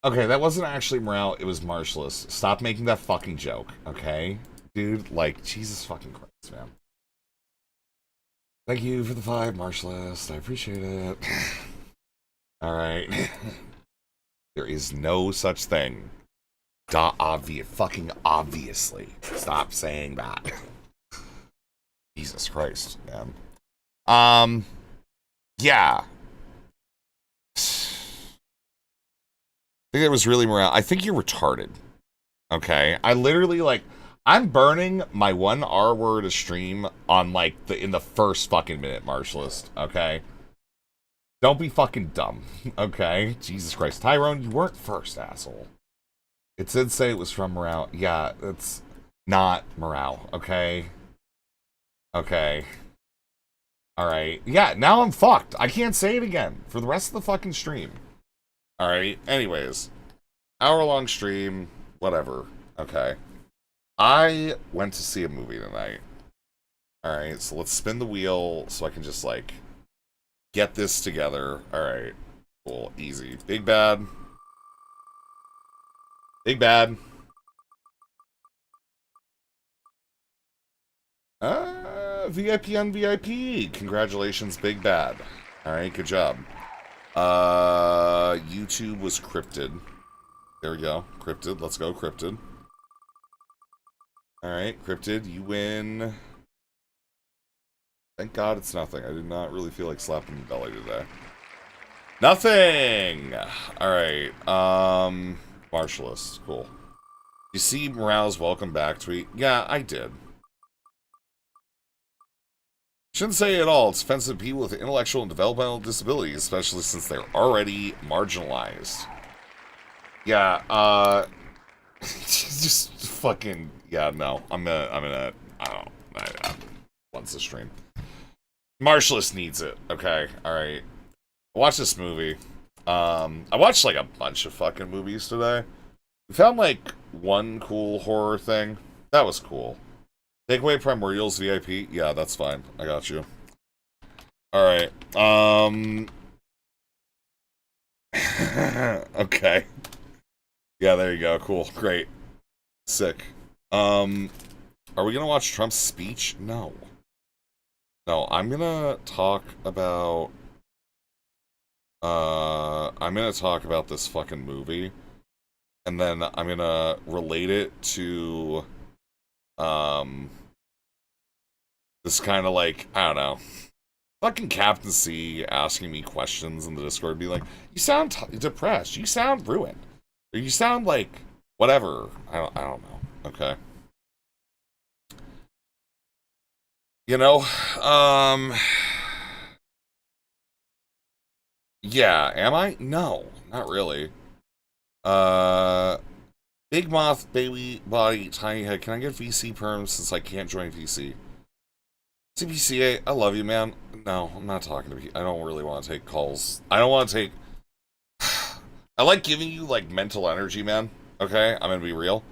Okay, that wasn't actually Morale, it was Marshallus. Stop making that fucking joke, okay? Dude, like, Jesus fucking Christ, man. Thank you for the 5, Marshallus. I appreciate it. Alright. There is no such thing. Fucking obviously. Stop saying that. Jesus Christ, man. Yeah. I think it was really Morale. I think you're retarded. Okay, I literally like I'm burning my one R word a stream on like in the first fucking minute, Marshallist. Okay, don't be fucking dumb. Okay, Jesus Christ, Tyrone, you weren't first, asshole. It did say it was from Morale. Yeah, it's not Morale. Okay, okay, all right. Yeah, now I'm fucked. I can't say it again for the rest of the fucking stream. All right. Anyways, hour long stream, whatever. Okay. I went to see a movie tonight. Alright, so let's spin the wheel so I can just, like, get this together. Alright, cool, easy. Big bad. Big bad. VIP on VIP. Congratulations, Big Bad. Alright, good job. YouTube was cryptid. There we go. Cryptid. Let's go, cryptid. Alright, cryptid, you win. Thank God it's nothing. I did not really feel like slapping the belly today. Nothing! Alright, Marshallist. Cool. You see Morale's welcome back tweet? Yeah, I did. Shouldn't say it at all. It's offensive to people with intellectual and developmental disabilities, especially since they're already marginalized. Yeah, just fucking, yeah, no. I'm gonna, I don't know. Once the stream. Marshallist needs it, okay? Alright. I watched this movie. I watched, like, a bunch of fucking movies today. We found, like, one cool horror thing. That was cool. Take away Primordial's VIP? Yeah, that's fine. I got you. Alright. Okay. Yeah, there you go. Cool. Great. Sick. Are we gonna watch Trump's speech? No. No, I'm gonna talk about... I'm gonna talk about this fucking movie. And then I'm gonna relate it to... this kind of like, I don't know. Fucking Captain C asking me questions in the Discord, be like, you sound depressed. You sound ruined. Or you sound like whatever. I don't know. Okay. You know, yeah, am I? No, not really. Big Moth, Baby Body, Tiny Head. Can I get VC perms since I can't join VC? CPCA, I love you, man. No, I'm not talking to you. I don't really want to take calls. I don't want to take... I like giving you, like, mental energy, man. Okay? I'm gonna be real.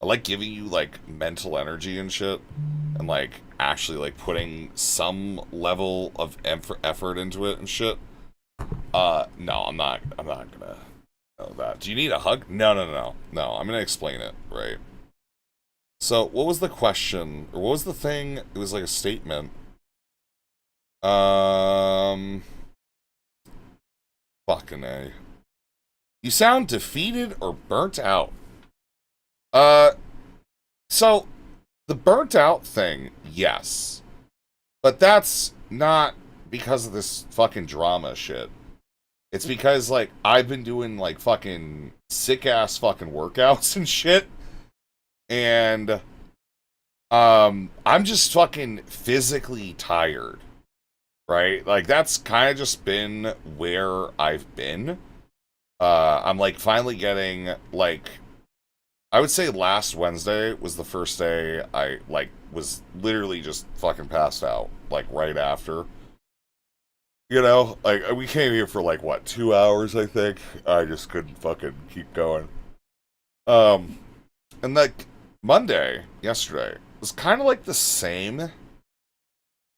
I like giving you, like, mental energy and shit. And, like, actually, like, putting some level of effort into it and shit. No, I'm not gonna know that. Do you need a hug? No, no, no, no. No, I'm gonna explain it, right? So, what was the question? Or what was the thing? It was like a statement. Fucking A. You sound defeated or burnt out. So, the burnt out thing, yes. But that's not because of this fucking drama shit. It's because, like, I've been doing, like, fucking sick-ass fucking workouts and shit. And, I'm just fucking physically tired. Right? Like, that's kind of just been where I've been. I'm, like, finally getting, like... I would say last Wednesday was the first day I, like, was literally just fucking passed out. Like, right after. You know? Like, we came here for, like, what, 2 hours, I think? I just couldn't fucking keep going. And, like, Monday, yesterday, was kind of, like, the same.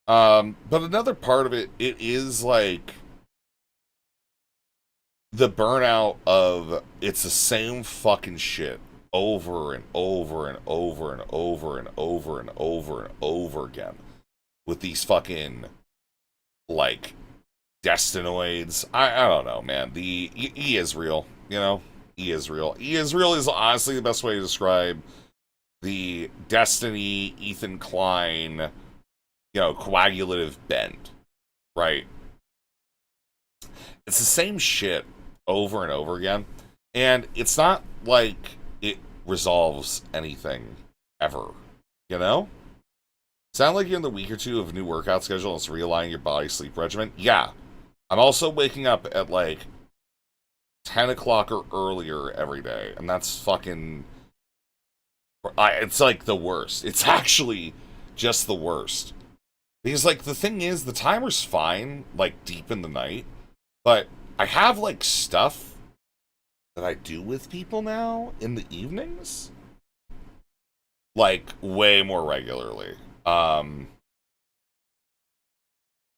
But another part of it, it is, like... the burnout of it's the same fucking shit over and over and over and over and over and over and over again with these fucking like destinoids. I don't know, man. The E is real, you know. E is real. E is real is honestly the best way to describe the Destiny Ethan Klein, coagulative bend, right? It's the same shit over and over again, and it's not like it resolves anything ever, you know? Sound like you're in the week or two of a new workout schedule and it's realigning your body sleep regimen? Yeah. I'm also waking up at like 10 o'clock or earlier every day, and that's fucking... it's like the worst. It's actually just the worst. Because, like, the thing is, the timer's fine, like, deep in the night, but I have, like, stuff that I do with people now in the evenings, like, way more regularly.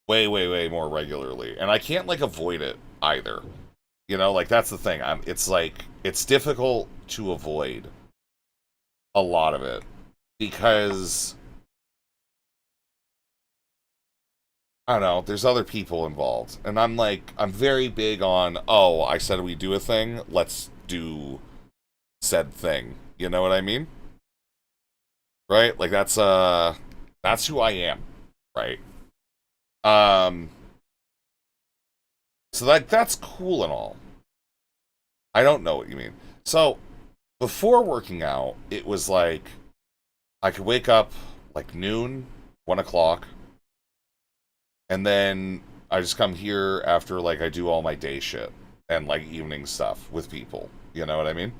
Way more regularly. And I can't, like, avoid it either. Like, that's the thing. It's, like, it's difficult to avoid a lot of it because I don't know, there's other people involved, and I'm very big on, oh, I said we do a thing, let's do said thing, you know what I mean? Right? Like, that's who I am, right? So that's cool and all. I don't know what you mean. So before working out, it was like I could wake up like noon, 1 o'clock, and then I just come here after like I do all my day shit and like evening stuff with people. You know what I mean?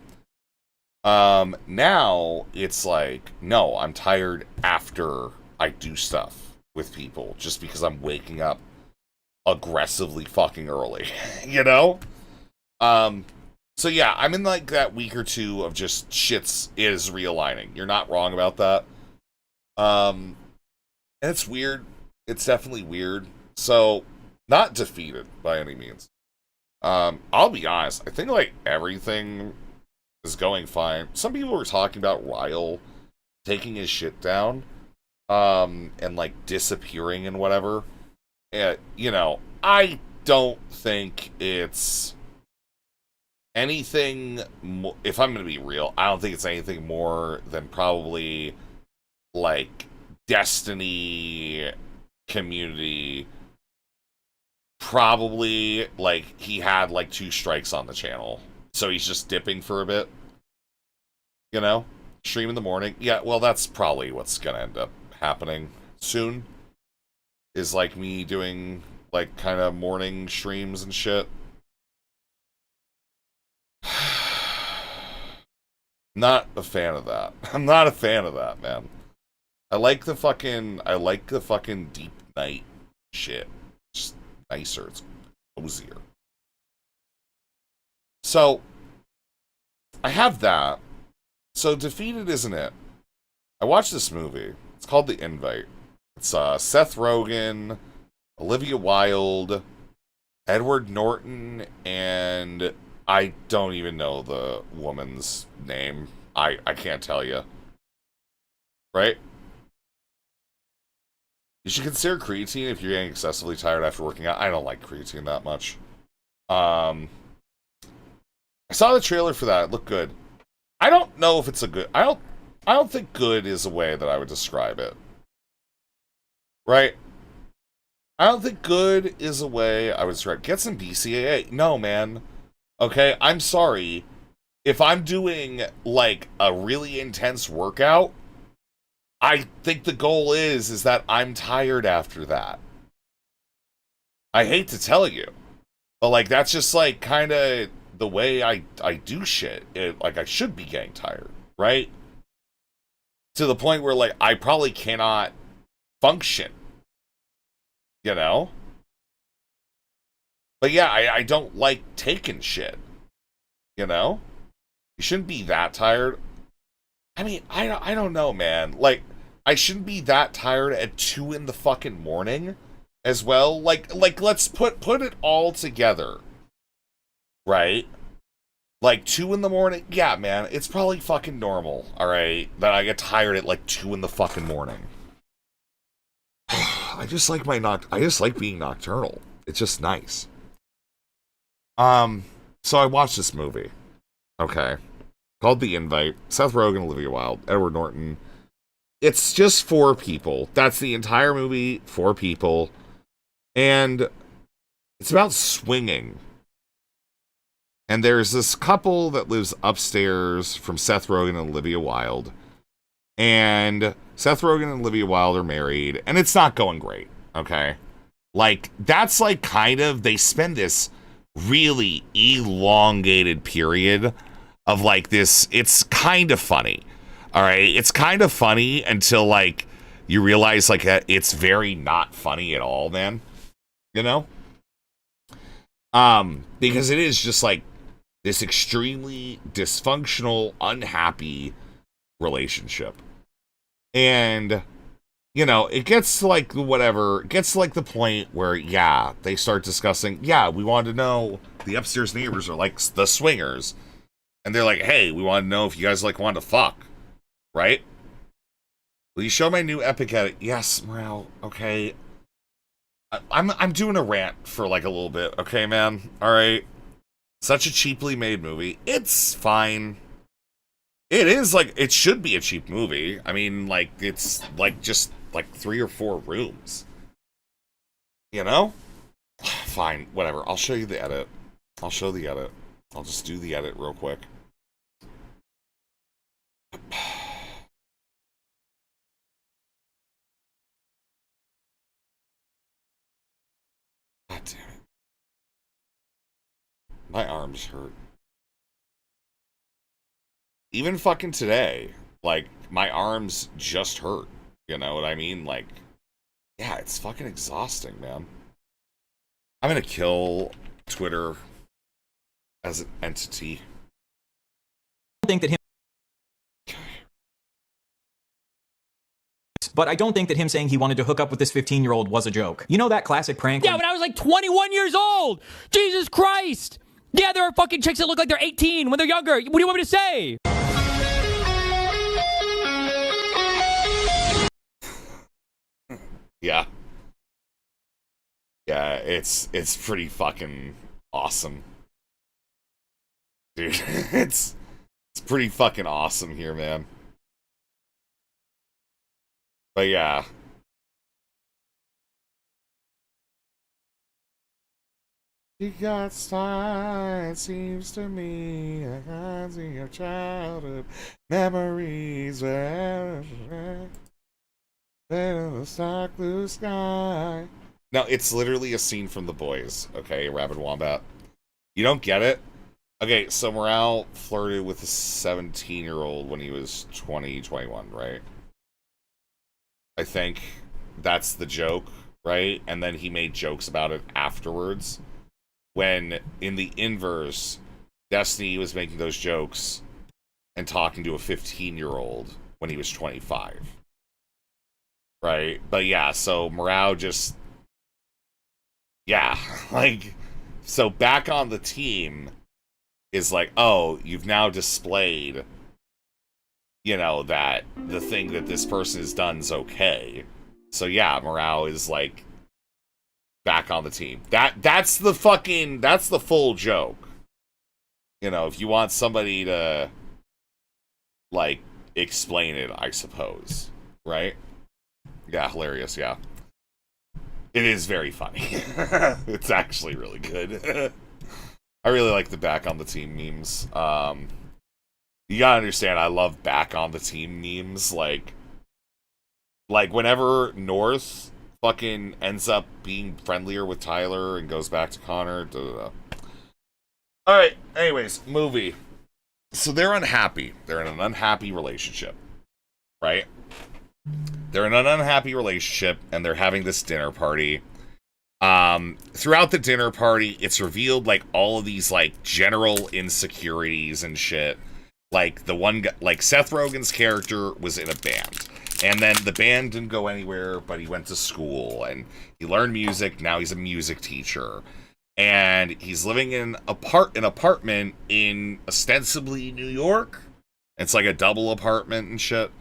Now it's like, no, I'm tired after I do stuff with people just because I'm waking up aggressively fucking early, you know? So yeah, I'm in like that week or two of just shits is realigning. You're not wrong about that. And it's weird. It's definitely weird. So, not defeated by any means. I'll be honest, I think like everything is going fine. Some people were talking about Ryle taking his shit down, and like disappearing and whatever. And, I don't think it's anything, if I'm going to be real, I don't think it's anything more than probably, like, Destiny community. Probably, like, he had, like, 2 strikes on the channel. So he's just dipping for a bit. Stream in the morning. Yeah, well, that's probably what's going to end up happening soon. Is, like, me doing, like, kind of morning streams and shit. Not a fan of that. I'm not a fan of that, man. I like the fucking deep night shit. Just nicer. It's cozier. So, I have that. So, defeated isn't it? I watched this movie. It's called The Invite. It's Seth Rogen, Olivia Wilde, Edward Norton, and I don't even know the woman's name. I can't tell you. Right? You should consider creatine if you're getting excessively tired after working out. I don't like creatine that much. I saw the trailer for that. It looked good. I don't know if it's a good... I don't think good is a way that I would describe it. Right? I don't think good is a way I would describe... Get some BCAA. No, man. Okay, I'm sorry. If I'm doing, like, a really intense workout, I think the goal is that I'm tired after that. I hate to tell you. But, like, that's just, like, kind of the way I do shit. Like, I should be getting tired, right? To the point where, like, I probably cannot function. You know? But yeah, I don't like taking shit. You know? You shouldn't be that tired. I mean, I don't know, man. Like, I shouldn't be that tired at 2 in the fucking morning as well. Like let's put it all together. right? Like 2 in the morning, yeah, man, it's probably fucking normal, all right, that I get tired at like 2 in the fucking morning. I just like I just like being nocturnal. It's just nice. So I watched this movie, okay, called The Invite. Seth Rogen, Olivia Wilde, Edward Norton. It's just 4 people. That's the entire movie, 4 people. And it's about swinging. And there's this couple that lives upstairs from Seth Rogen and Olivia Wilde. And Seth Rogen and Olivia Wilde are married, and it's not going great, okay? Like, that's like kind of, they spend this really elongated period of like this, it's kind of funny, all right? It's kind of funny until like you realize like it's very not funny at all, man, you know? Because it is just like this extremely dysfunctional, unhappy relationship. And, you know, it gets to like whatever, it gets to like the point where, yeah, they start discussing, yeah, we wanted to know, the upstairs neighbors are like the swingers. And they're like, hey, we want to know if you guys like want to fuck, right? Will you show my new Epic edit? Yes, Morale, okay. I'm doing a rant for like a little bit, okay, man? All right. Such a cheaply made movie. It's fine. It is like, it should be a cheap movie. I mean, like, it's like just like 3 or 4 rooms. You know? Fine, whatever. I'll show you the edit. I'll show the edit. I'll just do the edit real quick. God damn it. My arms hurt. Even fucking today, like, my arms just hurt. You know what I mean? Like, yeah, it's fucking exhausting, man. I'm gonna kill Twitter as an entity. I think that him, but I don't think that him saying he wanted to hook up with this 15-year-old was a joke. You know that classic prank? Yeah, when I was like 21 years old. Jesus Christ. Yeah, there are fucking chicks that look like they're 18 when they're younger. What do you want me to say? Yeah. Yeah, it's pretty fucking awesome. Dude, it's pretty fucking awesome here, man. But yeah. You got style, it seems to me. I can see your childhood memories where the stark blue sky. Now, it's literally a scene from The Boys, okay, Rabid Wombat. You don't get it? Okay, so Morale flirted with a 17-year-old when he was 20, 21, right? I think that's the joke, right? And then he made jokes about it afterwards. When, in the inverse, Destiny was making those jokes and talking to a 15-year-old when he was 25. Right? But yeah, so Morale just... Yeah, like... So back on the team is like, oh, you've now displayed, you know, that the thing that this person has done is okay. So yeah, Morale is like back on the team. That's the full joke. You know, if you want somebody to like explain it, I suppose. Right? Yeah, hilarious, yeah. It is very funny. It's actually really good. I really like the back on the team memes. You gotta understand, I love back on the team memes. Like whenever North fucking ends up being friendlier with Tyler and goes back to Connor. Alright, anyways, movie. So they're unhappy. They're in an unhappy relationship. Right? They're in an unhappy relationship, and they're having this dinner party. Throughout the dinner party, it's revealed, like, all of these, like, general insecurities and shit. Like, the one guy, like, Seth Rogen's character was in a band. And then the band didn't go anywhere, but he went to school, and he learned music, now he's a music teacher. and he's living in an apartment in ostensibly New York. It's like a double apartment and shit.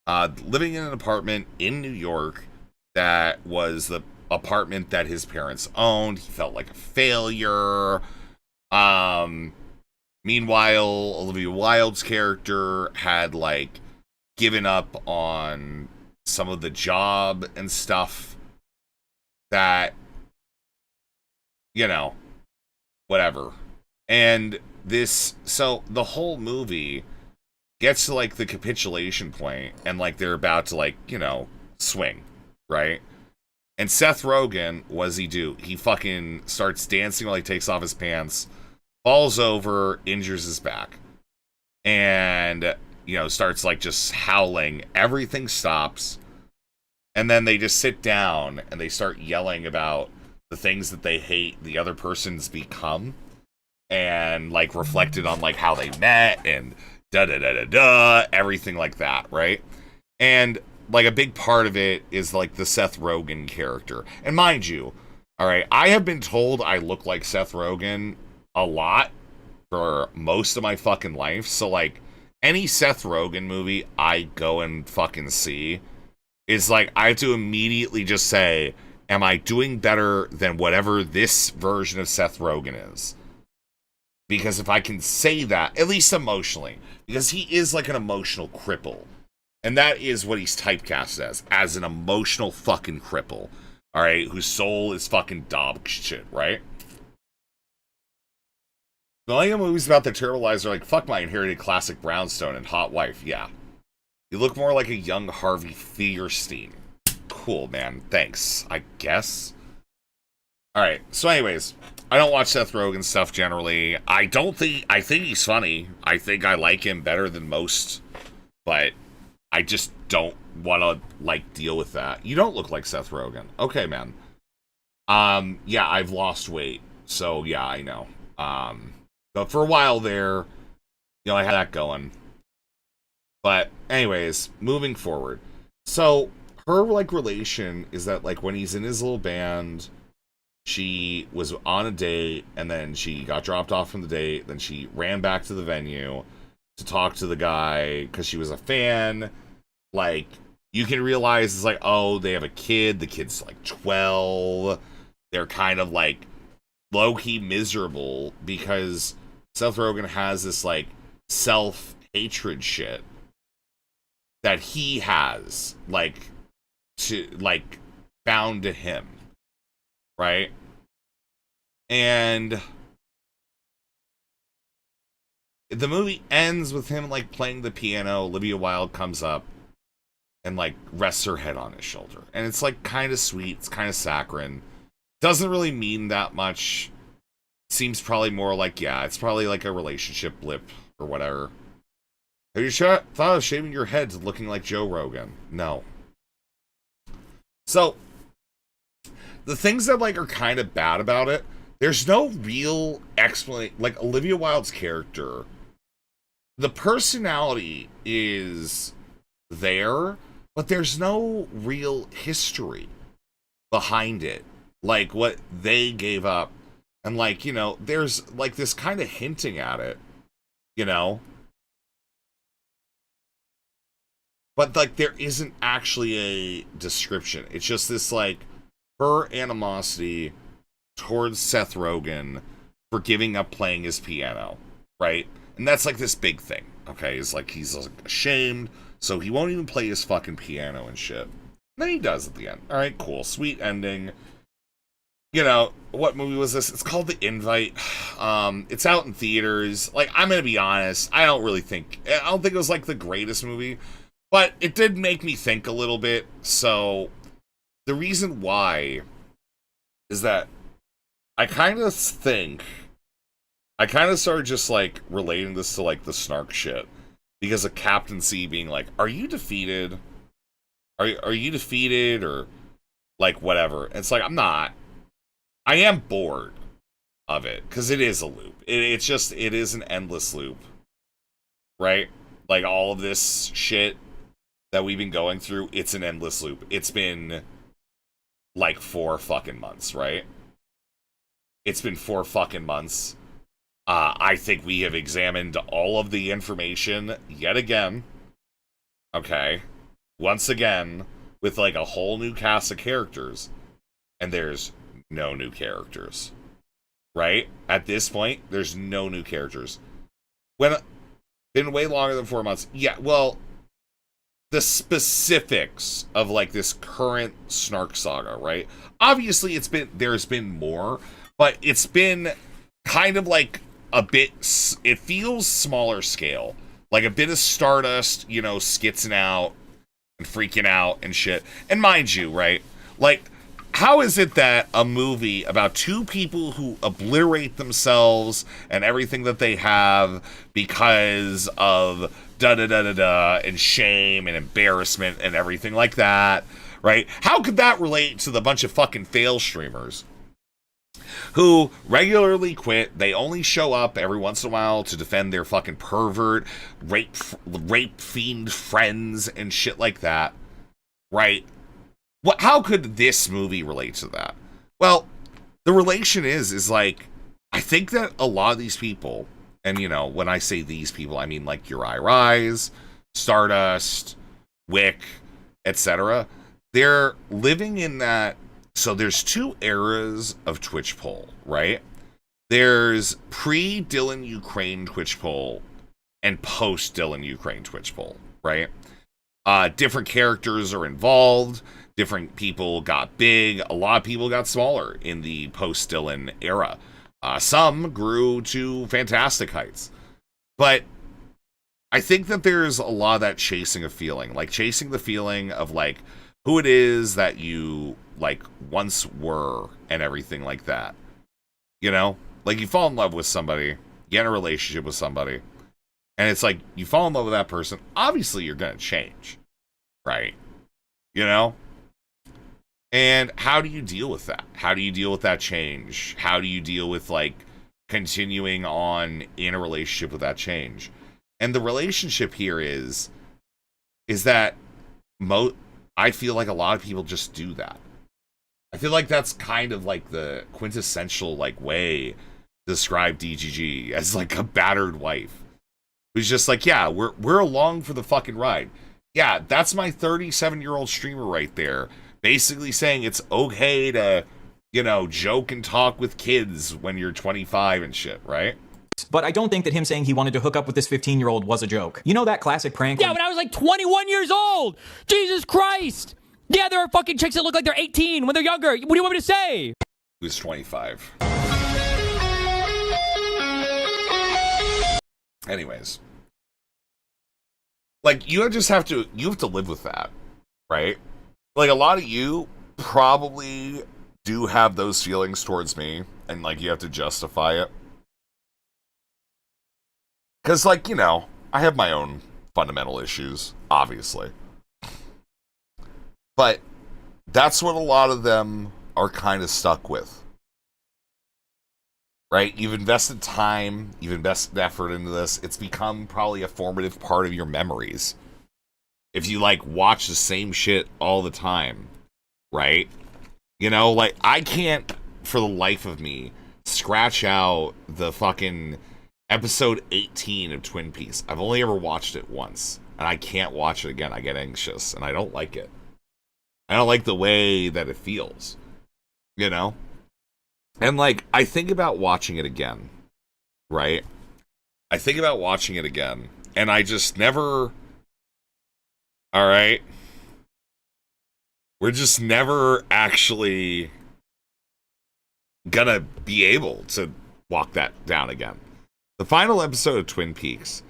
Living in an apartment in New York that was the apartment that his parents owned. He felt like a failure. Meanwhile, Olivia Wilde's character had like given up on some of the job and stuff that, you know, whatever. And so the whole movie gets to like the capitulation point, and like they're about to like, you know, swing, right? And Seth Rogen, what does he do? He fucking starts dancing while he takes off his pants, falls over, injures his back, and, you know, starts like just howling. Everything stops, and then they just sit down and they start yelling about the things that they hate the other person's become, and like reflected on like how they met and everything like that, right? And like a big part of it is like the Seth Rogen character. And mind you, all right, I have been told I look like Seth Rogen a lot for most of my fucking life. So like any Seth Rogen movie I go and fucking see is like I have to immediately just say, am I doing better than whatever this version of Seth Rogen is? Because if I can say that, at least emotionally, because he is like an emotional cripple. And that is what he's typecast as an emotional fucking cripple. All right, whose soul is fucking dog shit, right? The only movies about the terrible lives are like, fuck my inherited classic brownstone and hot wife. Yeah. You look more like a young Harvey Fierstein. Cool, man. Thanks, I guess. All right. So anyways, I don't watch Seth Rogen stuff generally. I think he's funny. I think I like him better than most, but I just don't want to like deal with that. You don't look like Seth Rogen. Okay, man. Yeah, I've lost weight. So yeah, I know. But for a while there, you know, I had that going. But anyways, moving forward. So her like relation is that like when he's in his little band, she was on a date and then she got dropped off from the date. Then she ran back to the venue to talk to the guy because she was a fan. Like, you can realize it's like, oh, they have a kid. The kid's like 12. They're kind of like low-key miserable because Seth Rogen has this like self-hatred shit that he has like to like bound to him, right? And the movie ends with him like playing the piano. Olivia Wilde comes up and like rests her head on his shoulder, and it's like kind of sweet. It's kind of saccharine. Doesn't really mean that much. Seems probably more like, yeah, it's probably like a relationship blip or whatever. Have you thought of shaving your head to looking like Joe Rogan? No. So the things that like are kind of bad about it, there's no real explanation. Like Olivia Wilde's character, the personality is there, but there's no real history behind it. Like what they gave up. And like, you know, there's like this kind of hinting at it, you know? But like there isn't actually a description. It's just this like her animosity towards Seth Rogen for giving up playing his piano, right? And that's like this big thing, okay? It's like he's like, ashamed, so he won't even play his fucking piano and shit. And then he does at the end. All right, cool, sweet ending. You know, what movie was this? It's called The Invite. It's out in theaters. Like, I'm gonna be honest, I don't think it was like the greatest movie, but it did make me think a little bit. So the reason why is that I kind of started just like relating this to like the snark shit because of Captain C being like, "Are you defeated? Are you defeated?" Or like whatever. And it's like, I'm not. I am bored of it because it is a loop. It is an endless loop, right? Like all of this shit that we've been going through, it's an endless loop. It's been like 4 fucking months, right? It's been 4 fucking months. I think we have examined all of the information yet again. Okay. Once again, with like a whole new cast of characters. And there's no new characters. Right? At this point, there's no new characters. Been way longer than 4 months. Yeah, well, the specifics of like this current Snark saga, right? Obviously there's been more, but it's been kind of like a bit, it feels smaller scale. Like a bit of Stardust, you know, skitzing out and freaking out and shit. And mind you, right? Like, how is it that a movie about 2 people who obliterate themselves and everything that they have because of da-da-da-da-da and shame and embarrassment and everything like that, right? How could that relate to the bunch of fucking fail streamers who regularly quit? They only show up every once in a while to defend their fucking pervert, rape fiend friends and shit like that, right? How could this movie relate to that? Well, the relation is like, I think that a lot of these people, and you know, when I say these people, I mean like Uri Rise, Stardust, Wick, etc. They're living in that. So there's 2 eras of Twitch poll, right? There's pre-Dylan Ukraine Twitch poll and post-Dylan Ukraine Twitch poll, right? Different characters are involved. Different people got big. A lot of people got smaller in the post-Dylan era. Some grew to fantastic heights. But I think that there's a lot of that chasing a feeling. Like chasing the feeling of like who it is that you like once were and everything like that. You know? Like you fall in love with somebody. You get in a relationship with somebody. And it's like you fall in love with that person. Obviously you're going to change. Right? You know? And how do you deal with that? How do you deal with that change? How do you deal with, like, continuing on in a relationship with that change? And the relationship here is that I feel like a lot of people just do that. I feel like that's kind of like the quintessential, like, way to describe DGG as, like, a battered wife. Who's just like, yeah, we're along for the fucking ride. Yeah, that's my 37-year-old streamer right there. Basically saying it's okay to, you know, joke and talk with kids when you're 25 and shit, right? But I don't think that him saying he wanted to hook up with this 15-year-old was a joke. You know that classic prank? Yeah, when I was like 21 years old. Jesus Christ. Yeah, there are fucking chicks that look like they're 18 when they're younger. What do you want me to say? He was 25. Anyways. Like, you have to live with that, right? Like, a lot of you probably do have those feelings towards me, and, like, you have to justify it. Because, like, you know, I have my own fundamental issues, obviously. But that's what a lot of them are kind of stuck with. Right? You've invested time, you've invested effort into this. It's become probably a formative part of your memories. If you, like, watch the same shit all the time, right? You know, like, I can't, for the life of me, scratch out the fucking episode 18 of Twin Peaks. I've only ever watched it once, and I can't watch it again. I get anxious, and I don't like it. I don't like the way that it feels, you know? And, like, I think about watching it again, right? I think about watching it again, and I just never... All right. We're just never actually gonna be able to walk that down again. The final episode of Twin Peaks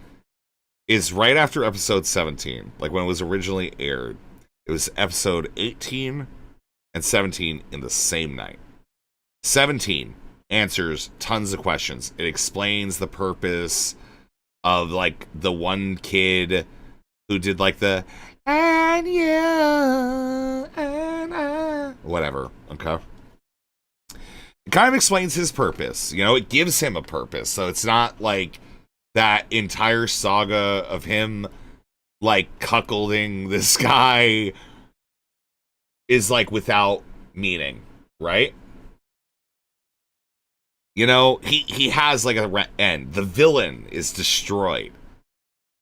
is right after episode 17, like when it was originally aired. It was episode 18 and 17 in the same night. 17 answers tons of questions. It explains the purpose of, like, the one kid who did, like, the and you and I, whatever, okay? It kind of explains his purpose. You know, it gives him a purpose. So it's not like that entire saga of him, like, cuckolding this guy is, like, without meaning, right? You know, he has like a end. The villain is destroyed.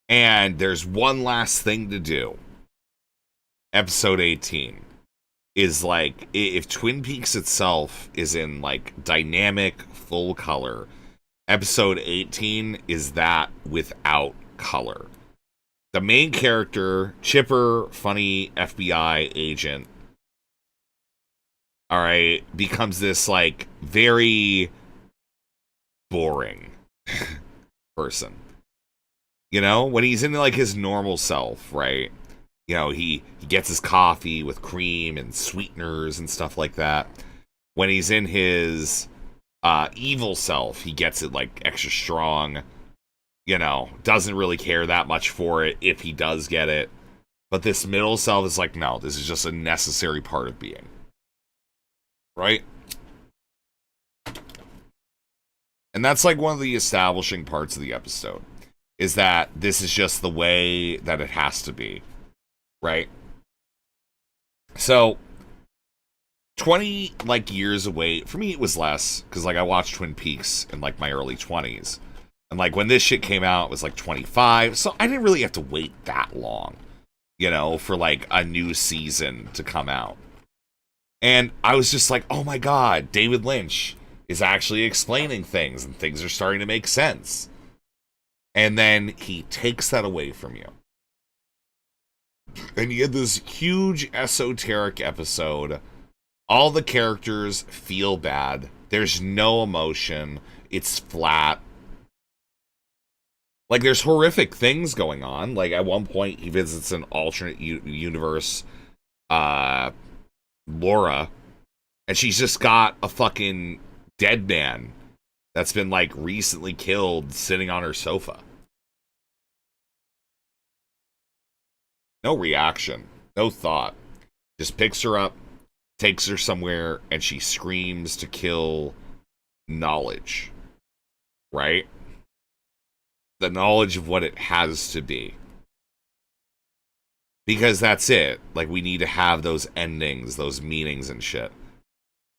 And there's one last thing to do. Episode 18 is like, if Twin Peaks itself is in like dynamic full color, episode 18 is that without color. The main character, chipper, funny FBI agent, all right, becomes this like very boring person. You know, when he's in like his normal self, right? You know, he gets his coffee with cream and sweeteners and stuff like that. When he's in his evil self, he gets it like extra strong. You know, doesn't really care that much for it if he does get it. But this middle self is like, no, this is just a necessary part of being. Right? And that's like one of the establishing parts of the episode, is that this is just the way that it has to be. Right? So 20 like years away, for me it was less, because like I watched Twin Peaks in like my early 20s. And like when this shit came out, it was like 25. So I didn't really have to wait that long, you know, for like a new season to come out. And I was just like, oh my God, David Lynch is actually explaining things and things are starting to make sense. And then he takes that away from you. And you get this huge esoteric episode. All the characters feel bad. There's no emotion. It's flat. Like, there's horrific things going on. Like, at one point, he visits an alternate universe, Laura, and she's just got a fucking dead man that's been, like, recently killed sitting on her sofa. No reaction. No thought. Just picks her up, takes her somewhere, and she screams to kill knowledge. Right? The knowledge of what it has to be. Because that's it. Like, we need to have those endings, those meanings and shit.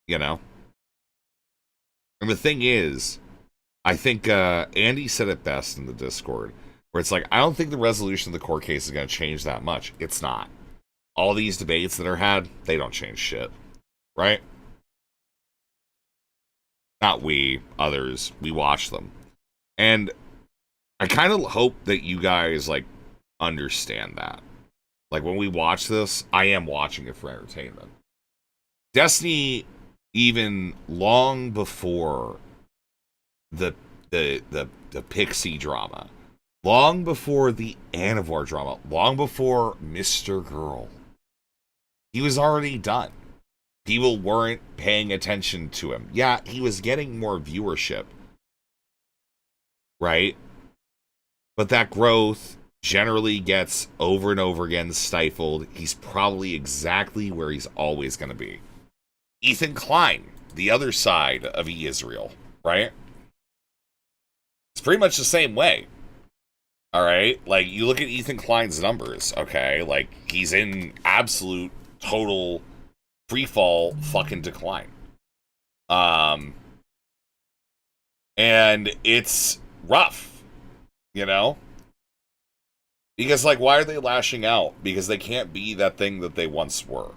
You know? And the thing is, I think Andy said it best in the Discord, where it's like, I don't think the resolution of the court case is going to change that much. It's not. All these debates that are had, they don't change shit. Right? Not we, others. We watch them. And I kind of hope that you guys, like, understand that. Like, when we watch this, I am watching it for entertainment. Destiny, even long before the Pixie drama, long before the Anivore drama, long before Mr. Girl, he was already done. People weren't paying attention to him. Yeah, he was getting more viewership. Right? But that growth generally gets over and over again stifled. He's probably exactly where he's always going to be. Ethan Klein, the other side of E-Israel, right? It's pretty much the same way. All right? Like, you look at Ethan Klein's numbers, okay? Like, he's in absolute, total, free-fall fucking decline. And it's rough. You know? Because, like, why are they lashing out? Because they can't be that thing that they once were.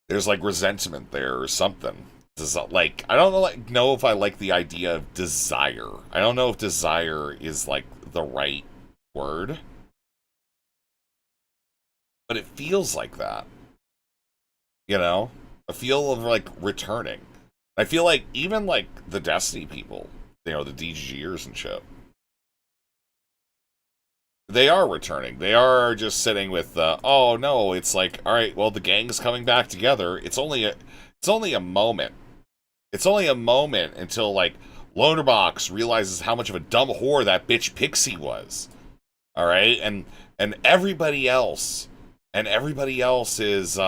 There's, like, resentment there or something. Like, I don't know if I like the idea of desire. I don't know if desire is, like, the right word. But it feels like that. You know? A feel of, like, returning. I feel like even, like, the Destiny people, you know, the DGers and shit, they are returning. They are just sitting with, oh, no, it's like, all right, well, the gang's coming back together. It's only a moment. It's only a moment until, like, Lonerbox realizes how much of a dumb whore that bitch Pixie was. All right? And everybody else is,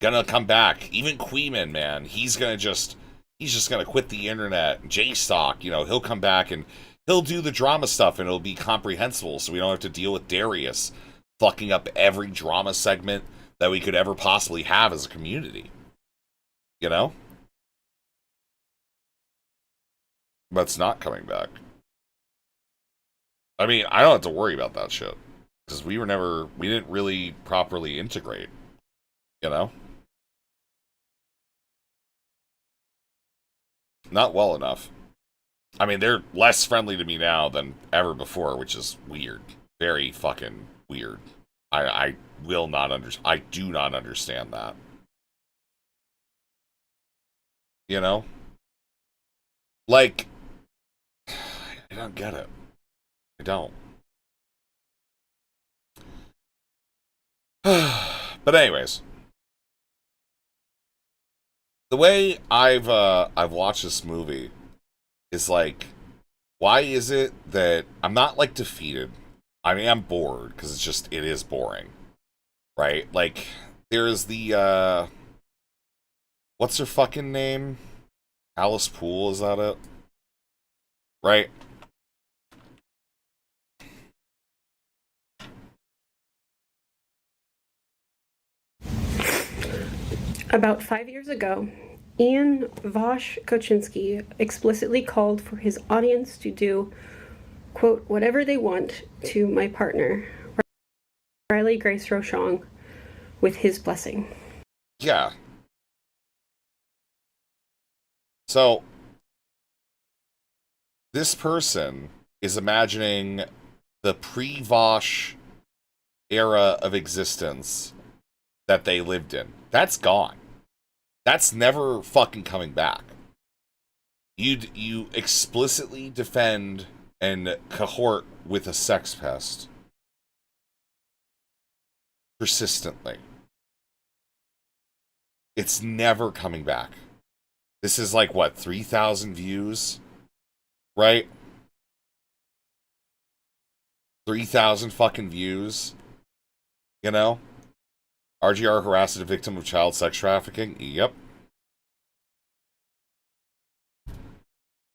gonna come back. Even Queeman, man, he's just gonna quit the internet. J-Stock, you know, he'll come back and he'll do the drama stuff and it'll be comprehensible, so we don't have to deal with Darius fucking up every drama segment that we could ever possibly have as a community. You know? But it's not coming back. I mean, I don't have to worry about that shit. Because we didn't really properly integrate. You know? Not well enough. I mean, they're less friendly to me now than ever before, which is weird. Very fucking weird. I do not understand that. You know? Like, I don't get it. I don't. But anyways, the way I've watched this movie is like, why is it that I'm not like defeated? I mean, I'm bored because it is boring, right? Like, there's the what's her fucking name? Alice Poole, is that it? Right? About 5 years ago, Ian Vosh Koczynski explicitly called for his audience to do, quote, whatever they want to my partner, Riley Grace Rochon, with his blessing. Yeah. So, this person is imagining the pre-Vosh era of existence that they lived in. That's gone. That's never fucking coming back. You explicitly defend and cohort with a sex pest persistently. It's never coming back. This is like, what, 3,000 views? Right? 3,000 fucking views. You know? RGR harassed a victim of child sex trafficking? Yep.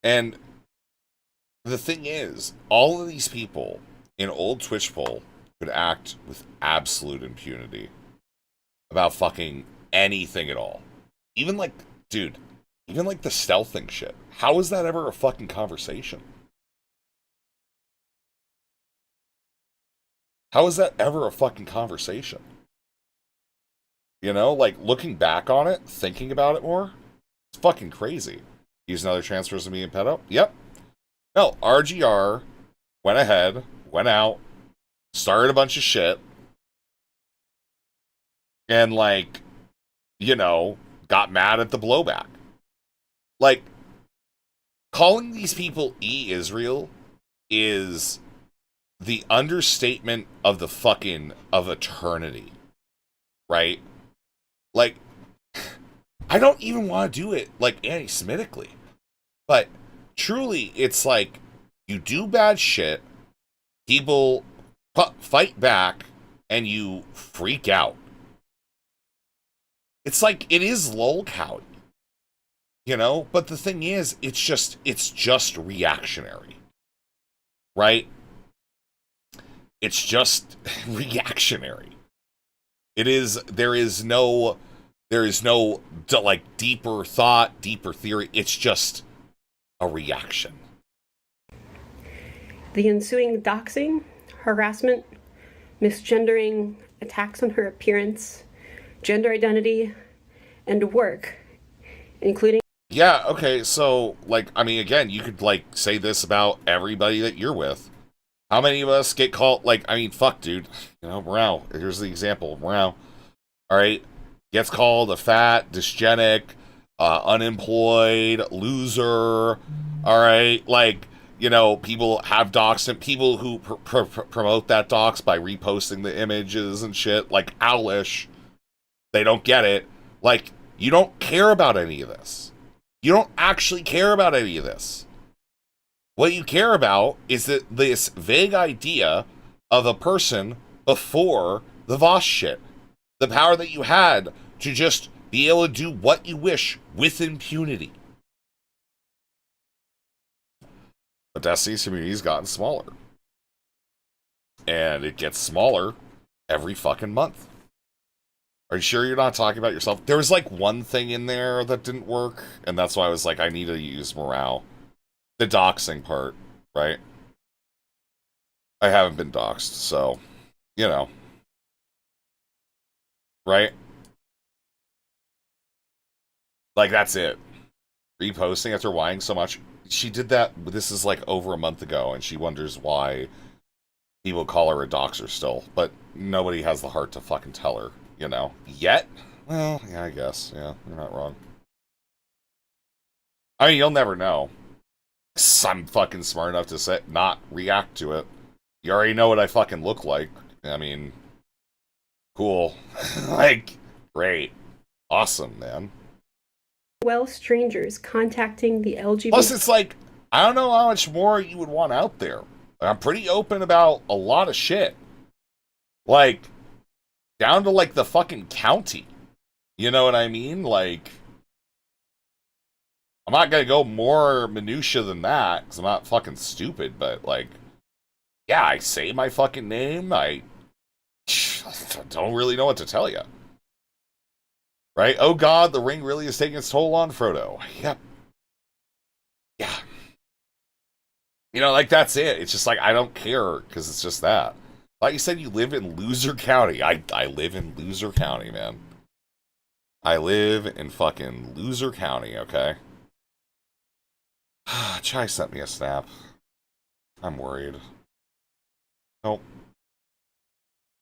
And the thing is, all of these people in old Twitch poll could act with absolute impunity about fucking anything at all. Even like, dude, even like the stealthing shit. How is that ever a fucking conversation? How is that ever a fucking conversation? You know, like, looking back on it, thinking about it more, it's fucking crazy. Use another transfers of me and pedo? Yep. No, RGR went ahead, went out, started a bunch of shit, and, like, you know, got mad at the blowback. Like, calling these people E-Israel is the understatement of the fucking, of eternity. Right? Like, I don't even want to do it, like, anti-Semitically. But, truly, it's like, you do bad shit, people fight back, and you freak out. It's like, it is lolcow, you know? But the thing is, it's just reactionary. Right? It's just reactionary. There is no like deeper thought, deeper theory. It's just a reaction. The ensuing doxing, harassment, misgendering, attacks on her appearance, gender identity, and work, including... Yeah, okay, so, like, I mean, again, you could, like, say this about everybody that you're with. How many of us get called, like, I mean, fuck, dude. You know, Morale, here's the example. Morale, alright, gets called a fat, dysgenic, unemployed, loser, alright, like, you know, people have docs, and people who promote that docs by reposting the images and shit, like Owlish, they don't get it. Like, you don't care about any of this. You don't actually care about any of this. What you care about is that this vague idea of a person before the Vosh shit. The power that you had to just be able to do what you wish with impunity. But Destiny's community's gotten smaller. And it gets smaller every fucking month. Are you sure you're not talking about yourself? There was like one thing in there that didn't work, and that's why I was like, I need to use morale. The doxing part, right? I haven't been doxed, so, you know. Right? Like, that's it. Reposting after whining so much. She did that, this is like over a month ago, and she wonders why people call her a doxer still. But nobody has the heart to fucking tell her, you know? Yet? Well, yeah, I guess. Yeah, you're not wrong. I mean, you'll never know. I'm fucking smart enough to say, not react to it. You already know what I fucking look like. I mean, cool. Like, great. Awesome, man. Well, strangers contacting the LGBT. Plus, it's like, I don't know how much more you would want out there. I'm pretty open about a lot of shit. Like, down to, like, the fucking county. You know what I mean? Like, I'm not gonna go more minutia than that, because I'm not fucking stupid, but, like, yeah, I say my fucking name, I don't really know what to tell you. Right? Oh god, the ring really is taking its toll on Frodo. Yep. Yeah. You know, like, that's it. It's just like, I don't care, because it's just that. Like you said, you live in Loser County. I live in Loser County, man. I live in fucking Loser County, okay? Chai sent me a snap. I'm worried. Nope.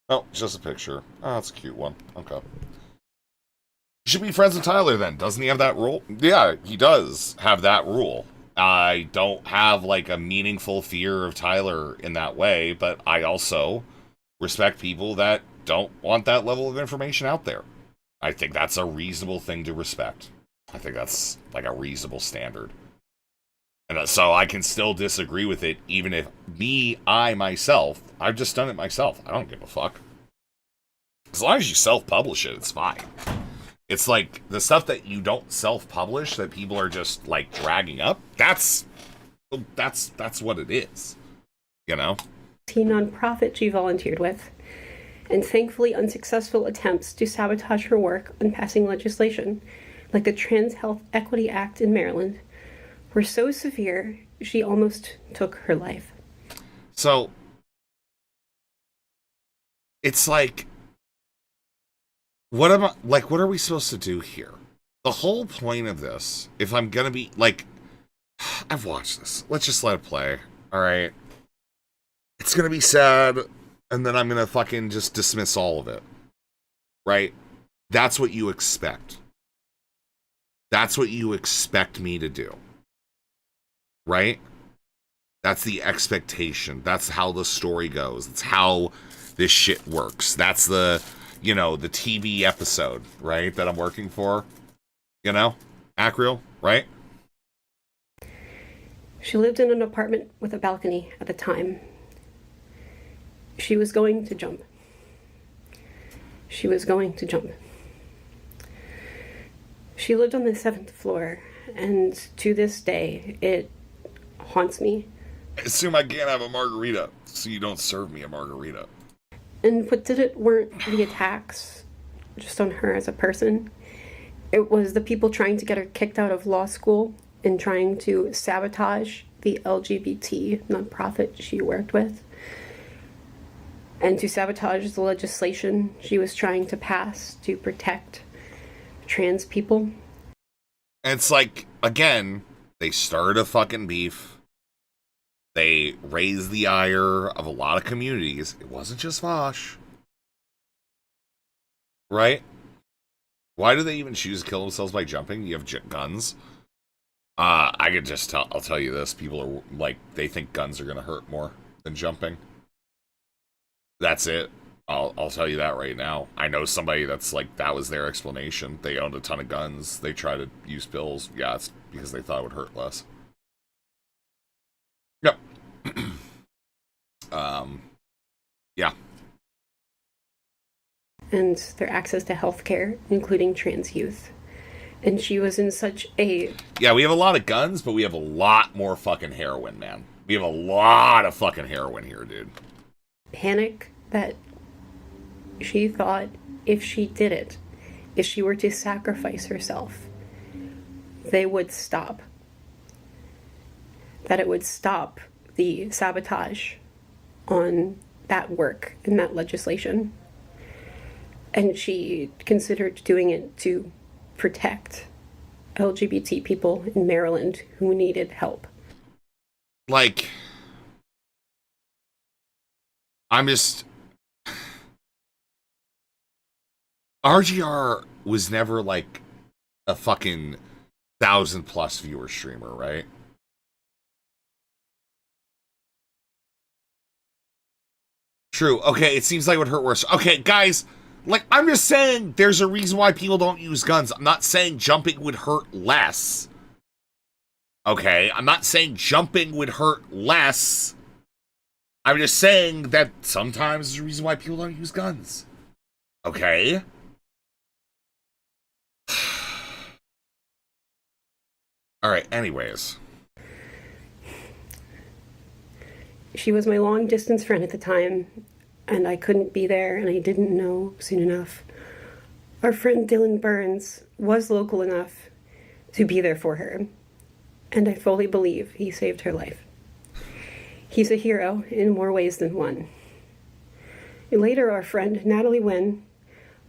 Nope, it's just a picture. Oh, that's a cute one. Okay. You should be friends with Tyler then. Doesn't he have that rule? Yeah, he does have that rule. I don't have, like, a meaningful fear of Tyler in that way, but I also respect people that don't want that level of information out there. I think that's a reasonable thing to respect. I think that's, like, a reasonable standard. And so I can still disagree with it, even if myself, I've just done it myself. I don't give a fuck. As long as you self-publish it, it's fine. It's like the stuff that you don't self-publish that people are just like dragging up. That's what it is, you know. Nonprofit she volunteered with, and thankfully unsuccessful attempts to sabotage her work on passing legislation, like the Trans Health Equity Act in Maryland, were so severe she almost took her life. So it's like, what are we supposed to do here? The whole point of this, if I'm gonna be, like, I've watched this. Let's just let it play, alright? It's gonna be sad, and then I'm gonna fucking just dismiss all of it. Right? That's what you expect. That's what you expect me to do. Right? That's the expectation. That's how the story goes. That's how this shit works. That's the, you know, the TV episode, right, that I'm working for, you know, Acreal, right? She lived in an apartment with a balcony at the time. She was going to jump. She was going to jump. She lived on the 7th floor, and to this day, it haunts me. I assume I can't have a margarita, so you don't serve me a margarita. And what did it weren't the attacks just on her as a person. It was the people trying to get her kicked out of law school and trying to sabotage the LGBT nonprofit she worked with, and to sabotage the legislation she was trying to pass to protect trans people. And it's like, again, they started a fucking beef. They raised the ire of a lot of communities. It wasn't just Vosh. Right? Why do they even choose to kill themselves by jumping? You have guns. I could just tell, I'll tell you this. People are like, they think guns are going to hurt more than jumping. That's it. I'll tell you that right now. I know somebody that's like, that was their explanation. They owned a ton of guns. They try to use pills. Yeah, it's because they thought it would hurt less. Yep. Yeah. And their access to healthcare, including trans youth. And she was in such a... Yeah, we have a lot of guns, but we have a lot more fucking heroin, man. We have a lot of fucking heroin here, dude. panic that she thought if she did it, if she were to sacrifice herself, they would stop. That it would stop the sabotage on that work and that legislation. And she considered doing it to protect LGBT people in Maryland who needed help. Like, I'm just... RGR was never, like, a fucking 1,000+ viewer streamer, right? True. Okay, it seems like it would hurt worse. Okay, guys, like, I'm just saying there's a reason why people don't use guns. I'm not saying jumping would hurt less. Okay, I'm not saying jumping would hurt less. I'm just saying that sometimes there's a reason why people don't use guns. Okay? Alright, anyways. She was my long distance friend at the time, and I couldn't be there, and I didn't know soon enough. Our friend Dylan Burns was local enough to be there for her, and I fully believe he saved her life. He's a hero in more ways than one. Later, our friend Natalie Wynn,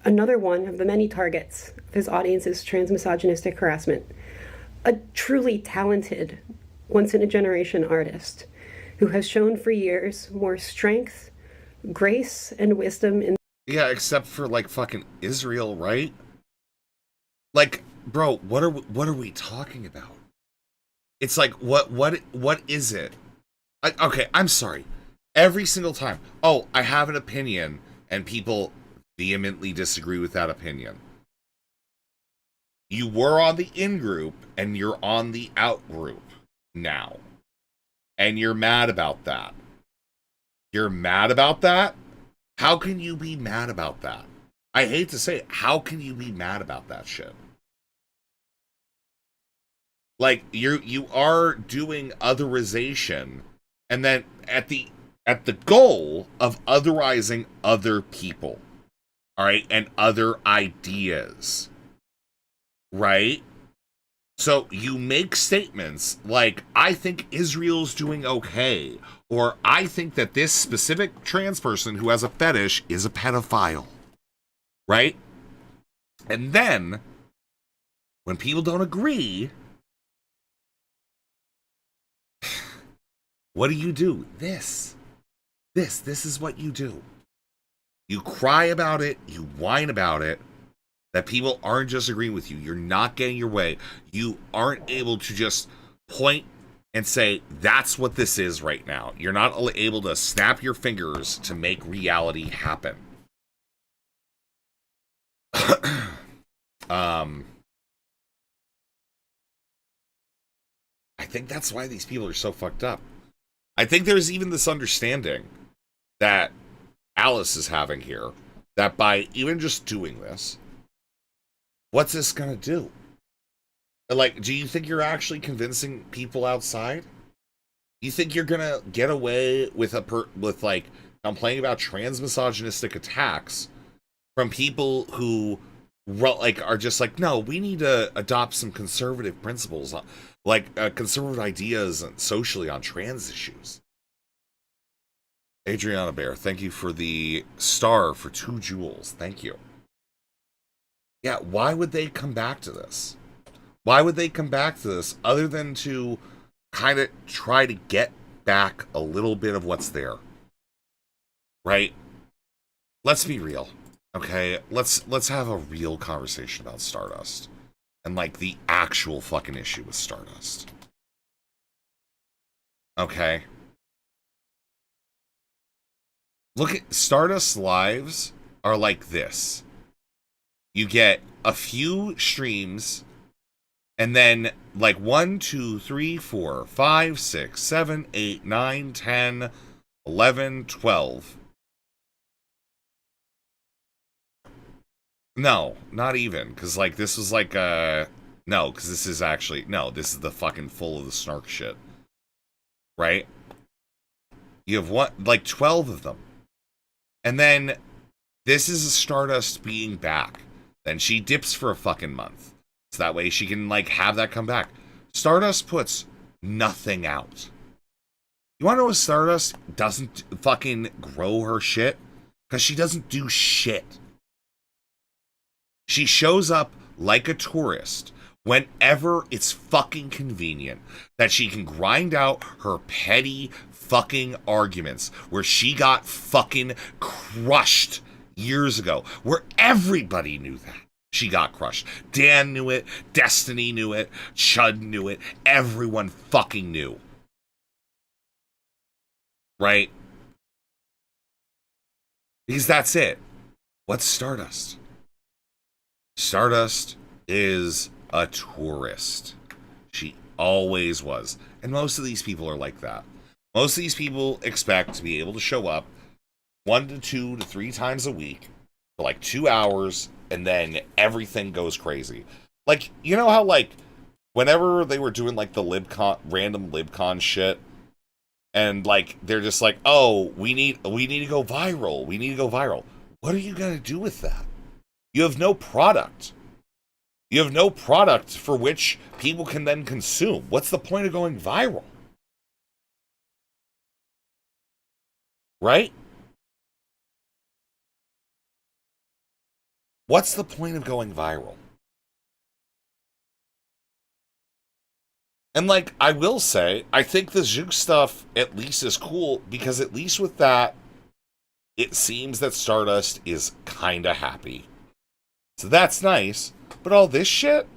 another one of the many targets of his audience's transmisogynistic harassment, a truly talented, once-in-a-generation artist who has shown for years more strength, grace, and wisdom in... Yeah, except for, like, fucking Israel, right? Like, bro, what are we talking about? It's like, what is it? Okay, I'm sorry. Every single time, oh, I have an opinion, and people vehemently disagree with that opinion. You were on the in-group, and you're on the out-group now. And you're mad about that. You're mad about that? How can you be mad about that? I hate to say it, how can you be mad about that shit? Like, you are doing otherization, and then at the goal of otherizing other people, all right, and other ideas, right? So you make statements like, I think Israel's doing okay, or I think that this specific trans person who has a fetish is a pedophile, right? And then, when people don't agree, what do? This is what you do. You cry about it, you whine about it, that people aren't just agreeing with you. You're not getting your way. You aren't able to just point and say, that's what this is right now. You're not able to snap your fingers to make reality happen. I think that's why these people are so fucked up. I think there's even this understanding that Alice is having here, that by even just doing this, what's this gonna do? Like, do you think you're actually convincing people outside? You think you're gonna get away with with like complaining about transmisogynistic attacks from people who like are just like, no, we need to adopt some conservative principles, like conservative ideas socially on trans issues? Adriana Bear, thank you for the star for 2 jewels. Thank you. Yeah, why would they come back to this? Why would they come back to this other than to kind of try to get back a little bit of what's there? Right? Let's be real. Okay? Let's have a real conversation about Stardust. And like the actual fucking issue with Stardust. Okay? Look at Stardust lives are like this. You get a few streams, and then like 1, 2, 3, 4, 5, 6, 7, 8, 9, 10, 11, 12. No, not even, because like this was like no, because this is actually this is the fucking full of the snark shit, right? You have like 12 of them, and then This is Stardust being back. Then she dips for a fucking month. So that way she can, like, have that come back. Stardust puts nothing out. You want to know if Stardust doesn't fucking grow her shit? Because she doesn't do shit. She shows up like a tourist whenever it's fucking convenient, that she can grind out her petty fucking arguments where she got fucking crushed years ago, where everybody knew that she got crushed. Dan knew it, Destiny knew it, Chud knew it, everyone fucking knew. Right? Because that's it. What's Stardust? Stardust is a tourist. She always was. And most of these people are like that. Most of these people expect to be able to show up 1 to 2 to 3 times a week for like 2 hours, and then everything goes crazy. Like, you know how, like, whenever they were doing, like, the random LibCon shit, and, like, they're just like, oh, we need to go viral. We need to go viral. What are you going to do with that? You have no product. You have no product for which people can then consume. What's the point of going viral? Right? What's the point of going viral? And, like, I will say, I think the Zook stuff at least is cool, because at least with that, it seems that Stardust is kind of happy. So that's nice. But all this shit,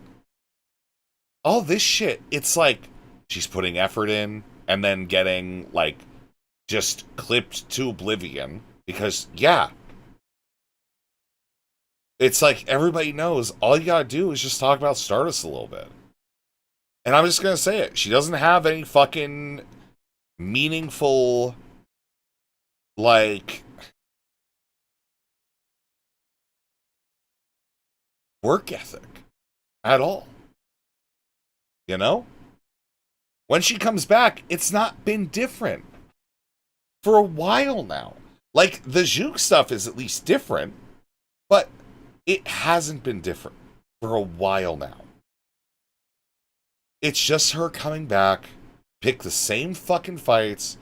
it's like she's putting effort in and then getting, like, just clipped to oblivion. Because, yeah, it's like everybody knows all you gotta do is just talk about Stardust a little bit. And I'm just gonna say it. She doesn't have any fucking meaningful, like, work ethic at all. You know? When she comes back, it's not been different for a while now. Like, the Zook stuff is at least different, but it hasn't been different for a while now. It's just her coming back, pick the same fucking fights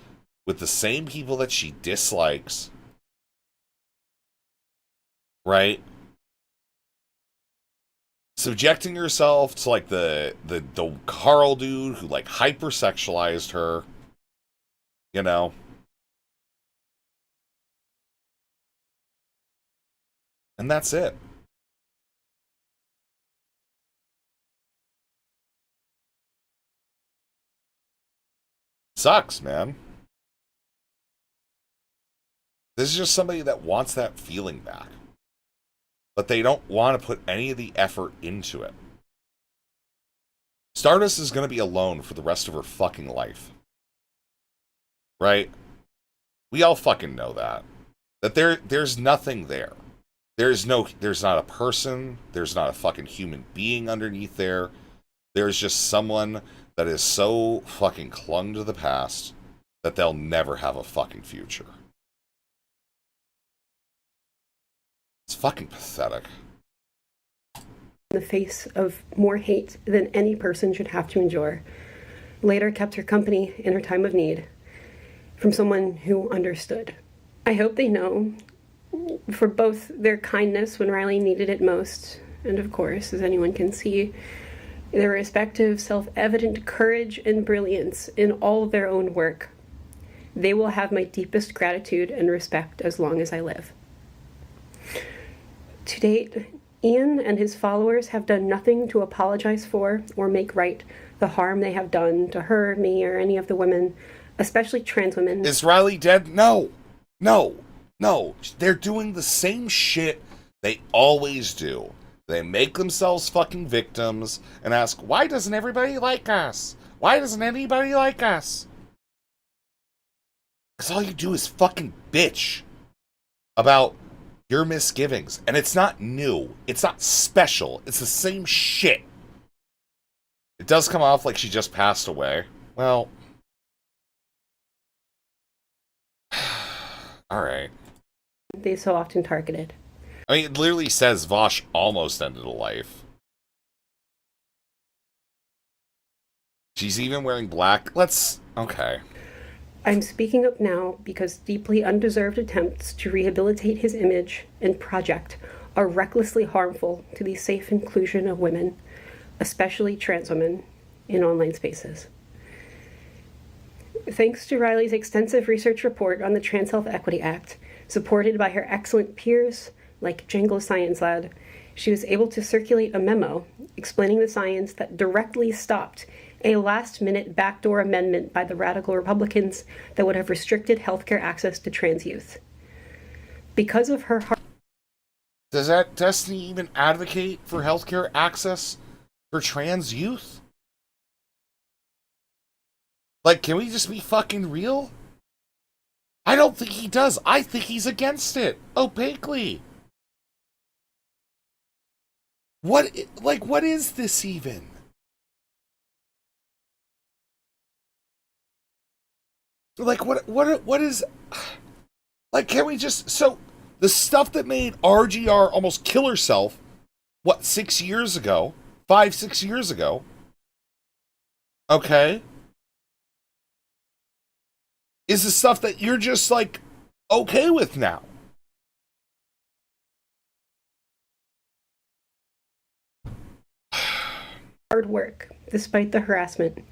with the same people that she dislikes. Right? Subjecting herself to, like, the Carl dude who, like, hypersexualized her. You know? And that's it. Sucks, man. This is just somebody that wants that feeling back. But they don't want to put any of the effort into it. Stardust is going to be alone for the rest of her fucking life. Right? We all fucking know that. That there's nothing there. There's not a person. There's not a fucking human being underneath there. There's just someone that is so fucking clung to the past that they'll never have a fucking future. It's fucking pathetic. In the face of more hate than any person should have to endure, later kept her company in her time of need from someone who understood. I hope they know, for both their kindness when Riley needed it most, and of course, as anyone can see, their respective self-evident courage and brilliance in all of their own work. They will have my deepest gratitude and respect as long as I live. To date, Ian and his followers have done nothing to apologize for or make right the harm they have done to her, me, or any of the women, especially trans women. Is Riley dead? No. They're doing the same shit they always do. They make themselves fucking victims and ask, why doesn't everybody like us? Why doesn't anybody like us? Because all you do is fucking bitch about your misgivings. And it's not new. It's not special. It's the same shit. It does come off like she just passed away. Well, alright. they so often targeted. I mean, it literally says Vosh almost ended a life. She's even wearing black. Okay. I'm speaking up now because deeply undeserved attempts to rehabilitate his image and project are recklessly harmful to the safe inclusion of women, especially trans women, in online spaces. Thanks to Riley's extensive research report on the Trans Health Equity Act, supported by her excellent peers like Django Science Lad, she was able to circulate a memo explaining the science that directly stopped a last-minute backdoor amendment by the radical Republicans that would have restricted healthcare access to trans youth. Because of her hard... Does that Destiny even advocate for healthcare access for trans youth? Like, can we just be fucking real? I don't think he does. I think he's against it, opaquely. What is this even? Like, what is... Like, can we just... So, the stuff that made RGR almost kill herself, 6 years ago? 5-6 years ago? Okay. Is the stuff that you're just, like, okay with now? Hard work, despite the harassment.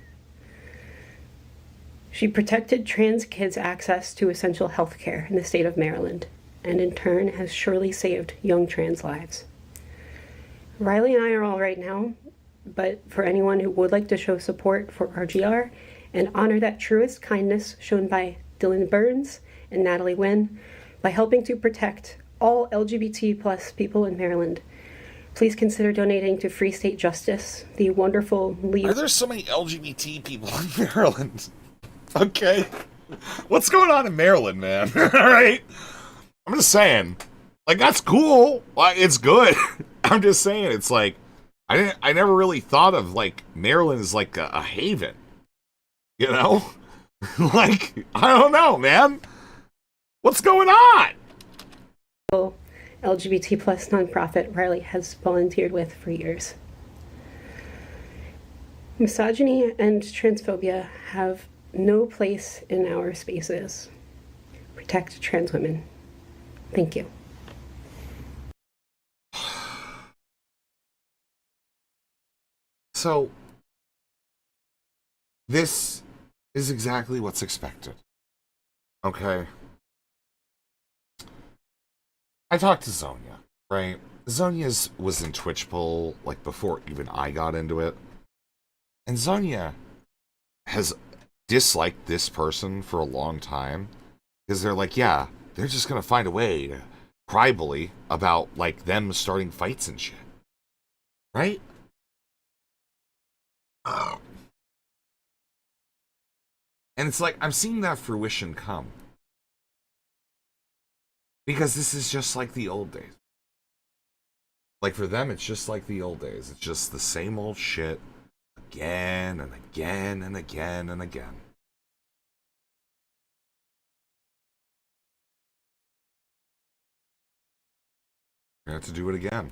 She protected trans kids' access to essential health care in the state of Maryland, and in turn has surely saved young trans lives. Riley and I are all right now, but for anyone who would like to show support for RGR and honor that truest kindness shown by Dylan Burns and Natalie Wynn by helping to protect all LGBT plus people in Maryland, please consider donating to Free State Justice, the wonderful lead... Are there so many LGBT people in Maryland? Okay. What's going on in Maryland, man? All right. I'm just saying. Like, that's cool. Like, it's good. I'm just saying, it's like, I never really thought of, like, Maryland as, like, a haven. You know? Like, I don't know, man. What's going on? LGBT plus nonprofit Riley has volunteered with for years. Misogyny and transphobia have no place in our spaces. Protect trans women. Thank you. So, this is exactly what's expected. Okay? I talked to Zonia, right? Zonia was in Twitch poll, like, before even I got into it. And Zonia has disliked this person for a long time. Because they're like, yeah, they're just gonna find a way to cry bully about, like, them starting fights and shit. Right? And it's like, I'm seeing that fruition come. Because this is just like the old days. Like, for them, it's just like the old days. It's just the same old shit again and again and again and again. We have to do it again.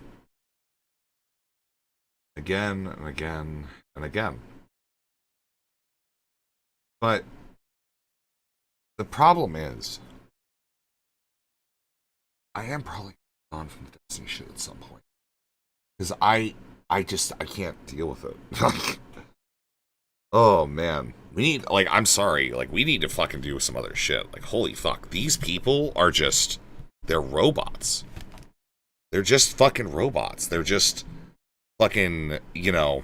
Again and again and again. But the problem is, I am probably on from the Destiny shit at some point. Because I can't deal with it. Oh, man. We need, like, I'm sorry. Like, we need to fucking do some other shit. Like, holy fuck. These people are just, they're robots. They're just fucking robots. They're just fucking, you know...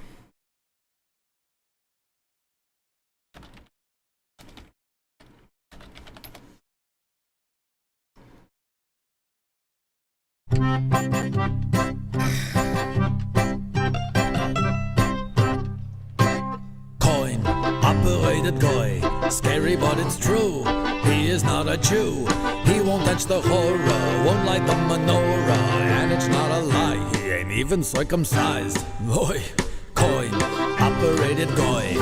Coin, operated goy, scary but it's true. He is not a Jew, he won't touch the horror, won't light the menorah, and it's not a lie, he ain't even circumcised. Boy, coin, operated goy.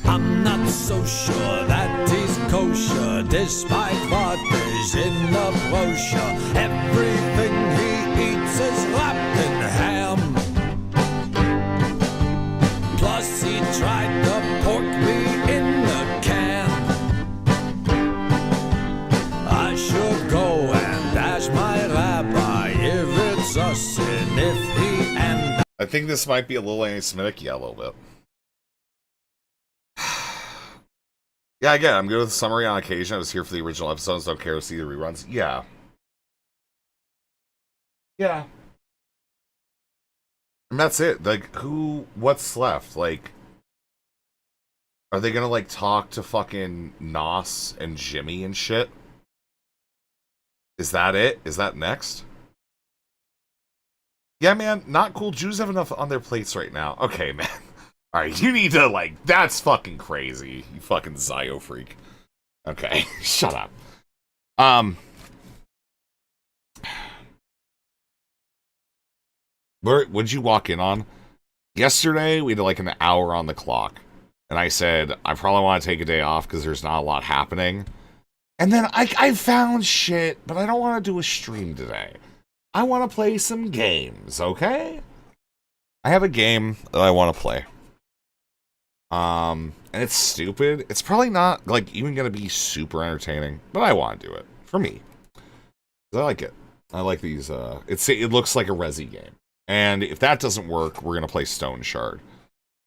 I'm not so sure that he's kosher, despite what they is in the brochure. Everything he eats is wrapped in ham. Plus he tried the pork meat in the can. I should go and ask my rabbi if it's a sin if he and I think this might be a little anti-Semitic. Yeah, a little bit. Yeah, again, I'm good with the summary on occasion. I was here for the original episodes. Don't care to see the reruns. Yeah. Yeah. And that's it. Like, what's left? Like, are they gonna, like, talk to fucking Nos and Jimmy and shit? Is that it? Is that next? Yeah, man, not cool. Jews have enough on their plates right now. Okay, man. Alright, you need to, like, that's fucking crazy. You fucking Zio freak. Okay, shut up. What'd you walk in on? Yesterday, we had like an hour on the clock. And I said, I probably want to take a day off because there's not a lot happening. And then I found shit, but I don't want to do a stream today. I want to play some games, okay? I have a game that I want to play. And it's stupid. It's probably not, like, even going to be super entertaining, but I want to do it. For me. I like it. I like these, it looks like a Resi game. And if that doesn't work, we're going to play Stone Shard.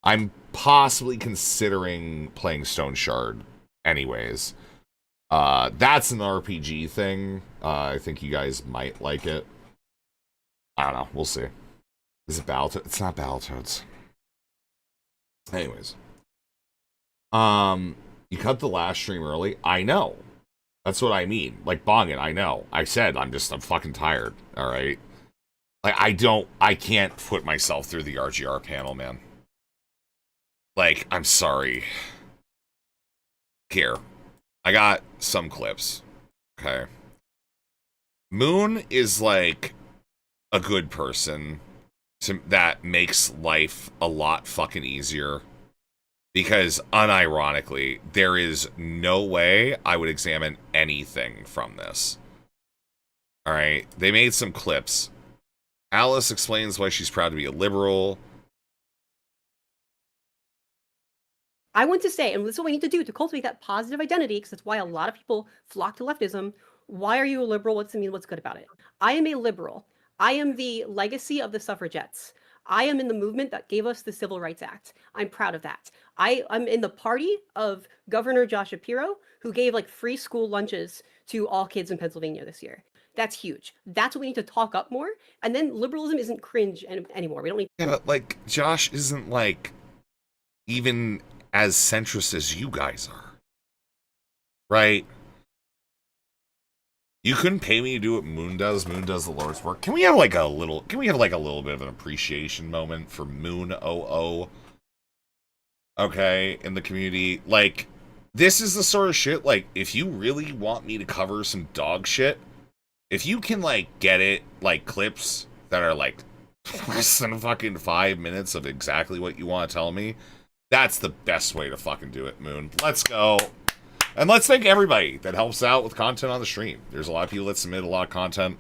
I'm possibly considering playing Stone Shard anyways. That's an RPG thing. I think you guys might like it. I don't know. We'll see. Is it Battletoads? It's not Battletoads. Anyways. You cut the last stream early? I know. That's what I mean. Like, Bongin, I know. I said I'm fucking tired. Alright? Like, I can't put myself through the RGR panel, man. Like, I'm sorry. Here. I got some clips. Okay. Moon is like a good person that makes life a lot fucking easier. Because, unironically, there is no way I would examine anything from this. Alright? They made some clips. Alice explains why she's proud to be a liberal. I want to say, and this is what we need to do to cultivate that positive identity, because that's why a lot of people flock to leftism. Why are you a liberal? What's it mean? What's good about it? I am a liberal. I am the legacy of the suffragettes. I am in the movement that gave us the Civil Rights Act. I'm proud of that. I'm in the party of Governor Josh Shapiro, who gave like free school lunches to all kids in Pennsylvania this year. That's huge. That's what we need to talk up more. And then liberalism isn't cringe anymore. We don't need. Yeah, but like Josh isn't like even as centrist as you guys are, right? You couldn't pay me to do what Moon does. Moon does the Lord's work. Can we have like a little? Can we have like a little bit of an appreciation moment for Moon 00? Okay, in the community, like this is the sort of shit. Like, if you really want me to cover some dog shit, if you can like get it like clips that are like less than fucking 5 minutes of exactly what you want to tell me, that's the best way to fucking do it, Moon. Let's go. And let's thank everybody that helps out with content on the stream. There's a lot of people that submit a lot of content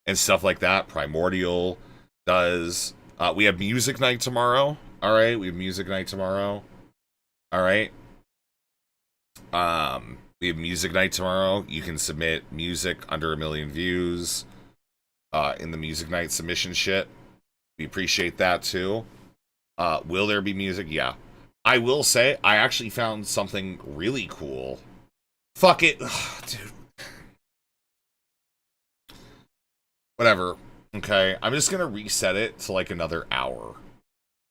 and stuff like that. Primordial does. We have music night tomorrow. All right, we have music night tomorrow. All right. We have music night tomorrow. You can submit music under 1 million views in the music night submission shit. We appreciate that too. Will there be music? Yeah. I will say, I actually found something really cool. Fuck it. Ugh, dude. Whatever. Okay. I'm just gonna reset it to like another hour.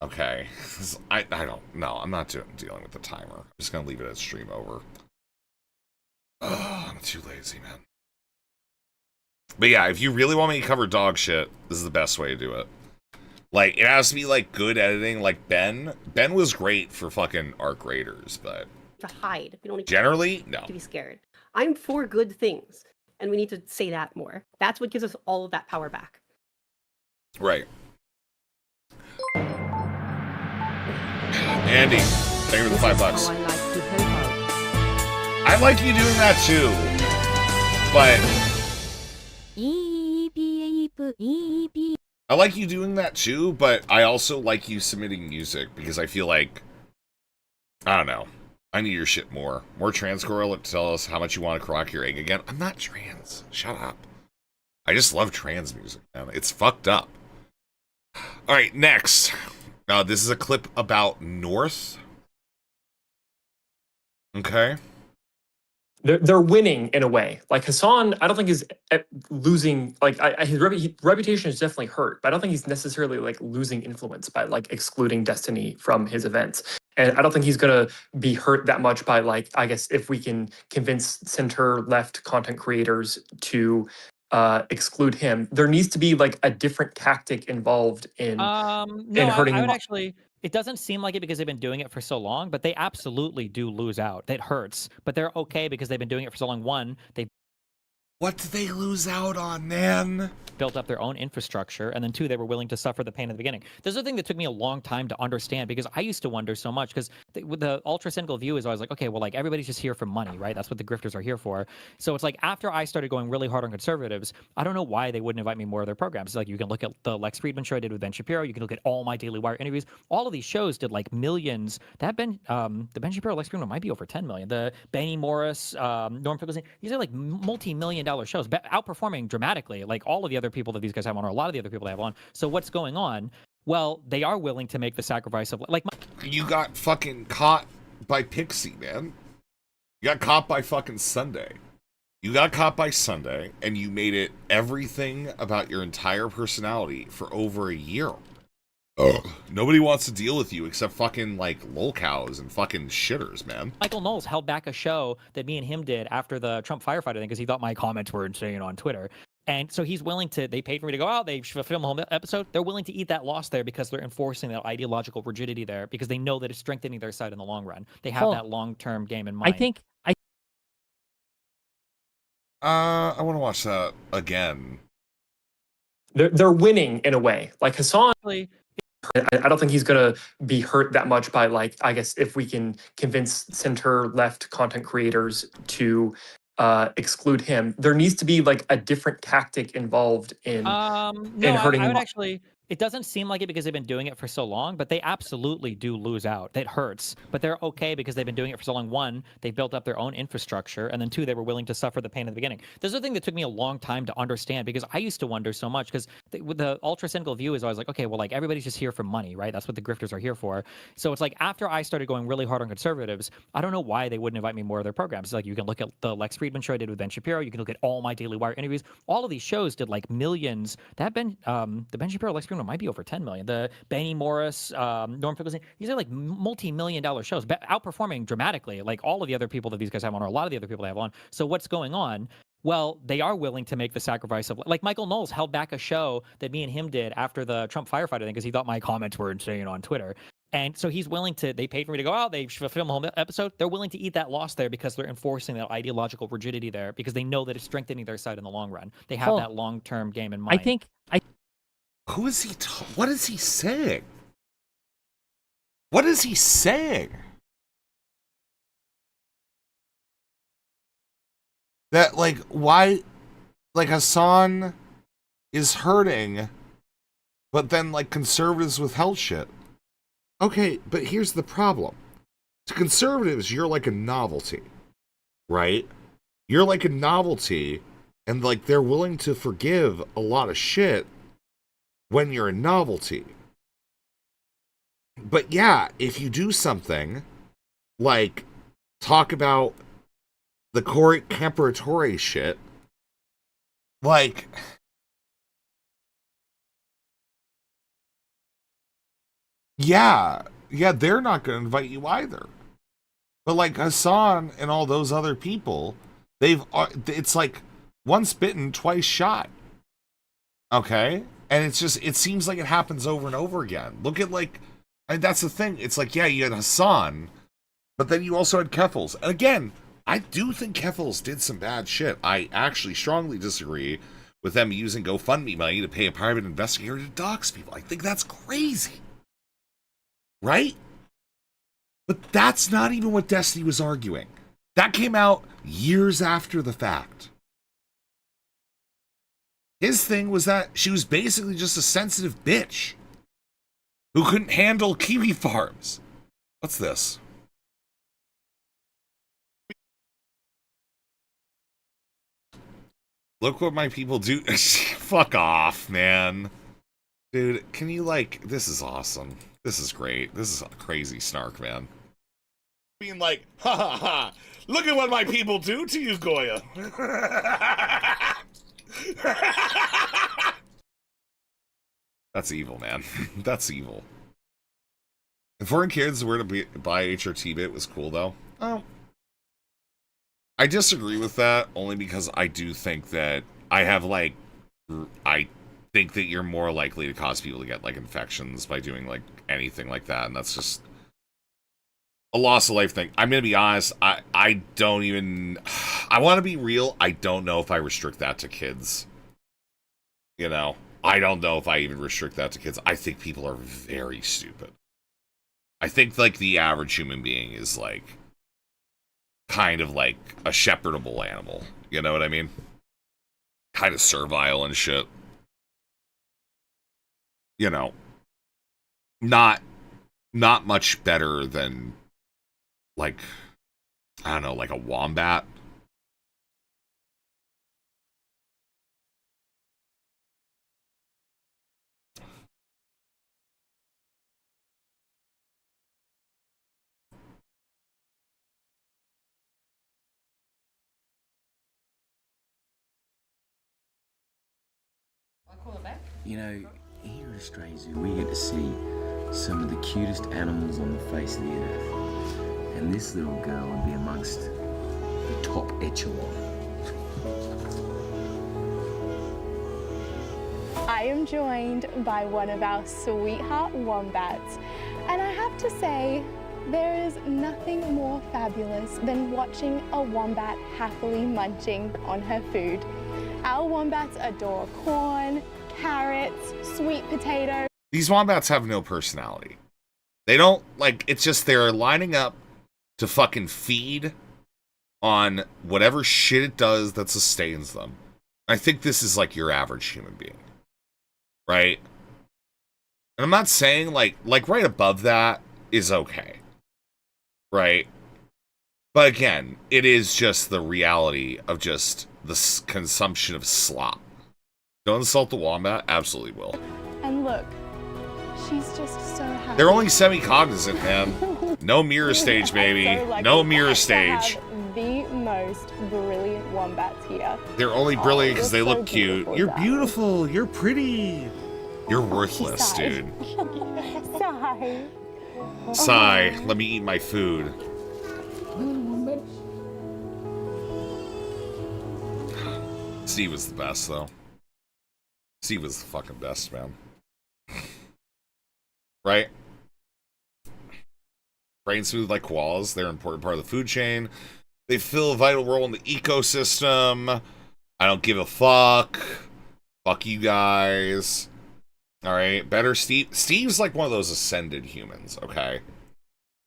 Okay. I don't know. I'm not dealing with the timer. I'm just gonna leave it at stream over. Ugh, I'm too lazy, man. But yeah, if you really want me to cover dog shit, this is the best way to do it. Like, it has to be, like, good editing. Like, Ben was great for fucking Arc Raiders, but To hide. We don't need generally, no. to be scared. I'm for good things, and we need to say that more. That's what gives us all of that power back. Right. Andy, thank you for the $5. How I like to help out. I like you doing that, too. But I like you doing that too, but I also like you submitting music because I feel like, I don't know, I need your shit more. More trans girl to tell us how much you want to crock your egg again. I'm not trans. Shut up. I just love trans music, man. It's fucked up. All right, next. This is a clip about North. Okay. They're winning in a way. Like Hassan, I don't think is losing. Like his reputation is definitely hurt, but I don't think he's necessarily like losing influence by like excluding Destiny from his events. And I don't think he's gonna be hurt that much by like, I guess if we can convince center left content creators to exclude him, there needs to be like a different tactic involved in hurting I him. would actually. It doesn't seem like it because they've been doing it for so long, but they absolutely do lose out. That hurts, but they're okay because they've been doing it for so long. One, they What did they lose out on, man? built up their own infrastructure, and then two, they were willing to suffer the pain at the beginning. This is the thing that took me a long time to understand because I used to wonder so much because with the ultra cynical view is always like, okay, well, like everybody's just here for money, right? That's what the grifters are here for. So it's like after I started going really hard on conservatives, I don't know why they wouldn't invite me more of their programs. Like you can look at the Lex Friedman show I did with Ben Shapiro. You can look at all my Daily Wire interviews. All of these shows did like millions. The Ben Shapiro, Lex Friedman might be over 10 million. The Benny Morris, Norm Finkelstein, these are like multi-million-dollar shows, outperforming dramatically like all of the other people that these guys have on, or a lot of the other people they have on. So what's going on? Well, they are willing to make the sacrifice of like. You got fucking caught by Pixie, man. You got caught by fucking Sunday. You got caught by Sunday, and you made it everything about your entire personality for over a year. Ugh. Nobody wants to deal with you except fucking like lolcows and fucking shitters, man. Michael Knowles held back a show that me and him did after the Trump firefighter thing because he thought my comments were insane on Twitter. And so he's willing to, they paid for me to go out, they film the whole episode. They're willing to eat that loss there because they're enforcing that ideological rigidity there because they know that it's strengthening their side in the long run. They have that long-term game in mind. I want to watch that again. They're winning in a way. Like Hassan, I don't think he's going to be hurt that much by like, I guess if we can convince center left content creators to exclude him, there needs to be like a different tactic involved in hurting I would him. actually. It doesn't seem like it because they've been doing it for so long, but they absolutely do lose out. That hurts, but they're okay because they've been doing it for so long. One, they built up their own infrastructure, and then two, they were willing to suffer the pain at the beginning. This is the thing that took me a long time to understand because I used to wonder so much because with the ultra cynical view is always like, okay, well, like everybody's just here for money, right? That's what the grifters are here for. So it's like after I started going really hard on conservatives, I don't know why they wouldn't invite me more of their programs. Like you can look at the Lex Friedman show I did with Ben Shapiro. You can look at all my Daily Wire interviews. All of these shows did like millions. The Ben Shapiro, Lex Friedman might be over 10 million. The Benny Morris, Norm Finkelstein, these are like multi-million-dollar shows, outperforming dramatically like all of the other people that these guys have on, or a lot of the other people they have on. So what's going on? Well, they are willing to make the sacrifice of like Michael Knowles held back a show that me and him did after the Trump firefighter thing because he thought my comments were insane on Twitter. And so he's willing to, they paid for me to go out, they film the whole episode. They're willing to eat that loss there because they're enforcing that ideological rigidity there because they know that it's strengthening their side in the long run. They have that long-term game in mind. Who is he? What is he saying? What is he saying? That like why, like Hassan is hurting, but then like conservatives withheld shit. Okay, but here's the problem. To conservatives, you're like a novelty, right? You're like a novelty, and like they're willing to forgive a lot of shit when you're a novelty. But yeah, if you do something like talk about the Corey Camperatore shit, like yeah, they're not going to invite you either. But like Hassan and all those other people, it's like once bitten, twice shot. Okay? And it's just, it seems like it happens over and over again. Look at like, and that's the thing. It's like, yeah, you had Hassan, but then you also had Keffels. And again, I do think Keffels did some bad shit. I actually strongly disagree with them using GoFundMe money to pay a private investigator to dox people. I think that's crazy. Right? But that's not even what Destiny was arguing. That came out years after the fact. His thing was that she was basically just a sensitive bitch who couldn't handle kiwi farms. What's this? Look what my people do. Fuck off, man. Dude, can you like, this is awesome. This is great. This is a crazy snark, man. Being like, ha ha ha, look at what my people do to you, Goya. That's evil, man. That's evil. If foreign kids were to buy HRT bit was cool, though. Oh. I disagree with that, only because I do think that I think that you're more likely to cause people to get, like, infections by doing, like, anything like that, and that's just a loss of life thing. I'm gonna be honest, I don't even... I want to be real, I don't know if I restrict that to kids. You know? I don't know if I even restrict that to kids. I think people are very stupid. I think, like, the average human being is, like, kind of like a shepherdable animal. You know what I mean? Kind of servile and shit. You know. Not much better than, like, I don't know, like a wombat. You know, here at Australia Zoo, we get to see some of the cutest animals on the face of the earth. And this little girl would be amongst the top echelon. I am joined by one of our sweetheart wombats, and I have to say, there is nothing more fabulous than watching a wombat happily munching on her food. Our wombats adore corn, carrots, sweet potatoes. These wombats have no personality. They don't, like, it's just they're lining up to fucking feed on whatever shit it does that sustains them. I think this is like your average human being. Right? And I'm not saying, like right above that is okay. Right? But again, it is just the reality of just the consumption of slop. Don't insult the wombat? Absolutely will. And look, she's just so happy. They're only semi-cognizant, man. No mirror stage, baby. So no mirror stage. Have the most brilliant wombats here. They're only brilliant because they look cute. You're Dad. beautiful. You're pretty. You're worthless, dude. Sigh. Sigh. Let me eat my food. Steve was the best, though. Steve was the fucking best, man. Right? Brain smooth like koalas. They're an important part of the food chain. They fill a vital role in the ecosystem. I don't give a fuck. Fuck you guys. Alright, better Steve. Steve's like one of those ascended humans, okay?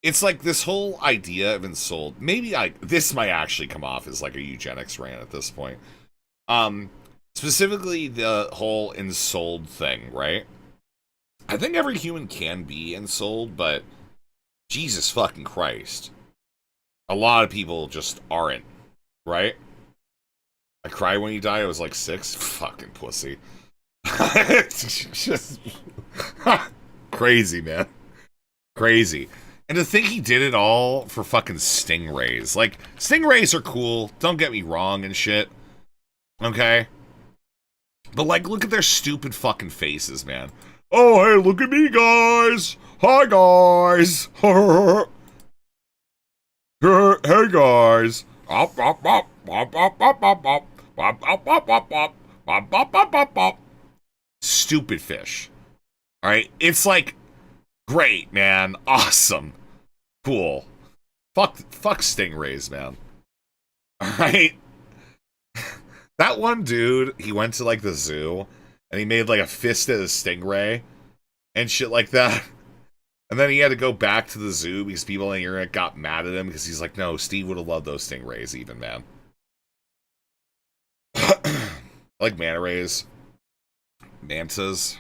It's like this whole idea of ensouled. Maybe this might actually come off as like a eugenics rant at this point. Specifically the whole ensouled thing, right? I think every human can be ensouled, but Jesus fucking Christ. A lot of people just aren't, right? I cried when you died, I was like 6. Fucking pussy. It's just crazy, man. Crazy. And to think he did it all for fucking stingrays. Like, stingrays are cool, don't get me wrong and shit. Okay? But, like, look at their stupid fucking faces, man. Oh, hey, look at me, guys! Hi, guys! Hey, guys! Stupid fish. Alright? It's like, great, man. Awesome. Cool. Fuck stingrays, man. Alright? That one dude, he went to, like, the zoo, and he made, like, a fist at a stingray, and shit like that. And then he had to go back to the zoo because people on the internet got mad at him because he's like, no, Steve would have loved those stingrays even, man. I like manta rays. Mantas.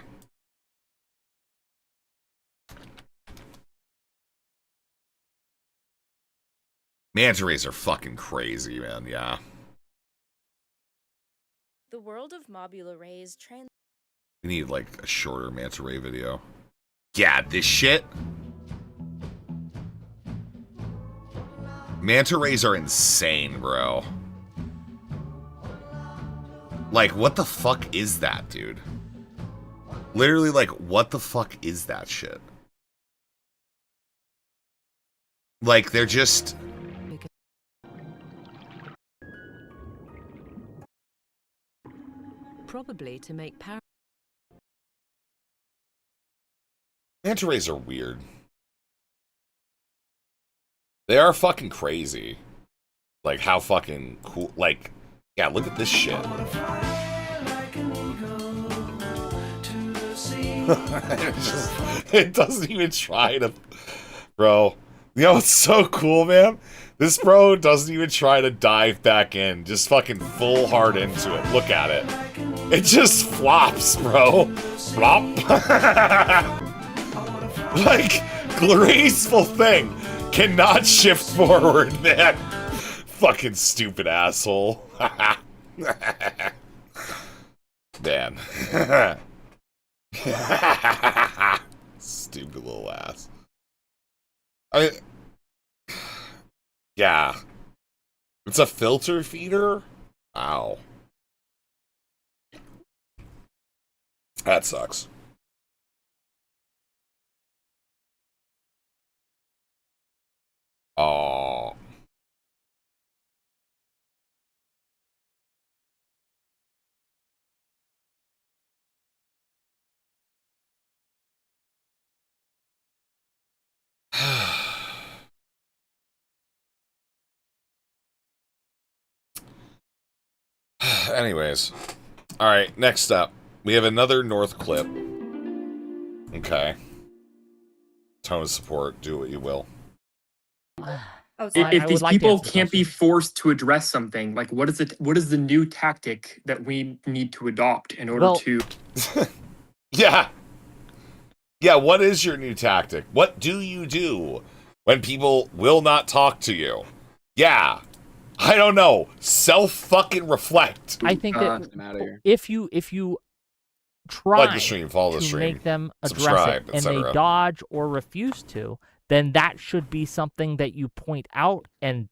Manta rays are fucking crazy, man. Yeah. The world of Mobula rays We need like a shorter manta ray video. Yeah, this shit. Manta rays are insane, bro. Like, what the fuck is that, dude? Literally, like, what the fuck is that shit? Like, they're just... probably to make Manta rays are weird. They are fucking crazy. Like, how fucking cool. Like, yeah, look at this shit. It doesn't even try to... Bro. You know what's so cool, man? This bro doesn't even try to dive back in. Just fucking full hard into it. Look at it. It just flops, bro. Flop. Like, graceful thing. Cannot shift forward, man. Fucking stupid asshole. Man. Stupid little ass. Yeah. It's a filter feeder? Ow. That sucks. Oh. Anyways. Alright, next up. We have another North clip. Okay. Tone of support, do what you will. If these people can't be forced to address something, like what is the new tactic that we need to adopt in order to... Yeah. Yeah, what is your new tactic? What do you do when people will not talk to you? Yeah. I don't know. Self-fucking-reflect. I think that if you try like the stream, follow the to stream, make them address subscribe, it and they dodge or refuse to, then that should be something that you point out and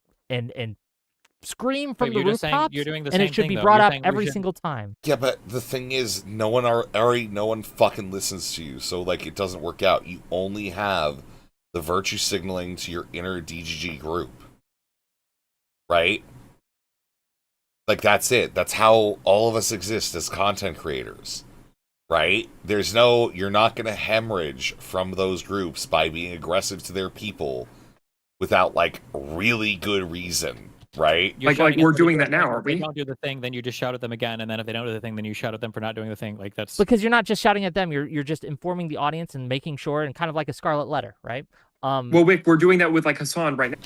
scream from the rooftops, and it should be brought up every single time. Yeah, but the thing is, no one fucking listens to you, so like it doesn't work out. You only have the virtue signaling to your inner DGG group, right? Like that's it. That's how all of us exist as content creators, right? You're not going to hemorrhage from those groups by being aggressive to their people without like really good reason. Right? Like we're doing that now, aren't we? If they don't do the thing, then you just shout at them again, and then if they don't do the thing, then you shout at them for not doing the thing. Like that's because you're not just shouting at them; you're just informing the audience and making sure, and kind of like a scarlet letter, right? Well, Wick, we're doing that with like Hassan right now.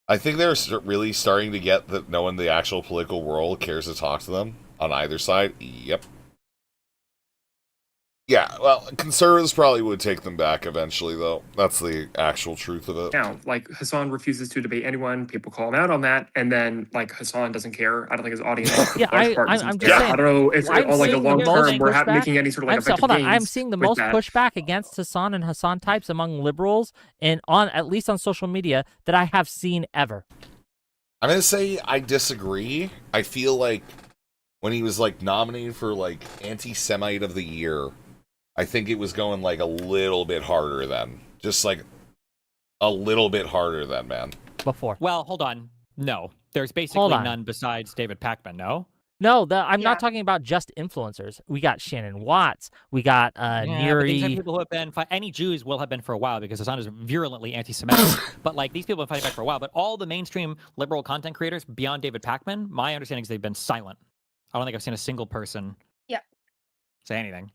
I think they're really starting to get that no one in the actual political world cares to talk to them on either side. Yep. Yeah, well, conservatives probably would take them back eventually, though. That's the actual truth of it. Now, like, Hassan refuses to debate anyone. People call him out on that, and then, like, Hassan doesn't care. I don't think his audience... I'm just saying. I don't know if, on, like, a long term, we're making any sort of, like, effective gains. I'm seeing the most pushback against Hassan and Hassan types among liberals, and at least on social media, that I have seen ever. I'm going to say I disagree. I feel like when he was, like, nominated for, like, Anti-Semite of the Year... I think it was going, like, a little bit harder then. Just, like, a little bit harder then, man. Before. Well, hold on. No. There's basically none besides David Pakman, no? No, I'm not talking about just influencers. We got Shannon Watts. We got Neri. These are people who have been any Jews will have been for a while because Hassan is virulently anti-Semitic. But like these people have been fighting back for a while. But all the mainstream liberal content creators beyond David Pakman, my understanding is they've been silent. I don't think I've seen a single person say anything.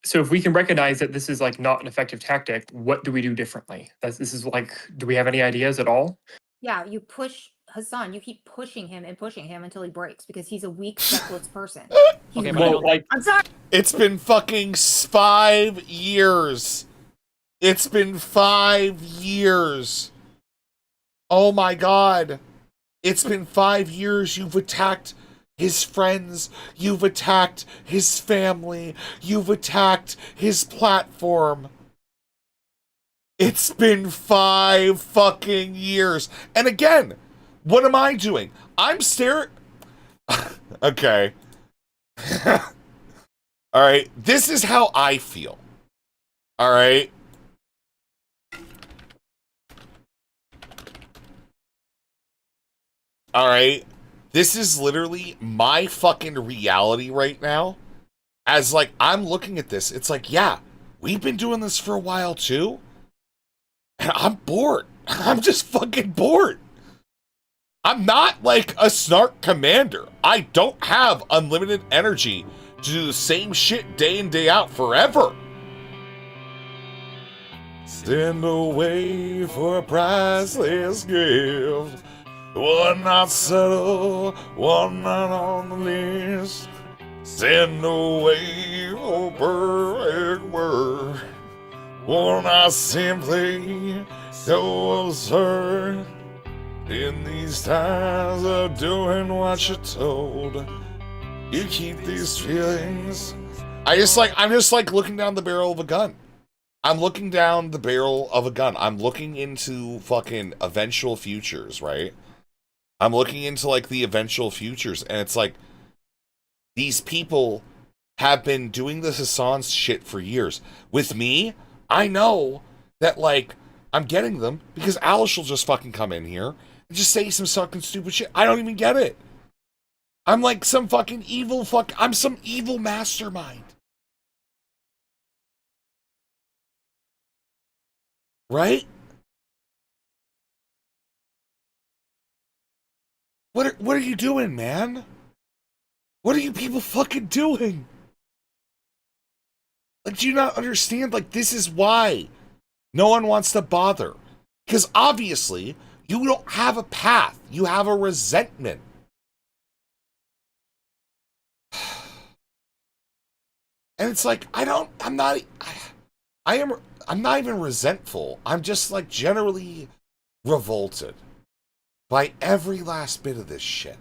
So if we can recognize that this is like not an effective tactic, what do we do differently? This is like, do we have any ideas at all? Yeah, you push Hassan. You keep pushing him until he breaks because he's a weak, feckless person. Okay, but I'm sorry. It's been fucking 5 years. It's been 5 years. Oh my God. It's been 5 years. You've attacked his friends. You've attacked his family. You've attacked his platform. It's been 5 fucking years. And again, what am I doing? I'm staring. Okay. All right. This is how I feel. All right. All right. This is literally my fucking reality right now. As like, I'm looking at this. It's like, yeah, we've been doing this for a while too. And I'm bored. I'm just fucking bored. I'm not like a snark commander. I don't have unlimited energy to do the same shit day in, day out forever. Stand away for a priceless gift. One not settled, one not on the list. Stand away for perfect word. One not simply so absurd. In these times of doing what you're told, you keep these feelings. I'm just like looking down the barrel of a gun. I'm looking down the barrel of a gun. I'm looking into fucking eventual futures, right? I'm looking into like the eventual futures, and it's like these people have been doing this Hassan shit for years. With me, I know that like I'm getting them because Alice will just fucking come in here and just say some fucking stupid shit. I don't even get it. I'm like some fucking evil I'm some evil mastermind. Right? What are you doing, man? What are you people fucking doing? Like, do you not understand? Like, this is why no one wants to bother. Because obviously, you don't have a path. You have a resentment. And it's like, I'm not even resentful. I'm just like generally revolted by every last bit of this shit.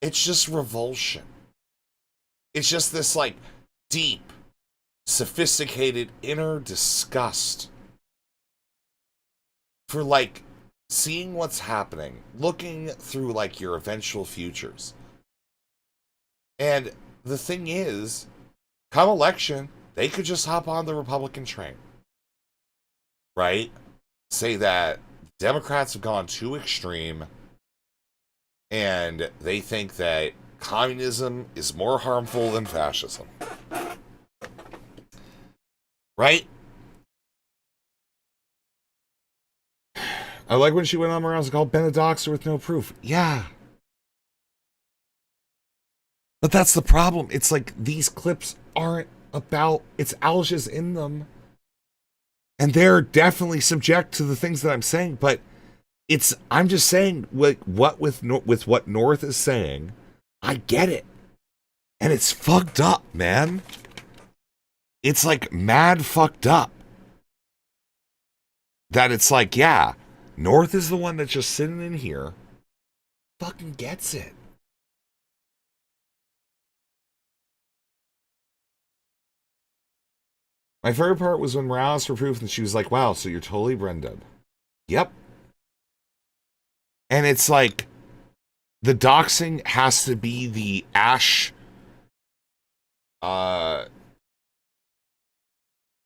It's just revulsion. It's just this like deep, sophisticated inner disgust for like seeing what's happening, looking through like your eventual futures. And the thing is, come election, they could just hop on the Republican train. Right? Say that Democrats have gone too extreme and they think that communism is more harmful than fascism. Right? I like when she went on around and called Ben a doxer with no proof. Yeah. But that's the problem. It's like these clips aren't about, it's Alja's in them. And they're definitely subject to the things that I'm saying, but I'm just saying like with what North is saying, I get it. And it's fucked up, man. It's like mad fucked up. That it's like, yeah, North is the one that's just sitting in here, fucking gets it. My favorite part was when Morales for proof and she was like, wow, so you're totally Brendan. Yep. And it's like, the doxing has to be the Ash,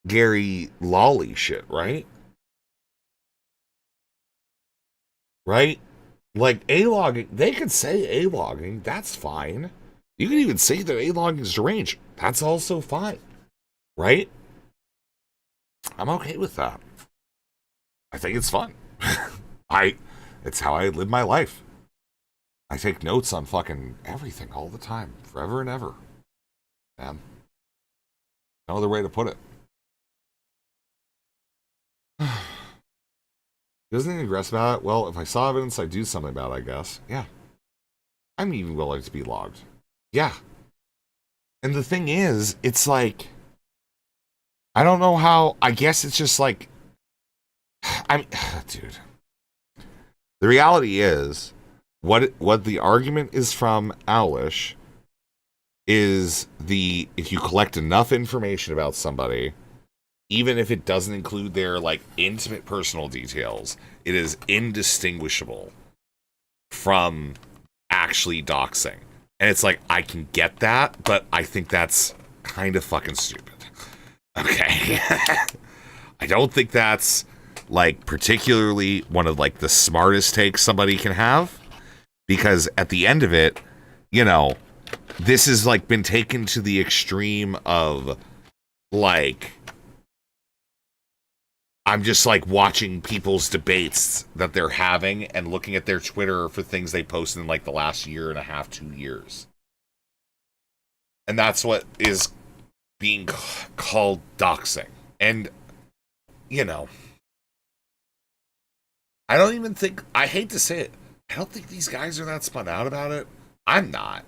Gary Lawley shit, right? Right? Like, A-logging, they could say A-logging, that's fine. You can even say that A-logging is deranged. That's also fine. Right? I'm okay with that. I think it's fun. It's how I live my life. I take notes on fucking everything all the time, forever and ever. Man. No other way to put it. Doesn't he aggress about it? Well, if I saw evidence, I'd do something about it, I guess. Yeah. I'm even willing to be logged. Yeah. And the thing is, it's like, I don't know how, I guess it's just like, dude. The reality is, what the argument is from Owlish is if you collect enough information about somebody, even if it doesn't include their like intimate personal details, it is indistinguishable from actually doxing. And it's like, I can get that, but I think that's kind of fucking stupid. Okay. I don't think that's like particularly one of like the smartest takes somebody can have, because at the end of it, you know, this has like been taken to the extreme of like, I'm just like watching people's debates that they're having and looking at their Twitter for things they posted in like the last year and a half, 2 years. And that's what is being called doxing. And, you know, I don't even think, I hate to say it, I don't think these guys are that spun out about it. I'm not.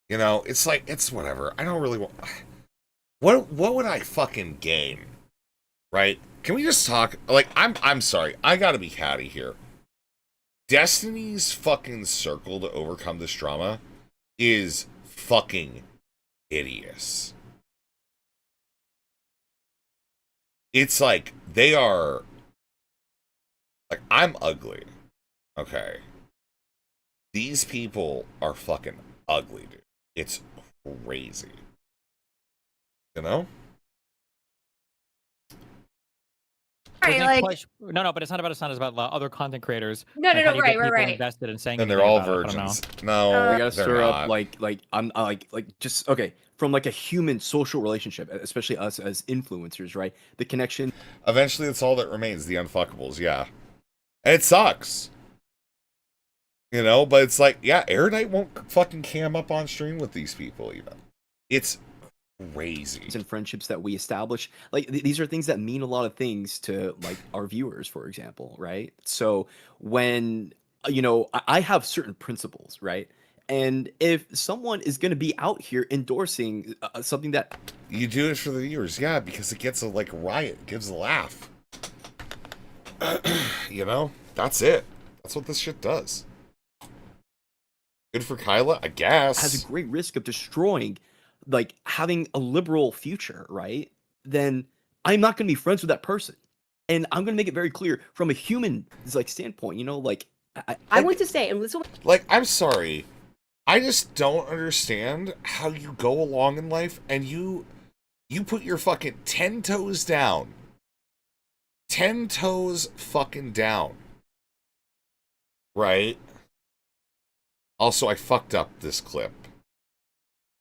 You know, it's like, it's whatever. I don't really want, what would I fucking gain? Right? Can we just talk, like, I'm sorry, I gotta be catty here. Destiny's fucking circle to overcome this drama is fucking hideous. It's like, they are, like, I'm ugly, okay? These people are fucking ugly, dude. It's crazy. You know? Right, like, no, but it's not about Asana. It's about other content creators. No, right. Invested in saying, and they're all virgins. No, we gotta they're stir not. up like I'm like just okay from like a human social relationship, especially us as influencers, right? The connection. Eventually, it's all that remains. The unfuckables, yeah, and it sucks. You know, but it's like, yeah, Erudite won't fucking cam up on stream with these people even. It's crazy. And friendships that we establish, like these are things that mean a lot of things to like our viewers, for example, right? So when you know, I have certain principles, right? And if someone is going to be out here endorsing something that you do it for the viewers, yeah, because it gets a like riot, it gives a laugh. You know, that's it. That's what this shit does. Good for Kyla, I guess. Has a great risk of destroying, like having a liberal future, right? Then I'm not going to be friends with that person, and I'm going to make it very clear from a human like standpoint. You know, like I want to say, and this will... like, I'm sorry, I just don't understand how you go along in life and you put your fucking 10 toes down, 10 toes fucking down, right? Also, I fucked up this clip.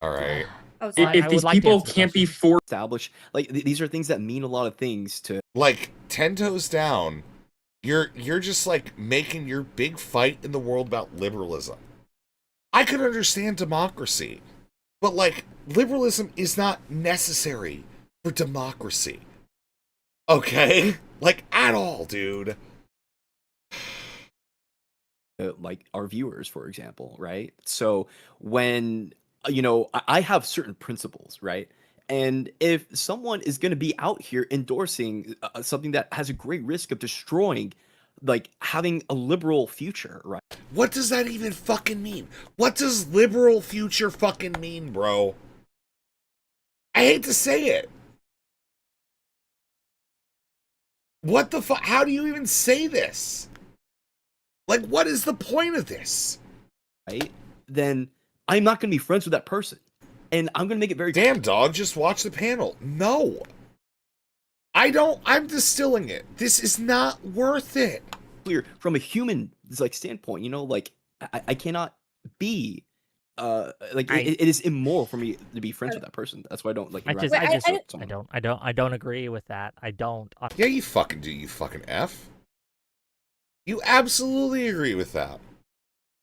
All right. Oh, if these people can't be established, like these are things that mean a lot of things to. Like 10 toes down, you're just like making your big fight in the world about liberalism. I could understand democracy, but like liberalism is not necessary for democracy. Okay, like at all, dude. Like our viewers, for example, right? So when, you know, I have certain principles, right? And if someone is going to be out here endorsing something that has a great risk of destroying, like having a liberal future, right? What does that even fucking mean? What does liberal future fucking mean, bro? I hate to say it. What the fuck? How do you even say this? Like, what is the point of this? Right? Then I'm not going to be friends with that person. And I'm going to make it very... Damn, dog, just watch the panel. No. I'm distilling it. This is not worth it. Clear from a human like standpoint, you know, like I cannot be it is immoral for me to be friends with that person. That's why I don't like. I don't agree with that. I don't. Yeah, you fucking do. You fucking F. You absolutely agree with that.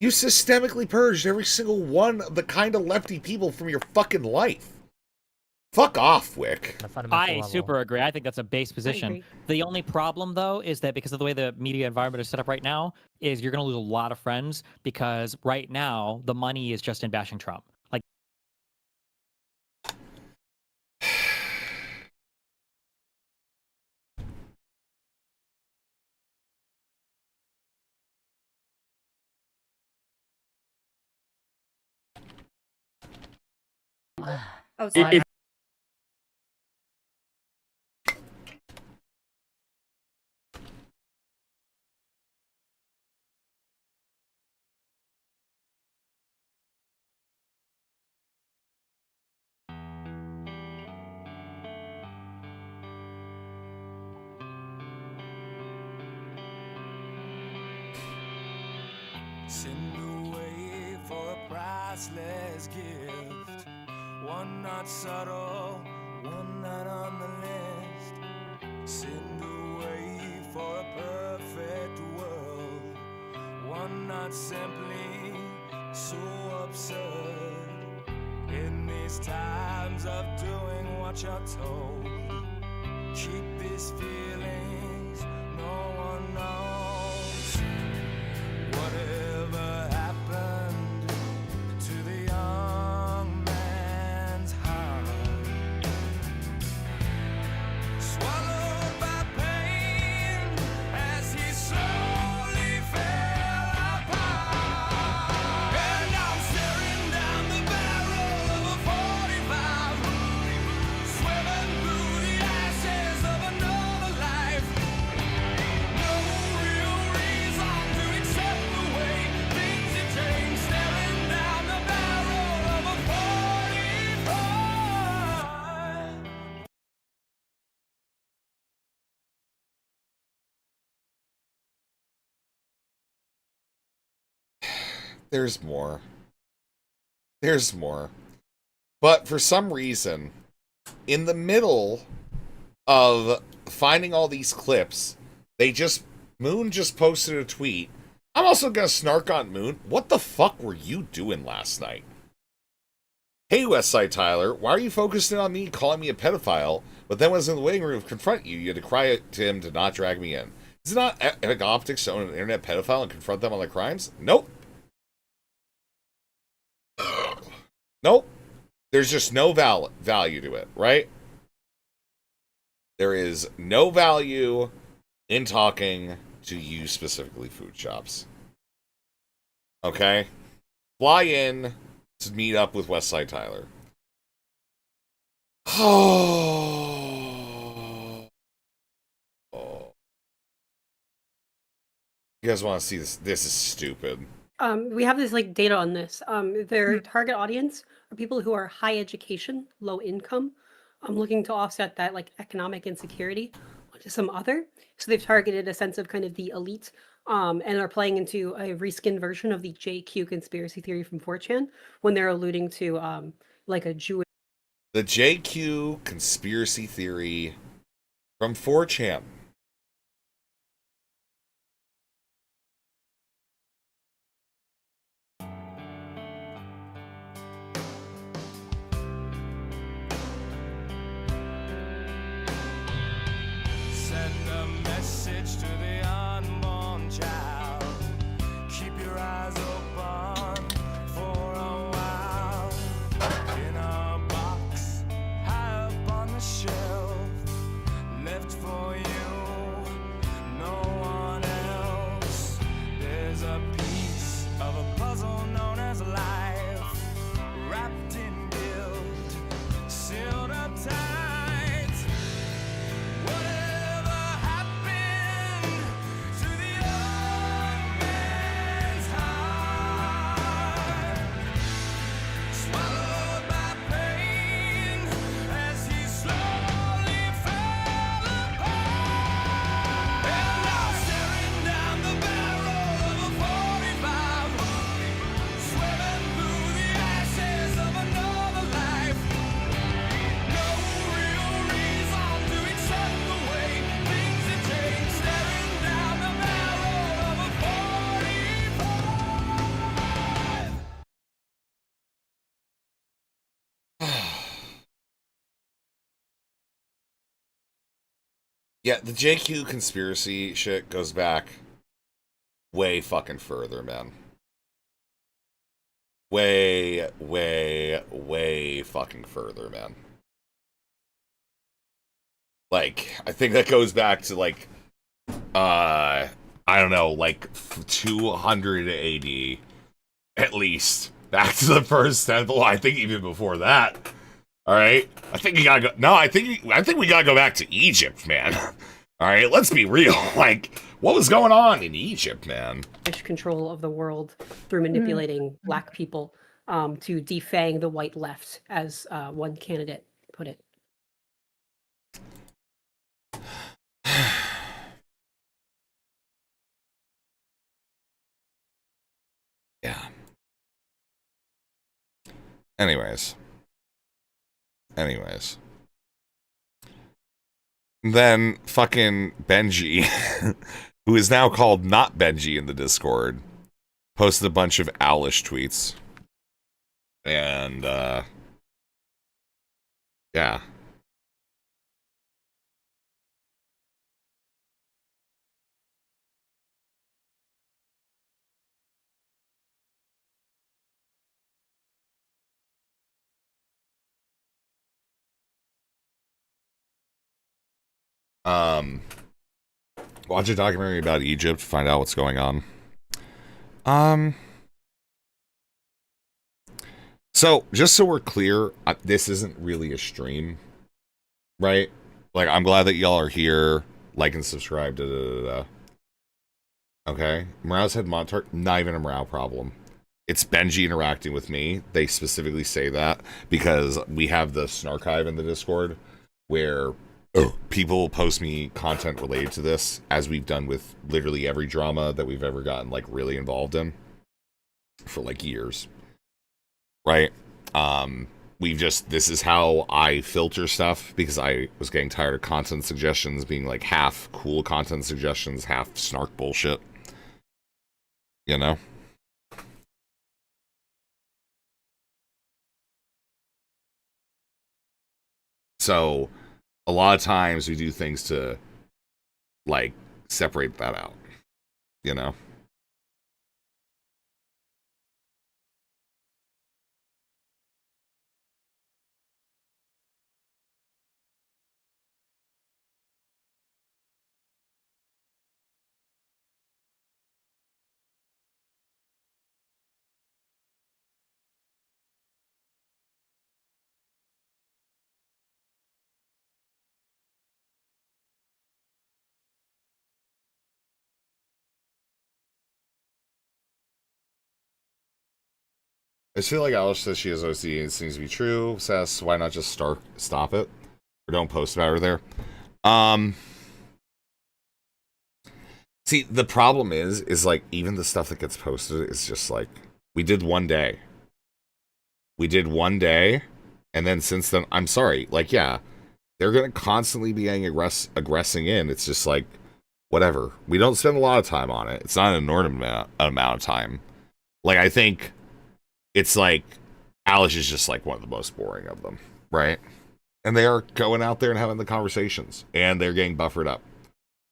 You systemically purged every single one of the kind of lefty people from your fucking life. Fuck off, Wick. I super agree. I think that's a base position. The only problem, though, is that because of the way the media environment is set up right now, is you're going to lose a lot of friends because right now the money is just in bashing Trump. Oh, sorry. If Send away for a priceless gift. One not subtle, one not on the list. Send away for a perfect world. One not simply so absurd. In these times of doing what you're told, keep these feelings no one knows. Whatever happened to the young man's heart? Swallowed by pain as he slowly fell apart. And I'm staring down the barrel of a 45, swimming through the ashes of another life. No real reason to accept the way things have changed. Staring down the barrel of a 45. There's more. There's more. But for some reason, in the middle of finding all these clips, Moon just posted a tweet. I'm also gonna snark on Moon. What the fuck were you doing last night? Hey, Westside Tyler, why are you focusing on me, calling me a pedophile, but then when I was in the waiting room to confront you, you had to cry to him to not drag me in? Is it not Epic Optics to own an internet pedophile and confront them on their crimes? Nope. Nope. There's just no value to it, right? There is no value in talking to you, specifically food shops. Okay? Fly in to meet up with Westside Tyler. Oh. You guys want to see this? This is stupid. We have this like data on this. Their target audience are people who are high education, low income, looking to offset that like economic insecurity onto some other. So they've targeted a sense of kind of the elite, and are playing into a reskinned version of the JQ conspiracy theory from 4chan when they're alluding to like a Jewish. The JQ conspiracy theory from 4chan. Send a message to the unborn child. Keep your eyes open for a while. In a box high up on the shelf, left for you, no one else. There's a piece of a puzzle known as life, wrapped in guilt, sealed up tight. Whatever happened to the young man's heart? Swallowed by pain as he slowly fell apart. And I'm staring down the barrel of a 45, swimming through the ashes of another life. No real reason to accept the way things have changed. Staring down the barrel of a 45. Yeah, the JQ conspiracy shit goes back way fucking further, man. Way fucking further, man. Like, I think that goes back to, like, I don't know, like, 200 AD, at least. Back to the first temple, I think even before that. All right, I think we gotta go. No, I think we gotta go back to Egypt, man. All right, let's be real. Like, what was going on in Egypt, man? Control of the world through manipulating black people to defang the white left, as one candidate put it. Yeah. Anyways. Then fucking Benji, who is now called not Benji in the Discord, posted a bunch of owlish tweets. And, yeah. Watch a documentary about Egypt, find out what's going on. So, just so we're clear, this isn't really a stream, right? Like, I'm glad that y'all are here. Like and subscribe, Okay? Morale's head Montauk, not even a morale problem. It's Benji interacting with me. They specifically say that because we have the Snarchive in the Discord where people will post me content related to this, as we've done with literally every drama that we've ever gotten, like, really involved in for, like, years. Right? This is how I filter stuff, because I was getting tired of content suggestions being, like, half cool content suggestions, half snark bullshit. You know? So, a lot of times we do things to, like, separate that out, you know? I feel like Alice says she has OCD and it seems to be true. Says, why not just stop it? Or don't post about her there. See, the problem is like, even the stuff that gets posted is just like, we did one day. And then since then, I'm sorry, like, yeah, they're going to constantly be getting aggressing in. It's just like, whatever. We don't spend a lot of time on it. It's not an inordinate amount of time. Like, I think it's like, Alice is just like one of the most boring of them, right? And they are going out there and having the conversations, and they're getting buffered up.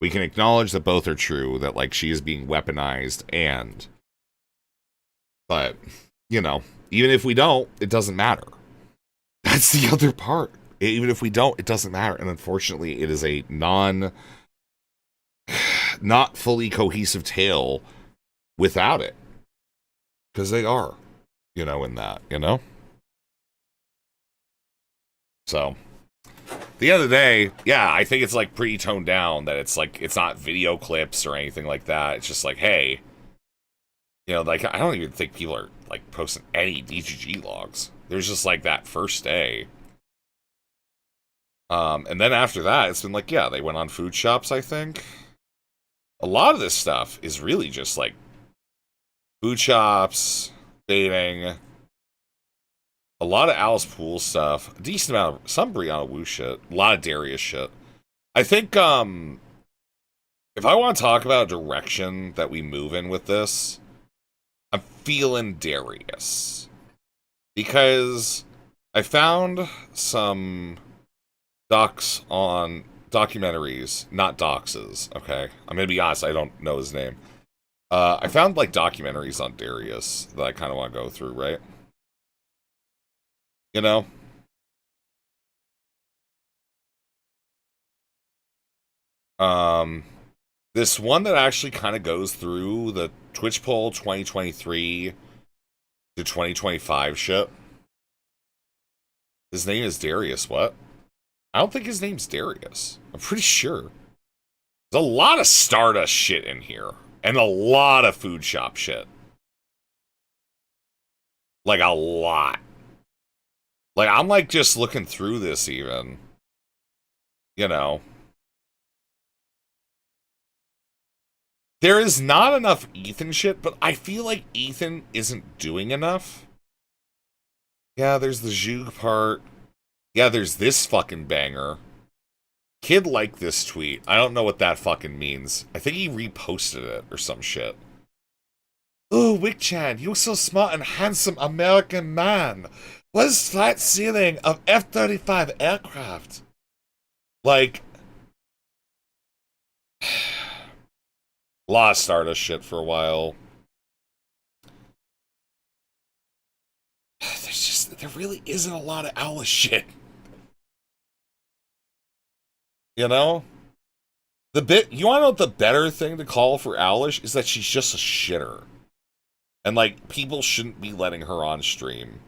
We can acknowledge that both are true, that, like, she is being weaponized, but, you know, even if we don't, it doesn't matter. That's the other part. Even if we don't, it doesn't matter. And unfortunately, it is a not fully cohesive tale without it. Because they are, you know, in that, you know? So, at the end of the day, yeah, I think it's, like, pretty toned down, that it's, like, it's not video clips or anything like that. It's just like, hey, you know, like, I don't even think people are, like, posting any DGG logs. There's just, like, that first day. And then after that, it's been like, yeah, they went on food shops, I think. A lot of this stuff is really just, like, food shops, dating, a lot of Alice Pool stuff, a decent amount of some Brianna Wu shit, a lot of Darius shit. I think, if I want to talk about a direction that we move in with this, I'm feeling Darius. Because I found some docs on documentaries, not doxes, okay? I'm gonna be honest, I don't know his name. I found, like, documentaries on Darius that I kind of want to go through, right? You know? This one that actually kind of goes through the Twitch poll 2023 to 2025 shit. His name is Darius, what? I don't think his name's Darius. I'm pretty sure. There's a lot of Stardust shit in here. And a lot of food shop shit. Like, a lot. Like, I'm, like, just looking through this, even. You know. There is not enough Ethan shit, but I feel like Ethan isn't doing enough. Yeah, there's the Zhug part. Yeah, there's this fucking banger. Kid liked this tweet. I don't know what that fucking means. I think he reposted it or some shit. Oh, Wick-chan, you're so smart and handsome American man. What is flight ceiling of F-35 aircraft? Like, a lot of Stardust shit for a while. There really isn't a lot of Alice shit. You know? You wanna know what the better thing to call for Alice is that she's just a shitter. And, like, people shouldn't be letting her on stream.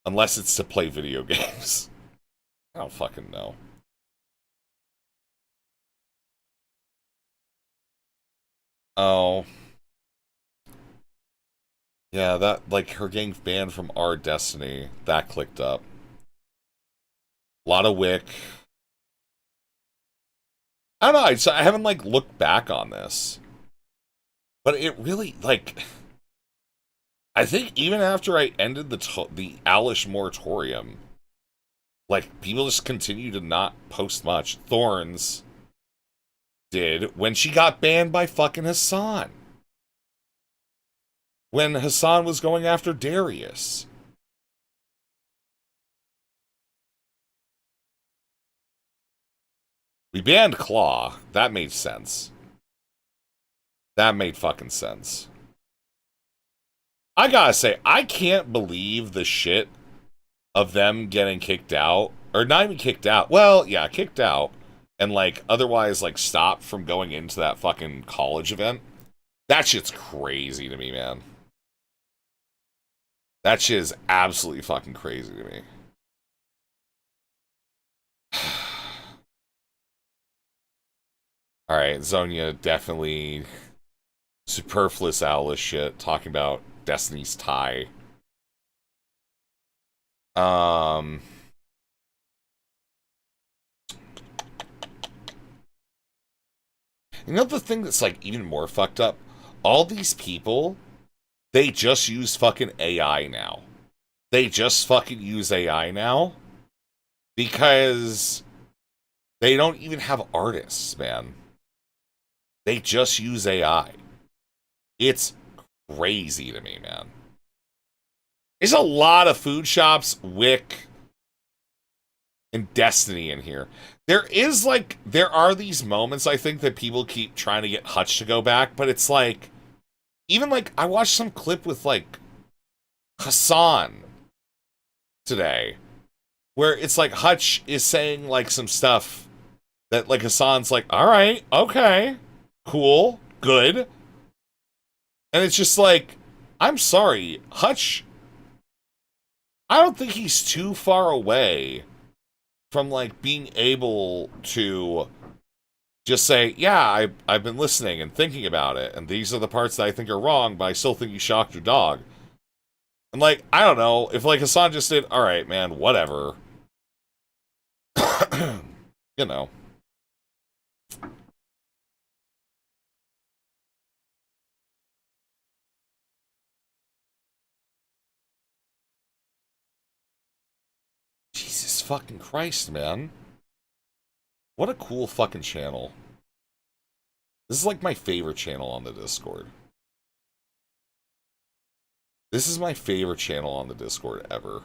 Unless it's to play video games. I don't fucking know. Oh. Yeah, that, like, her getting banned from our Destiny, that clicked up. A lot of Wick. I don't know, I haven't, like, looked back on this. But it really, like... I think even after I ended the Alice moratorium, like, people just continue to not post much. Thorns did when she got banned by fucking Hassan. When Hassan was going after Darius. We banned Claw. That made sense. That made fucking sense. I gotta say, I can't believe the shit of them getting kicked out. Or not even kicked out. Well, yeah, kicked out. And, like, otherwise, like, stopped from going into that fucking college event. That shit's crazy to me, man. That shit is absolutely fucking crazy to me. Alright, Zonia definitely superfluous Alice shit. Talking about Destiny's tie. You know the thing that's, like, even more fucked up? All these people, they just use fucking AI now. They just fucking use AI now. Because they don't even have artists, man. They just use AI. It's crazy to me, man. There's a lot of food shops, Wick, and Destiny in here. There are these moments, I think, that people keep trying to get Hutch to go back, but it's like, even like, I watched some clip with, like, Hassan today, where it's like Hutch is saying, like, some stuff that, like, Hassan's like, alright, okay, cool, good. And it's just like, I'm sorry, Hutch, I don't think he's too far away from, like, being able to just say, yeah, I've been listening and thinking about it, and these are the parts that I think are wrong, but I still think you shocked your dog. And, like, I don't know, if, like, Hassan just did, alright, man, whatever. You know. Jesus fucking Christ, man. What a cool fucking channel. This is like my favorite channel on the Discord. This is my favorite channel on the Discord ever.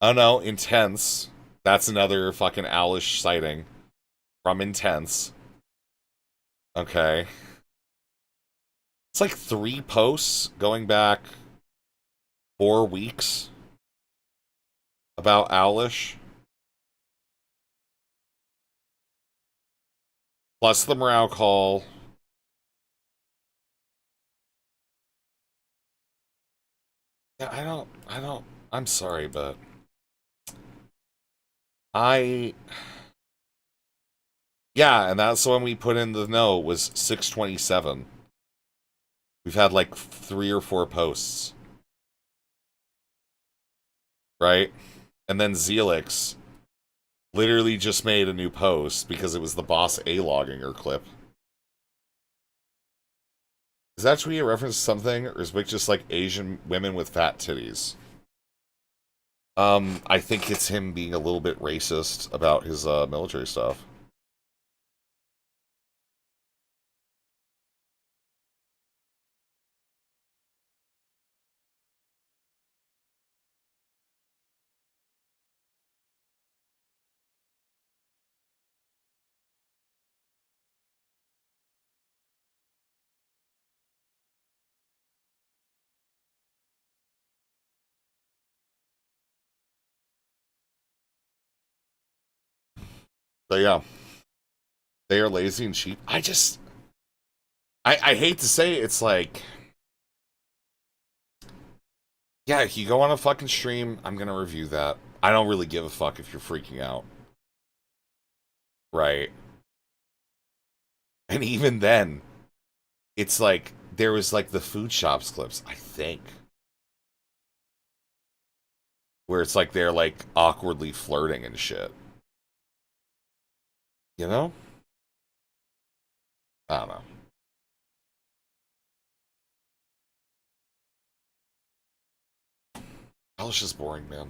Oh no, Intense. That's another fucking Alice sighting from Intense. Okay. It's like 3 posts going back 4 weeks about Alice. Plus the morale call. Yeah, I I'm sorry, but yeah, and that's when we put in the no was 627. We've had like 3 or 4 posts. Right? And then Zealix literally just made a new post because it was the boss A-logging her clip. Is that tweet a reference to something, or is Wick just like Asian women with fat titties? I think it's him being a little bit racist about his military stuff. But yeah, they are lazy and cheap. I hate to say it, it's like, yeah, if you go on a fucking stream, I'm gonna review that. I don't really give a fuck if you're freaking out. Right? And even then, it's like, there was like the food shops clips, I think. Where it's like they're like awkwardly flirting and shit. You know? I don't know. Alish is boring, man.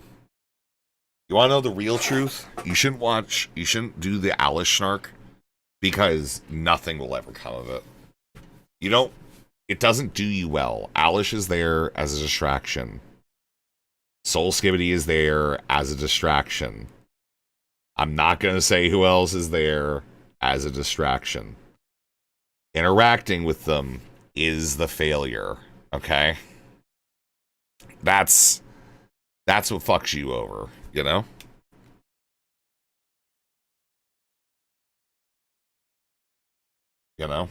You want to know the real truth? You shouldn't do the Alish snark, because nothing will ever come of it. It doesn't do you well. Alish is there as a distraction. Soul Skibbity is there as a distraction. I'm not going to say who else is there as a distraction. Interacting with them is the failure, okay? That's what fucks you over, you know? You know?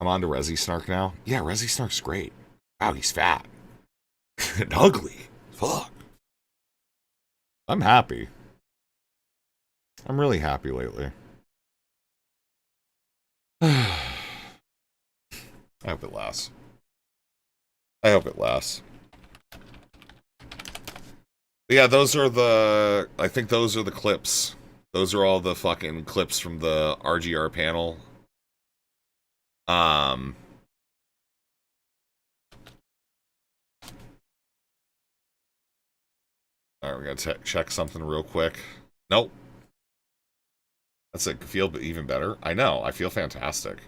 I'm on to Resi Snark now. Yeah, Resi Snark's great. Wow, he's fat. And ugly. Fuck. I'm happy. I'm really happy lately. I hope it lasts. I hope it lasts. But yeah, I think those are the clips. Those are all the fucking clips from the RGR panel. Alright, we're gonna check something real quick. Nope. That's it. Feel even better. I know. I feel fantastic.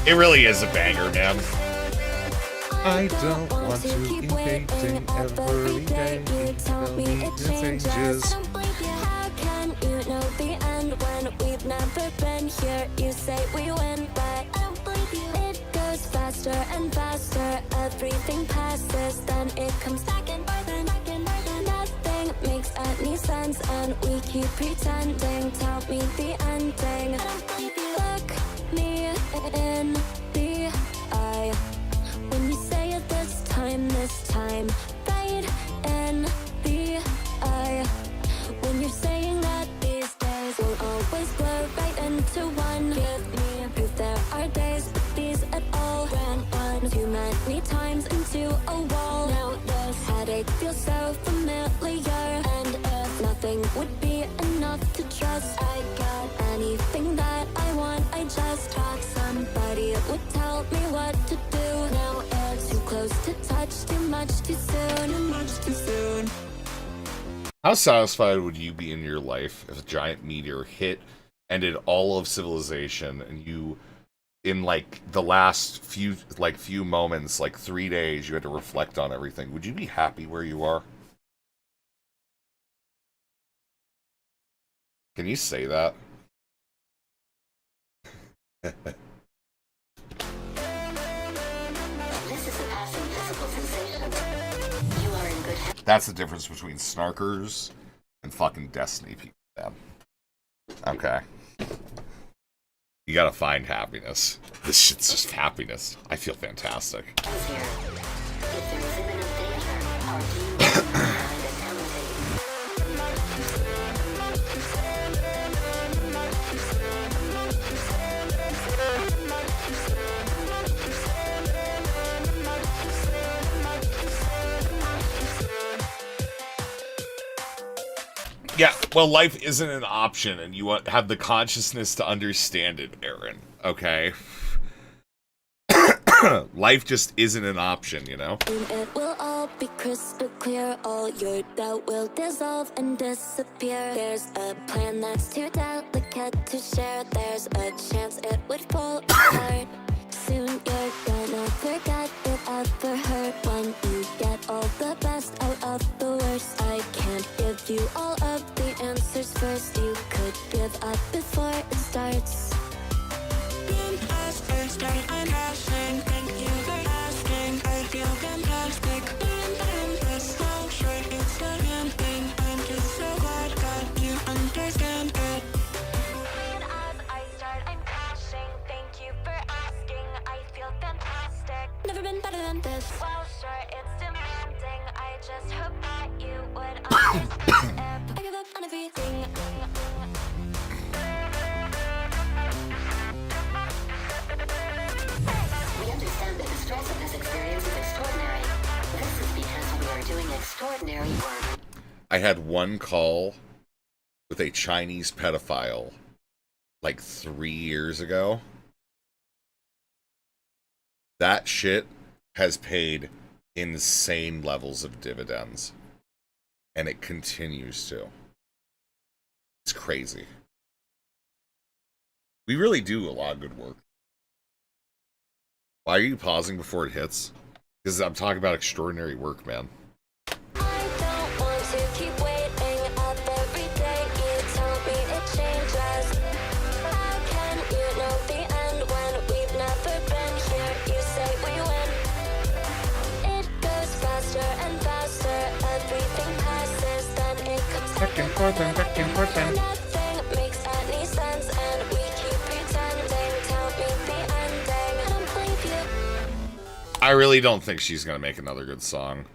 It really is a banger, man. I don't want to be dating every day. There'll be changes. How can you know the end when we've never been here? You say we win, but I don't believe you. It goes faster and faster. Everything passes, then it comes back and by then. Nothing makes any sense, and we keep pretending. Tell me the ending. I don't believe you. Look me in the eye when you say it this time, right in the eye. When you're saying that these days will always blur right into one. Give me proof there are days, but these at all ran on too many times into a wall. Now this headache feels so familiar, and if nothing would be enough to trust, I got anything that I want. I just thought somebody would tell me what to do. Now it's too close to touch, too much too soon, much too soon. How satisfied would you be in your life if a giant meteor hit, ended all of civilization, and you, in like the last few moments, like 3 days, you had to reflect on everything? Would you be happy where you are? Can you say that? That's the difference between snarkers and fucking Destiny people. Yeah. Okay. You gotta find happiness. This shit's just happiness. I feel fantastic. Yeah, well, life isn't an option, and you have the consciousness to understand it, Aaron. Okay? Life just isn't an option, you know? It will all be crystal clear. All your doubt will dissolve and disappear. There's a plan that's too delicate to share. There's a chance it would fall apart. Soon you're gonna forget it ever hurt. When you get all the best out of the worst, I can't give you all of the answers first. You could give up before it starts. Thank you for asking. I feel fantastic. It's the damn thing. I'm just so glad that you understand it. As I start, I'm crashing. Thank you for asking. I feel fantastic. Never been better than this. Well, sure, it's demanding. I just hope that you would understand. I give up on everything. We understand that the stress of this experience is extraordinary. This is because we are doing extraordinary work. I had one call with a Chinese pedophile like 3 years ago. That shit has paid insane levels of dividends. And it continues to. It's crazy. We really do a lot of good work. Why are you pausing before it hits? Because I'm talking about extraordinary work, man. I don't want to keep waiting up every day. You tell me it changes. How can you know the end when we've never been here? You say we win. It goes faster and faster. Everything passes, then it comes back and forth. Nothing makes any sense, and we keep pretending. Tell me the ending. I don't believe you. I really don't think she's gonna make another good song.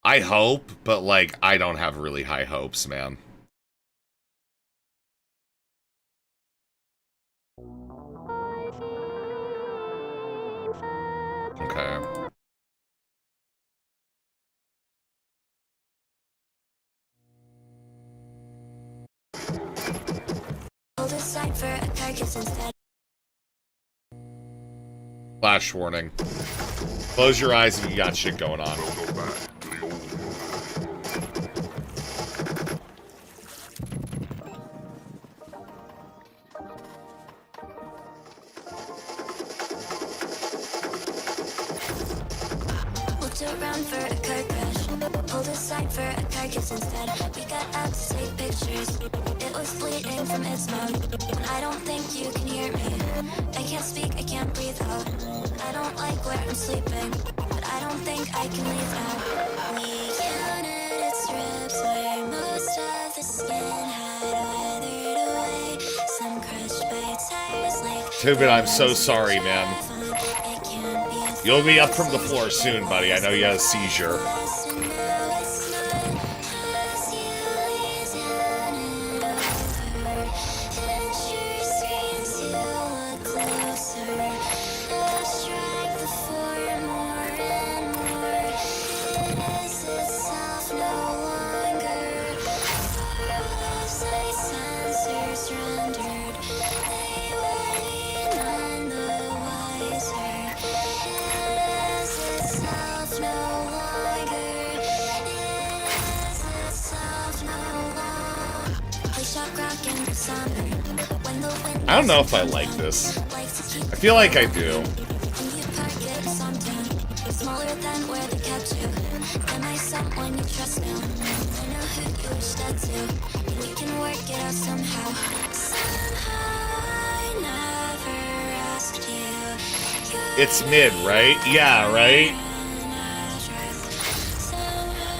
I hope, but like, I don't have really high hopes, man. Okay. I'll decide for a carcass instead. Flash warning. Close your eyes if you got shit going on. Looked around for a car crash. Pulled aside for a carcass instead. We got out to take pictures. It was bleeding from its mouth. I don't think you can hear me. I can't speak, I can't breathe out. I don't like where I'm sleeping, but I don't think I can leave now. We counted its strips where most of the skin had withered away. Some crushed by tires like Tubin, I'm so sorry, man. You'll be up from the floor soon, buddy. I know you had a seizure. I don't know if I like this. I feel like I do. smaller than where they kept you. Am I someone you trust now? I know who you reached out to, and we can work it out somehow. Somehow I never asked you. It's mid, right? Yeah, right?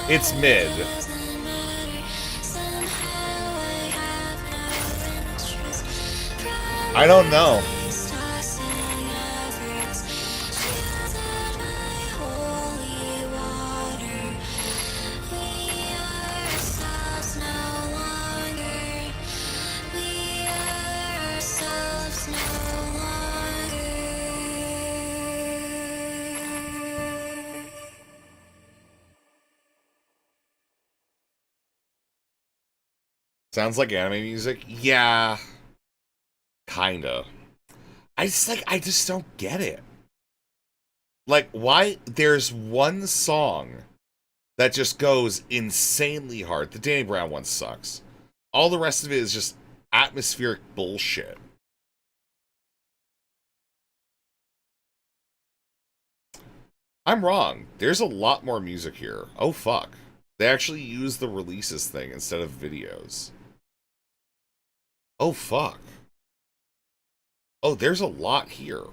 It's mid. I don't know. Sounds like anime music? Yeah. Kinda. I just don't get it. Like, why? There's one song that just goes insanely hard. The Danny Brown one sucks. All the rest of it is just atmospheric bullshit. I'm wrong. There's a lot more music here. Oh, fuck. They actually use the releases thing instead of videos. Oh, fuck. Oh, there's a lot here.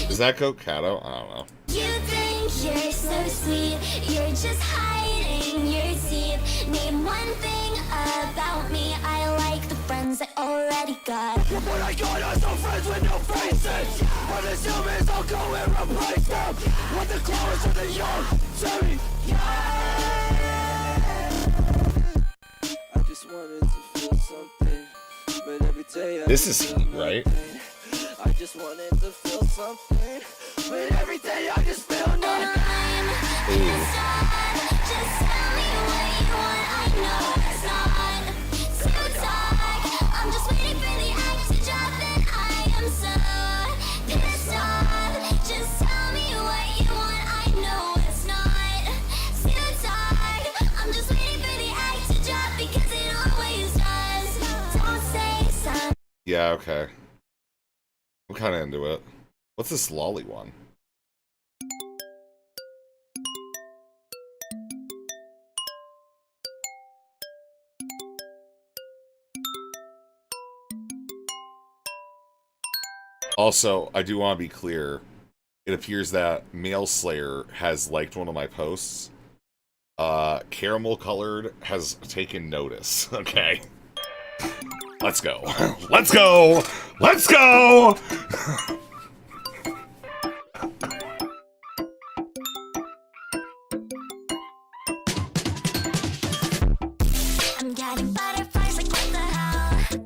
Does that go Kato? I don't know. You think you're so sweet, you're just hiding your teeth. Name one thing about me, I like the friends I already got. What I got are some friends with no faces. When the humans, I'll go and replace them. With the clowns and the young, Sammy. I just wanted to feel something, but every day this is heat, right? I just wanted to feel something, but every day I just feel nothing. Just tell me what you want. I know it's not too dark. I'm just waiting for the act to drop, and I am so pissed off. Just tell me what you want. I know it's not too dark. I'm just waiting for the act to drop because it always does. Don't say something. Yeah, okay. I'm kind of into it. What's this lolly one? Also, I do want to be clear. It appears that Mail Slayer has liked one of my posts. Caramel Colored has taken notice. Okay. Let's go. Let's go! Let's go! I'm getting butterflies, like what the hell?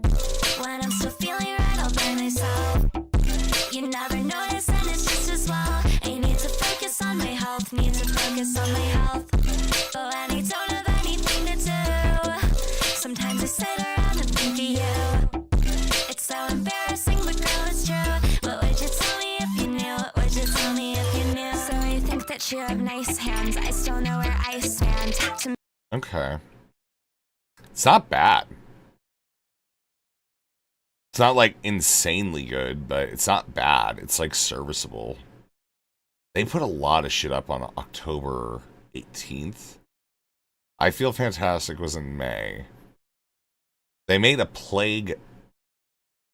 When I'm still feeling right all by myself. You never notice and it's just as well. I need to focus on my health, need to focus on my health. But when I don't have anything to do, sometimes I sit around and think of you. It's so embarrassing, but girl, it's true. What would you tell me if you knew? What would you tell me if you knew? So I think that you have nice hands. I still know where I stand. Okay. It's not bad. It's not like insanely good, but it's not bad. It's like serviceable. They put a lot of shit up on October 18th. I Feel Fantastic was in May. They made a Plague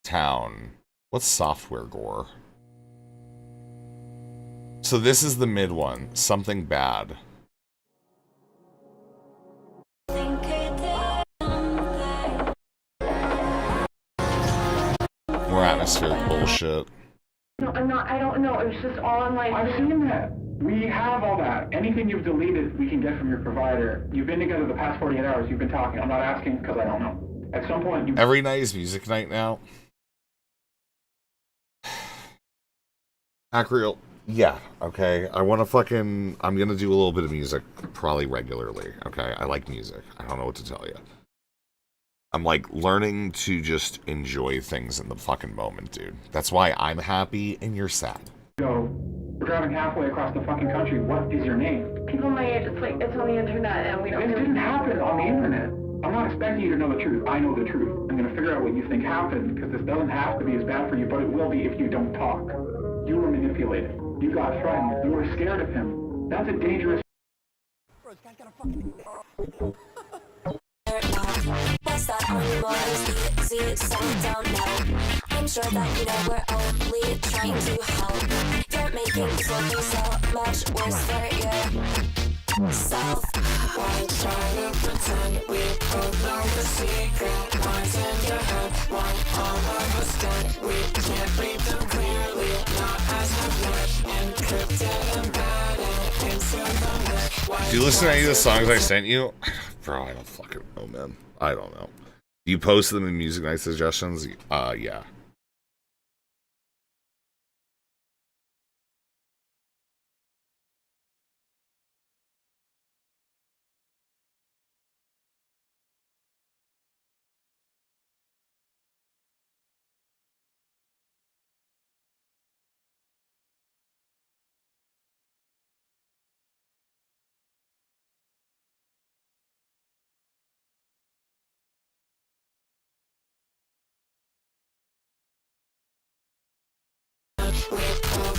Town. What's Software Gore? So this is the mid one. Something Bad. More atmospheric bullshit. No, I'm not. I don't know. It was just all on my. I've seen that. We have all that. Anything you've deleted, we can get from your provider. You've been together the past 48 hours. You've been talking. I'm not asking because I don't know. At some point, you. Every night is music night now. Acreal, yeah, okay. I want to fucking... I'm going to do a little bit of music probably regularly, okay? I like music. I don't know what to tell you. I'm, like, learning to just enjoy things in the fucking moment, dude. That's why I'm happy and you're sad. Go. We're driving halfway across the fucking country. What is your name? People my age, it's like, it's on the internet and we don't... It didn't happen on the internet. I'm not expecting you to know the truth. I know the truth. I'm going to figure out what you think happened, because this doesn't have to be as bad for you, but it will be if you don't talk. You were manipulated. You got threatened. You were scared of him. That's a dangerous... What's that anymore? Easy, so don't know. I'm sure that you know we're only trying to help. You're making something so much worse for yourself. Why try to pretend we both know the secret lies in your head? Why all of us dead? We can't read them clearly, not as of yet. Encrypted, embedded into the net. Do you listen to any of the songs I sent you? Bro, I don't fucking know, man. I don't know. You posted them in Music Night Suggestions? Yeah.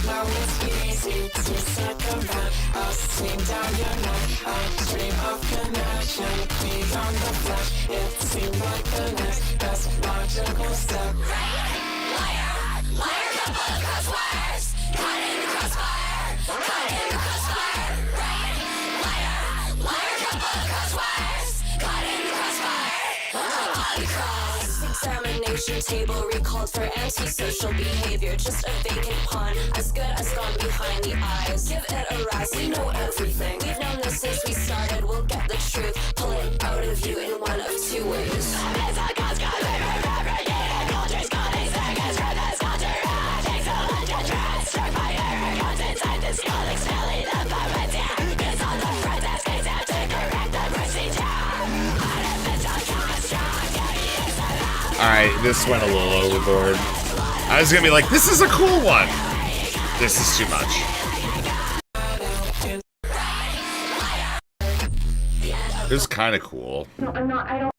Now it's easy to circumvent us, swing down your neck. A dream of connection beyond the flesh. It seemed like the next best logical step. Liar, liar, couple of crosswires. Caught in the crossfire, caught in the crossfire. Liar, liar, couple of crosswires. Caught in the crossfire. Examination table recalled for antisocial behavior. Just a vacant pawn, as good as gone behind the eyes. Give it a rise, we know everything. We've known this since we started, we'll get the truth. Pull it out of you in one of two ways. Alright, this went a little overboard. I was gonna be like, this is a cool one. This is too much. It was kind of cool. No, I'm not, I don't...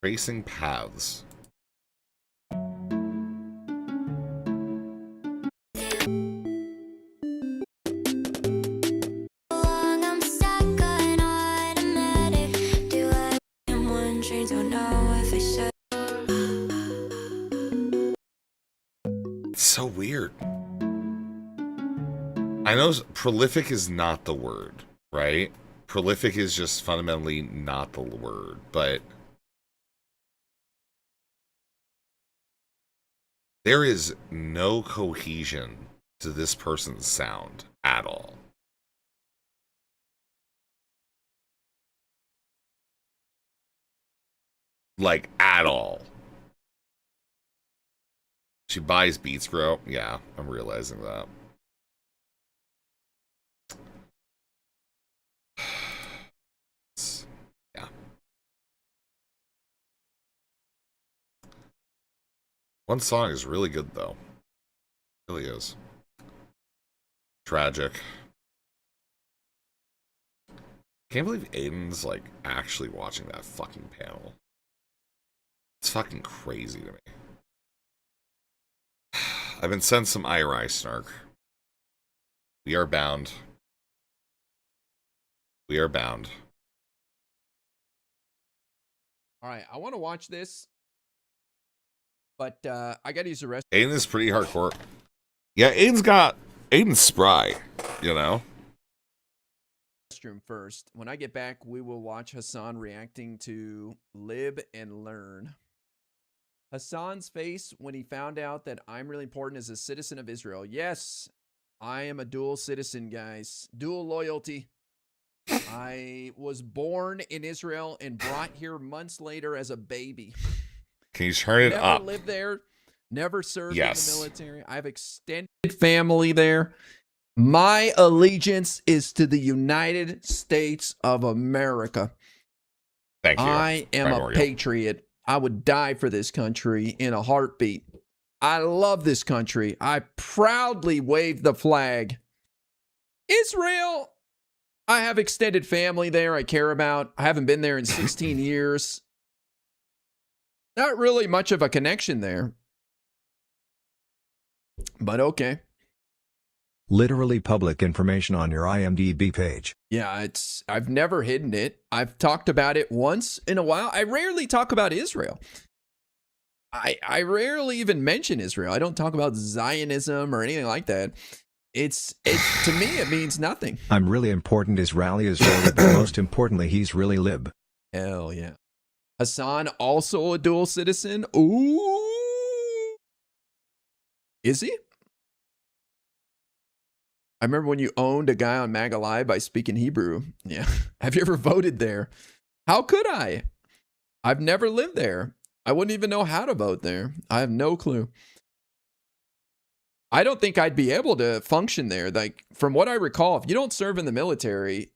Tracing paths. So weird. I know prolific is not the word, right? Prolific is just fundamentally not the word, but there is no cohesion to this person's sound at all. Like, at all. She buys Beats Grow. Yeah, I'm realizing that. Yeah. One song is really good, though. It really is. Tragic. Can't believe Aiden's, like, actually watching that fucking panel. It's fucking crazy to me. I've been sent some IRI snark. We are bound. We are bound. All right, I want to watch this, but I got to use the rest. Aiden is pretty hardcore. Yeah, Aiden's spry, you know? Restroom first. When I get back, we will watch Hassan reacting to Lib and Learn. Hassan's face when he found out that I'm really important as a citizen of Israel. Yes, I am a dual citizen, guys. Dual loyalty. I was born in Israel and brought here months later as a baby. Can you turn it Never up? lived there. Never served Yes. in the military. I have extended family there. My allegiance is to the United States of America. Thank you. I am a Primordial. patriot. I would die for this country in a heartbeat. I love this country. I proudly wave the flag. Israel, I have extended family there I care about. I haven't been there in 16 years. Not really much of a connection there. But okay. Literally public information on your IMDb page. Yeah, I've never hidden it. I've talked about it once in a while. I rarely talk about Israel. I rarely even mention Israel. I don't talk about Zionism or anything like that. It's to me it means nothing. I'm really important Israeli Israeli, but most importantly he's really lib. Hell yeah. Hassan also a dual citizen? Ooh. Is he? I remember when you owned a guy on MAGA Live by speaking Hebrew. Yeah. Have you ever voted there? How could I? I've never lived there. I wouldn't even know how to vote there. I have no clue. I don't think I'd be able to function there. Like, from what I recall, if you don't serve in the military,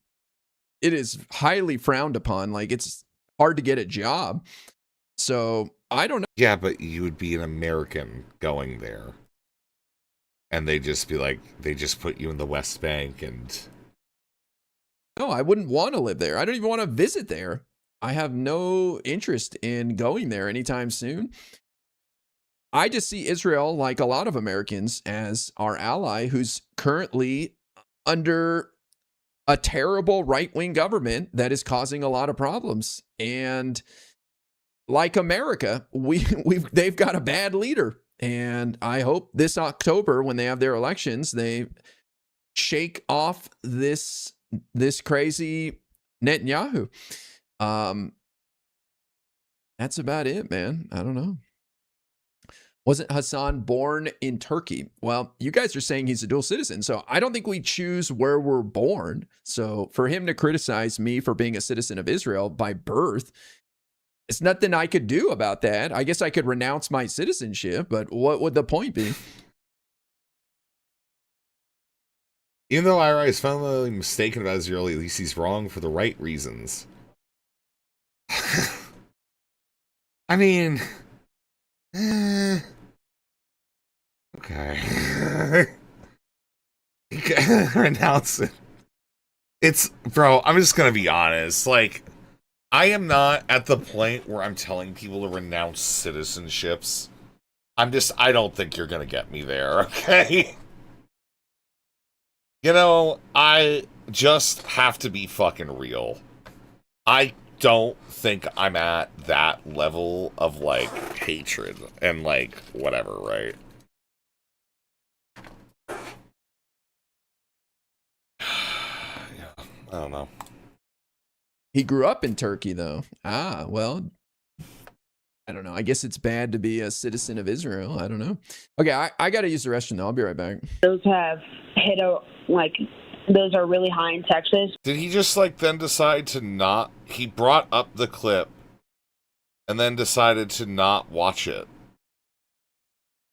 it is highly frowned upon. Like, it's hard to get a job. So, I don't know. Yeah, but you would be an American going there. And they just be like, they just put you in the West Bank and... No, I wouldn't want to live there. I don't even want to visit there. I have no interest in going there anytime soon. I just see Israel, like a lot of Americans, as our ally who's currently under a terrible right-wing government that is causing a lot of problems. And like America, they've got a bad leader. And I hope this October, when they have their elections, they shake off this crazy Netanyahu. That's about it, man. I don't know. Wasn't Hassan born in Turkey? Well, you guys are saying he's a dual citizen, so I don't think we choose where we're born. So for him to criticize me for being a citizen of Israel by birth, it's nothing I could do about that. I guess I could renounce my citizenship, but what would the point be? Even though Ira is fundamentally mistaken about Israel, at least he's wrong for the right reasons. I mean... okay. Renounce it. It's... Bro, I'm just gonna be honest. Like, I am not at the point where I'm telling people to renounce citizenships. I don't think you're gonna get me there, okay? You know, I just have to be fucking real. I don't think I'm at that level of, like, hatred and, like, whatever, right? Yeah, I don't know. He grew up in Turkey, though. Ah, well, I don't know. I guess it's bad to be a citizen of Israel. I don't know. Okay, I got to use the restroom, though. I'll be right back. Those have hit those are really high in Texas. Did he just, like, then decide to not... He brought up the clip and then decided to not watch it.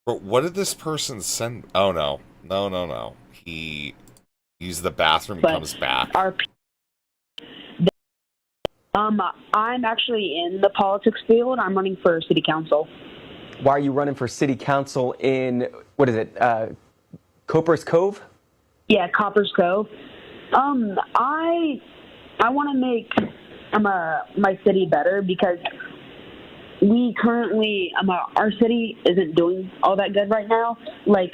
But what did this person send? Oh, no. No. He used the bathroom and comes back. I'm actually in the politics field. I'm running for city council. Why are you running for city council in, what is it, Copper's Cove? Yeah, Copper's Cove. I want to make my city better because we currently, our city isn't doing all that good right now. Like,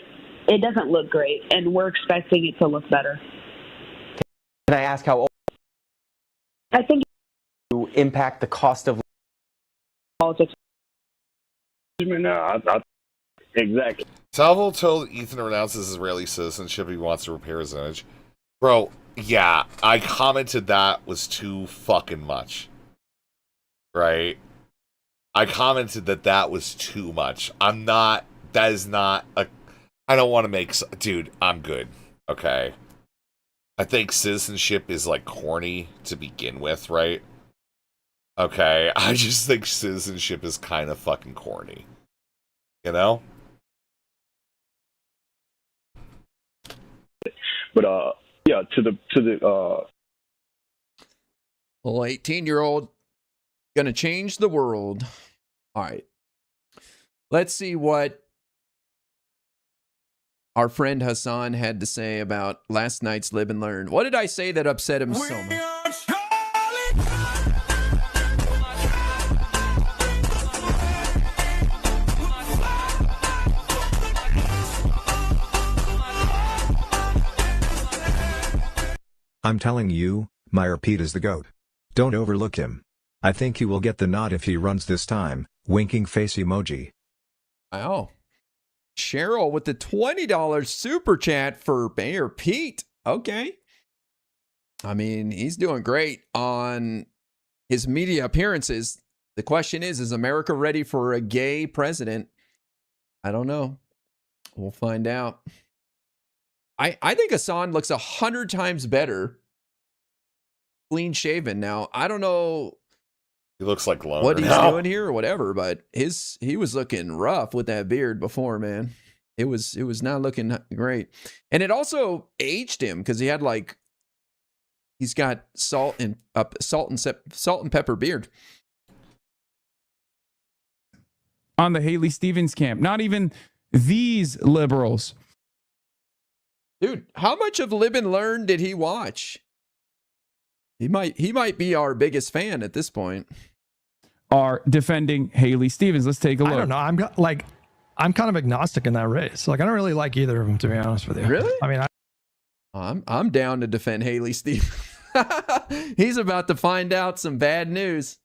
it doesn't look great, and we're expecting it to look better. Can I ask how I think to impact the cost of politics? No, exactly. Salvo told Ethan to renounce his Israeli citizenship if he wants to repair his image. Bro, yeah, I commented that was too fucking much. Right? I commented that was too much. I don't want to make... Dude, I'm good. Okay? I think citizenship is like corny to begin with, right? Okay, I just think citizenship is kind of fucking corny. You know? But yeah, to the well, 18-year-old gonna change the world. All right. Let's see what our friend Hassan had to say about last night's Live and Learn. What did I say that upset him so much? I'm telling you, Meyer Pete is the GOAT. Don't overlook him. I think he will get the nod if he runs this time, winking face emoji. Oh. Cheryl with the $20 super chat for Mayor Pete. Okay. I mean, he's doing great on his media appearances. The question is America ready for a gay president? I don't know. We'll find out. I think Hassan looks 100 times better clean shaven now. I don't know. He looks like Loner what he's now. doing here or whatever, but he was looking rough with that beard before, man. It was not looking great. And it also aged him because he's got salt and pepper beard. On the Haley Stevens camp, not even these liberals. Dude, how much of Live and Learn did he watch? He might be our biggest fan at this point. Are defending Haley Stevens. Let's take a look. I don't know. I'm kind of agnostic in that race. Like, I don't really like either of them, to be honest with you. Really? I mean, I'm down to defend Haley Stevens. He's about to find out some bad news.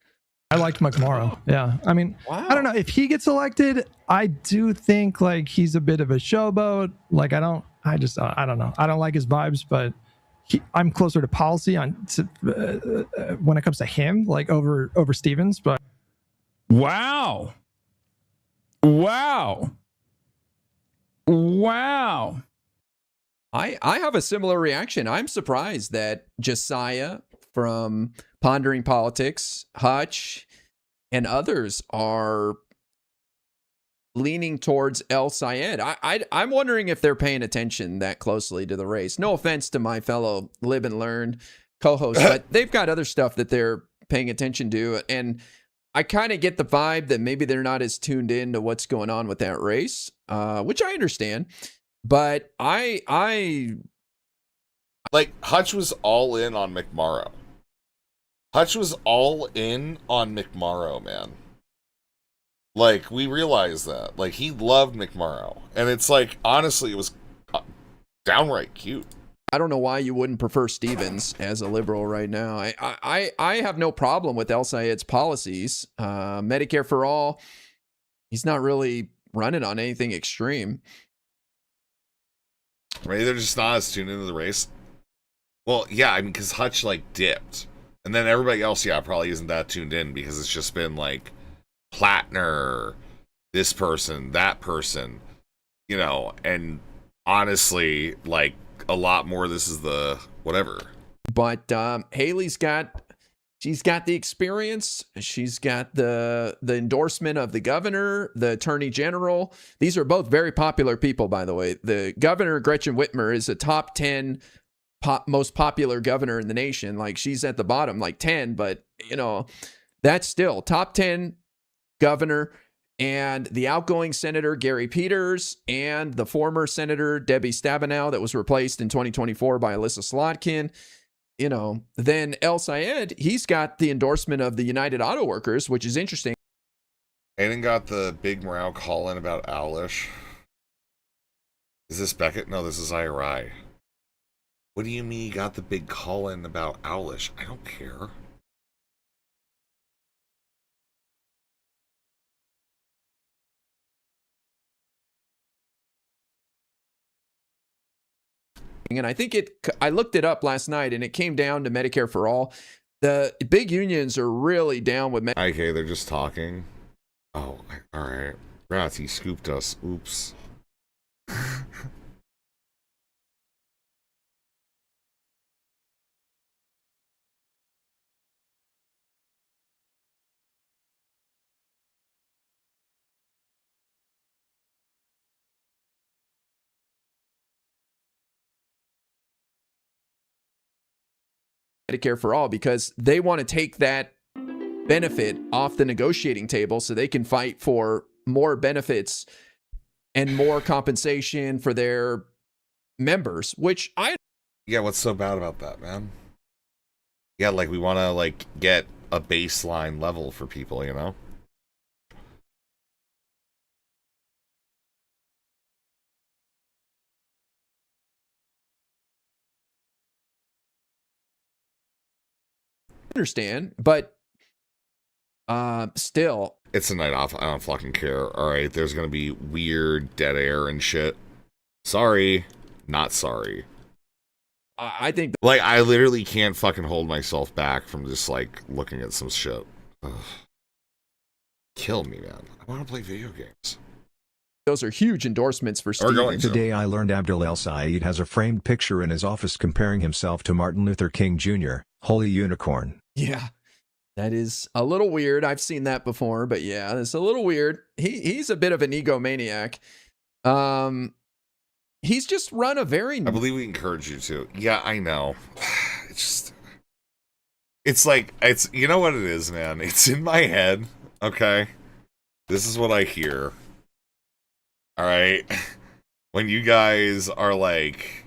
I liked McMorrow. Yeah. I mean, wow. I don't know if he gets elected. I do think like he's a bit of a showboat. Like, I don't know. I don't like his vibes, but I'm closer to policy when it comes to him, like over Stevens. But wow. I have a similar reaction. I'm surprised that Josiah from Pondering Politics, Hutch, and others are leaning towards El Sayed. I'm wondering if they're paying attention that closely to the race. No offense to my fellow Live and Learn co-hosts, but they've got other stuff that they're paying attention to. And I kind of get the vibe that maybe they're not as tuned in to what's going on with that race, which I understand. But I like Hutch was all in on McMorrow. Hutch was all in on McMorrow, man. Like, we realized that. Like, he loved McMorrow. And it's like, honestly, it was downright cute. I don't know why you wouldn't prefer Stevens as a liberal right now. I have no problem with El Sayed's policies. Medicare for all, he's not really running on anything extreme. Maybe they're just not as tuned into the race. Well, yeah, I mean, because Hutch, like, dipped. And then everybody else, yeah, probably isn't that tuned in because it's just been, like, Plattner, this person, that person, you know, and honestly, like, a lot more, this is the whatever. But Haley's she's got the experience. She's got the endorsement of the governor, the attorney general. These are both very popular people, by the way. The governor, Gretchen Whitmer, is a top 10 most popular governor in the nation. Like, she's at the bottom, like 10, but, you know, that's still top 10 governor. And the outgoing Senator Gary Peters and the former Senator Debbie Stabenow that was replaced in 2024 by Alyssa Slotkin. You know, then El Sayed, he's got the endorsement of the United Auto Workers, which is interesting. Aiden got the big morale call in about Owlish. Is this Beckett? No, this is IRI. What do you mean you got the big call in about Owlish? I don't care. And I think I looked it up last night and it came down to Medicare for all. The big unions are really down with Medicare. Okay, they're just talking. Oh, all right. Rats, he scooped us. Oops. Medicare for all because they want to take that benefit off the negotiating table so they can fight for more benefits and more compensation for their members, which Yeah, what's so bad about that, man? Yeah, like we want to like get a baseline level for people, you know? understand, but still, it's a night off. I don't fucking care. All right, there's gonna be weird dead air and shit. Sorry, not sorry. I think like I literally can't fucking hold myself back from just like looking at some shit. Ugh. Kill me, man. I want to play video games. Those are huge endorsements for Steve. Today I learned Abdul El Said has a framed picture in his office comparing himself to Martin Luther King Jr. Holy unicorn. Yeah, that is a little weird. I've seen that before, but yeah, it's a little weird. He's a bit of an egomaniac. He's just run a very... I believe we encourage you to. Yeah, I know. It's just... It's like... It's... You know what it is, man? It's in my head, okay? This is what I hear. Alright? When you guys are like...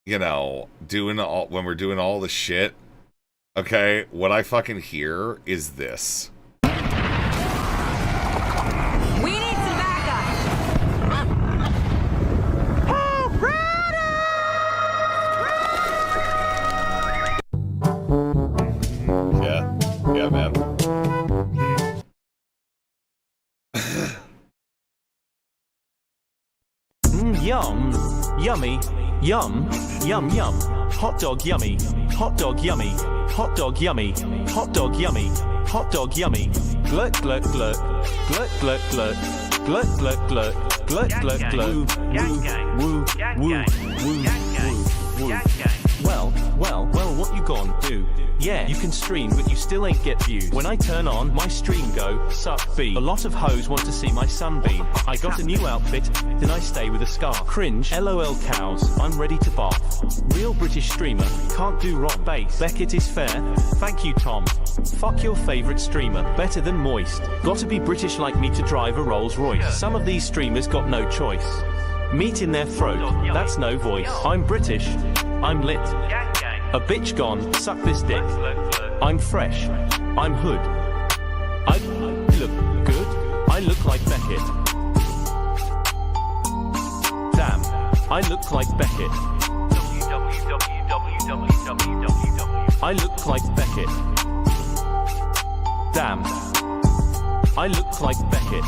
You know, doing all... When we're doing all the shit, okay? What I fucking hear is this. Yeah, man. Yum, yummy, yum, yum, yum. Hot dog yummy, hot dog yummy, hot dog yummy, hot dog yummy, hot dog yummy. Glut, glut, glut, glut, glut, glut, glut, glut, glut, glut, glut, glut. Woo, woo, woo, woo, woo. Well, what you gon' do? Yeah, you can stream, but you still ain't get views. When I turn on, my stream go, suck B. A lot of hoes want to see my sunbeam. I got a new outfit, then I stay with a scarf. Cringe, LOL cows, I'm ready to barf. Real British streamer, can't do rock bass. Beckett is fair, thank you Tom. Fuck your favourite streamer, better than Moist. Gotta be British like me to drive a Rolls Royce. Some of these streamers got no choice. Meat in their throat, that's no voice. I'm British, I'm lit. A bitch gone, suck this dick. I'm fresh, I'm hood. I look good, I look like Beckett. Damn, I look like Beckett. I look like Beckett. Damn, I look like Beckett.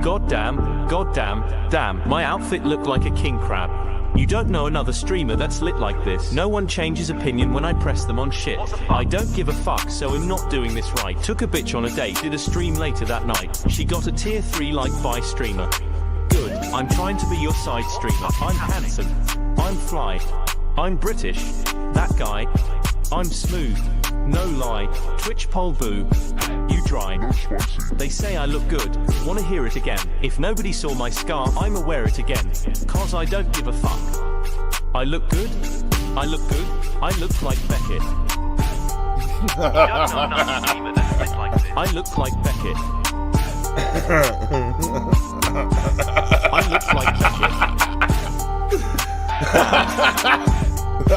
Goddamn, damn, my outfit looked like a king crab. You don't know another streamer that's lit like this. No one changes opinion when I press them on shit. I don't give a fuck, so I'm not doing this right. Took a bitch on a date, did a stream later that night. She got a tier 3 like by streamer. Good, I'm trying to be your side streamer. I'm handsome, I'm fly, I'm British, that guy, I'm smooth, no lie, Twitch poll boo, you dry. They say I look good, wanna hear it again. If nobody saw my scarf, I'ma wear it again. Cause I don't give a fuck. I look good, I look good, I look like Beckett. I look like Beckett. I look like Beckett.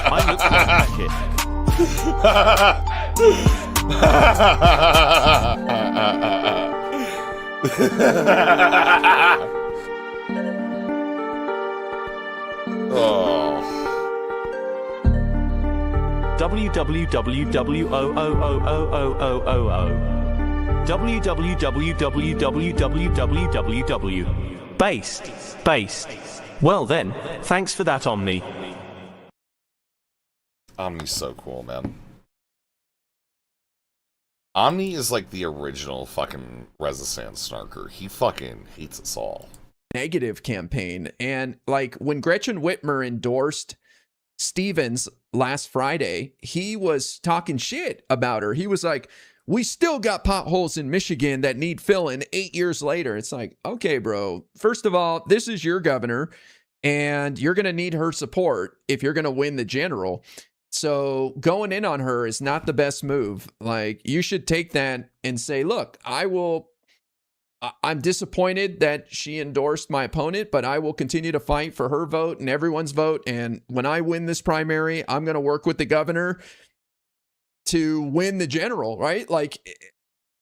I look like Beckett. Oh. Based. Well then, thanks for that, Omni. Omni's so cool, man. Omni is like the original fucking Resistance snarker. He fucking hates us all. Negative campaign. And like when Gretchen Whitmer endorsed Stevens last Friday, he was talking shit about her. He was like, we still got potholes in Michigan that need filling 8 years later. It's like, okay, bro. First of all, this is your governor. and you're going to need her support if you're going to win the general. So going in on her is not the best move. Like, you should take that and say, look, I'm disappointed that she endorsed my opponent, but I will continue to fight for her vote and everyone's vote. And when I win this primary, I'm going to work with the governor to win the general, right? Like,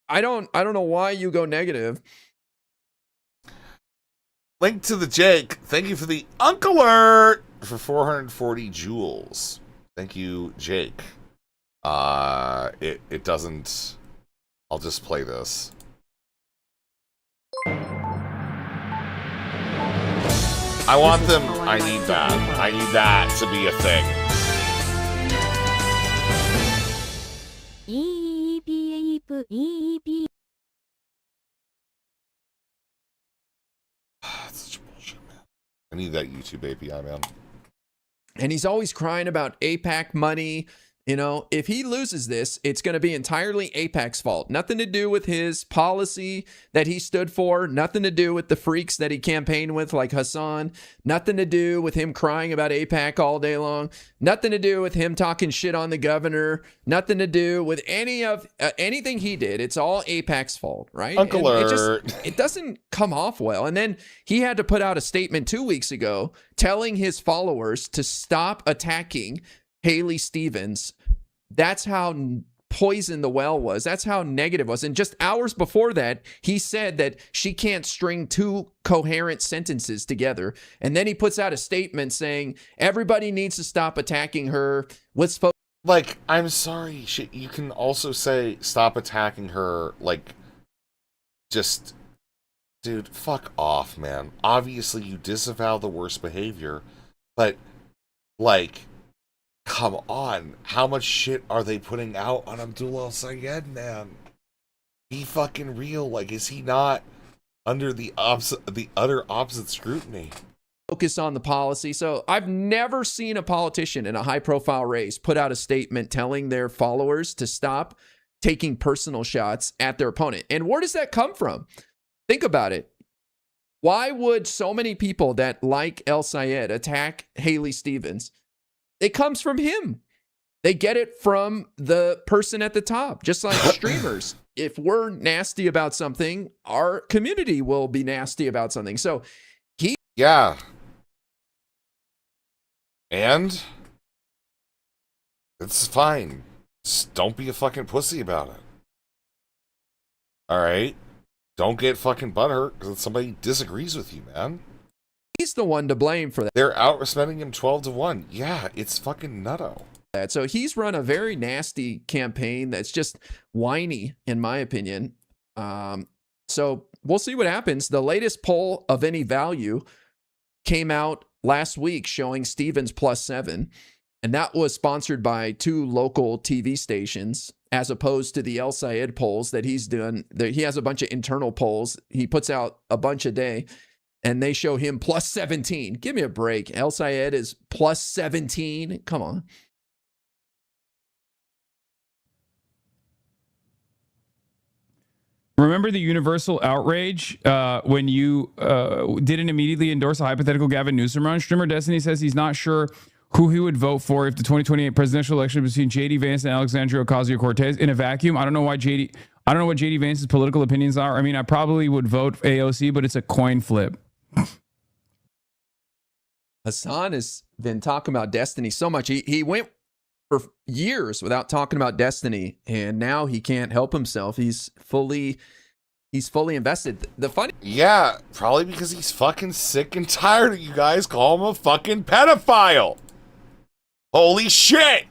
I don't know why you go negative. Link to the Jake. Thank you for the Uncle Alert for 440 joules. Thank you, Jake. It doesn't. I'll just play this. I want them. I need that. I need that to be a thing. That's such bullshit, man. I need that YouTube API, man. And he's always crying about AIPAC money. You know, if he loses this, it's going to be entirely AIPAC's fault. Nothing to do with his policy that he stood for. Nothing to do with the freaks that he campaigned with, like Hassan. Nothing to do with him crying about AIPAC all day long. Nothing to do with him talking shit on the governor. Nothing to do with any of anything he did. It's all AIPAC's fault, right? Uncle it doesn't come off well. And then he had to put out a statement 2 weeks ago telling his followers to stop attacking Haley Stevens. That's how poisoned the well was. That's how negative it was. And just hours before that, he said that she can't string two coherent sentences together. And then he puts out a statement saying everybody needs to stop attacking her. Like, I'm sorry. You can also say stop attacking her. Like, just, dude, fuck off, man. Obviously, you disavow the worst behavior, but like, come on. How much shit are they putting out on Abdullah El-Sayed, man? Be fucking real. Like, is he not under the utter opposite scrutiny? Focus on the policy. So I've never seen a politician in a high-profile race put out a statement telling their followers to stop taking personal shots at their opponent. And where does that come from? Think about it. Why would so many people that like El-Sayed attack Haley Stevens? It comes from him. They get it from the person at the top, just like streamers. If we're nasty about something, our community will be nasty about something. So yeah. And it's fine. Just don't be a fucking pussy about it. All right? Don't get fucking butthurt because somebody disagrees with you, man. He's the one to blame for that. They're outspending him 12-1. Yeah, it's fucking nutto. So he's run a very nasty campaign that's just whiny, in my opinion. So we'll see what happens. The latest poll of any value came out last week showing Stevens +7. And that was sponsored by 2 local TV stations, as opposed to the El-Sayed polls that he's done. He has a bunch of internal polls. He puts out a bunch a day. And they show him +17. Give me a break. El-Sayed is +17. Come on. Remember the universal outrage when you didn't immediately endorse a hypothetical Gavin Newsom run? Streamer Destiny says he's not sure who he would vote for if the 2028 presidential election between JD Vance and Alexandria Ocasio-Cortez in a vacuum. I don't know what JD Vance's political opinions are. I mean, I probably would vote for AOC, but it's a coin flip. Hassan has been talking about Destiny so much. He went for years without talking about Destiny, and now he can't help himself. He's fully invested. Yeah, probably because he's fucking sick and tired of you guys call him a fucking pedophile. Holy shit.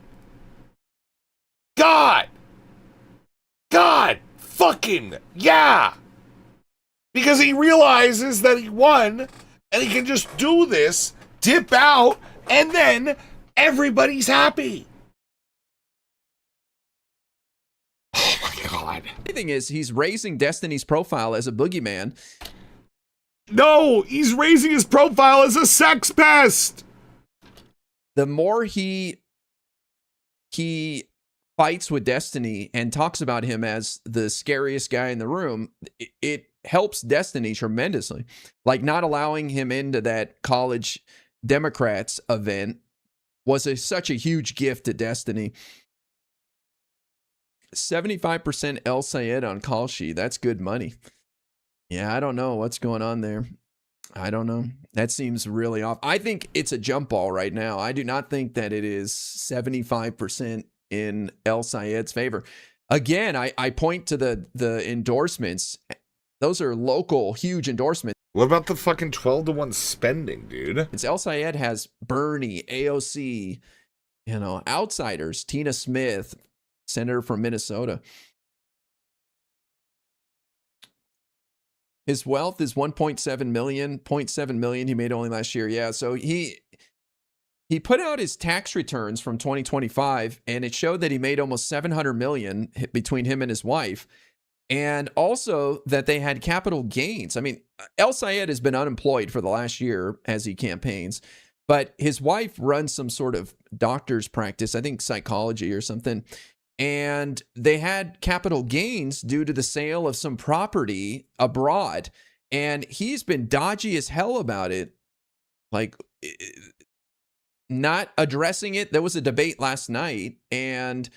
God fucking yeah. Because he realizes that he won and he can just do this, dip out, and then everybody's happy. Oh my God. The thing is, he's raising Destiny's profile as a boogeyman. No, he's raising his profile as a sex pest. The more he fights with Destiny and talks about him as the scariest guy in the room, it helps Destiny tremendously. Like not allowing him into that college Democrats event was such a huge gift to Destiny. 75% El Sayed on Kalshi. That's good money. Yeah, I don't know what's going on there. I don't know. That seems really off. I think it's a jump ball right now. I do not think that it is 75% in El Sayed's favor. Again, I point to the endorsements. Those are local, huge endorsements. What about the fucking 12-to-1 spending, dude? It's El Sayed has Bernie, AOC, outsiders, Tina Smith, senator from Minnesota. His wealth is 1.7 million. 0.7 million he made only last year. Yeah, so he put out his tax returns from 2025, and it showed that he made almost 700 million between him and his wife, and also that they had capital gains. I mean, El Sayed has been unemployed for the last year as he campaigns, but his wife runs some sort of doctor's practice, I think psychology or something. And they had capital gains due to the sale of some property abroad. And he's been dodgy as hell about it. Like, not addressing it. There was a debate last night and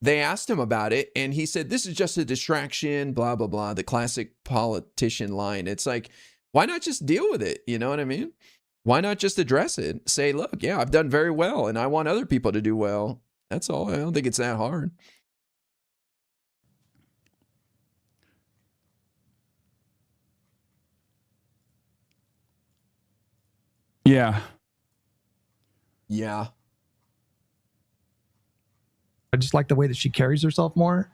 they asked him about it. And he said, this is just a distraction, blah, blah, blah. The classic politician line. It's like, why not just deal with it? You know what I mean? Why not just address it? Say, look, yeah, I've done very well and I want other people to do well. That's all. I don't think it's that hard. Yeah. Yeah. I just like the way that she carries herself more.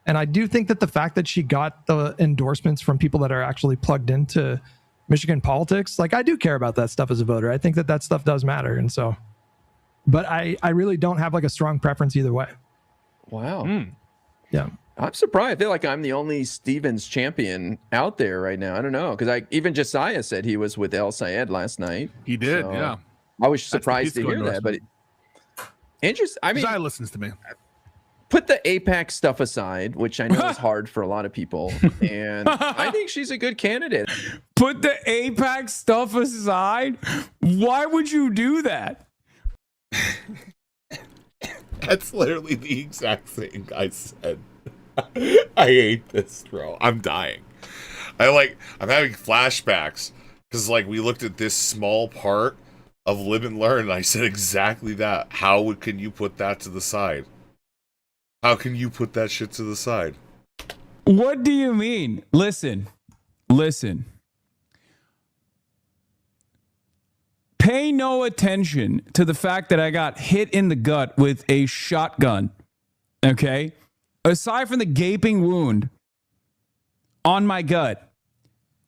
And I do think that the fact that she got the endorsements from people that are actually plugged into Michigan politics, like I do care about that stuff as a voter. I think that that stuff does matter. And so, but I really don't have like a strong preference either way. Wow. Yeah. I'm surprised. I feel like I'm the only Stevens champion out there right now. I don't know. Because even Josiah said he was with El Sayed last night. He did, So yeah. I was surprised to hear that. But interesting. I mean, Josiah listens to me. Put the APAC stuff aside, which I know is hard for a lot of people. And I think she's a good candidate. Put the APAC stuff aside? Why would you do that? That's literally the exact thing I said. I hate this, bro. I'm dying. I'm having flashbacks because we looked at this small part of Live and Learn and I said exactly that. Can you put that to the side? How can you put that shit to the side? What do you mean? Listen. Pay no attention to the fact that I got hit in the gut with a shotgun. Okay? Aside from the gaping wound on my gut,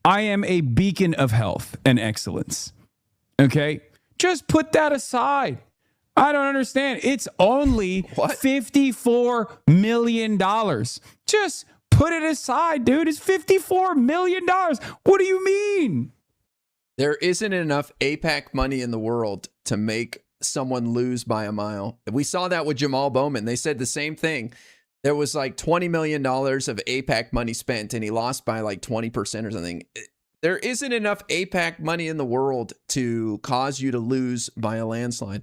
I am a beacon of health and excellence. Okay? Just put that aside. I don't understand. It's only $54 million. Just put it aside, dude. It's $54 million. What do you mean? There isn't enough APAC money in the world to make someone lose by a mile. We saw that with Jamal Bowman. They said the same thing. There was $20 million of APAC money spent and he lost by 20% or something. There isn't enough APAC money in the world to cause you to lose by a landslide.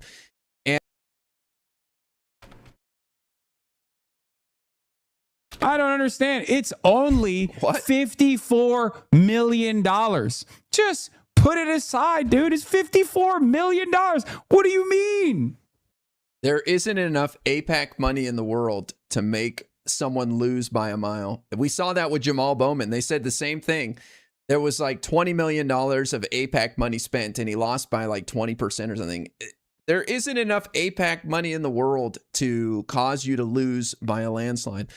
I don't understand. It's only $54 million. Just put it aside, dude. It's $54 million. What do you mean? There isn't enough APAC money in the world to make someone lose by a mile. We saw that with Jamal Bowman. They said the same thing. There was $20 million of APAC money spent and he lost by 20% or something. There isn't enough APAC money in the world to cause you to lose by a landslide.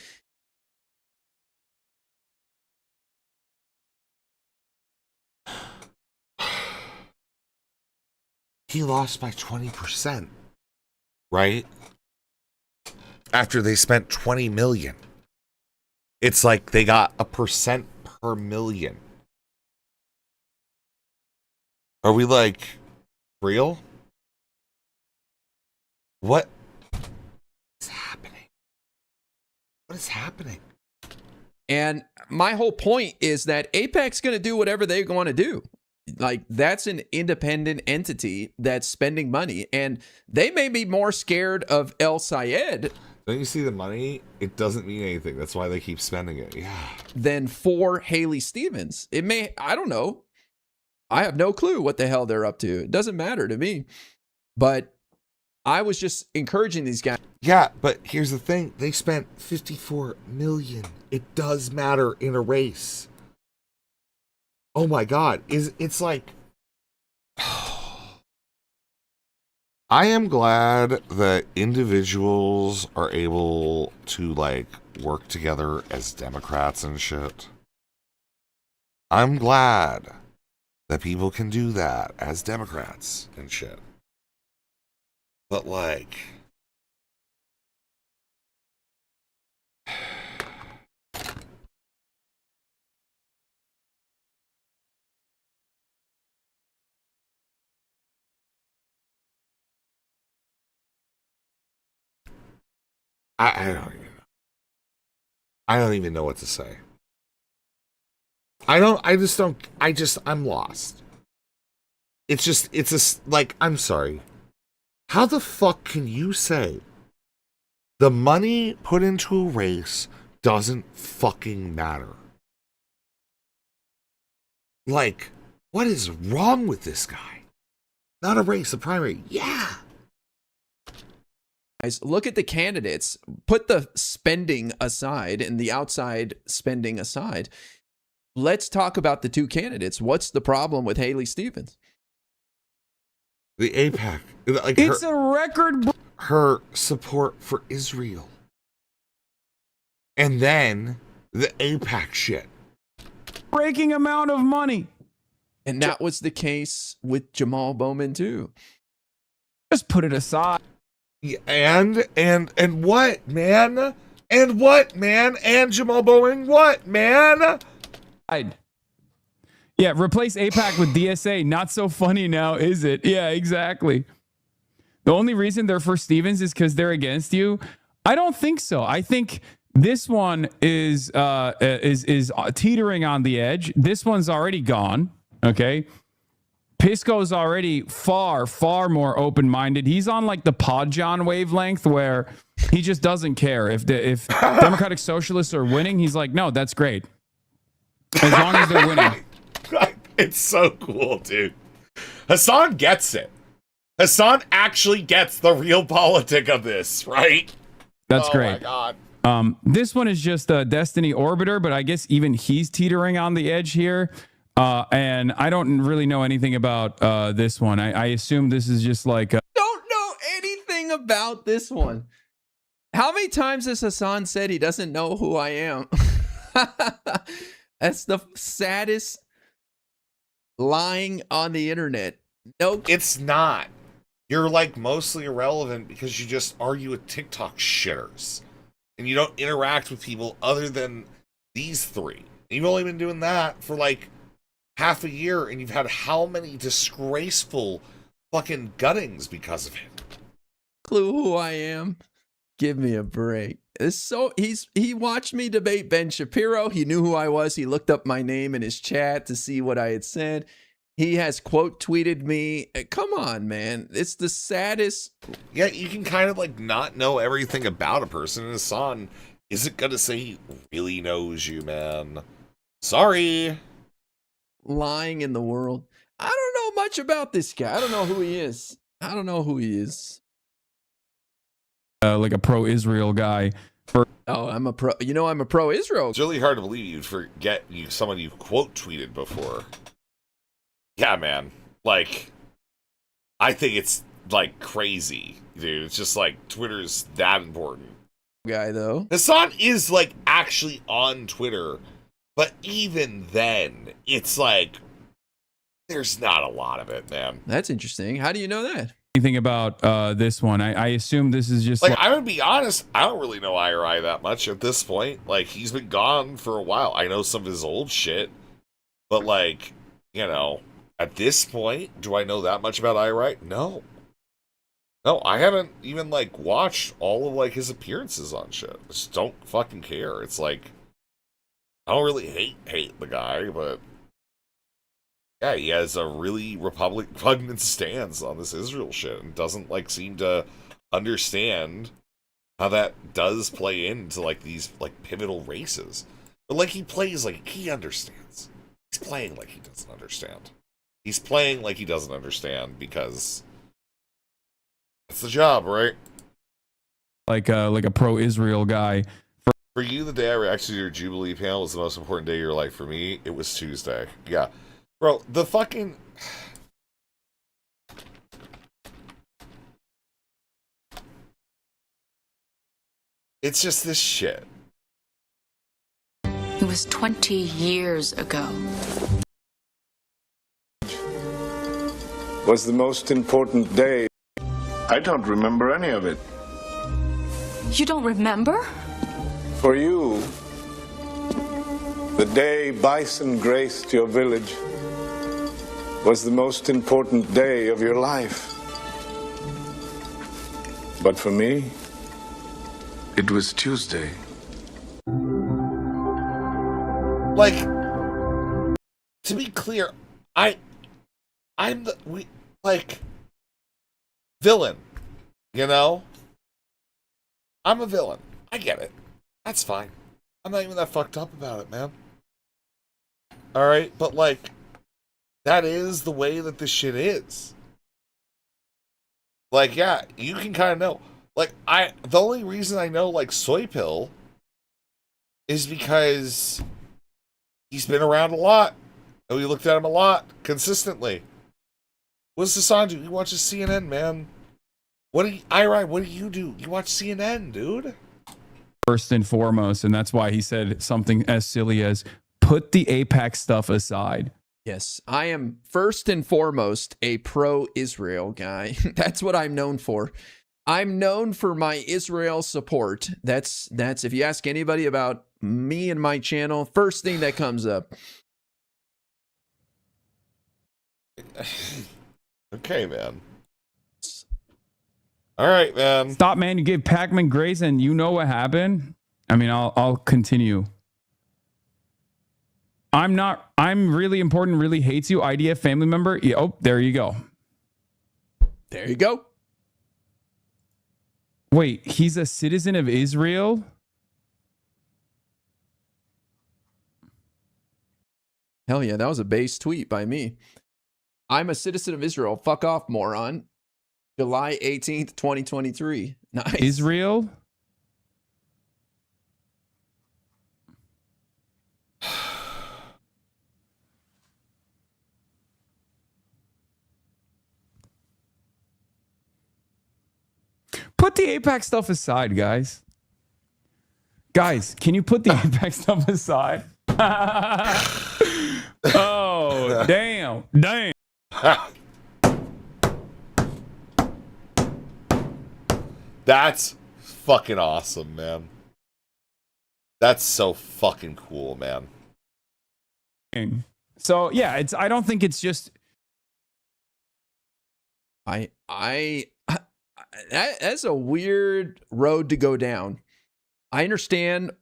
He lost by 20%, right? After they spent 20 million. It's like they got 1% per million. Are we real? What is happening? What is happening? And my whole point is that AIPAC's going to do whatever they want to do. Like, that's an independent entity that's spending money, and they may be more scared of El Sayed. Don't you see the money? It doesn't mean anything. That's why they keep spending it. Yeah. Than for Haley Stevens. It may, I don't know. I have no clue what the hell they're up to. It doesn't matter to me. But I was just encouraging these guys. Yeah, but here's the thing. They spent $54 million. It does matter in a race. Oh my God. It's like... I am glad that individuals are able to, like, work together as Democrats and shit. I'm glad that people can do that as Democrats and shit. But, like... I don't even know. I don't even know what to say. I'm lost. I'm sorry. How the fuck can you say the money put into a race doesn't fucking matter? Like, what is wrong with this guy? Not a race, a primary. Yeah. Guys, look at the candidates. Put the spending aside and the outside spending aside. Let's talk about the two candidates. What's the problem with Haley Stevens? The AIPAC. Like, it's a record. Her support for Israel. And then the AIPAC shit. Breaking amount of money. And that was the case with Jamal Bowman too. Just put it aside. Yeah, and what, man? And what, man? And Jamal Bowman, what, man? Yeah, replace AIPAC with DSA. Not so funny now, is it? Yeah, exactly. The only reason they're for Stevens is because they're against you. I don't think so. I think this one is teetering on the edge. This one's already gone. Okay. Pisco's already far, far more open-minded. He's on like the Pod John wavelength where he just doesn't care. If Democratic Socialists are winning, he's like, no, that's great. As long as they're winning. It's so cool, dude. Hassan gets it. Hassan actually gets the real politic of this, right? That's great. Oh my God. This one is just a Destiny Orbiter, but I guess even he's teetering on the edge here. And I don't really know anything about this one. I assume this is just like... Don't know anything about this one. How many times has Hassan said he doesn't know who I am? That's the saddest lying on the internet. No, it's not. You're like mostly irrelevant because you just argue with TikTok shitters. And you don't interact with people other than these three. You've only been doing that for like half a year, and you've had how many disgraceful fucking guttings because of it? Clue who I am? Give me a break. He watched me debate Ben Shapiro. He knew who I was. He looked up my name in his chat to see what I had said. He has quote tweeted me. Come on, man. It's the saddest. Yeah, you can kind of like not know everything about a person, and Hassan isn't gonna say he really knows you, man. Sorry. Lying in the world. I don't know much about this guy. I don't know who he is. Like a pro-Israel guy. I'm a pro-Israel. It's really hard to believe you'd forget someone you quote tweeted before. Yeah, man. Like, I think it's like crazy, dude. It's just like Twitter's that important. Guy though. Hassan is like actually on Twitter. But even then, it's like, there's not a lot of it, man. That's interesting. How do you know that? Anything about this one? I assume this is just like I'm gonna be honest, I don't really know IRI that much at this point. Like, he's been gone for a while. I know some of his old shit, but like, you know, at this point, do I know that much about IRI? No, I haven't even like watched all of like his appearances on shit. I just don't fucking care. It's like, I don't really hate the guy, but yeah, he has a really repugnant stance on this Israel shit and doesn't like seem to understand how that does play into like these like pivotal races. But like he plays like he understands. He's playing like he doesn't understand. He's playing like he doesn't understand because that's the job, right? Like a pro-Israel guy. For you, the day I reacted to your Jubilee panel was the most important day of your life. For me, it was Tuesday. Yeah. Bro, the fucking... It's just this shit. It was 20 years ago. Was the most important day. I don't remember any of it. You don't remember? For you, the day bison graced your village was the most important day of your life. But for me, it was Tuesday. Like, to be clear, I'm the villain, you know? I'm a villain. I get it. That's fine. I'm not even that fucked up about it, man. Alright, but like, that is the way that this shit is. Like, yeah, you can kind of know. Like, the only reason I know, like, Soy Pill is because he's been around a lot. And we looked at him a lot, consistently. What does Hassan do? He watches CNN, man. What do you do? You watch CNN, dude. First and foremost, and that's why he said something as silly as, put the AIPAC stuff aside. Yes, I am first and foremost a pro-Israel guy. That's what I'm known for. I'm known for my Israel support. That's if you ask anybody about me and my channel, first thing that comes up. Okay, man. All right, man. Stop, man. You gave Pac-Man grace and you know what happened? I mean, I'll continue. I'm really important, really hates you. IDF family member. Yeah, oh, there you go. There you go. Wait, he's a citizen of Israel? Hell yeah, that was a base tweet by me. I'm a citizen of Israel. Fuck off, moron. July 18th, 2023. Nice. Israel? Put the AIPAC stuff aside, guys. Guys, can you put the AIPAC stuff aside? Oh, damn. Damn. That's fucking awesome, man. That's so fucking cool, man. So, yeah, I don't think it's just... That's a weird road to go down. I understand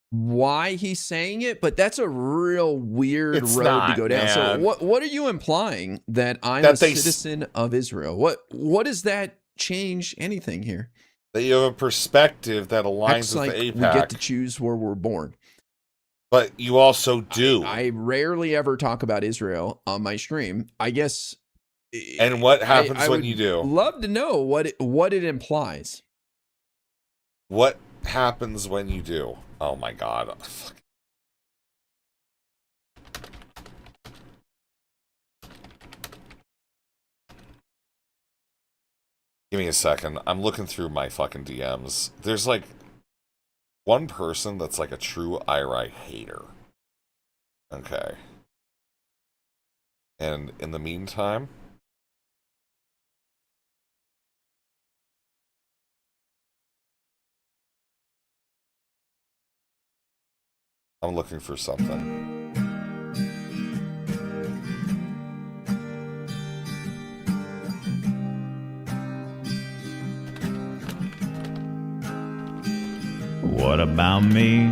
why he's saying it, but that's a real weird road to go down. Man. So what are you implying? That I'm a citizen of Israel? What does that change anything here? That you have a perspective that aligns with the AIPAC. We get to choose where we're born. But you also do. I rarely ever talk about Israel on my stream. I guess. And what happens I when you do? Love to know what it implies. What happens when you do? Oh my god. Give me a second. I'm looking through my fucking DMs. There's like one person that's like a true IRI hater. Okay. And in the meantime, I'm looking for something. What about me?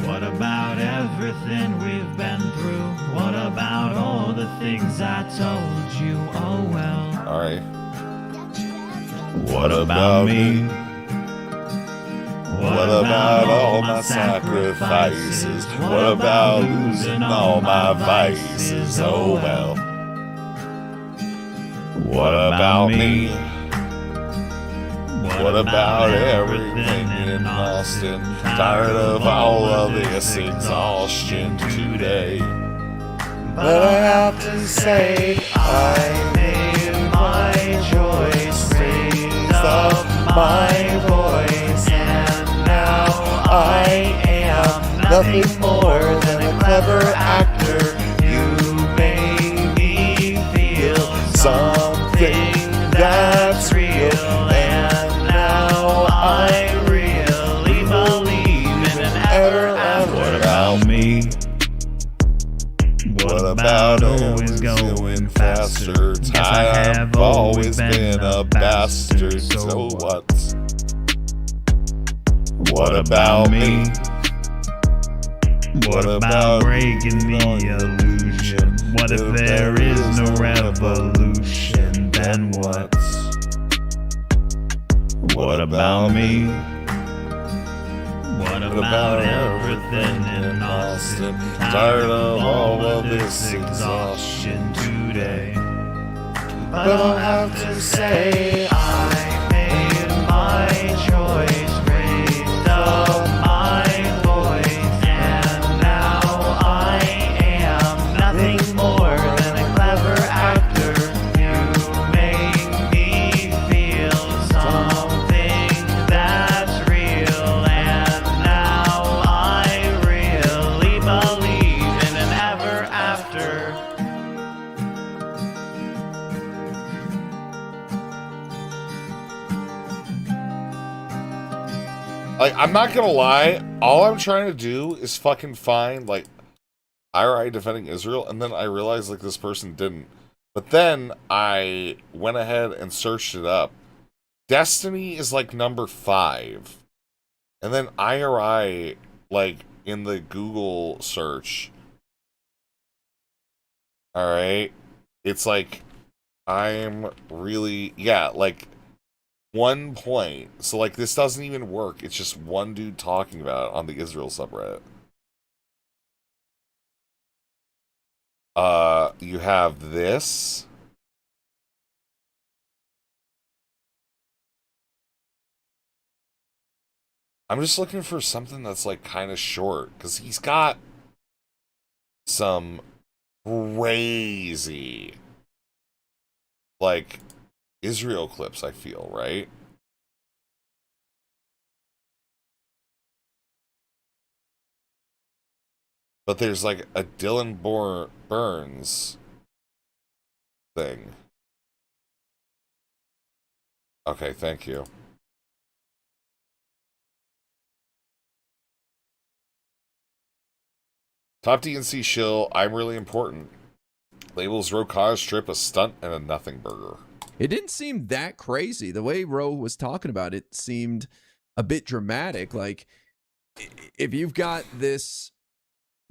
What everything we've been through? What about all the things I told you? Oh well. All right. What about me? What about all my sacrifices? What about losing all my vices? Oh well. What about me? What about everything in Austin? Tired of all of this exhaustion today. But I have to say, I made my choice, raised up my voice, and now I am nothing more than a clever actor. You made me feel something that's real, and now I really believe in an ever after. What about me? What about always going faster? I have always been a bastard, so what? What about me? What about breaking the illusion? What if there is no revolution? Then what? What about me? What about everything in Austin? Tired of all of this exhaustion today. But I'll have to say I made my choice, raised up my voice, and now I am nothing more than a clever actor. You make me feel something that's real, and now I really believe in an ever after. Like, I'm not gonna lie, all I'm trying to do is fucking find, like, IRI defending Israel, and then I realized, like, this person didn't. But then I went ahead and searched it up. Destiny is, like, number 5. And then IRI, like, in the Google search. Alright? It's like, I'm really, yeah, like, 1 point. So, like, this doesn't even work. It's just one dude talking about it on the Israel subreddit. You have this. I'm just looking for something that's, like, kind of short, because he's got some crazy, like, Israel clips, I feel, right? But there's, like, a Dylan Burns thing. Okay, thank you. Top DNC shill, I'm really important. Labels Rokaj trip a stunt and a nothing burger. It didn't seem that crazy. The way Ro was talking about it seemed a bit dramatic. Like, if you've got this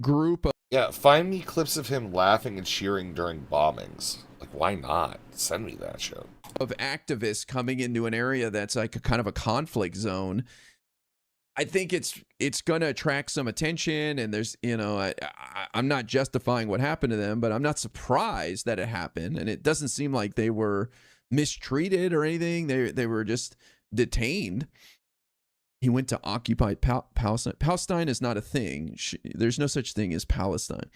group of... Yeah, find me clips of him laughing and cheering during bombings. Like, why not? Send me that shit. Of activists coming into an area that's like a kind of a conflict zone. I think it's going to attract some attention, and there's, you know, I'm not justifying what happened to them, but I'm not surprised that it happened, and it doesn't seem like they were mistreated or anything. They were just detained. He went to occupied Palestine. Palestine is not a thing. There's no such thing as Palestine.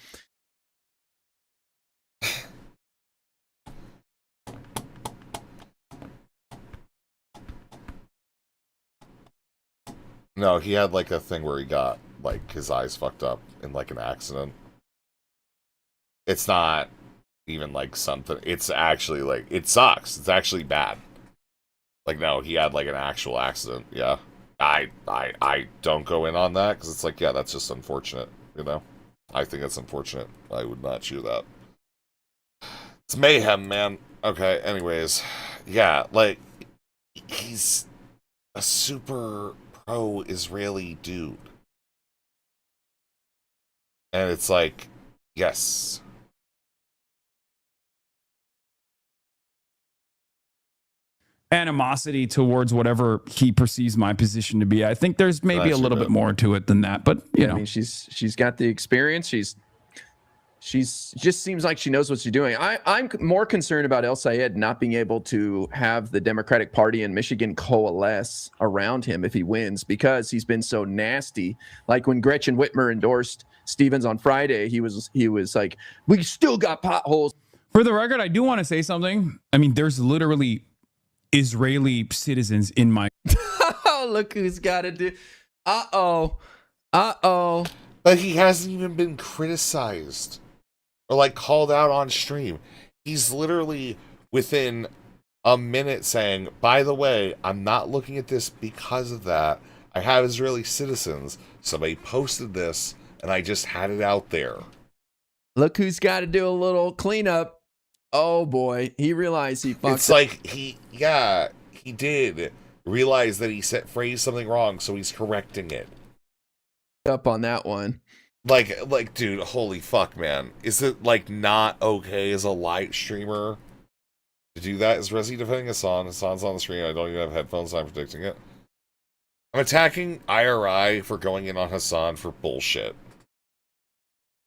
No, he had, like, a thing where he got, like, his eyes fucked up in, like, an accident. It's not even, like, something. It's actually, like, it sucks. It's actually bad. Like, no, he had, like, an actual accident. Yeah. I don't go in on that, because it's like, yeah, that's just unfortunate, you know? I think it's unfortunate. I would not chew that. It's mayhem, man. Okay, anyways. Yeah, like, he's a super pro-Israeli dude. And it's like, yes. Animosity towards whatever he perceives my position to be. I think there's maybe a little bit more to it than that, but you know, I mean, she's got the experience. She's just seems like she knows what she's doing. I'm more concerned about El Sayed not being able to have the Democratic Party in Michigan coalesce around him if he wins, because he's been so nasty. Like when Gretchen Whitmer endorsed Stevens on Friday, he was like, we still got potholes. For the record, I do want to say something. I mean, there's literally Israeli citizens in my. Oh, look who's got to do. Uh-oh. But he hasn't even been criticized or like called out on stream. He's literally within a minute saying, by the way, I'm not looking at this because of that. I have Israeli citizens. Somebody posted this and I just had it out there. Look who's got to do a little cleanup. Oh boy, he realized he fucked It's up. like he did realize that he phrased something wrong, so he's correcting it. Up on that one. Like, dude, holy fuck, man. Is it, like, not okay as a live streamer to do that? Is Resi defending Hassan? Hassan's on the stream. I don't even have headphones. I'm predicting it. I'm attacking IRI for going in on Hassan for bullshit.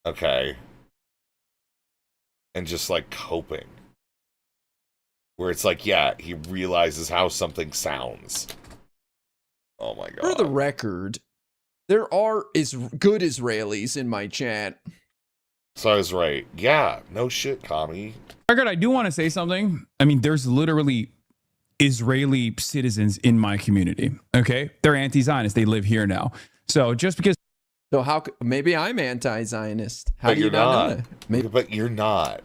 Okay. And just, like, coping. Where it's like, yeah, he realizes how something sounds. Oh my god. For the record, there are good Israelis in my chat. So I was right. Yeah, no shit, Kami. Record, I do want to say something. I mean, there's literally Israeli citizens in my community. Okay, they're anti-Zionist. They live here now. So just because. So how? Maybe I'm anti-Zionist. How But do you you're not know not. that? Maybe. But you're not.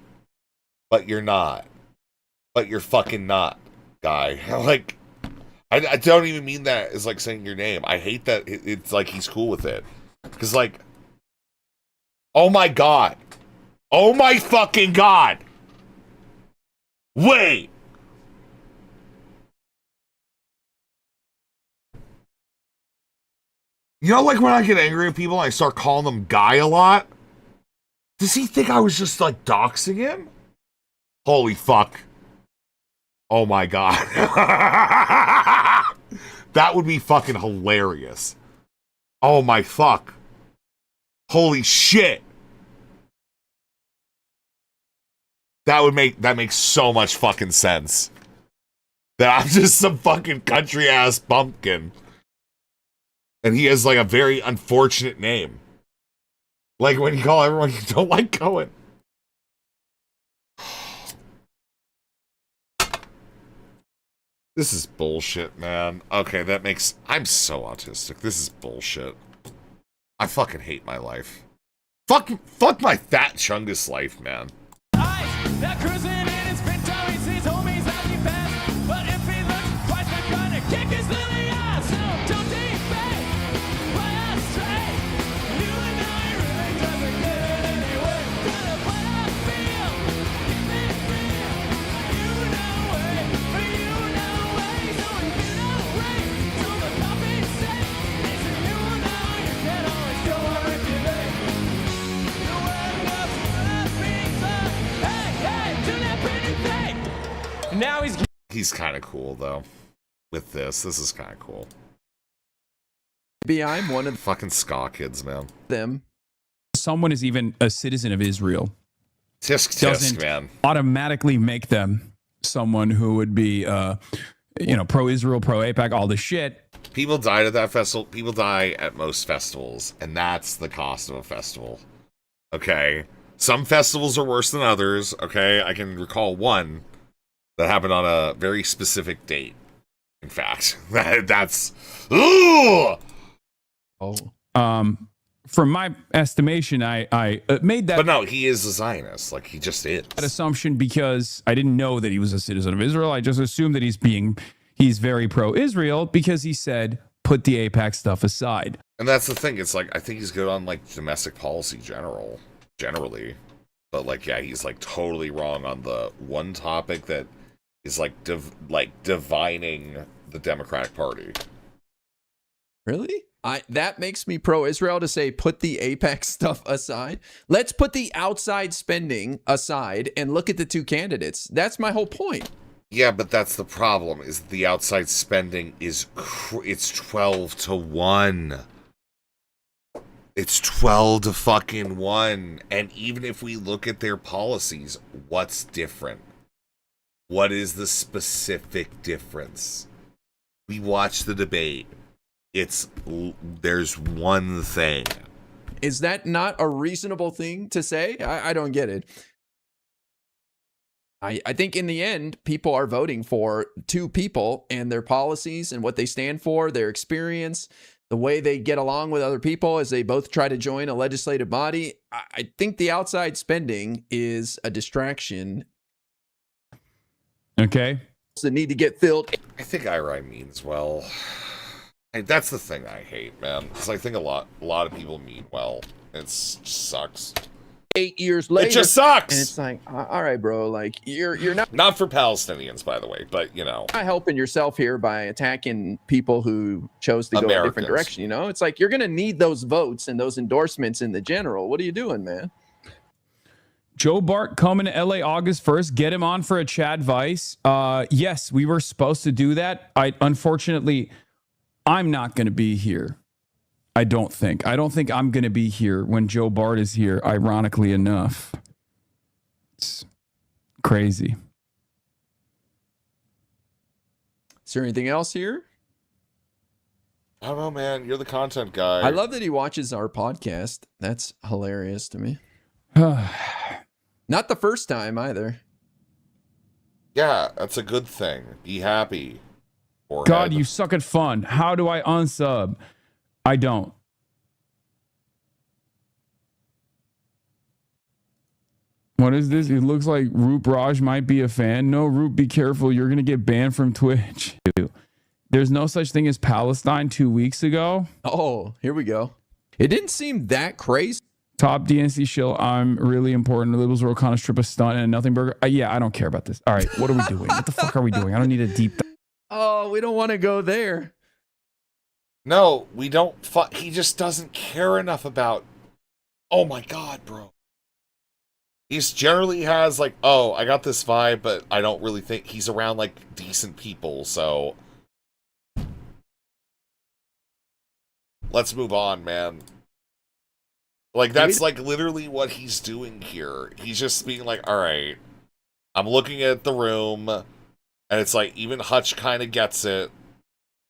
But you're not. But you're fucking not, guy. Like, I don't even mean that as like saying your name. I hate that it's like he's cool with it. Because, like, oh my god. Oh my fucking god. Wait. You know, like when I get angry at people, I start calling them guy a lot? Does he think I was just like doxing him? Holy fuck. Oh my god. That would be fucking hilarious. Oh my fuck. Holy shit. That makes so much fucking sense. That I'm just some fucking country ass bumpkin. And he has like a very unfortunate name. Like when you call everyone you don't like Cohen. This is bullshit, man. Okay, I'm so autistic. This is bullshit. I fucking hate my life. Fuck my fat chungus life, man. Now cruising in his Pinto, he sees homies as he pass. But if he looks twice, they're gonna kick his lily ass. So don't defame my ass straight. You and I really doesn't get it anyway. Gonna what I feel, keep it real. You know way, but you know way. So if you don't rate, so the coffee safe. Listen, you know you can always go where you make. The world goes with pizza. Now he's kind of cool though. With this is kind of cool. Maybe I'm one of the fucking ska kids, man. Them. Someone is even a citizen of Israel. Tisk doesn't man. automatically make them someone who would be, pro-Israel, pro-AIPAC, all this shit. People died at that festival. People die at most festivals, and that's the cost of a festival. Okay. Some festivals are worse than others. Okay. I can recall one that happened on a very specific date. In fact, that's. Ooh! From my estimation, I made that. But no, he is a Zionist. Like, he just is. That assumption because I didn't know that he was a citizen of Israel. I just assumed that he's very pro-Israel because he said, put the AIPAC stuff aside. And that's the thing. It's like, I think he's good on, like, domestic policy generally. But, like, yeah, he's, like, totally wrong on the one topic that is, like, divining the Democratic Party. Really? That makes me pro-Israel to say put the AIPAC stuff aside. Let's put the outside spending aside and look at the two candidates. That's my whole point. Yeah, but that's the problem, is the outside spending is, it's 12-1. It's 12 to fucking 1. And even if we look at their policies, what's different? What is the specific difference? We watch the debate. There's one thing. Is that not a reasonable thing to say? I don't get it. I think in the end, people are voting for two people and their policies and what they stand for, their experience, the way they get along with other people as they both try to join a legislative body. I think the outside spending is a distraction. Okay. That need to get filled. I think IRI means well. That's the thing I hate, man. Because I think a lot of people mean well. It sucks. 8 years later, it just sucks. And it's like, all right, bro. Like you're not for Palestinians, by the way, but you know, not helping yourself here by attacking people who chose to go a different direction. You know, it's like you're gonna need those votes and those endorsements in the general. What are you doing, man? Joe Bart coming to LA August 1st. Get him on for a Chad Vice. Yes, we were supposed to do that. Unfortunately, I'm not going to be here. I don't think I'm going to be here when Joe Bart is here, ironically enough. It's crazy. Is there anything else here? I don't know, man. You're the content guy. I love that he watches our podcast. That's hilarious to me. Not the first time either. Yeah, that's a good thing. Be happy. God, you suck at fun. How do I unsub? I don't. What is this? It looks like Roop Raj might be a fan. No, Roop, be careful. You're going to get banned from Twitch. There's no such thing as Palestine 2 weeks ago. Oh, here we go. It didn't seem that crazy. Top DNC shill. I'm really important. Liberals will kind of strip a stunt and a nothing burger. Yeah, I don't care about this. All right, what are we doing? What the fuck are we doing? I don't need a deep dive. Oh, we don't want to go there. No, we don't. He just doesn't care enough about. Oh my God, bro. He's generally has like, oh, I got this vibe, but I don't really think he's around like decent people. So let's move on, man. Like, that's like literally what he's doing here. He's just being like, all right, I'm looking at the room, and it's like, even Hutch kind of gets it,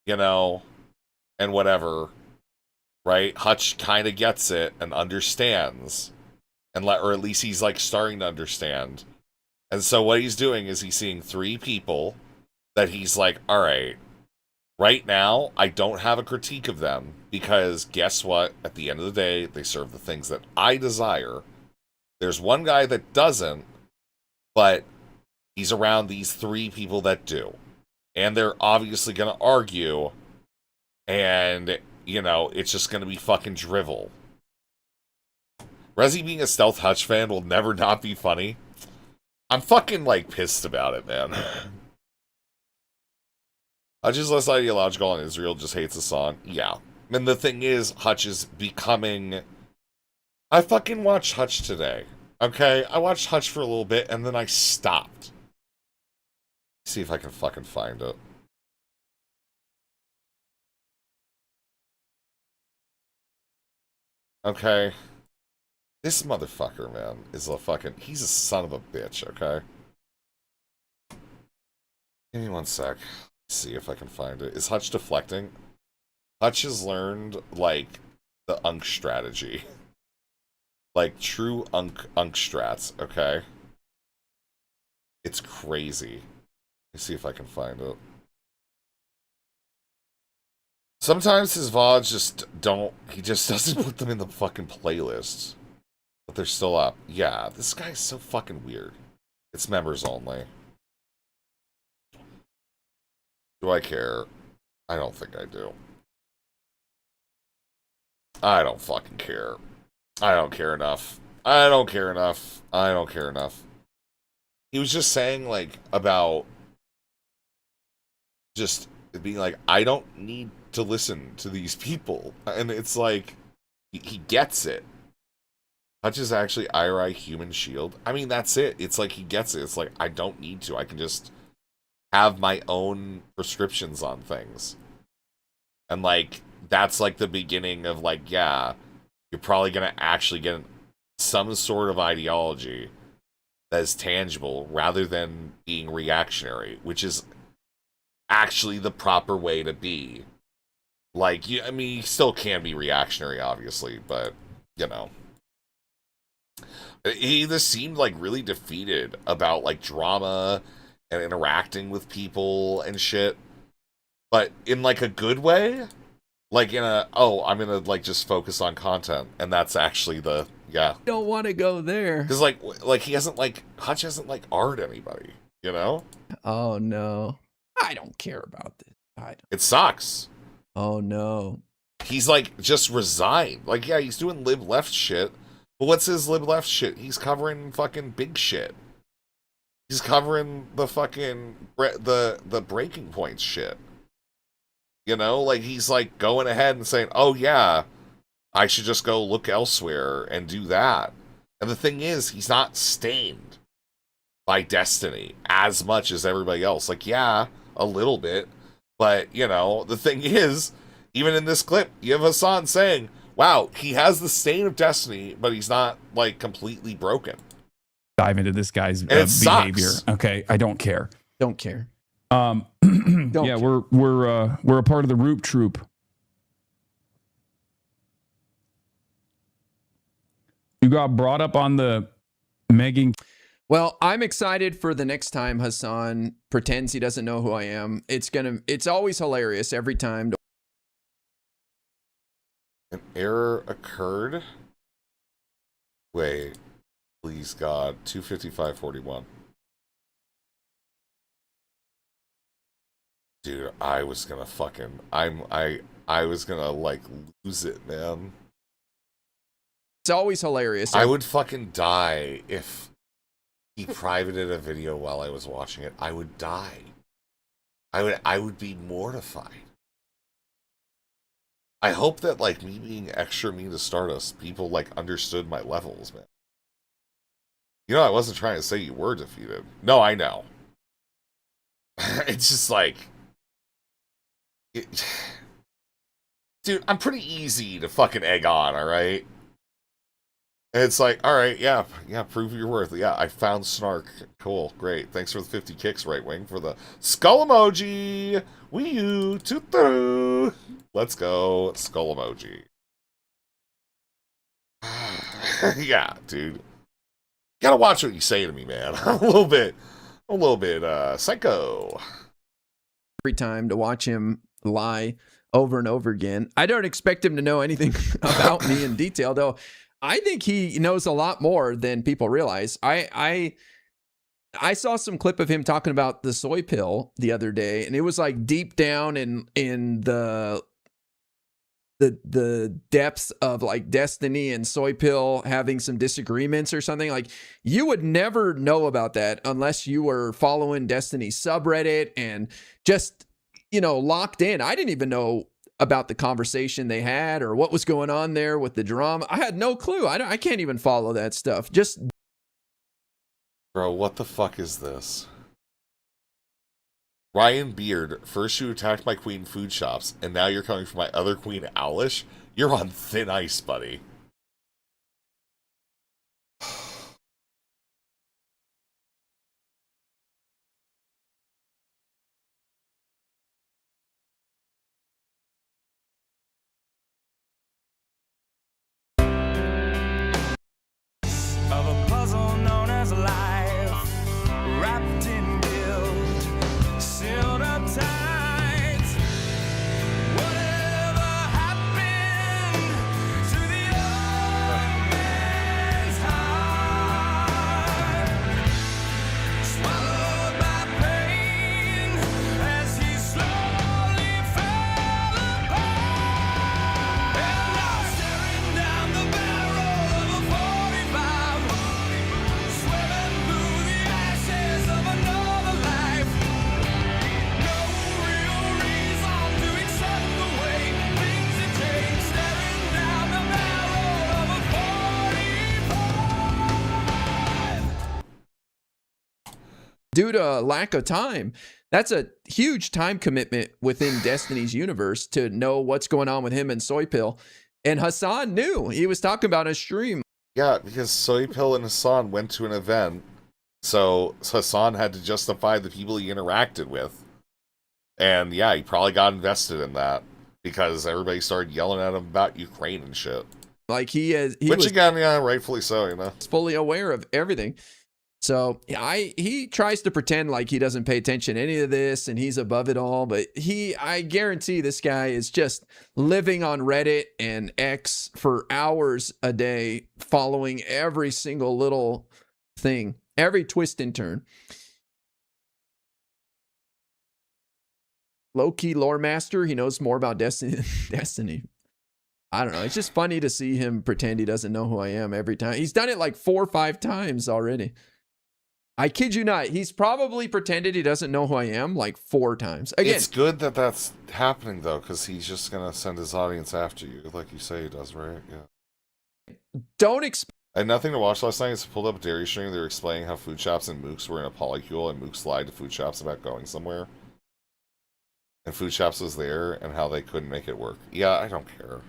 you know, and whatever, right? Hutch kind of gets it and understands, or at least he's like starting to understand. And so what he's doing is he's seeing three people that he's like, all right, right now, I don't have a critique of them because guess what? At the end of the day, they serve the things that I desire. There's one guy that doesn't, but he's around these three people that do. And they're obviously going to argue, and, you know, it's just going to be fucking drivel. Resi being a Stealth Hutch fan will never not be funny. I'm fucking, like, pissed about it, man. Hutch is less ideological and Israel just hates the song. Yeah. And the thing is, Hutch is becoming... I fucking watched Hutch today. Okay? I watched Hutch for a little bit, and then I stopped. See if I can fucking find it. Okay. This motherfucker, man, is a fucking... He's a son of a bitch, okay? Give me one sec. See if I can find it. Is Hutch deflecting? Hutch has learned, like, the Unk strategy. Like, true Unk strats, okay? It's crazy. Let me see if I can find it. Sometimes his VODs just don't... He just doesn't put them in the fucking playlists. But they're still up. Yeah, this guy's so fucking weird. It's members only. Do I care? I don't think I do. I don't fucking care. I don't care enough. I don't care enough. I don't care enough. He was just saying, like, about just being like, I don't need to listen to these people. And it's like, he gets it. Hutch is actually IRI human shield. I mean, that's it. It's like he gets it. It's like, I don't need to. I can just have my own prescriptions on things. And like, that's like the beginning of like, yeah, you're probably going to actually get some sort of ideology that is tangible rather than being reactionary, which is actually the proper way to be. Like, I mean, you still can be reactionary, obviously, but, you know. He just seemed like really defeated about like drama and interacting with people and shit, but in like a good way, like in a, oh, I'm gonna like just focus on content, and that's actually the, yeah. Don't want to go there. Because like he hasn't like, Hutch hasn't like R'd anybody, you know? Oh no, I don't care about this. It sucks. Oh no. He's like just resigned. Like, yeah, he's doing live left shit. But what's his lib left shit? He's covering fucking big shit. He's covering the fucking the breaking points shit. You know, like he's like going ahead and saying, "Oh yeah, I should just go look elsewhere and do that." And the thing is, he's not stained by Destiny as much as everybody else. Like, yeah, a little bit, but you know, the thing is, even in this clip, you have Hasan saying, wow, he has the stain of Destiny, but he's not like completely broken. Dive into this guy's It behavior. sucks. Okay, I don't care. Don't care. Yeah, we're a part of the Roop Troop. You got brought up on the Megan. Well, I'm excited for the next time Hasan pretends he doesn't know who I am. It's always hilarious every time. An error occurred. Wait, please God, 255.41. Dude, I was gonna fucking, I was gonna like lose it, man. It's always hilarious. I would fucking die if he privated a video while I was watching it. I would die. I would be mortified. I hope that, like, me being extra mean to Stardust, people, like, understood my levels, man. You know, I wasn't trying to say you were defeated. No, I know. It's just like... Dude, I'm pretty easy to fucking egg on, alright? And it's like, alright, yeah, prove your worth. Yeah, I found Snark. Cool, great. Thanks for the 50 kicks, Right Wing, for the skull emoji! Wii U, toot-toot! Let's go, skull emoji. Yeah, dude. You gotta watch what you say to me, man. I'm a little bit psycho. Every time to watch him lie over and over again. I don't expect him to know anything about me in detail, though. I think he knows a lot more than people realize. I saw some clip of him talking about the soy pill the other day, and it was like deep down in the depths of like Destiny and soy pill having some disagreements or something. Like, you would never know about that unless you were following Destiny subreddit and just, you know, locked in. I didn't even know about the conversation they had or what was going on there with the drama. I had no clue. I can't even follow that stuff. Just, bro, what the fuck is this? Ryan Beard, first you attacked my queen food shops, and now you're coming for my other queen Owlish? You're on thin ice, buddy. Of a puzzle known as life, wrapped in guilt, sealed up tight. Whatever happened to the due to lack of time. That's a huge time commitment within Destiny's universe to know what's going on with him and Soy Pill. And Hassan knew. He was talking about a stream. Yeah, because Soy Pill and Hassan went to an event, so Hassan had to justify the people he interacted with. And yeah, he probably got invested in that because everybody started yelling at him about Ukraine and shit. Like Which was again, yeah, rightfully so, you know. fully aware of everything. So he tries to pretend like he doesn't pay attention to any of this and he's above it all, but I guarantee this guy is just living on Reddit and X for hours a day, following every single little thing, every twist and turn. Low-key lore master, he knows more about Destiny. I don't know. It's just funny to see him pretend he doesn't know who I am every time. He's done it like 4 or 5 times already. I kid you not. He's probably pretended he doesn't know who I am like 4 times. Again, It's good that that's happening, though, because he's just going to send his audience after you, like you say he does, right? Yeah. don't expect. I had nothing to watch last night. I just pulled up a dairy stream. They were explaining how food shops and Mooks were in a polycule, and Mooks lied to food shops about going somewhere. And food shops was there, and how they couldn't make it work. Yeah, I don't care.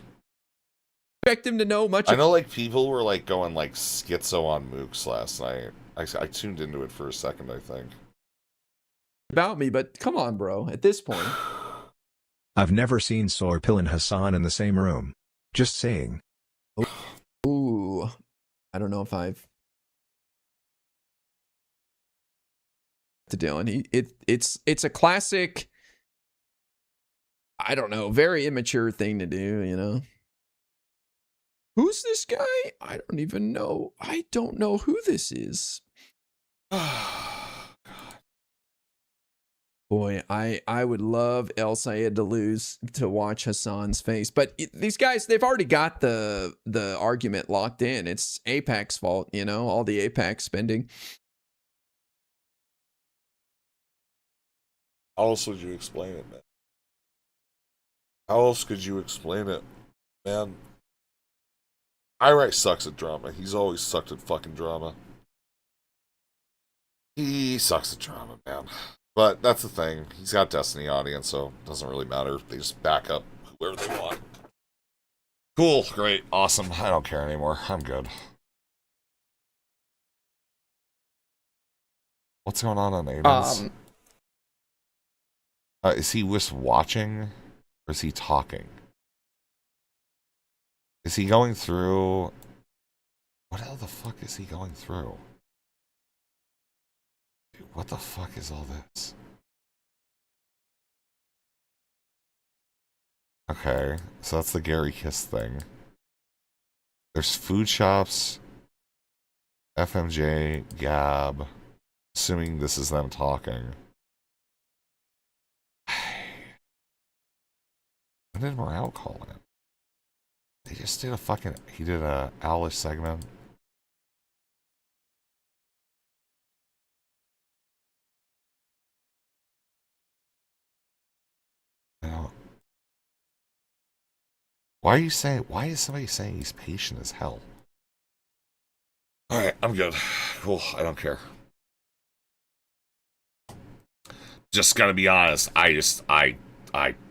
Expect him to know much. I know, like, people were, like, going, like, schizo on Mooks last night. I tuned into it for a second, I think. About me, but come on, bro. At this point, I've never seen Soy Pill and Hassan in the same room. Just saying. ooh, I don't know if I've to Dylan. It's a classic. I don't know, very immature thing to do, you know. Who's this guy? I don't even know. I don't know who this is. Boy, I would love El Sayed to lose to watch Hassan's face. But these guys, they've already got the argument locked in. It's APAC's fault, you know, all the APAC spending. How else would you explain it, man? How else could you explain it, man? Iraq sucks at drama. He's always sucked at fucking drama. He sucks at drama, man. But that's the thing. He's got Destiny audience, so it doesn't really matter. They just back up whoever they want. Cool, great, awesome. I don't care anymore. I'm good. What's going on Aidens? Is he just watching, or is he talking? Is he going through... What the fuck is he going through? Dude, what the fuck is all this? Okay, so that's the Gary Kiss thing. There's food shops, FMJ, Gab. Assuming this is them talking. When did Morale call in? They just did a fucking... He did a Owlish segment. Why are you saying... Why is somebody saying he's patient as hell? Alright, I'm good. Cool, I don't care. Just gotta be honest, I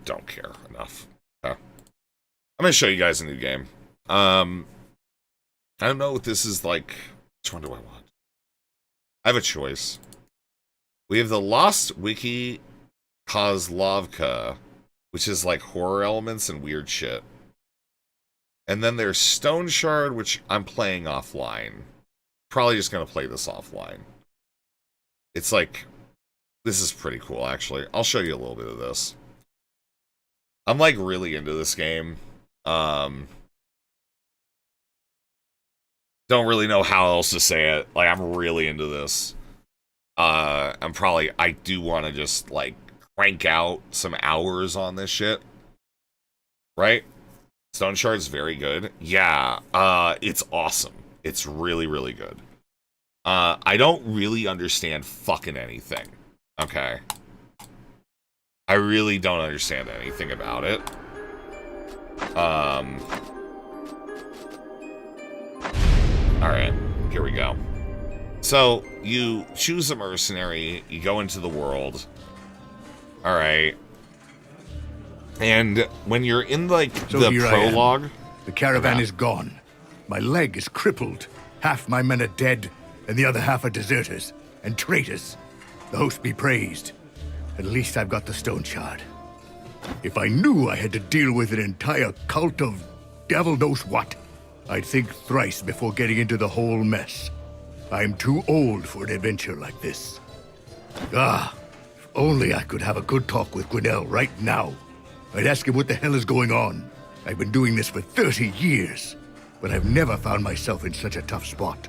don't care enough. Okay. I'm gonna show you guys a new game. I don't know what this is like. Which one do I want? I have a choice. We have the Lost Wiki Kozlovka, which is like horror elements and weird shit. And then there's Stone Shard, which I'm playing offline. Probably just gonna play this offline. It's like... This is pretty cool, actually. I'll show you a little bit of this. I'm, like, really into this game. Don't really know how else to say it. Like, I'm really into this. I do want to just, like, crank out some hours on this shit. Right? Stone Shard's very good. Yeah, it's awesome. It's really, really good. I don't really understand fucking anything. Okay. I really don't understand anything about it. Alright, here we go. So you choose a mercenary, you go into the world. All right. And when you're in like So the here I am. prologue, The caravan is gone. My leg is crippled. Half my men are dead, and the other half are deserters and traitors. The host be praised. At least I've got the stone shard. If I knew I had to deal with an entire cult of devil knows what, I'd think thrice before getting into the whole mess. I'm too old for an adventure like this. Ah, if only I could have a good talk with Gwinnell right now. I'd ask him what the hell is going on. I've been doing this for 30 years, but I've never found myself in such a tough spot.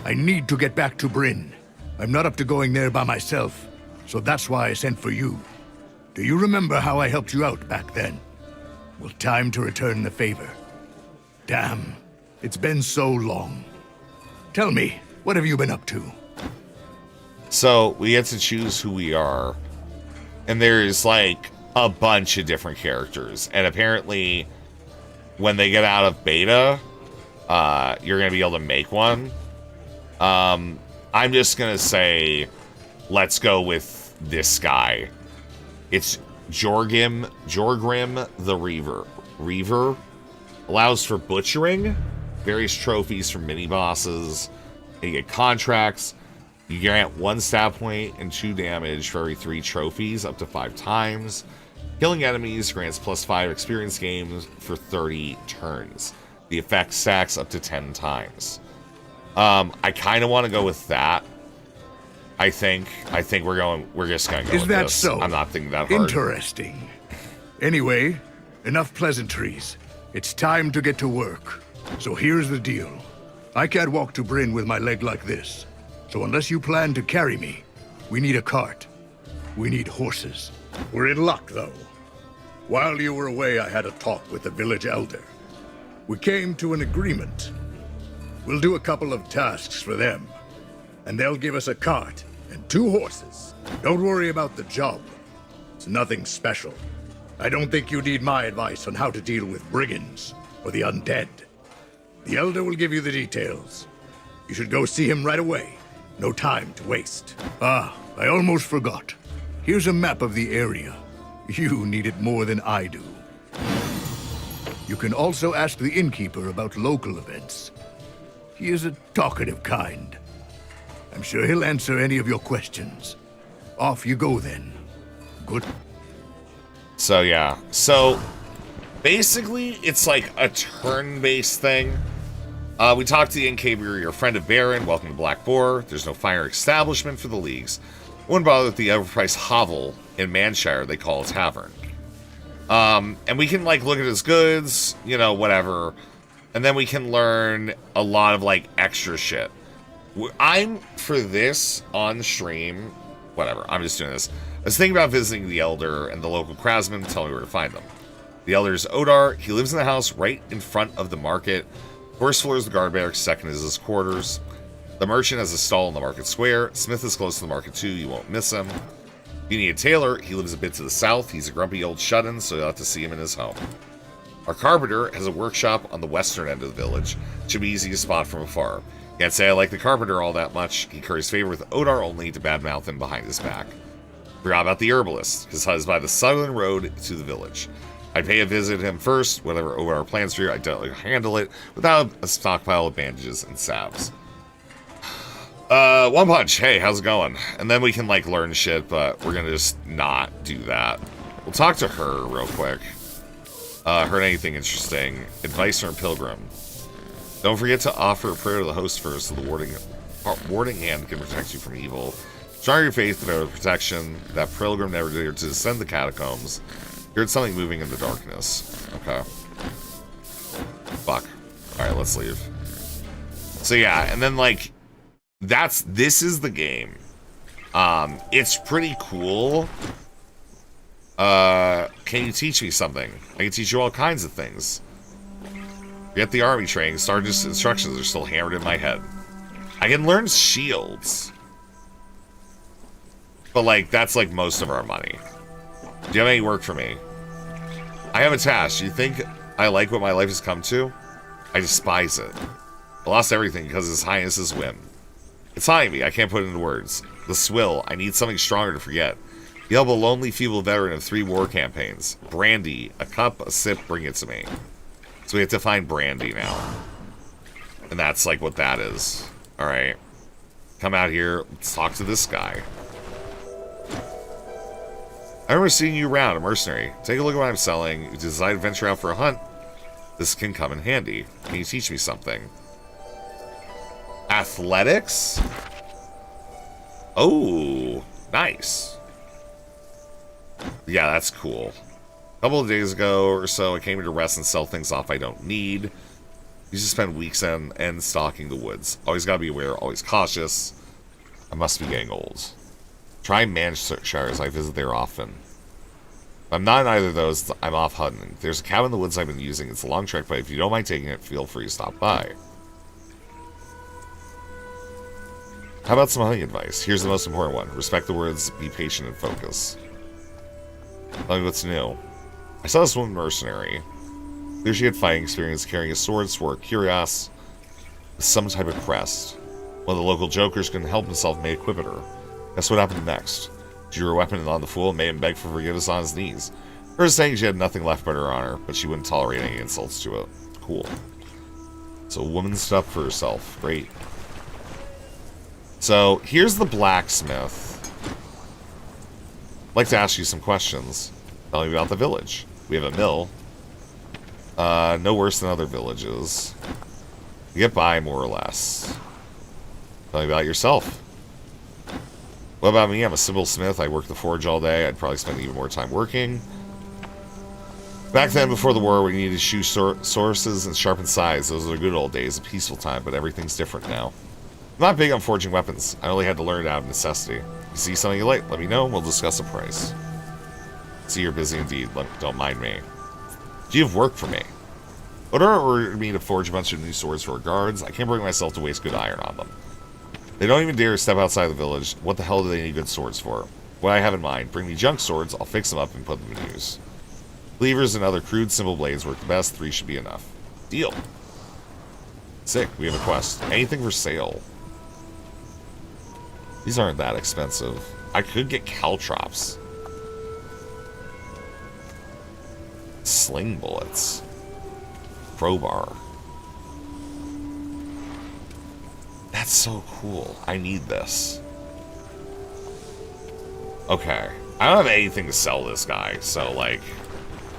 I need to get back to Bryn. I'm not up to going there by myself, so that's why I sent for you. Do you remember how I helped you out back then? Well, time to return the favor. Damn, it's been so long. Tell me, what have you been up to? so we get to choose who we are. And there's like a bunch of different characters. And apparently when they get out of beta, you're going to be able to make one. I'm just going to say, let's go with this guy. It's Jorgrim the Reaver. Reaver allows for butchering, various trophies from mini-bosses. You get contracts. You grant 1 stat point and 2 damage for every 3 trophies, up to 5 times. Killing enemies grants +5 experience gains for 30 turns. The effect stacks up to 10 times. I kind of want to go with that. I think we're just gonna go Is with that this. so? I'm not thinking that hard. Interesting. Anyway, enough pleasantries. It's time to get to work. So here's the deal. I can't walk to Bryn with my leg like this. So unless you plan to carry me, we need a cart. We need horses. We're in luck, though. While you were away, I had a talk with the village elder. We came to an agreement. We'll do a couple of tasks for them, and they'll give us a cart and 2 horses. Don't worry about the job. It's nothing special. I don't think you need my advice on how to deal with brigands or the undead. The elder will give you the details. You should go see him right away. No time to waste. Ah, I almost forgot. Here's a map of the area. You need it more than I do. You can also ask the innkeeper about local events. He is a talkative kind. I'm sure he'll answer any of your questions. Off you go then. Good. So yeah. So basically it's like a turn-based thing. We talked to the innkeeper, your friend of Baron, welcome to Black Boar. There's no fire establishment for the leagues. Wouldn't bother with the overpriced hovel in Manshire they call a tavern. And we can like look at his goods, you know, whatever. And then we can learn a lot of like extra shit. I'm for this on stream, whatever, I'm just doing this. I was thinking about visiting the Elder and the local craftsman, tell me where to find them. The Elder is Odar. He lives in the house right in front of the market. First floor is the guard barracks, second is his quarters. The merchant has a stall in the market square. Smith is close to the market too, you won't miss him. If you need a tailor, he lives a bit to the south. He's a grumpy old shut-in, so you'll have to see him in his home. Our carpenter has a workshop on the western end of the village. Should be easy to spot from afar. Can't say I like the carpenter all that much. He curries favor with Odar only to badmouth him behind his back. Forgot about the herbalist. His hut is by the southern road to the village. I'd pay a visit to him first. Whatever Odar plans for you, I'd handle it without a stockpile of bandages and salves. One Punch, hey, how's it going? And then we can like learn shit, but we're gonna just not do that. We'll talk to her real quick. Heard anything interesting? Advice from a pilgrim. Don't forget to offer a prayer to the host first, so the warding hand can protect you from evil. Strong your faith about protection. That pilgrim never dared to descend the catacombs. Heard something moving in the darkness. Okay. Fuck. Alright, let's leave. So yeah, and then like this is the game. It's pretty cool. Can you teach me something? I can teach you all kinds of things. Get the army training. Sergeant's instructions are still hammered in my head. I can learn shields. But like, that's like most of our money. Do you have any work for me? I have a task. Do you think I like what my life has come to? I despise it. I lost everything because of His Highness's whim. It's haunting me. I can't put it into words. The swill. I need something stronger to forget. You help a lonely, feeble veteran of 3 war campaigns. Brandy. A cup, a sip, bring it to me. So we have to find brandy now. And that's like what that is. Alright. Come out here. Let's talk to this guy. I remember seeing you around, a mercenary. Take a look at what I'm selling. If you decide to venture out for a hunt, this can come in handy. Can you teach me something? Athletics? Oh, nice. Yeah, that's cool. A couple of days ago or so, I came here to rest and sell things off I don't need. Used to spend weeks on end stalking the woods. Always gotta be aware, always cautious. I must be getting old. Try and manage shires. I visit there often. If I'm not in either of those, I'm off hunting. There's a cabin in the woods I've been using. It's a long trek, but if you don't mind taking it, feel free to stop by. How about some hunting advice? Here's the most important one. Respect the words, be patient, and focus. Tell me what's new. I saw this woman mercenary. Clear she had fighting experience, carrying a sword, swore curious, with some type of crest. One of the local jokers couldn't help himself, may equip her. Guess what happened next? Drew her weapon on the fool and made him beg for forgiveness on his knees. Her saying she had nothing left but her honor, but she wouldn't tolerate any insults to it. Cool. So a woman stood up for herself. Great. So here's the blacksmith. I'd like to ask you some questions. Tell me about the village. We have a mill. No worse than other villages. You get by more or less. Tell me about yourself. What about me? I'm a simple smith. I work the forge all day. I'd probably spend even more time working. Back then, before the war, we needed to shoot sources and sharpen scythes. Those were the good old days, a peaceful time, but everything's different now. I'm not big on forging weapons. I only had to learn it out of necessity. If you see something you like, let me know and we'll discuss a price. See, you're busy indeed. Don't mind me. Do you have work for me? Odor ordered me to forge a bunch of new swords for our guards. I can't bring myself to waste good iron on them. They don't even dare step outside the village. What the hell do they need good swords for? What I have in mind, bring me junk swords, I'll fix them up and put them in use. Cleavers and other crude simple blades work the best. 3 should be enough. Deal. Sick, we have a quest. Anything for sale. These aren't that expensive. I could get caltrops. Sling bullets. Crowbar. That's so cool. I need this. Okay. I don't have anything to sell this guy, so, like,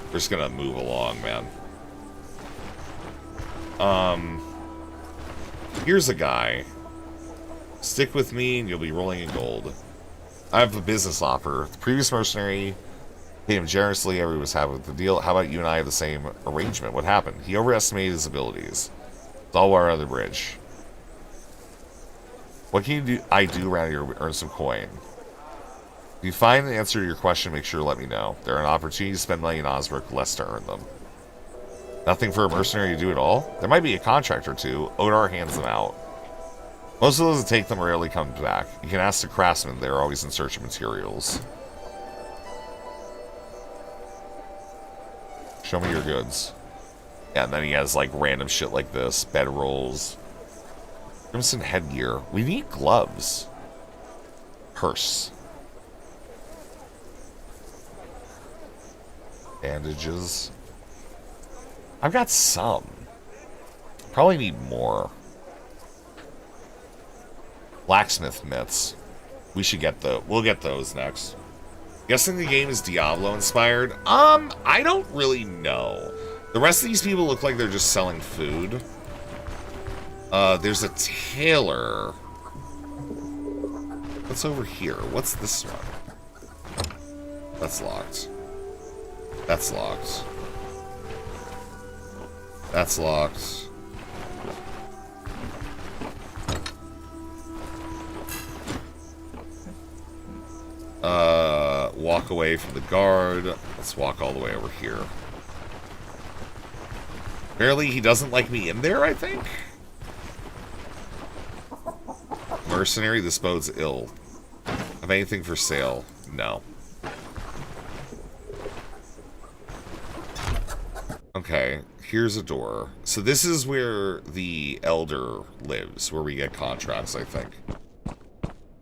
we're just gonna move along, man. Here's a guy. Stick with me and you'll be rolling in gold. I have a business offer. The previous mercenary paid him generously. Everyone was happy with the deal. How about you and I have the same arrangement? What happened? He overestimated his abilities. It's all water under the bridge. What can I do around here to earn some coin? If you find the answer to your question, make sure to let me know. There are an opportunity to spend money in Osbrook, less to earn them. Nothing for a mercenary to do at all? There might be a contract or two. Odar hands them out. Most of those that take them rarely come back. You can ask the craftsmen. They're always in search of materials. Show me your goods. Yeah, and then he has like random shit like this. Bedrolls. Crimson headgear. We need gloves. Purse. Bandages. I've got some. Probably need more. Blacksmith mitts. We should get we'll get those next. Guessing the game is Diablo inspired? I don't really know. The rest of these people look like they're just selling food. There's a tailor. What's over here? What's this one? That's locked. That's locked. That's locked. Walk away from the guard. Let's walk all the way over here. Apparently he doesn't like me in there, I think. Mercenary, this bodes ill. Have anything for sale? No. Okay, here's a door. So this is where the Elder lives, where we get contracts, I think.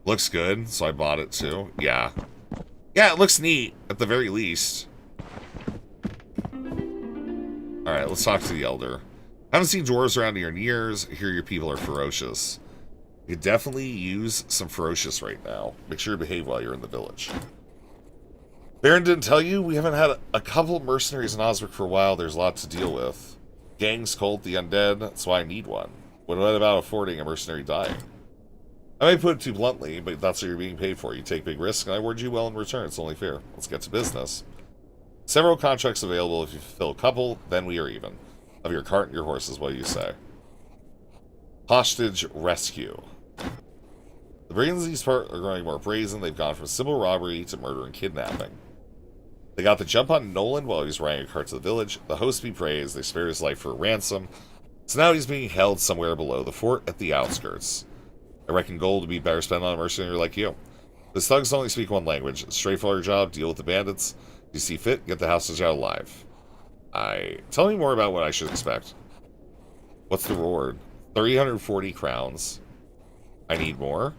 Looks good, so I bought it too. Yeah. Yeah, it looks neat, at the very least. Alright, let's talk to the Elder. Haven't seen dwarves around here in years. Hear your people are ferocious. You could definitely use some ferocious right now. Make sure you behave while you're in the village. Baron didn't tell you? We haven't had a couple of mercenaries in Osric for a while. There's a lot to deal with. Gangs, cult, the undead. That's why I need one. What about affording a mercenary dying? I may put it too bluntly, but that's what you're being paid for. You take big risks, and I reward you well in return. It's only fair. Let's get to business. Several contracts available. If you fulfill a couple, then we are even. Of your cart and your horses, what do you say? Hostage rescue. The brigands in these parts are growing more brazen. They've gone from simple robbery to murder and kidnapping. They got the jump on Nolan while he was riding a cart to the village. The host be praised. They spared his life for a ransom. So now he's being held somewhere below the fort at the outskirts. I reckon gold would be better spent on a mercenary like you. The thugs only speak one language. It's a straightforward job. Deal with the bandits. If you see fit, get the hostage out alive. Tell me more about what I should expect. What's the reward? 340 crowns. I need more.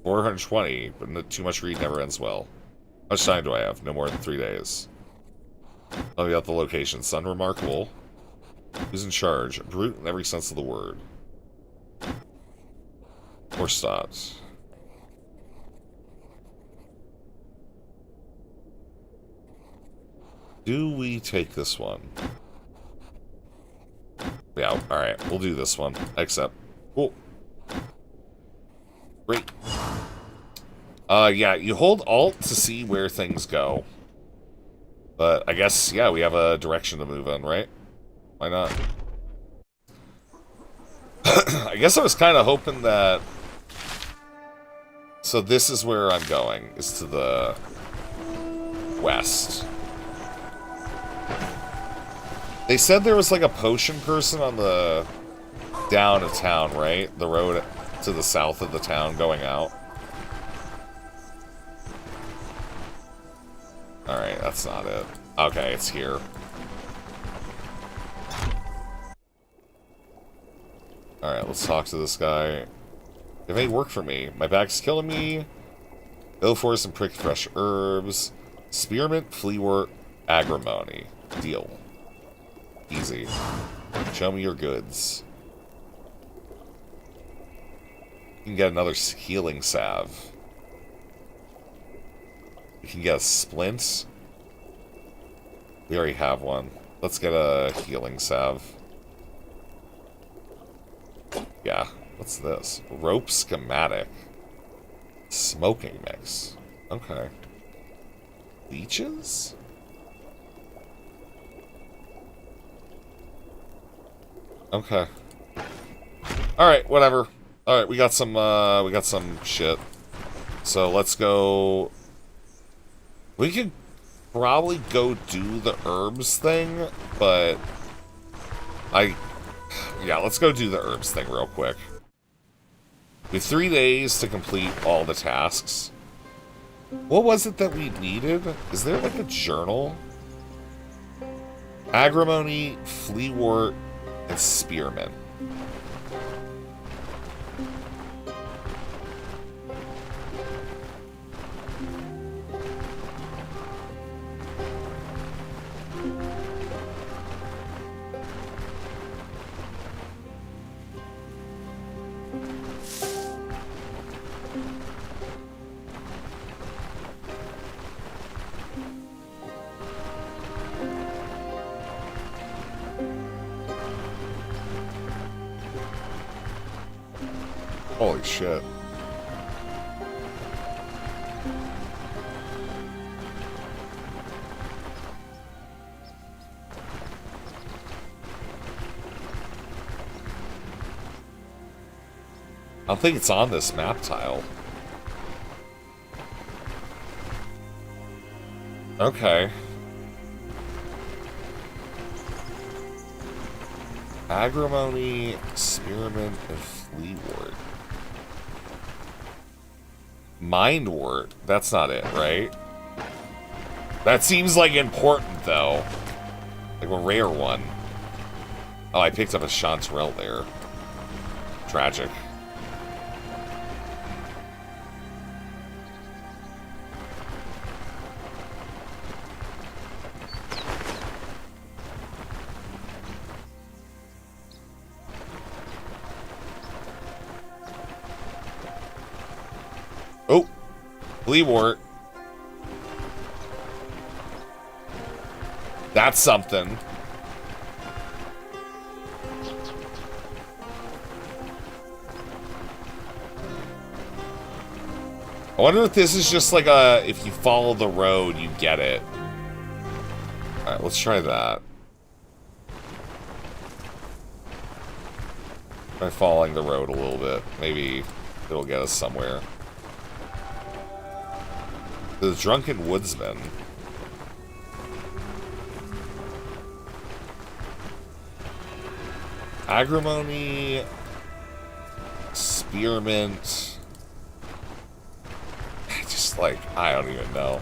420, but too much greed never ends well. How much time do I have? No more than 3 days. Tell me about the location. Son remarkable. Who's in charge? Brute in every sense of the word. Or stops. Do we take this one? Yeah, alright. We'll do this one. Accept. Cool. Great. Yeah, you hold Alt to see where things go. But I guess, yeah, we have a direction to move in, right? Why not? I guess I was kind of hoping that... So this is where I'm going, is to the west. They said there was like a potion person on the down of town, right? The road to the south of the town going out. Alright, that's not it. Okay, it's here. Alright, let's talk to this guy. It may work for me. My back's killing me. Go for some prick fresh herbs. Spearmint, fleawort, agrimony. Deal. Easy. Show me your goods. You can get another healing salve. You can get a splint. We already have one. Let's get a healing salve. Yeah. What's this? Rope schematic. Smoking mix. Okay. Leeches? Okay. Alright, whatever. Alright, we got some shit. So let's go. We could probably go do the herbs thing, but yeah, let's go do the herbs thing real quick. We have 3 days to complete all the tasks. What was it that we needed? Is there like a journal? Agrimony, fleawort, and spearmint. Holy shit. I don't think it's on this map tile. Okay. Agrimony, spearmint, and fleawort. Mindwort. That's not it, right? That seems like important, though. Like a rare one. Oh, I picked up a Chanterelle there. Tragic. Bleewort. That's something. I wonder if this is just like a, if you follow the road, you get it. Alright, let's try that. Try following the road a little bit. Maybe it'll get us somewhere. The Drunken Woodsman. Agrimony. Spearmint. Just like, I don't even know.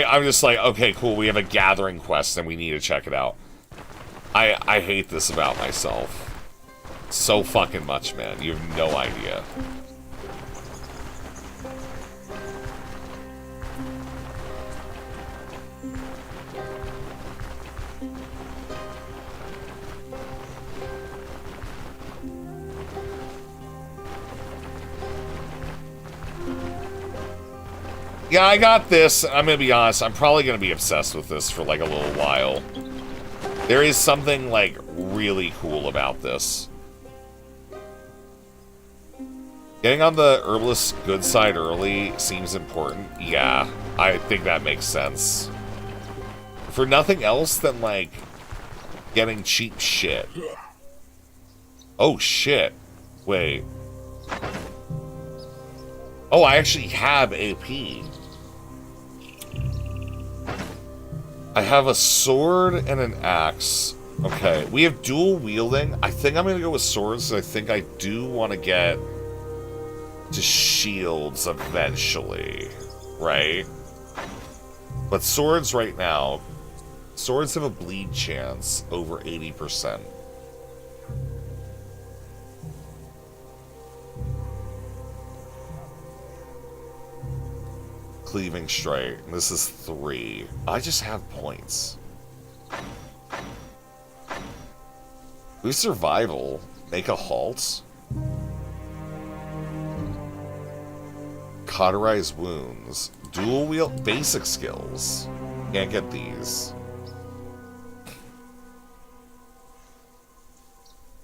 I'm just like, okay, cool, we have a gathering quest and we need to check it out. I hate this about myself. So fucking much, man. You have no idea. Yeah, I got this. I'm gonna be honest, I'm probably gonna be obsessed with this for like a little while. There is something like really cool about this. Getting on the herbalist good side early seems important. Yeah, I think that makes sense. For nothing else than like getting cheap shit. Oh shit. Wait. Oh, I actually have AP. I have a sword and an axe. Okay, we have dual wielding. I think I'm going to go with swords. I think I do want to get to shields eventually, right? But swords right now, swords have a bleed chance over 80%. Cleaving strike. This is 3. I just have points. Boost survival. Make a halt. Cauterize wounds. Dual wield. Basic skills. Can't get these.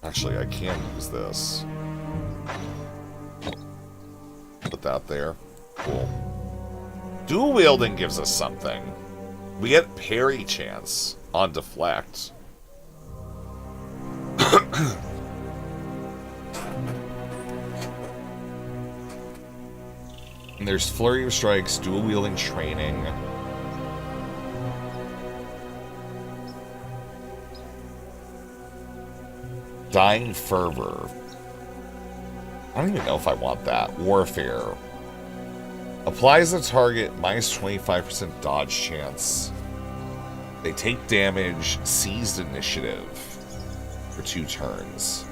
Actually, I can use this. Put that there. Cool. Dual wielding gives us something. We get parry chance on deflect. And there's flurry of strikes, dual wielding training. Dying fervor. I don't even know if I want that. Warfare. Applies the target minus 25% dodge chance. They take damage, seized initiative for 2 turns.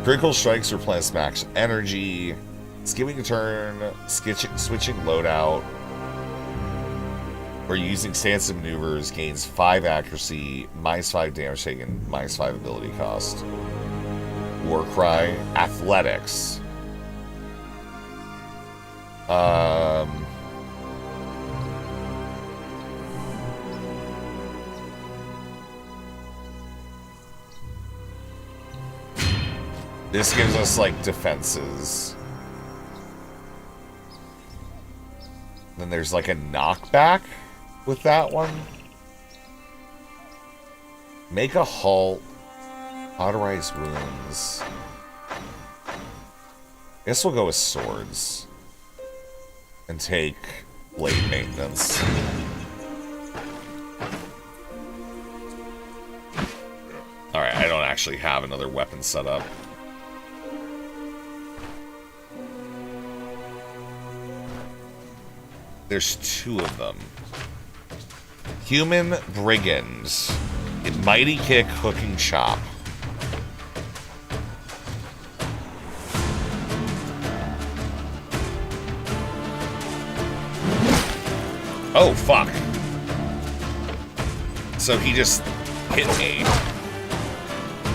Critical strikes replenish max energy. Skipping a turn, switching loadout, or using stance and maneuvers gains 5 accuracy, minus 5 damage taken, minus 5 ability cost. Warcry, athletics. This gives us like defenses. Then there's like a knockback with that one. Make a halt. Cauterize wounds. I guess we'll go with swords. And take blade maintenance. Alright, I don't actually have another weapon set up. There's 2 of them. Human Brigands. Mighty kick, hooking chop. Oh, fuck. So he just hit me.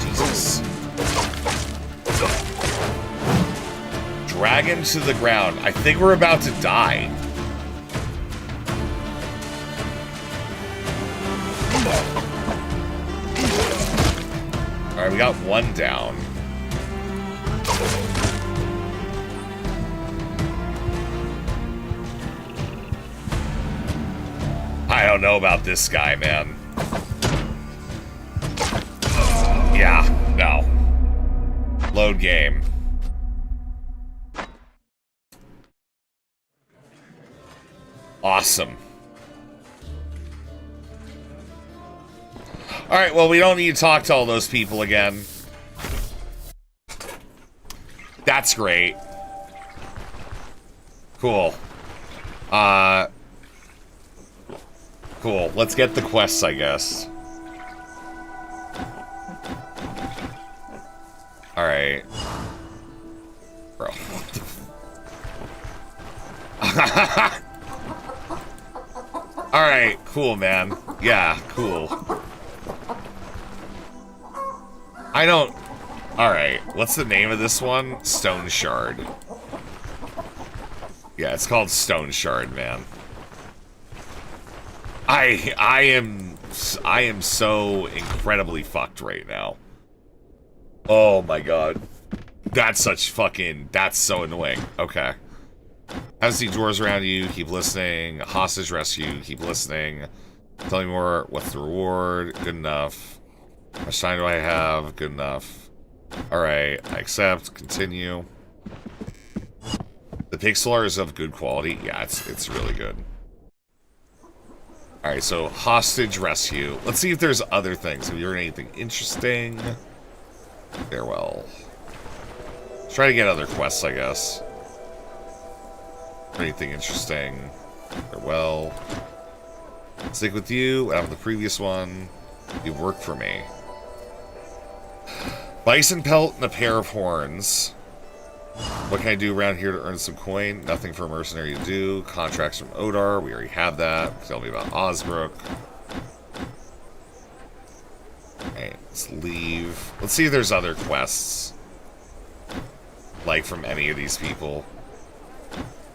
Jesus. Dragon to the ground. I think we're about to die. Alright, we got one down. I don't know about this guy, man. Yeah, no. Load game. Awesome. Alright, well, we don't need to talk to all those people again. That's great. Cool. Cool. Let's get the quests, I guess. Alright. Bro. Alright, cool, man. Yeah, cool. I don't... Alright, what's the name of this one? Stone Shard. Yeah, it's called Stone Shard, man. I am so incredibly fucked right now. Oh my god. That's such fucking... That's so annoying. Okay. Have see doors around you, keep listening. Hostage rescue, keep listening. Tell me more, what's the reward? Good enough. How much time do I have? Good enough. Alright, I accept, continue. The pixel art is of good quality. Yeah, it's really good. Alright, so hostage rescue. Let's see if there's other things. Have you heard anything interesting? Farewell. Let's try to get other quests, I guess. Anything interesting? Farewell. Stick with you. Out of the previous one. You worked for me. Bison pelt and a pair of horns. What can I do around here to earn some coin? Nothing for a mercenary to do. Contracts from Odar. We already have that. Tell me about Osbrook. Alright, let's leave. Let's see if there's other quests. Like from any of these people.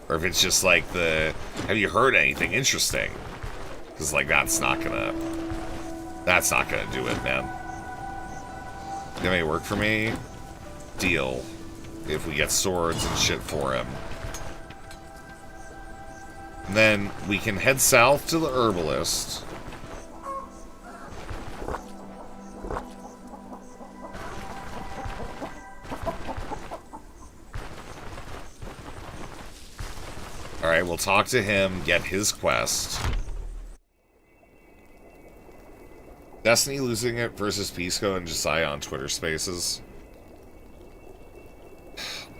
Or if it's just like the... Have you heard anything interesting? Because like that's not gonna... That's not gonna do it, man. You have any work for me? Deal. If we get swords and shit for him. And then we can head south to the herbalist. Alright, we'll talk to him, get his quest. Destiny losing it versus Pisco and Josiah on Twitter Spaces.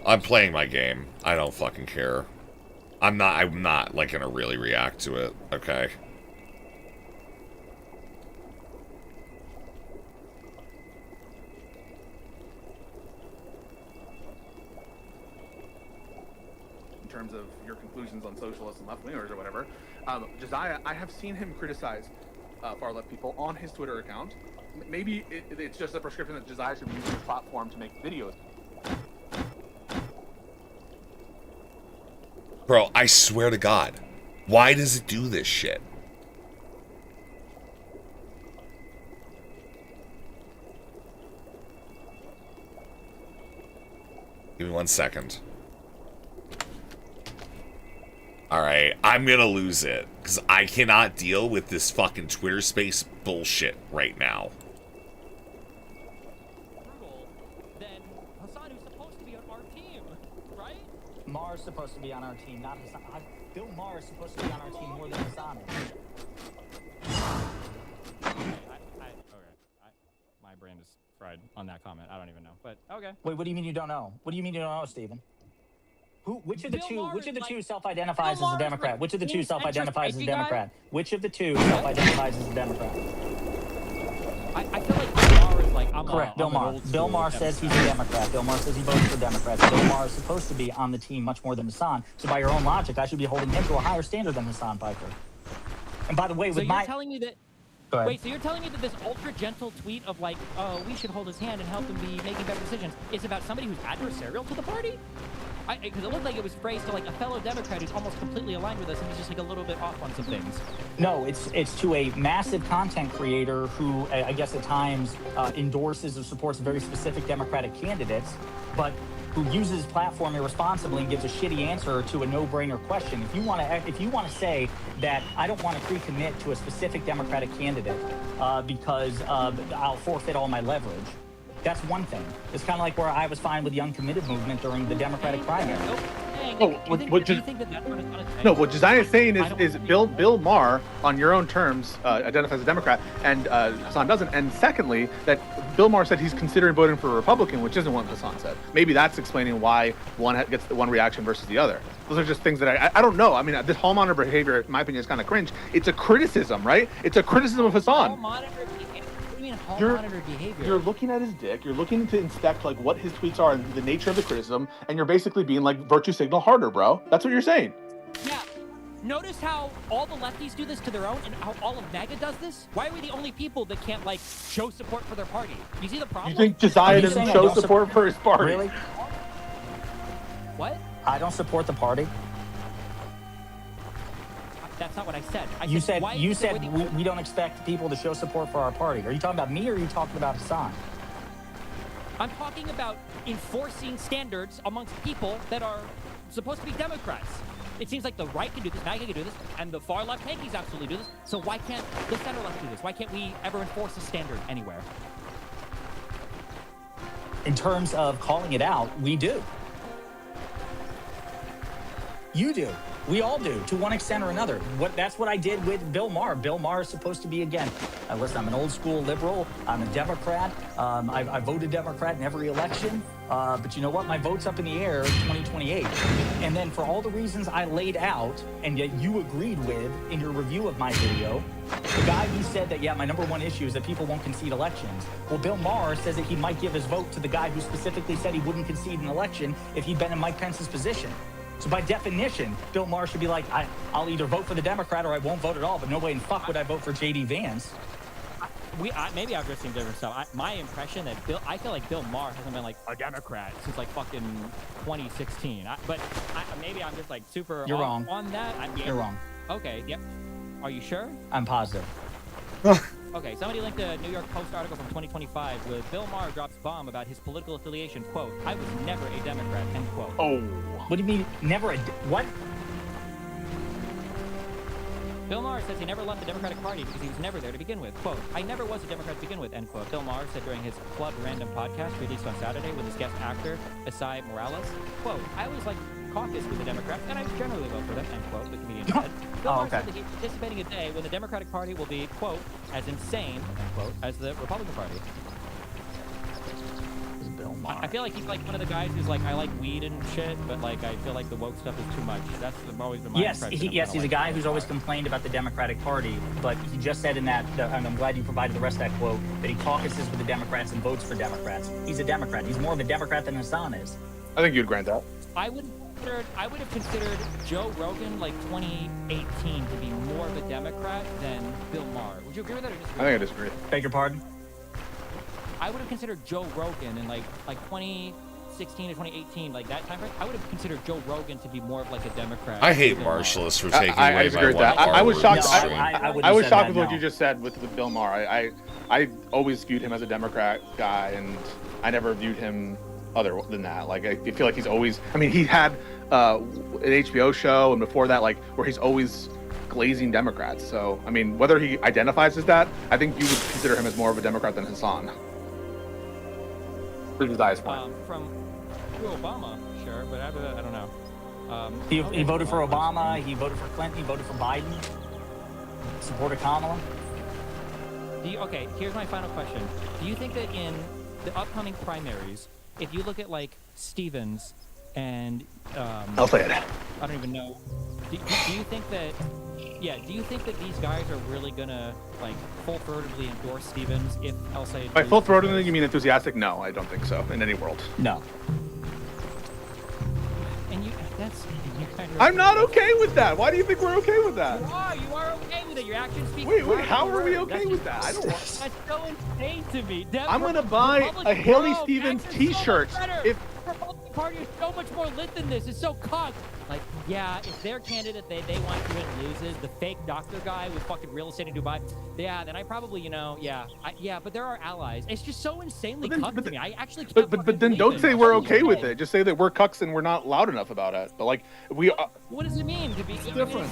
I'm playing my game. I don't fucking care. I'm not like gonna really react to it, okay? In terms of your conclusions on socialists and left-wingers or whatever, Josiah, I have seen him criticize far-left people on his Twitter account. Maybe it's just a prescription that Josiah should be using his platform to make videos. Bro, I swear to God. Why does it do this shit? Give me 1 second. Alright, I'm gonna lose it. Because I cannot deal with this fucking Twitter space bullshit right now. Mar's supposed to be on our team, not Hassan. Bill Maher is supposed to be on our team more than Hassan is. My brain is fried on that comment. I don't even know, but okay. Wait, what do you mean you don't know? What do you mean you don't know, Stephen? Which of the two self-identifies as a Democrat? Which of the two self-identifies as a Democrat? Which of the two self-identifies as a Democrat? Correct. Bill I'm an Maher. old Bill school Maher says he's a Democrat. Bill Maher says he votes for Democrats. Bill Maher is supposed to be on the team much more than Hassan. So by your own logic, I should be holding him to a higher standard than Hassan Piker. And by the way, So with you're my telling me that. Go ahead. Wait, so you're telling me that this ultra gentle tweet of like, oh, we should hold his hand and help him be making better decisions is about somebody who's adversarial to the party? Because it looked like it was phrased to like a fellow Democrat who's almost completely aligned with us, and he's just like a little bit off on some things. No, it's to a massive content creator who I guess at times endorses or supports very specific Democratic candidates, but who uses his platform irresponsibly and gives a shitty answer to a no-brainer question. If you want to say that I don't want to pre-commit to a specific Democratic candidate because I'll forfeit all my leverage, that's one thing. It's kind of like where I was fine with the uncommitted movement during the Democratic primary. Oh, what Josiah is saying is Bill Maher, on your own terms, identifies as a Democrat, and Hassan doesn't. And secondly, that Bill Maher said he's considering voting for a Republican, which isn't what Hassan said. Maybe that's explaining why one gets the one reaction versus the other. Those are just things that I don't know. I mean, this hall monitor behavior, in my opinion, is kind of cringe. It's a criticism, right? It's a criticism of Hassan. You're looking at his dick. You're looking to inspect like what his tweets are and the nature of the criticism, and you're basically being like virtue signal harder, bro. That's what you're saying. Yeah. Notice how all the lefties do this to their own, and how all of MAGA does this? Why are we the only people that can't like show support for their party? You see the problem? You think Josiah doesn't show support for his party? Really? What? I don't support the party. That's not what I said. You said why you is it said we're the- we don't expect people to show support for our party. Are you talking about me or are you talking about Hassan? I'm talking about enforcing standards amongst people that are supposed to be Democrats. It seems like the right can do this, MAGA can do this, and the far left Yankees absolutely do this. So why can't the center left do this? Why can't we ever enforce a standard anywhere? In terms of calling it out, we do. You do. We all do, to one extent or another. That's what I did with Bill Maher. Bill Maher is supposed to be, again, listen, I'm an old school liberal. I'm a Democrat. I voted Democrat in every election. But you know what? My vote's up in the air in 2028. And then for all the reasons I laid out, and yet you agreed with in your review of my video, the guy who said that, yeah, my number one issue is that people won't concede elections. Well, Bill Maher says that he might give his vote to the guy who specifically said he wouldn't concede an election if he'd been in Mike Pence's position. So by definition, Bill Maher should be like, I'll either vote for the Democrat or I won't vote at all, but no way in fuck would I vote for J.D. Vance. Maybe I've just seen different stuff. My impression that I feel like Bill Maher hasn't been like a Democrat since like fucking 2016. Maybe I'm just like super You're off wrong. on that. You're wrong. Okay, yep. Are you sure? I'm positive. Okay, somebody linked a New York Post article from 2025 where Bill Maher drops bomb about his political affiliation. Quote, I was never a Democrat, end quote. Oh. What do you mean, never what? Bill Maher says he never left the Democratic Party because he was never there to begin with. Quote, I never was a Democrat to begin with, end quote. Bill Maher said during his Club Random podcast released on Saturday with his guest actor, Esai Morales. Quote, I always like caucus with the Democrats, and I generally vote for them, end quote, the comedian said. Bill Maher said that he's anticipating a day when the Democratic Party will be, quote, as insane, end quote, as the Republican Party. Bill Maher. I feel like he's like one of the guys who's like, I like weed and shit, but like I feel like the woke stuff is too much. That's always been my impression. Yes, he's a guy who's always complained about the Democratic Party, but he just said in that, and I'm glad you provided the rest of that quote, that he caucuses with the Democrats and votes for Democrats. He's a Democrat. He's more of a Democrat than Hassan is. I think you'd grant that. I would have considered Joe Rogan like 2018 to be more of a Democrat than Bill Maher. Would you agree with that or disagree? I think I disagree. Beg your pardon? I would have considered Joe Rogan in like 2016 to 2018, like that time frame. I would have considered Joe Rogan to be more of like a Democrat. I hate Marshallist for taking I away disagree my with one that. I was shocked. R-word I was stream. shocked with what you just said with Bill Maher. I always viewed him as a Democrat guy, and I never viewed him other than that. Like I feel like he's always. I mean, he had an HBO show, and before that, like where he's always glazing Democrats. So I mean, whether he identifies as that, I think you would consider him as more of a Democrat than Hassan. From Obama, sure, but I don't know. He voted for Obama. He voted for Clinton. He voted for Biden. Supported Kamala. Okay, here's my final question. Do you think that in the upcoming primaries, if you look at like Stevens and I'll say it. I don't even know. Do you think that? Yeah. Do you think that these guys are really gonna like full-throatedly endorse Stevens if El Sayed? By full-throatedly, you mean enthusiastic? No, I don't think so. In any world. No. And that's. I'm not okay with that. Why do you think we're okay with that? You are okay with it. Your actions speak. Wait, how are we okay with that? I don't want. That's so insane to me. I'm gonna buy a Haley Stevens T-shirt if. The Republican Party is so much more lit than this. It's so cocked. Like, yeah, if their candidate they want to win loses, the fake doctor guy with fucking real estate in Dubai, yeah, then I probably, but there are allies. It's just so insanely cucked to me. I actually can't. But then don't say we're okay with it. Just say that we're cucks and we're not loud enough about it. But like we are. What does it mean to be different?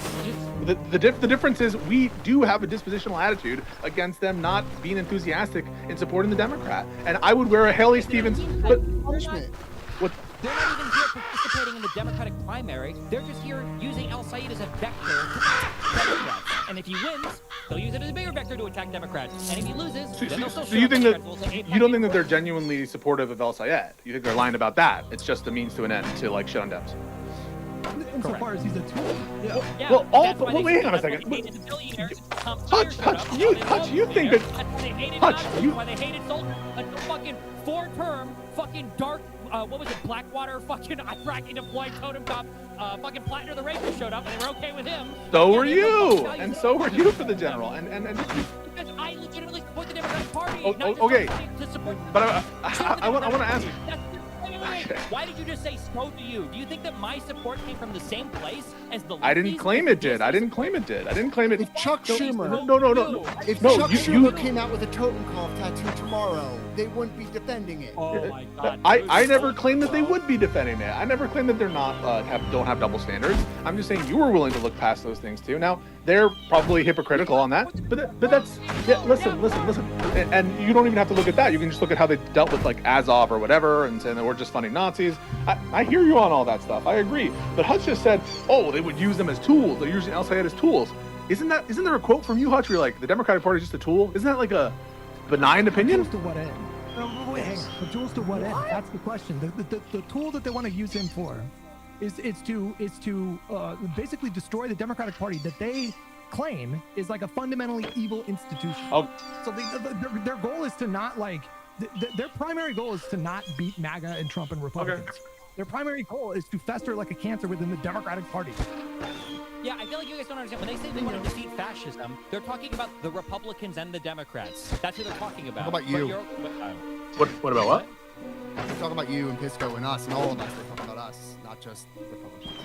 The difference is we do have a dispositional attitude against them not being enthusiastic in supporting the Democrat. And I would wear a Haley Stevens. But punishment. What? They're not even here participating in the Democratic primary. They're just here using El Sayed as a vector to attack Democrats. And if he wins, they'll use it as a bigger vector to attack Democrats. And if he loses, then they'll still So you think that you don't think that they're genuinely supportive of El Sayed? You think they're lying about that? It's just a means to an end to like shut him down. Insofar as he's a tool. Yeah. Well, wait on a second. Hutch, you think that? Hutch, you. Why they hated a fucking four-term fucking dark. What was it? Blackwater fucking fracking deployed totem cop. Fucking Plattner the Rapist showed up and they were okay with him. So were you, and so were you for the general, and. Because I legitimately support the Democratic Party. Okay. To support But I want to ask. Wait. Why did you just say so do you? Do you think that my support came from the same place as the I didn't claim it did. I didn't claim it did. I didn't claim it. If Chuck Schumer. No. If no, Chuck Schumer came out with a Totenkopf tattoo tomorrow, they wouldn't be defending it. Oh my God. I never claimed that they would be defending it. I never claimed that they're not don't have double standards. I'm just saying you were willing to look past those things too. Now they're probably hypocritical on that, but that's listen. And you don't even have to look at that. You can just look at how they dealt with like Azov or whatever, and saying that we're just funding Nazis. I hear you on all that stuff. I agree. But Hutch just said, oh, they would use them as tools. They're using El Sayed as tools. Isn't there a quote from you, Hutch, where you're like, the Democratic Party is just a tool? Isn't that like a benign opinion? Tools to what end? Wait, hang on. The tools to what end? That's the question. The tool that they want to use him for is to basically destroy the Democratic Party that they claim is like a fundamentally evil institution. Oh. So their goal is to not like their primary goal is to not beat MAGA and Trump and Republicans. Okay. Their primary goal is to fester like a cancer within the Democratic Party. Yeah, I feel like you guys don't understand. When they say they want to defeat fascism, they're talking about the Republicans and the Democrats. That's who they're talking about. What about you? What about what? They're talking about you and Pisco and us and all of us. They're talking about us, not just Republicans.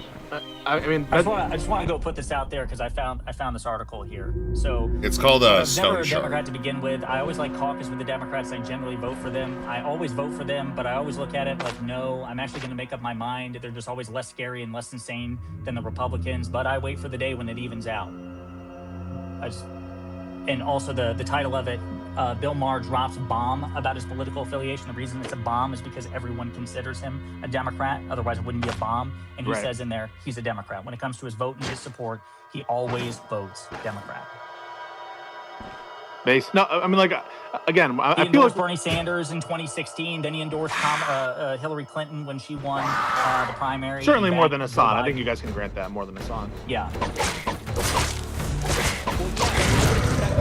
I mean, I just want to go put this out there because I found this article here. So it's called I was Stone never a Shark. Democrat to begin with. I always like caucus with the Democrats. I generally vote for them. I always vote for them, but I always look at it like, no, I'm actually going to make up my mind. They're just always less scary and less insane than the Republicans. But I wait for the day when it evens out. And also the title of it. Bill Maher drops bomb about his political affiliation. The reason it's a bomb is because everyone considers him a Democrat. Otherwise, it wouldn't be a bomb. And he says in there, he's a Democrat. When it comes to his vote and his support, he always votes Democrat. No, I mean, like, again, I he feel endorsed like Bernie Sanders in 2016. Then he endorsed Hillary Clinton when she won the primary. certainly more than Hassan. I think you guys can grant that more than Hassan. Yeah.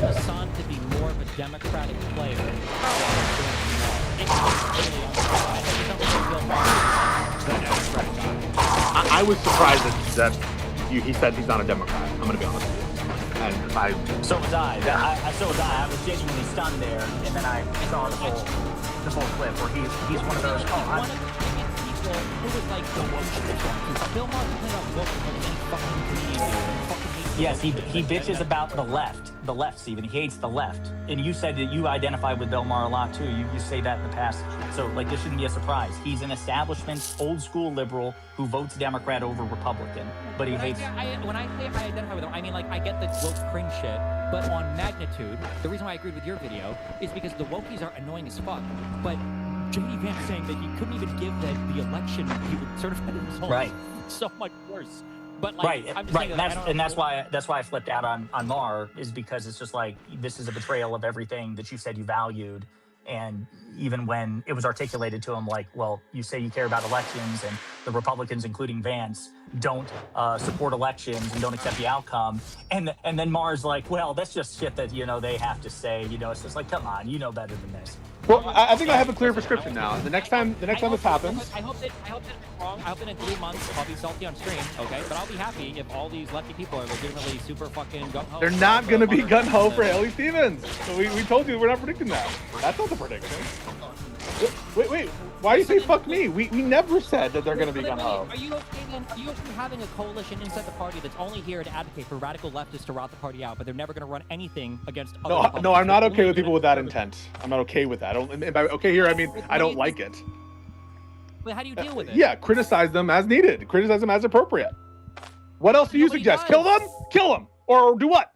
Hassan to be more of a Democratic player. I was surprised that he said he's not a Democrat. I'm going to be honest with you. And So was I. I was genuinely stunned there, and then I saw the full clip where he's one of those. One of the people who was like the woke. Bill Maher complained about woke more than any fucking comedian. Yes, he bitches about the left, Stephen. He hates the left. And you said that you identify with Bill Maher a lot too. You say that in the past. So like this shouldn't be a surprise. He's an establishment, old school liberal who votes Democrat over Republican. But he hates. When I say I identify with him, I mean like I get the woke cringe shit, but on magnitude, the reason why I agreed with your video is because the wokies are annoying as fuck. But JD Vance saying that he couldn't even give the election, he would certify the results. Right. So much worse. But like, right. That's why I flipped out on Maher is because it's just like this is a betrayal of everything that you said you valued, And even when it was articulated to him, like, well, you say you care about elections, and the Republicans, including Vance, don't support elections and don't accept the outcome. And then Maher's like, well, that's just shit that, they have to say. It's just like, come on, you know better than this. Well, I think I have a clear prescription now. The next time this happens, I hope that it's wrong. I hope that in 3 months I'll be salty on stream, okay? But I'll be happy if all these lefty people are legitimately super fucking gung-ho. they're not going to be gung-ho for Haley Stevens. So we told you we're not predicting that. That's not the prediction. Wait. Why do you say fuck me? We never said that they're going to be gung-ho. Are you okay having a coalition inside the party that's only here to advocate for radical leftists to rot the party out, but they're never going to run anything against other Republicans? No, I'm not okay with people with that intent. I'm not okay with that. And by okay here, I mean I don't like it. But how do you deal with it? Yeah, criticize them as needed. Criticize them as appropriate. What else do you suggest? Kill them? Kill them. Or do what?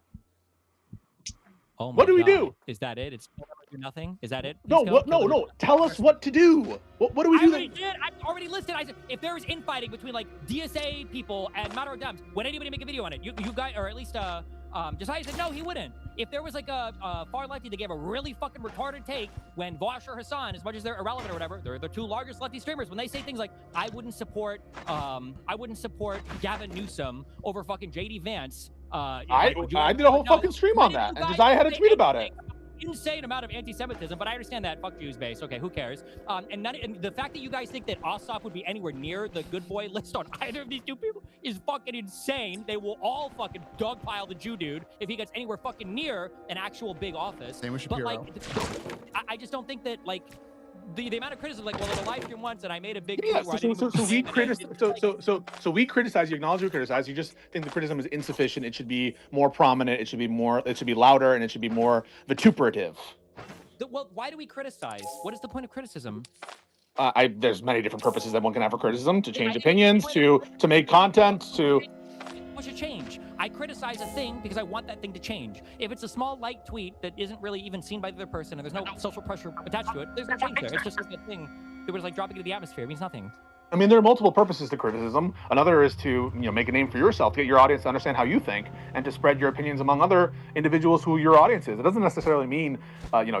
Oh my what do we God. do? Is that it? It's do nothing? Is that it? No, no. Tell us what to do. What do we do? I already listed. I said if there was infighting between like DSA people and Matar Dems, would anybody make a video on it? You guys, or at least Josiah said no, he wouldn't. If there was like a far lefty that gave a really fucking retarded take when Vosh or Hassan, as much as they're irrelevant or whatever, they're the 2 largest lefty streamers. When they say things like I wouldn't support Gavin Newsom over fucking JD Vance. I did a whole fucking stream on that, and Josiah had a tweet about it. Insane amount of anti-Semitism, but I understand that. Fuck Jews base. Okay, who cares? And the fact that you guys think that Ossoff would be anywhere near the good boy list on either of these 2 people is fucking insane. They will all fucking dogpile the Jew dude if he gets anywhere fucking near an actual big office. Same with But Shapiro. like, I just don't think that like the amount of criticism, like, well, in a live stream once, and I made a big Yeah, deal where I so didn't we even- criticize. So we criticize. You acknowledge we criticize. You just think the criticism is insufficient. It should be more prominent. It should be more. It should be louder, and it should be more vituperative. Well, why do we criticize? What is the point of criticism? There's many different purposes that one can have for criticism: to change opinions, to make content, to. What should change? I criticize a thing because I want that thing to change. If it's a small light tweet that isn't really even seen by the other person and there's no social pressure attached to it, there's no change there. It's just like a thing that was like dropping into the atmosphere. It means nothing. I mean, there are multiple purposes to criticism. Another is to make a name for yourself, to get your audience to understand how you think, and to spread your opinions among other individuals who your audience is. It doesn't necessarily mean,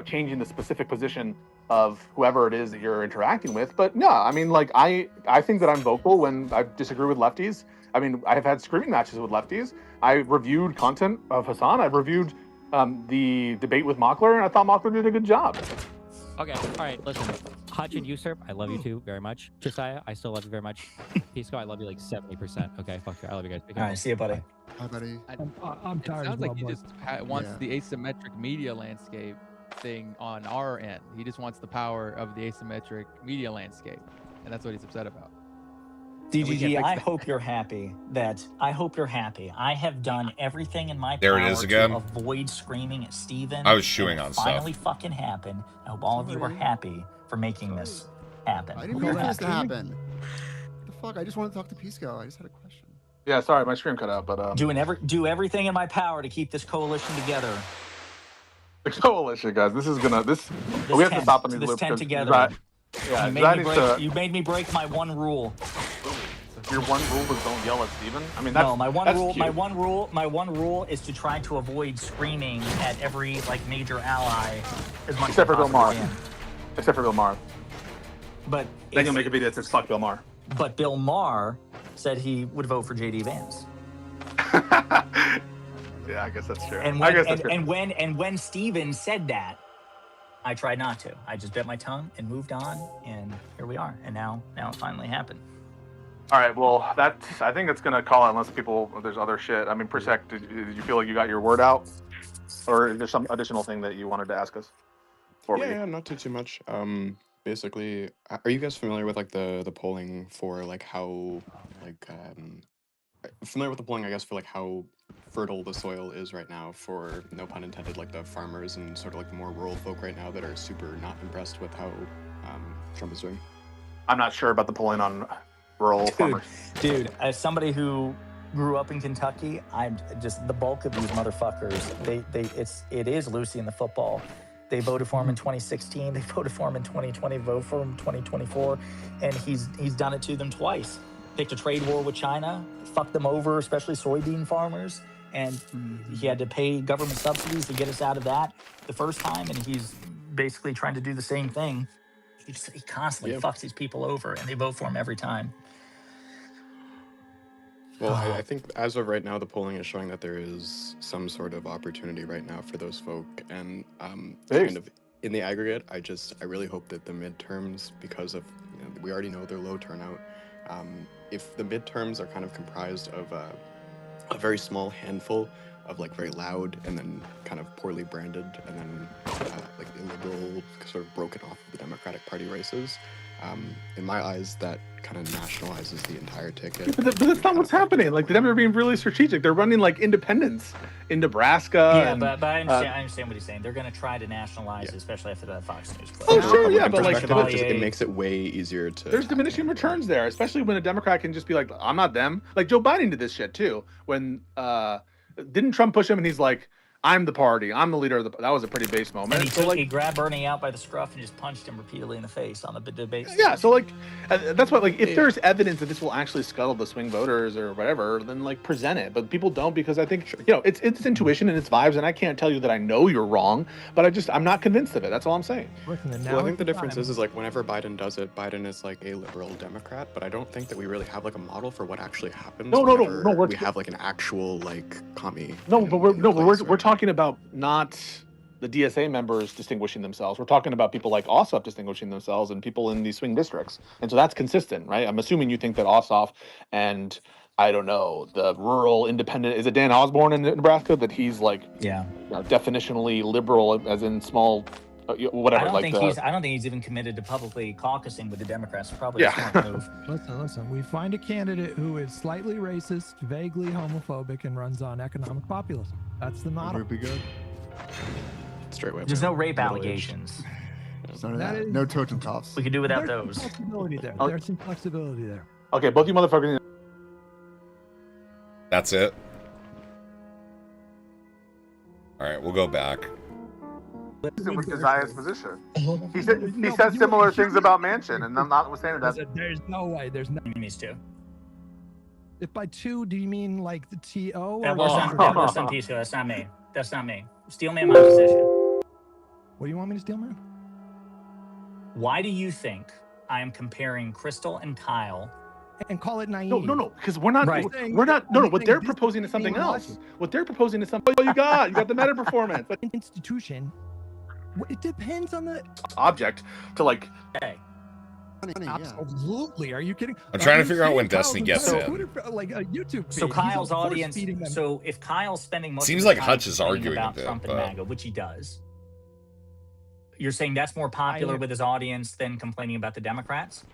changing the specific position of whoever it is that you're interacting with. But yeah, I mean, like I think that I'm vocal when I disagree with lefties. I mean, I've had screaming matches with lefties. I reviewed content of Hassan. I've reviewed the debate with Mockler, and I thought Mockler did a good job. Okay, all right, listen. Hutch and Usurp, I love you too very much. Josiah, I still love you very much. Pisco, I love you like 70%. Okay, fuck you. I love you guys. All right, see you, buddy. Hi, buddy. I'm It tired. sounds as like he well, just wants the asymmetric media landscape thing on our end. He just wants the power of the asymmetric media landscape, and that's what he's upset about. DGG, I hope you're happy. I have done everything in my There power it is again. to avoid screaming at Steven. I was chewing and on it stuff. finally fucking happened. I hope all of you are happy for making this happen. I didn't mean for this to happen. What the fuck? I just wanted to talk to Pisco. I just had a question. Yeah, sorry, my screen cut out, but Do everything in my power to keep this coalition together. the coalition, guys. We have to stop on these this loops. tent 'cause together. Right, yeah, You made me break my one rule. Your one rule was don't yell at Steven? I mean, that's No, my one that's rule. cute. My one rule is to try to avoid screaming at every major ally as much Except as for I Bill Maher. possibly can. Except for Bill Maher. But Then you'll make a video that says fuck Bill Maher. But Bill Maher said he would vote for JD Vance. Yeah, I guess that's true. And I when, guess that's true. and when Steven said that, I tried not to. I just bit my tongue and moved on, and here we are. And now it finally happened. All right, well, I think it's gonna call it unless there's other shit. I mean, Persec, did you feel like you got your word out, or is there some additional thing that you wanted to ask us? Yeah, not too much. Basically, are you guys familiar with the polling for how familiar with the polling, I guess, for how fertile the soil is right now for, no pun intended, the farmers and sort of the more rural folk right now that are super not impressed with how Trump is doing? I'm not sure about the polling on rural farmers. Dude, as somebody who grew up in Kentucky, I'm just the bulk of these motherfuckers. It is Lucy in the football. They voted for him in 2016. They voted for him in 2020. Vote for him in 2024, and he's done it to them twice. Picked a trade war with China, fucked them over, especially soybean farmers, and he had to pay government subsidies to get us out of that the first time, and he's basically trying to do the same thing. He constantly fucks these people over, and they vote for him every time. Well, I think as of right now, the polling is showing that there is some sort of opportunity right now for those folk, and kind of in the aggregate, I really hope that the midterms, because of we already know they're low turnout, if the midterms are kind of comprised of a very small handful of like very loud and then kind of poorly branded and then like illiberal, sort of broken off of the Democratic Party races. In my eyes, that kind of nationalizes the entire ticket. But that's not what's happening. Like, the Democrats are being really strategic. They're running like independents in Nebraska. Yeah, and, but I understand what he's saying. They're going to try to nationalize, especially after that Fox News clip. Oh, sure, yeah, but like, it makes it way easier to. There's diminishing returns there, especially when a Democrat can just be like, "I'm not them." Like Joe Biden did this shit too. When didn't Trump push him and he's like, "I'm the party. I'm the leader of the." That was a pretty base moment. And he grabbed Bernie out by the scruff and just punched him repeatedly in the face on the debate. Yeah, so like, that's why, like, if there's evidence that this will actually scuttle the swing voters or whatever, then like present it. But people don't, because I think it's intuition and it's vibes, and I can't tell you that I know you're wrong, but I'm not convinced of it. That's all I'm saying. Well, I think the difference is like whenever Biden does it, Biden is like a liberal Democrat, but I don't think that we really have like a model for what actually happens. No. We have like an actual like commie. No, but we're talking about not the DSA members distinguishing themselves. We're talking about people like Ossoff distinguishing themselves and people in these swing districts. And so that's consistent, right? I'm assuming you think that Ossoff and, I don't know, the rural independent, is it Dan Osborne in Nebraska, that he's like definitionally liberal, as in small, whatever. I don't think he's even committed to publicly caucusing with the Democrats. Probably a smart move. Listen. We find a candidate who is slightly racist, vaguely homophobic, and runs on economic populism. That's the model. Would be good. Straight away. There's no rape allegations. No totem tops. We could do without There's those. some flexibility there. There's some flexibility there. Okay, both you motherfuckers. That's it. All right, we'll go back. With Keziah's position. He said similar things about Manchin, and I'm notwithstanding that. There's no way. There's no. Means two. If by two, do you mean like the TO? That's not TO. That's not me. That's not me. Steelman, my position. What do you want me to steal, man? Why do you think I am comparing Crystal and Kyle? And call it naive. No, because we're not. Right. We're not. No. What they're proposing is something else. What they're proposing is something. Oh, you got the meta performance. But institution. It depends on the object to like. Hey. Absolutely. Are you kidding? I'm trying to figure out when Destiny gets in. Like a YouTube. So Kyle's audience. So if Kyle's spending most seems of like his Hutch is time arguing about a bit, Trump and but... MAGA, which he does. You're saying that's more popular with his audience than complaining about the Democrats?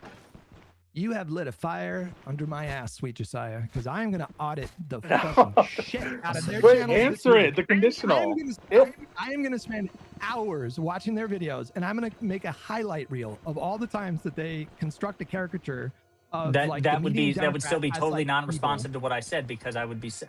You have lit a fire under my ass, sweet Josiah, because I am going to audit the fucking shit out of their channels. Answer it. The conditional. I am going to spend hours watching their videos, and I'm going to make a highlight reel of all the times that they construct a caricature of that like that would still be as, totally like, non-responsive people. to what I said, because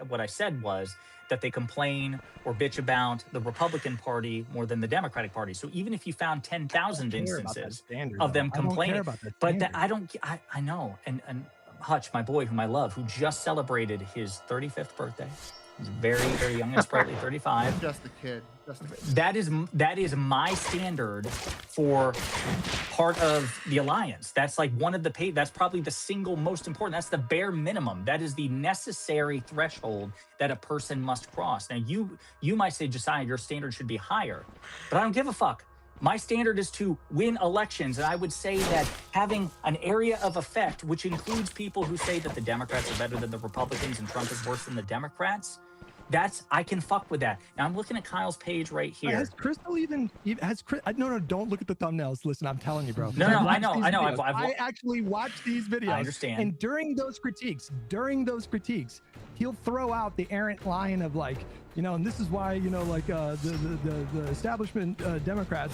what I said was that they complain or bitch about the Republican Party more than the Democratic Party. So even if you found 10,000 instances of them complaining, I know. And Hutch, my boy, whom I love, who just celebrated his 35th birthday. He's very, very young and sprightly, 35. Just a kid. That is my standard for part of the alliance. That's like one of the that's probably the single most important. That's the bare minimum. That is the necessary threshold that a person must cross. Now you might say, Josiah, your standard should be higher, but I don't give a fuck. My standard is to win elections, and I would say that having an area of effect, which includes people who say that the Democrats are better than the Republicans and Trump is worse than the Democrats, I can fuck with that. Now I'm looking at Kyle's page right here. Has Crystal no, don't look at the thumbnails. Listen, I'm telling you, bro. No, I know. I actually watched these videos. I understand. And during those critiques, he'll throw out the errant line of like, and this is why, like the establishment Democrats,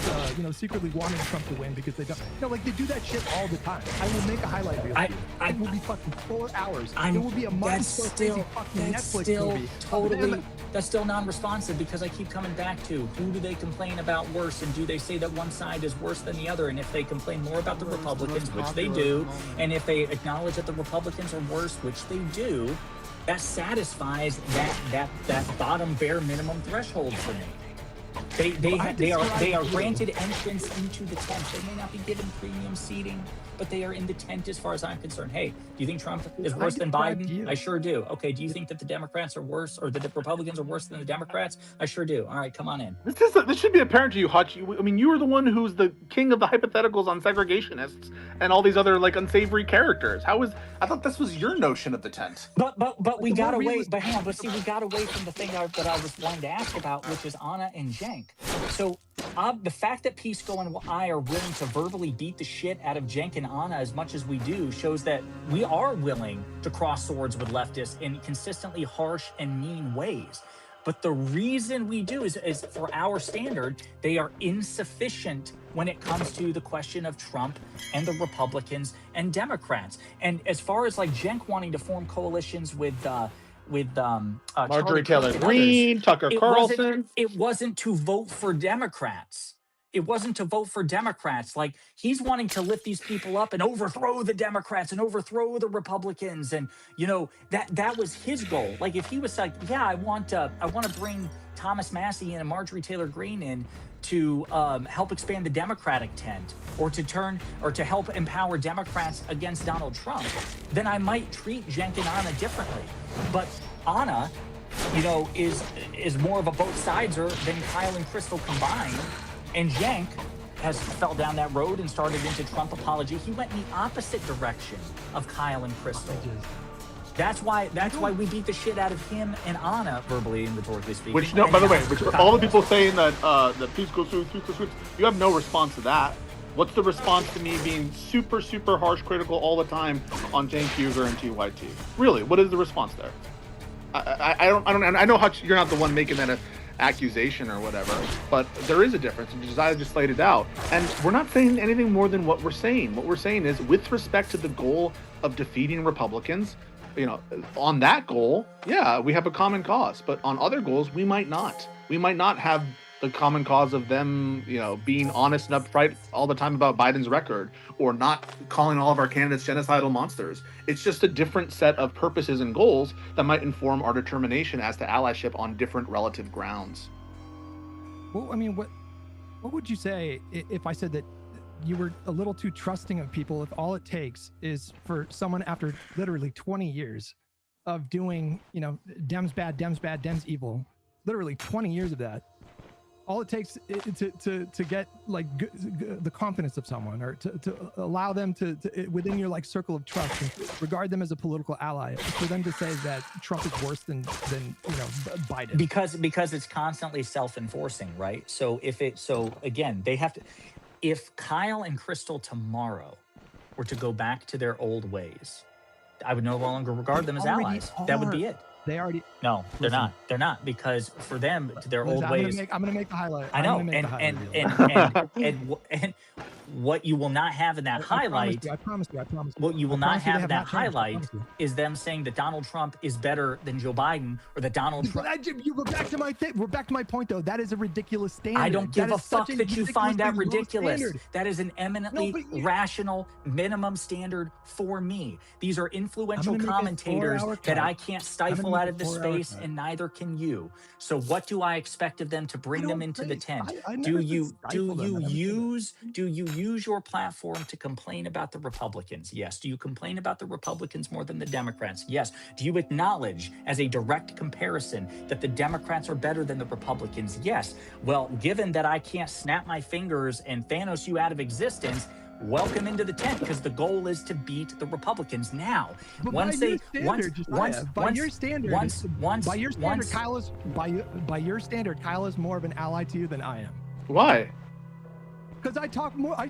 secretly wanted Trump to win because they don't, like they do that shit all the time. I will make a highlight reel. It will be fucking 4 hours. It will be a Martin Scorsese fucking Netflix movie. Totally. That's still non-responsive, because I keep coming back to who do they complain about worse, and do they say that one side is worse than the other? And if they complain more about the Republicans, which they do, and if they acknowledge that the Republicans are worse, which they do, that satisfies that bottom bare minimum threshold for me. They are granted entrance into the tent. They may not be given premium seating, but they are in the tent as far as I'm concerned. Hey, do you think Trump is worse than Biden? I sure do. Okay, do you think that the Democrats are worse, or that the Republicans are worse than the Democrats? I sure do. All right, come on in. This should be apparent to you, Hutch. I mean, you were the one who's the king of the hypotheticals on segregationists and all these other like unsavory characters. I thought this was your notion of the tent. But we got away. But hang on. But see, we got away from the thing that I was wanting to ask about, which is Anna and Cenk. So the fact that Pisco and I are willing to verbally beat the shit out of Cenk and Anna as much as we do shows that we are willing to cross swords with leftists in consistently harsh and mean ways. But the reason we do is for our standard, they are insufficient when it comes to the question of Trump and the Republicans and Democrats. And as far as like Cenk wanting to form coalitions with Marjorie Taylor Greene, Tucker Carlson. It wasn't to vote for Democrats. It wasn't to vote for Democrats. Like, he's wanting to lift these people up and overthrow the Democrats and overthrow the Republicans. And, you know, that was his goal. Like, if he was like, yeah, I want to bring Thomas Massie and Marjorie Taylor Greene in to help expand the Democratic tent, or to help empower Democrats against Donald Trump, then I might treat Cenk and Anna differently. But Anna, you know, is more of a both sideser than Kyle and Crystal combined. And Cenk has fell down that road and started into Trump apology. He went in the opposite direction of Kyle and Crystal. That's why we beat the shit out of him and Anna verbally and rhetorically speaking. Which, no, by the way, all the people saying that peace goes through, you have no response to that. What's the response to me being super, super harsh, critical all the time on Cenk Uygur and TYT? Really, what is the response there? I know Hutch, you're not the one making that accusation or whatever, but there is a difference, and Josiah just laid it out. And we're not saying anything more than what we're saying. What we're saying is, with respect to the goal of defeating Republicans, you know, on that goal, yeah, we have a common cause, but on other goals, we might not. We might not have the common cause of them, you know, being honest and upfront all the time about Biden's record, or not calling all of our candidates genocidal monsters. It's just a different set of purposes and goals that might inform our determination as to allyship on different relative grounds. Well, I mean, what would you say if I said that you were a little too trusting of people, if all it takes is for someone after literally 20 years of doing, you know, Dems bad, Dems evil, literally 20 years of that, all it takes to get like the confidence of someone, or to allow them to within your like circle of trust, and regard them as a political ally, for them to say that Trump is worse than you know, Biden, because it's constantly self-enforcing, right? So again, they have to. If Kyle and Crystal tomorrow were to go back to their old ways, I would no longer regard them as allies. That would be it. They already. No, they're not. They're not, because for them, to their old ways. I'm gonna make the highlight. I know, and what you will not have in that highlight. I promise you. What you will not have in that highlight is them saying that Donald Trump is better than Joe Biden, or that Donald Trump. We're back to my thing. We're back to my point, though. That is a ridiculous standard. I don't give a fuck that you find that ridiculous. That is an eminently rational minimum standard for me. These are influential commentators that I can't stifle out of the space, and neither can you. So what do I expect of them to bring them into the tent? Do you use your platform to complain about the Republicans? Yes. Do you complain about the Republicans more than the Democrats? Yes. Do you acknowledge, as a direct comparison, that the Democrats are better than the Republicans? Yes. Well, given that I can't snap my fingers and Thanos you out of existence, welcome into the tent, because the goal is to beat the Republicans. Now, by your standard, Kyle is more of an ally to you than I am. Why? Because I talk more. You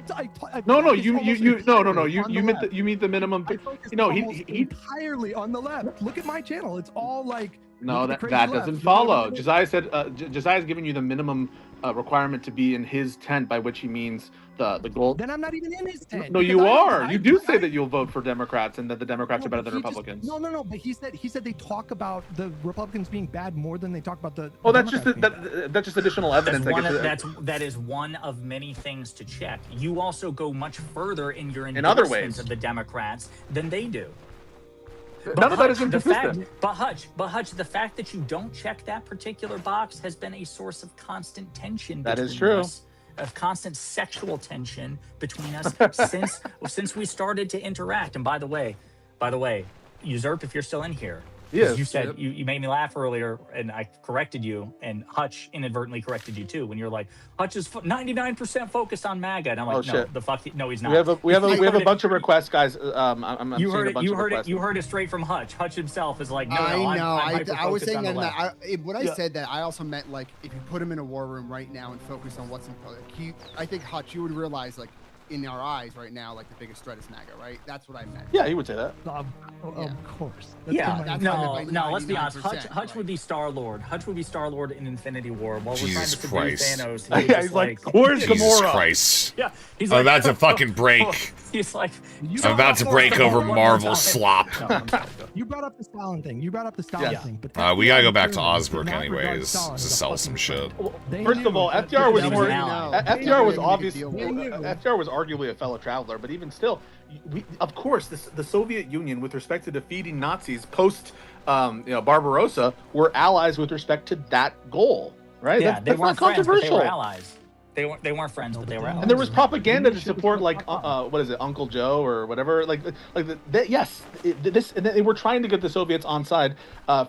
meet the minimum. You know, he entirely on the left. Look at my channel. It's all like. No, that doesn't follow. Josiah said Josiah's giving you the minimum requirement to be in his tent, by which he means the goal. Then I'm not even in his tent. No, you are. You do say that you'll vote for Democrats and that the Democrats are better than Republicans. No. But he said they talk about the Republicans being bad more than they talk about the. Oh, that's just additional evidence. That is one of many things to check. You also go much further in your in other ways of the Democrats than they do. None of that is Hutch, inconsistent. But Hutch, the fact that you don't check that particular box has been a source of constant tension. That is between true. us, of constant sexual tension between us since we started to interact. And by the way, Usurp, if you're still in here. Yes. You said you made me laugh earlier, and I corrected you, and Hutch inadvertently corrected you too when you're like, Hutch is 99% focused on MAGA, and I'm like, Oh, no, shit. the fuck, no, he's not. We have a it- bunch of requests, guys. I'm You seeing heard a it. bunch You of heard requests. it. You heard it straight from Hutch. Hutch himself is like, no, I no, know. I'm I was hyper-focused saying on that. the left. When I Yeah. said that, I also meant like if you put him in a war room right now and focus on what's important. I think Hutch, you would realize like in our eyes right now, like the biggest threat is MAGA, right? That's what I meant. Yeah, he would say that. Of course. Yeah, That's no. Let's be honest. 99%, Hutch would be Star Lord. Hutch would be Star Lord in Infinity War. While we're trying Jesus to subdue Christ. Thanos, Yeah, just he's like, "Where's Jesus Gamora?" Christ. Yeah, he's I'm like, about to fucking break. He's like, I'm about to break over Marvel slop. You brought up the Stalin thing. You brought up the Stalin thing. But We gotta go back to FDR Osbrook did not regard anyways Stalin to as a sell fucking some shit. They First of knew all, that FDR was he more. an ally. FDR was They obviously. knew. FDR was arguably a fellow traveler, but even still, of course, the Soviet Union, with respect to defeating Nazis post, Barbarossa, were allies with respect to that goal, right? yeah, that's they not weren't friends, but they controversial. were allies. They weren't friends, but they were allies. And there was propaganda to support, like, what is it, Uncle Joe or whatever. Yes, and they were trying to get the Soviets on side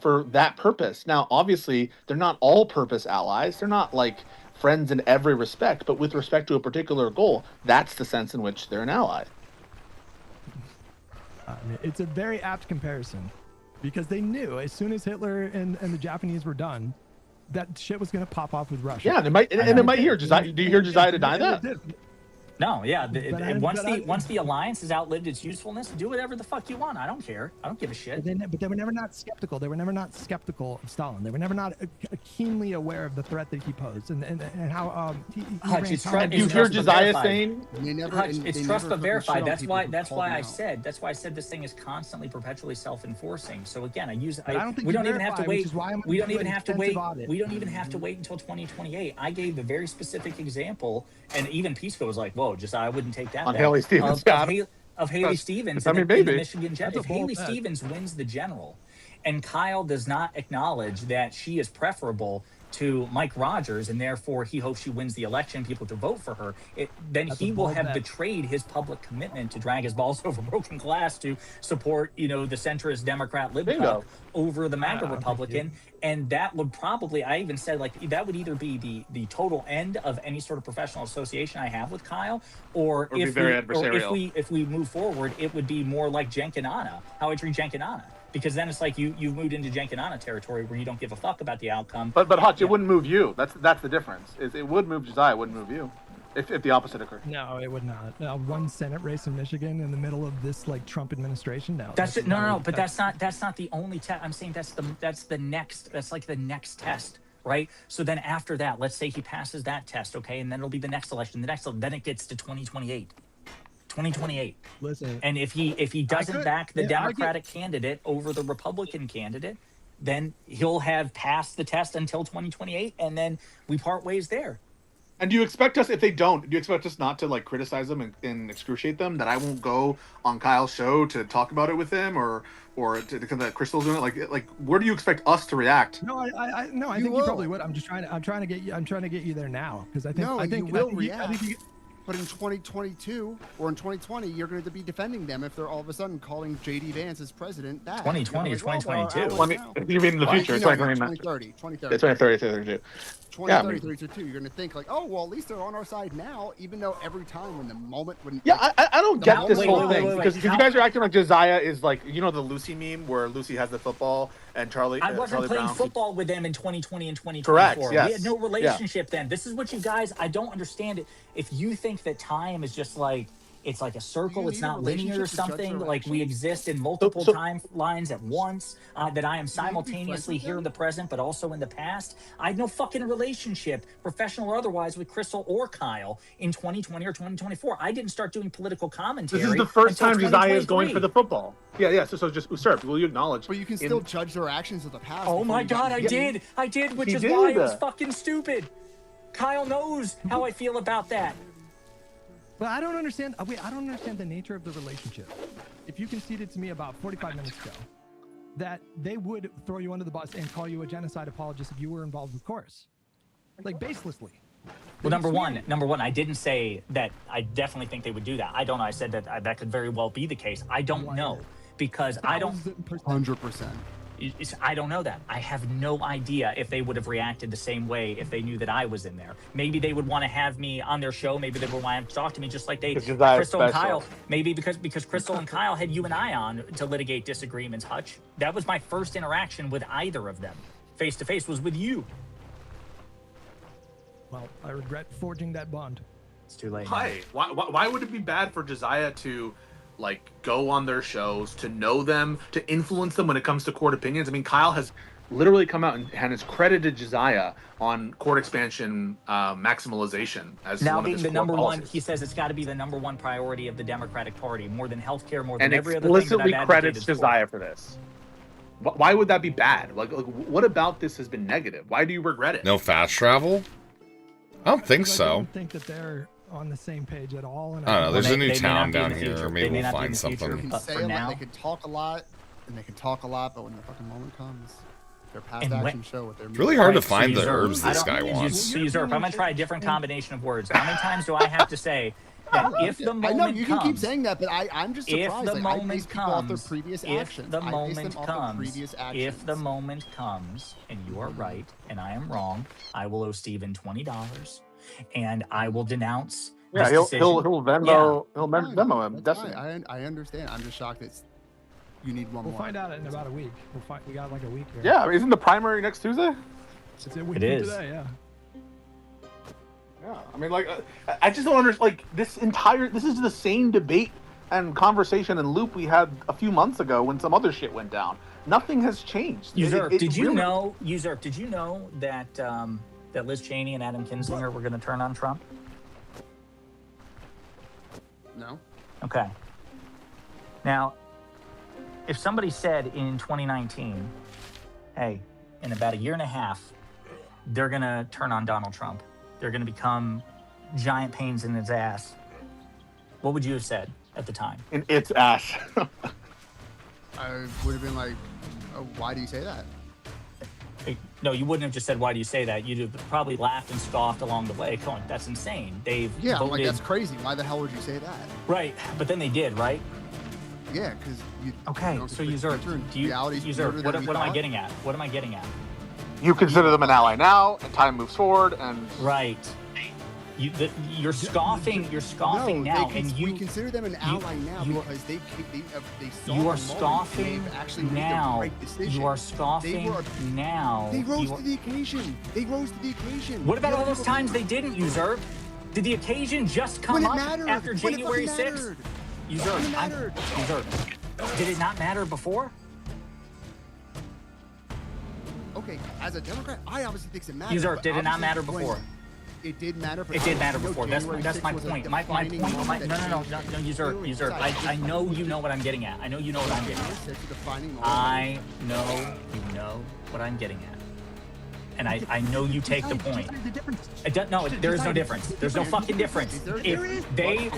for that purpose. Now, obviously, they're not all-purpose allies. They're not like friends in every respect, but with respect to a particular goal, that's the sense in which they're an ally. It's a very apt comparison because they knew as soon as Hitler and the Japanese were done, that shit was going to pop off with Russia. Yeah, they might, and they might hear Josiah. Do you hear Josiah deny that? No, yeah. But Once the alliance has outlived its usefulness, do whatever the fuck you want. I don't care. I don't give a shit. But they were never not skeptical. They were never not skeptical of Stalin. They were never not keenly aware of the threat that he posed and how he Hutch, ran it's counter- Do you hear Josiah saying? Hutch, it's trust but verified. That's why I said this thing is constantly, perpetually self-enforcing. So again, But I don't think we you don't even have to verify, wait. which is why I'm We don't gonna do even an have to wait. extensive audit. We don't even have to wait until 2028. I gave the very specific example, and even Pisco was like, "Whoa, Josiah wouldn't take that." On bet." Haley Stevens, of Haley Stevens. I mean, in the maybe. Michigan Jet. That's If a bold Haley bet. Stevens wins the general, and Kyle does not acknowledge that she is preferable to Mike Rogers, and therefore he hopes she wins the election, people to vote for her, then That's he a will bold have bet. betrayed his public commitment to drag his balls over broken glass to support, the centrist Democrat Bingo. libtard over the MAGA Republican. And that would probably, I even said, like, that would either be the total end of any sort of professional association I have with Kyle, or be if very we, or adversarial. if we move forward, it would be more like Jenkinana, how I treat Jenkinana. Because then it's like you've moved into Jenkinana territory where you don't give a fuck about the outcome. But Hutch, it wouldn't move you. That's the difference. It would move Josiah. It wouldn't move you. If the opposite occurred. No, it would not. One Senate race in Michigan in the middle of this like Trump administration. No, That's it. No. But that's not the only test. I'm saying that's the next test, right? So then after that, let's say he passes that test, okay, and then it'll be the next election. Then it gets to 2028. 2028. Listen, and if he doesn't back the Democratic candidate over the Republican candidate, then he'll have passed the test until 2028, and then we part ways there. And do you expect us, if they don't, do you expect us not to like criticize them and excruciate them? That I won't go on Kyle's show to talk about it with him, or to that Crystal's doing it? Like, where do you expect us to react? No, I think you probably would. I'm trying to get you there now because I think you will react. But in 2022 or in 2020, you're going to be defending them if they're all of a sudden calling J.D. Vance as president back. 2020 or 2022? You mean in the future? It's 2030. 2030. It's 2030. 2032, you're going to think like, oh, well, at least they're on our side now, even though every time when I don't get this whole thing because you guys are acting like Josiah is like, the Lucy meme where Lucy has the football and Charlie. I wasn't Charlie playing Brown football with them in 2020 and 2024. Correct, yes. We had no relationship then. This is what you guys. I don't understand it. If you think that time is just like. It's like a circle. It's not linear or something. Like we exist in multiple timelines at once. That I am simultaneously here in the present, but also in the past. I had no fucking relationship, professional or otherwise, with Crystal or Kyle in 2020 or 2024. I didn't start doing political commentary. This is the first until time Josiah is 2023. going for the football. Yeah. So just usurped. Will you acknowledge? But you can still judge their actions of the past. Oh my God, I did, which is why it was fucking stupid. Kyle knows how I feel about that. But I don't understand. I don't understand the nature of the relationship. If you conceded to me about 45 minutes ago that they would throw you under the bus and call you a genocide apologist if you were involved with Chorus, like baselessly. Well, number one, I didn't say that. I definitely think they would do that. I don't know. I said that that could very well be the case. I don't know because I don't. 100%. I don't know that. I have no idea if they would have reacted the same way if they knew that I was in there. Maybe they would want to have me on their show. Maybe they would want to talk to me just like they Crystal and Kyle. Maybe because Crystal and Kyle had you and I on to litigate disagreements. Hutch, that was my first interaction with either of them, face to face, was with you. Well, I regret forging that bond. It's too late. Why would it be bad for Josiah to like go on their shows, to know them, to influence them when it comes to court opinions? I mean, Kyle has literally come out and has credited Josiah on court expansion maximalization as now one being of his the core number policies. one. He says it's got to be the number one priority of the Democratic Party, more than healthcare, more than And every other thing that explicitly I've credits advocated Josiah for this. Why would that be bad? Like, what about this has been negative? Why do you regret it? No fast travel? I don't think I so. don't think that they're on the same page at all. And I don't know. There's a new may town not be in down the here. future. Maybe They may we'll not be in find the future. something. They can say a lot, they can talk a lot, and they can talk a lot, but when the fucking moment comes, their past And when- action show what they're. It's really hard to Right, find the Caesar. herbs this guy wants. Caesar, I'm gonna try a different combination of words. How many times do I have to say that if the moment I know you can keep comes, saying that, but I'm just if surprised. the Like, I base moment people off their comes, previous if actions. the I base moment them off their comes, previous actions. if the moment comes, and you are right and I am wrong, I will owe Steven $20, and I will denounce. Yeah, this he'll decision. Venmo he'll Fine, Venmo him. that's Definitely. fine. I understand. I'm just shocked that you need one We'll more. find out in about a week. We got like a week here. Yeah, isn't the primary next Tuesday? It's a week It from is. today, yeah. Yeah, I mean, like, I just don't understand. Like, this is the same debate and conversation and loop we had a few months ago when some other shit went down. Nothing has changed. Usurp, did you really- know? Usurp, did you know that that Liz Cheney and Adam Kinzinger were going to turn on Trump? No. Okay. Now, if somebody said in 2019, hey, in about a year and a half, they're going to turn on Donald Trump, they're going to become giant pains in his ass, what would you have said at the time? In its ass. I would have been like, oh, why do you say that? No, you wouldn't have just said, why do you say that? You'd have probably laughed and scoffed along the way, going, that's insane. They've Yeah, I'm like, voted... that's crazy. Why the hell would you say that? Right, but then they did, right? Yeah, because you. Okay, you know, so Usurp, do you, Usurp, what am I getting at? What am I getting at? You consider them an ally now, and time moves forward, and right. You're scoffing. You're scoffing no, now, we consider them an ally now because they saw you the are moment scoffing and they've actually made the now. right decision. You are scoffing now. They rose to the occasion. They rose to the occasion. What about all those times they didn't, Usurp? Did the occasion just come up after January 6th? Usurp, Usurp. Did it not matter before? Okay, as a Democrat, I obviously think it matters. Usurp, did it not matter when before? It did matter. It did matter before. That's my point. My point. No, Usurp. I know you know what I'm getting at. I know you know what I'm getting at. I know you know what I'm getting at. And I know you take the point. No, there is no difference. There's no fucking difference. If they,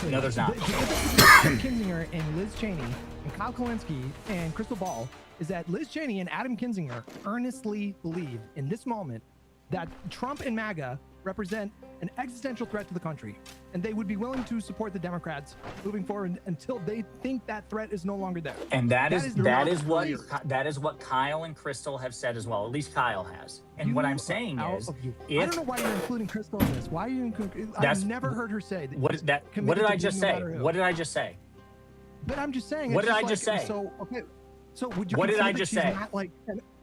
no, there's not. Adam Kinzinger and Liz Cheney and Kyle Kulinski and Crystal Ball is that Liz Cheney and Adam Kinzinger earnestly believe in this moment that Trump and MAGA represent an existential threat to the country, and they would be willing to support the Democrats moving forward until they think that threat is no longer there. And that is what Kyle and Crystal have said as well. At least Kyle has. And what I'm saying is, I don't know why you're including Crystal in this. Why are you including? I've never heard her say that. What did I just say? What did I just say? But I'm just saying. What did I just say? So okay. So would you? What did I consider that just she's say? Not, like,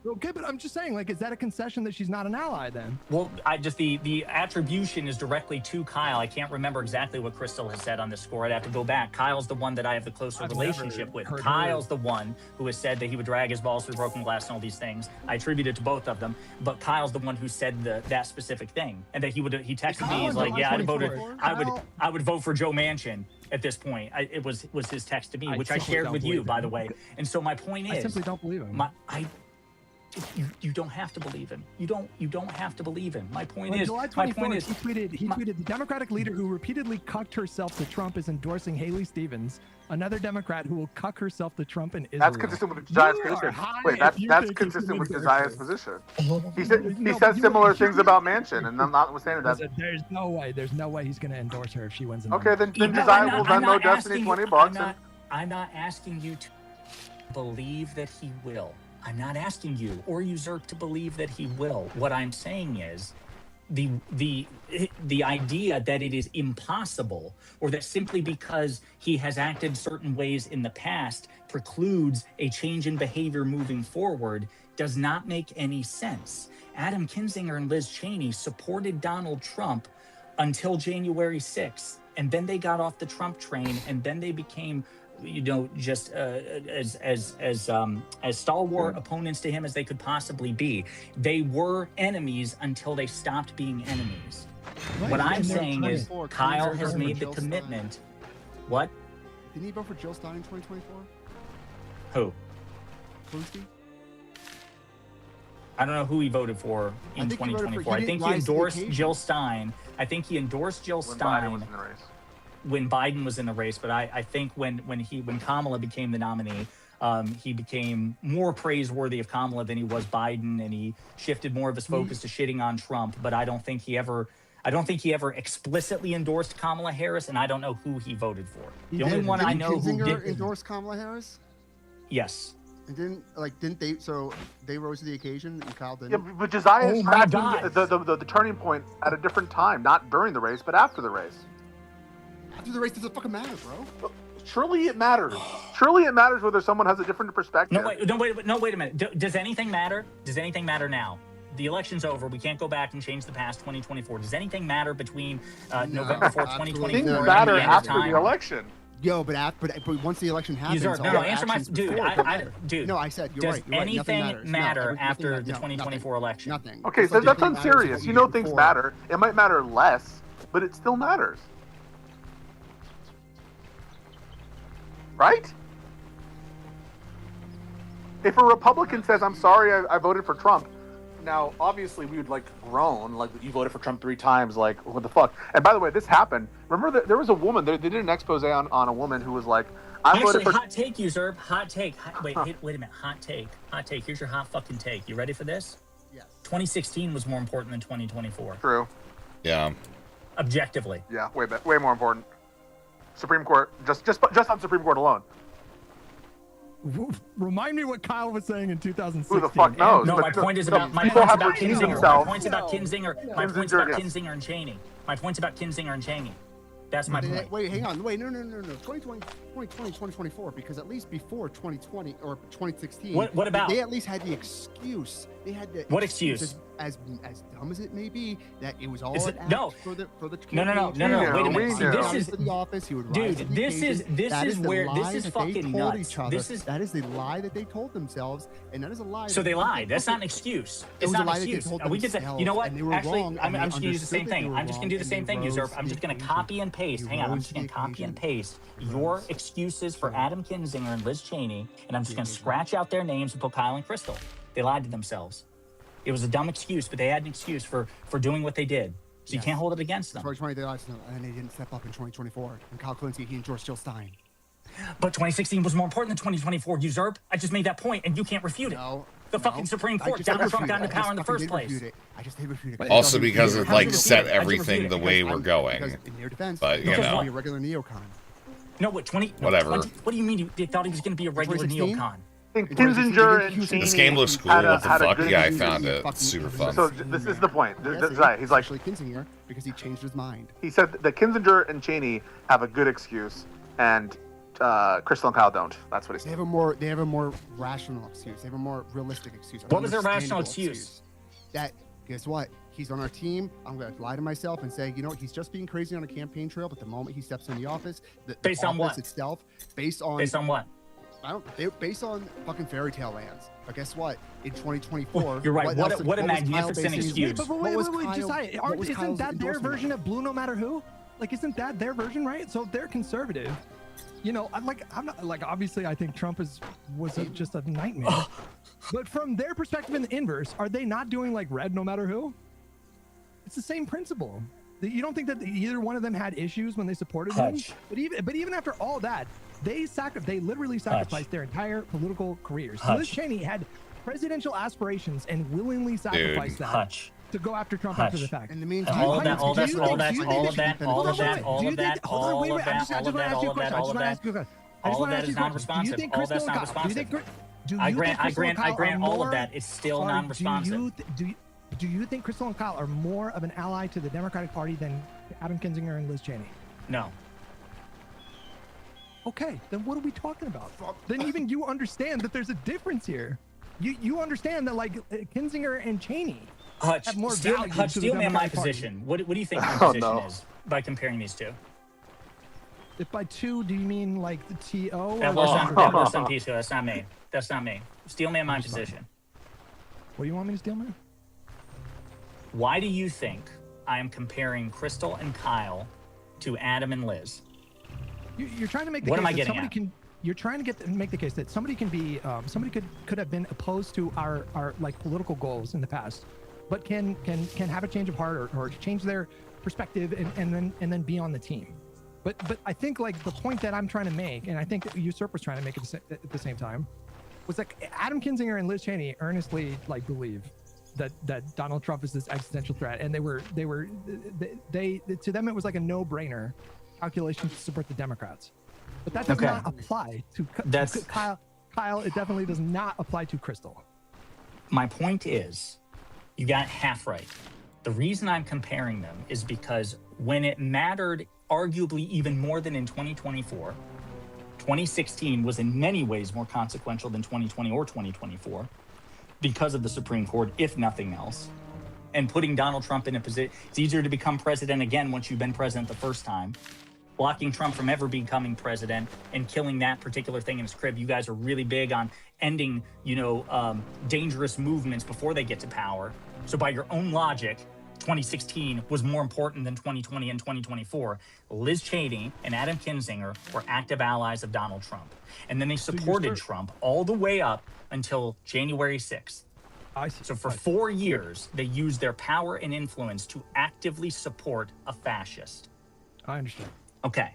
okay, but I'm just saying, like, is that a concession that she's not an ally then? Well, the attribution is directly to Kyle. I can't remember exactly what Crystal has said on this score. I'd have to go back. Kyle's the one that I have the closer relationship with. Kyle's the one who has said that he would drag his balls through broken glass and all these things. I attribute it to both of them, but Kyle's the one who said that specific thing, and that he texted me. He's like, yeah, I would vote for Joe Manchin. At this point, it was his text to me, which I shared with you, by the way. And so my point is, I simply don't believe him. You don't have to believe him. You don't have to believe him. My point On is, July 24th, he tweeted, the Democratic leader who repeatedly cucked herself to Trump is endorsing Haley Stevens, another Democrat who will cuck herself to Trump in Israel. That's consistent with Josiah's position. Wait, that's consistent with Josiah's position. He said similar things about Manchin, and I'm notwithstanding that. There's no way he's going to endorse her if she wins. Okay, then Josiah will then know Destiny $20. I'm not asking you to believe that he will. I'm not asking you or Usurp to believe that he will. What I'm saying is the idea that it is impossible, or that simply because he has acted certain ways in the past precludes a change in behavior moving forward, does not make any sense. Adam Kinzinger and Liz Cheney supported Donald Trump until January 6th, and then they got off the Trump train, and then they became, just as stalwart opponents to him as they could possibly be. They were enemies until they stopped being enemies. Right. What I'm And they're saying is 24, Kyle Kinzinger has for made the Jill commitment. Stein. What? Didn't he vote for Jill Stein in 2024? Who? Klunsky? I don't know who he voted for in 2024. I think he endorsed Jill Stein. I think he endorsed Jill Stein when Biden was in the race. But I think when Kamala became the nominee, he became more praiseworthy of Kamala than he was Biden, and he shifted more of his focus to shitting on Trump. But I don't think he ever explicitly endorsed Kamala Harris, and I don't know who he voted for. The only one I know who did endorse Kamala Harris. Yes. And didn't they? So they rose to the occasion, and Kyle didn't. Yeah, but Josiah is tracking the turning point at a different time, not during the race, but after the race. After the race doesn't fucking matter, bro. Surely it matters. Surely it matters whether someone has a different perspective. No, wait a minute. Does anything matter? Does anything matter now? The election's over. We can't go back and change the past 2024. Does anything matter between November 4th, 2024 Things and matter the end after of time? the election. Yo, but once the election happens, Answer my dude. No, I said you're does right. You're anything right. matter after the 2024 election? Nothing. Okay, so that's unserious. You know things matter. It might matter less, but it still matters. Right? If a Republican says, I'm sorry, I voted for Trump, now, obviously, we would groan, you voted for Trump 3 times, what the fuck? And by the way, this happened. Remember that there was a woman, they did an expose on a woman who was like, I voted for... hot take, Usurp. Hot take. Wait a minute. Hot take. Here's your hot fucking take. You ready for this? Yes. 2016 was more important than 2024. True. Yeah. Objectively. Yeah, way more important. Supreme Court, just on Supreme Court alone. Remind me what Kyle was saying in 2016. Who the fuck knows? No, my point is about Kinzinger. My point's about Kinzinger and Cheney. My point's about Kinzinger and Cheney. That's my point. Wait, hang on. Wait, no. 2024, because at least before 2020 or 2016, what about? They at least had the excuse. They had the what excuse? As dumb as it may be, that it was all for the campaign. No. Wait a minute. See, this is the office. He would dude. This is fucking nuts. That is the lie that they told themselves, and that is a lie. So they lied. That's not an excuse. It's not an excuse. We could say, you know what? Actually, I'm just gonna use the same thing. I'm just gonna do the same thing, Usurp. I'm just gonna copy and paste. Hang on. I'm just gonna copy and paste your excuses for Adam Kinzinger and Liz Cheney, and I'm just gonna scratch out their names and put Kyle and Crystal. They lied to themselves. It was a dumb excuse, but they had an excuse for doing what they did. So you can't hold it against them. 2020, they lied to them, and they didn't step up in 2024. And Kyle Klunsky, he endorsed Jill Stein. But 2016 was more important than 2024, Usurp. I just made that point, and you can't refute it. The fucking Supreme Court. Donald Trump got into power in the first place. I just did refute it. Also because it set everything the way we're going. In their defense, but you know, be a regular neocon. No, what whatever. What do you mean? You thought he was going to be a regular neocon? Kinzinger and Cheney. This game looks cool. What the fuck? Yeah, I found it super fun. So this is the point. He's like Kinzinger because he changed his mind. He said that Kinzinger and Cheney have a good excuse, and Crystal and Kyle don't. That's what he said. They have a more rational excuse. They have a more realistic excuse. What was their rational excuse? That guess what? He's on our team. I'm going to lie to myself and say, he's just being crazy on a campaign trail. But the moment he steps in the office, based on what itself, based on what? Based on fucking fairy tale lands. But guess what? In 2024, you're right. What a magnificent excuse. Wait, Josiah, isn't that their version of blue no matter who? Isn't that their version, right? So they're conservative. you know, I'm not like, obviously I think Trump just a nightmare. But from their perspective in the inverse, are they not doing like red no matter who? It's the same principle. You don't think that either one of them had issues when they supported him? But even after all that, they literally sacrificed their entire political careers. Liz Cheney had presidential aspirations and willingly sacrificed that to go after Trump after the fact. In the meantime, all of that, I just want to ask you a question. All of that is non-responsive. All of that's non-responsive. I grant all of that. It's still non-responsive. Do you think Crystal and Kyle are more of an ally to the Democratic Party than Adam Kinzinger and Liz Cheney? No. Okay, then what are we talking about? Then even you understand that there's a difference here. You understand that like Kinzinger and Cheney have more value Hutch, to the steal me on my Democratic Party. position. What do you think my position is by comparing these two? If by two, do you mean like the TO? That was some piece. That's not me. That's not me. Steal me on my position. What do you want me to steal, man? Why do you think I am comparing Crystal and Kyle to Adam and Liz? You're trying to make the What case am I that getting somebody at? can. You're trying to make the case that somebody can be somebody could have been opposed to our like political goals in the past, but can have a change of heart or change their perspective and then be on the team. But I think like the point that I'm trying to make, and I think that Usurp was trying to make it at the same time, was like Adam Kinzinger and Liz Cheney earnestly like believe that Donald Trump is this existential threat, and they to them it was like a no-brainer calculation to support the Democrats. But that does not apply to Kyle. Kyle, it definitely does not apply to Crystal. My point is, you got half right. The reason I'm comparing them is because when it mattered, arguably even more than in 2024, 2016 was in many ways more consequential than 2020 or 2024 because of the Supreme Court, if nothing else. And putting Donald Trump in a position, it's easier to become president again once you've been president the first time. Blocking Trump from ever becoming president and killing that particular thing in his crib. You guys are really big on ending, dangerous movements before they get to power. So by your own logic, 2016 was more important than 2020 and 2024. Liz Cheney and Adam Kinzinger were active allies of Donald Trump. And then they supported Trump all the way up until January 6th. I see. So for 4 years, they used their power and influence to actively support a fascist. I understand. Okay.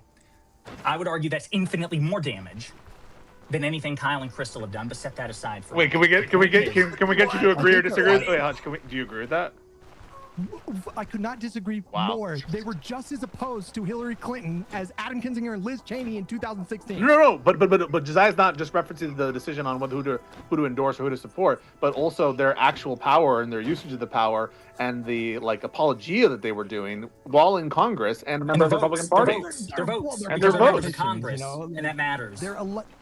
I would argue that's infinitely more damage than anything Kyle and Crystal have done, but set that aside for Wait, can we get you to agree or disagree? Wait, Hutch, do you agree with that? I could not disagree more. They were just as opposed to Hillary Clinton as Adam Kinzinger and Liz Cheney in 2016. No. But Josiah's not just referencing the decision on who to endorse or who to support, but also their actual power and their usage of the power and the apologia that they were doing while in Congress and members of the Republican Party. Their votes. And their votes. In Congress, and that matters. They're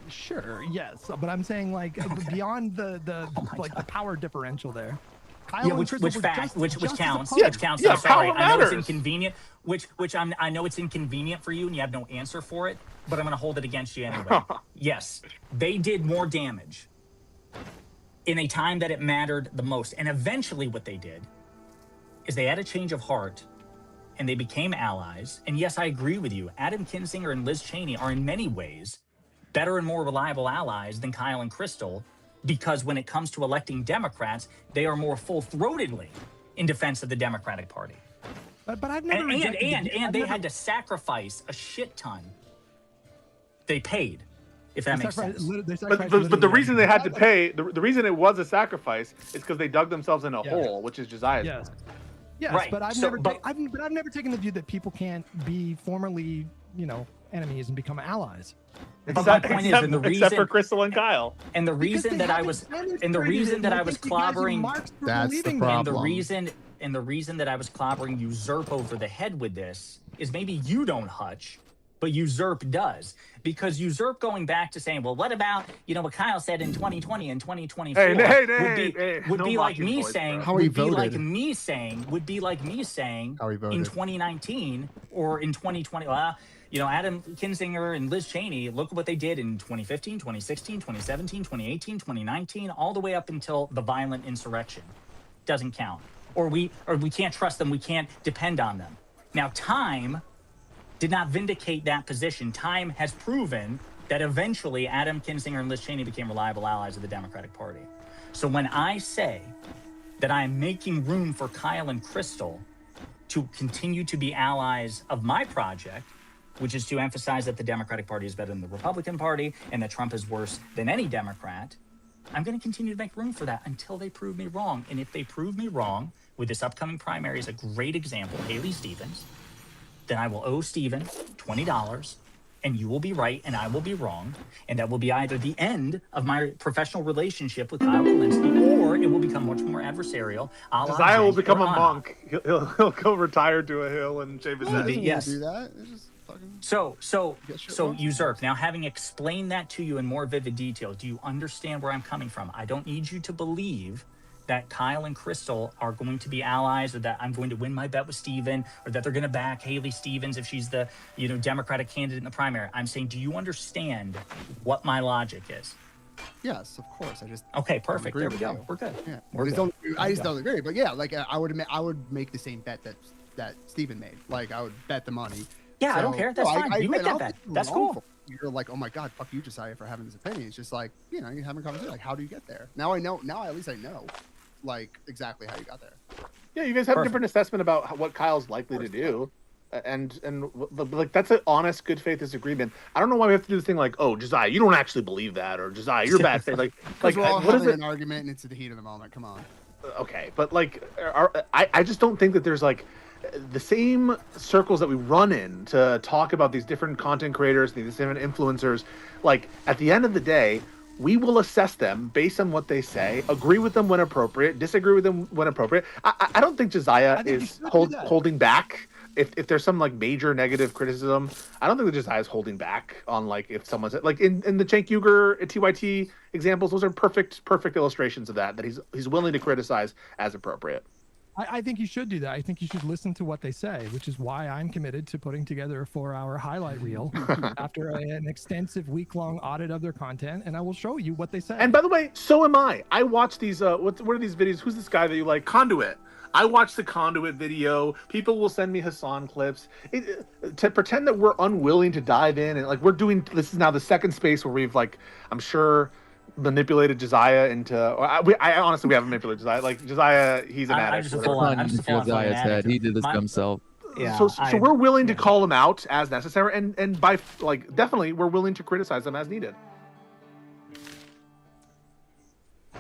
sure, yes, but I'm saying beyond the power differential there. Which counts? Which counts? Yeah, I'm sorry. power I know it's matters. inconvenient. I know it's inconvenient for you, and you have no answer for it. But I'm going to hold it against you anyway. Yes, they did more damage in a time that it mattered the most. And eventually, what they did is they had a change of heart, and they became allies. And yes, I agree with you. Adam Kinzinger and Liz Cheney are in many ways better and more reliable allies than Kyle and Crystal. Because when it comes to electing Democrats, they are more full-throatedly in defense of the Democratic Party. But I've never and they had to sacrifice a shit ton. They paid, if that makes sense. But the reason they had to pay, the reason it was a sacrifice is because they dug themselves in a hole, which is Josiah's. Yes, right. but I've never taken the view that people can't be formerly, enemies and become allies. Except for Crystal and Kyle. And the reason that I was clobbering That's the problem. And the reason that I was clobbering Usurp over the head with this is maybe you don't, Hutch, but Usurp does. Because Usurp going back to saying, well, what about, what Kyle said in 2020 and 2024 would be like me saying in 2019 or in 2020, Adam Kinzinger and Liz Cheney, look at what they did in 2015, 2016, 2017, 2018, 2019, all the way up until the violent insurrection. Doesn't count. Or we can't trust them. We can't depend on them. Now, time did not vindicate that position. Time has proven that eventually Adam Kinzinger and Liz Cheney became reliable allies of the Democratic Party. So when I say that I am making room for Kyle and Crystal to continue to be allies of my project, which is to emphasize that the Democratic Party is better than the Republican Party and that Trump is worse than any Democrat, I'm going to continue to make room for that until they prove me wrong. And if they prove me wrong with this upcoming primary is a great example, Haley Stevens, then I will owe Steven $20 and you will be right and I will be wrong. And that will be either the end of my professional relationship with Kyle Kulinski, or it will become much more adversarial. Josiah will become a monk. He'll go retire to a hill and shave his head. Yes. Do that. It's just fucking So wrong. Usurp. Now, having explained that to you in more vivid detail, do you understand where I'm coming from? I don't need you to believe that Kyle and Crystal are going to be allies, or that I'm going to win my bet with Steven, or that they're going to back Haley Stevens if she's the Democratic candidate in the primary. I'm saying, do you understand what my logic is? Yes, of course. I just okay, perfect. There we go. You. We're good. Yeah, We're just good. I just don't agree. But yeah, like I would make the same bet that Steven made. Like I would bet the money. Yeah, I don't care. That's fine. You make that bet. That's cool. You're like, oh my god, fuck you, Josiah, for having this opinion. It's just like, you're having a conversation. Like, how do you get there? Now I know. Now at least I know, like exactly how you got there. Yeah, you guys have a different assessment about what Kyle's likely to do, and like that's an honest, good faith disagreement. I don't know why we have to do this thing like, oh, Josiah, you don't actually believe that, or Josiah, you're bad faith. Like we're all what is having it? an argument, and it's the heat of the moment. Come on. Okay, but like, I just don't think that there's like the same circles that we run in to talk about these different content creators, these different influencers. Like at the end of the day, we will assess them based on what they say, agree with them when appropriate, disagree with them when appropriate. I don't think Josiah is holding back. If there's some like major negative criticism, I don't think that Josiah is holding back on like if someone's like in the Cenk Uygur TYT examples, those are perfect illustrations of that he's willing to criticize as appropriate. I think you should do that. I think you should listen to what they say, which is why I'm committed to putting together a 4-hour highlight reel after an extensive week-long audit of their content, and I will show you what they say. And by the way, so am I. I watch these. What are these videos? Who's this guy that you like? Conduit. I watch the Conduit video. People will send me Hassan clips to pretend that we're unwilling to dive in and like we're doing. This is now the second space where we've like, I'm sure, manipulated Josiah into. I honestly, we haven't manipulated Josiah. Like Josiah, he's an addict. I'm just Josiah's head. He did this to himself. Yeah, so we're willing to call him out as necessary, and by like definitely we're willing to criticize them as needed.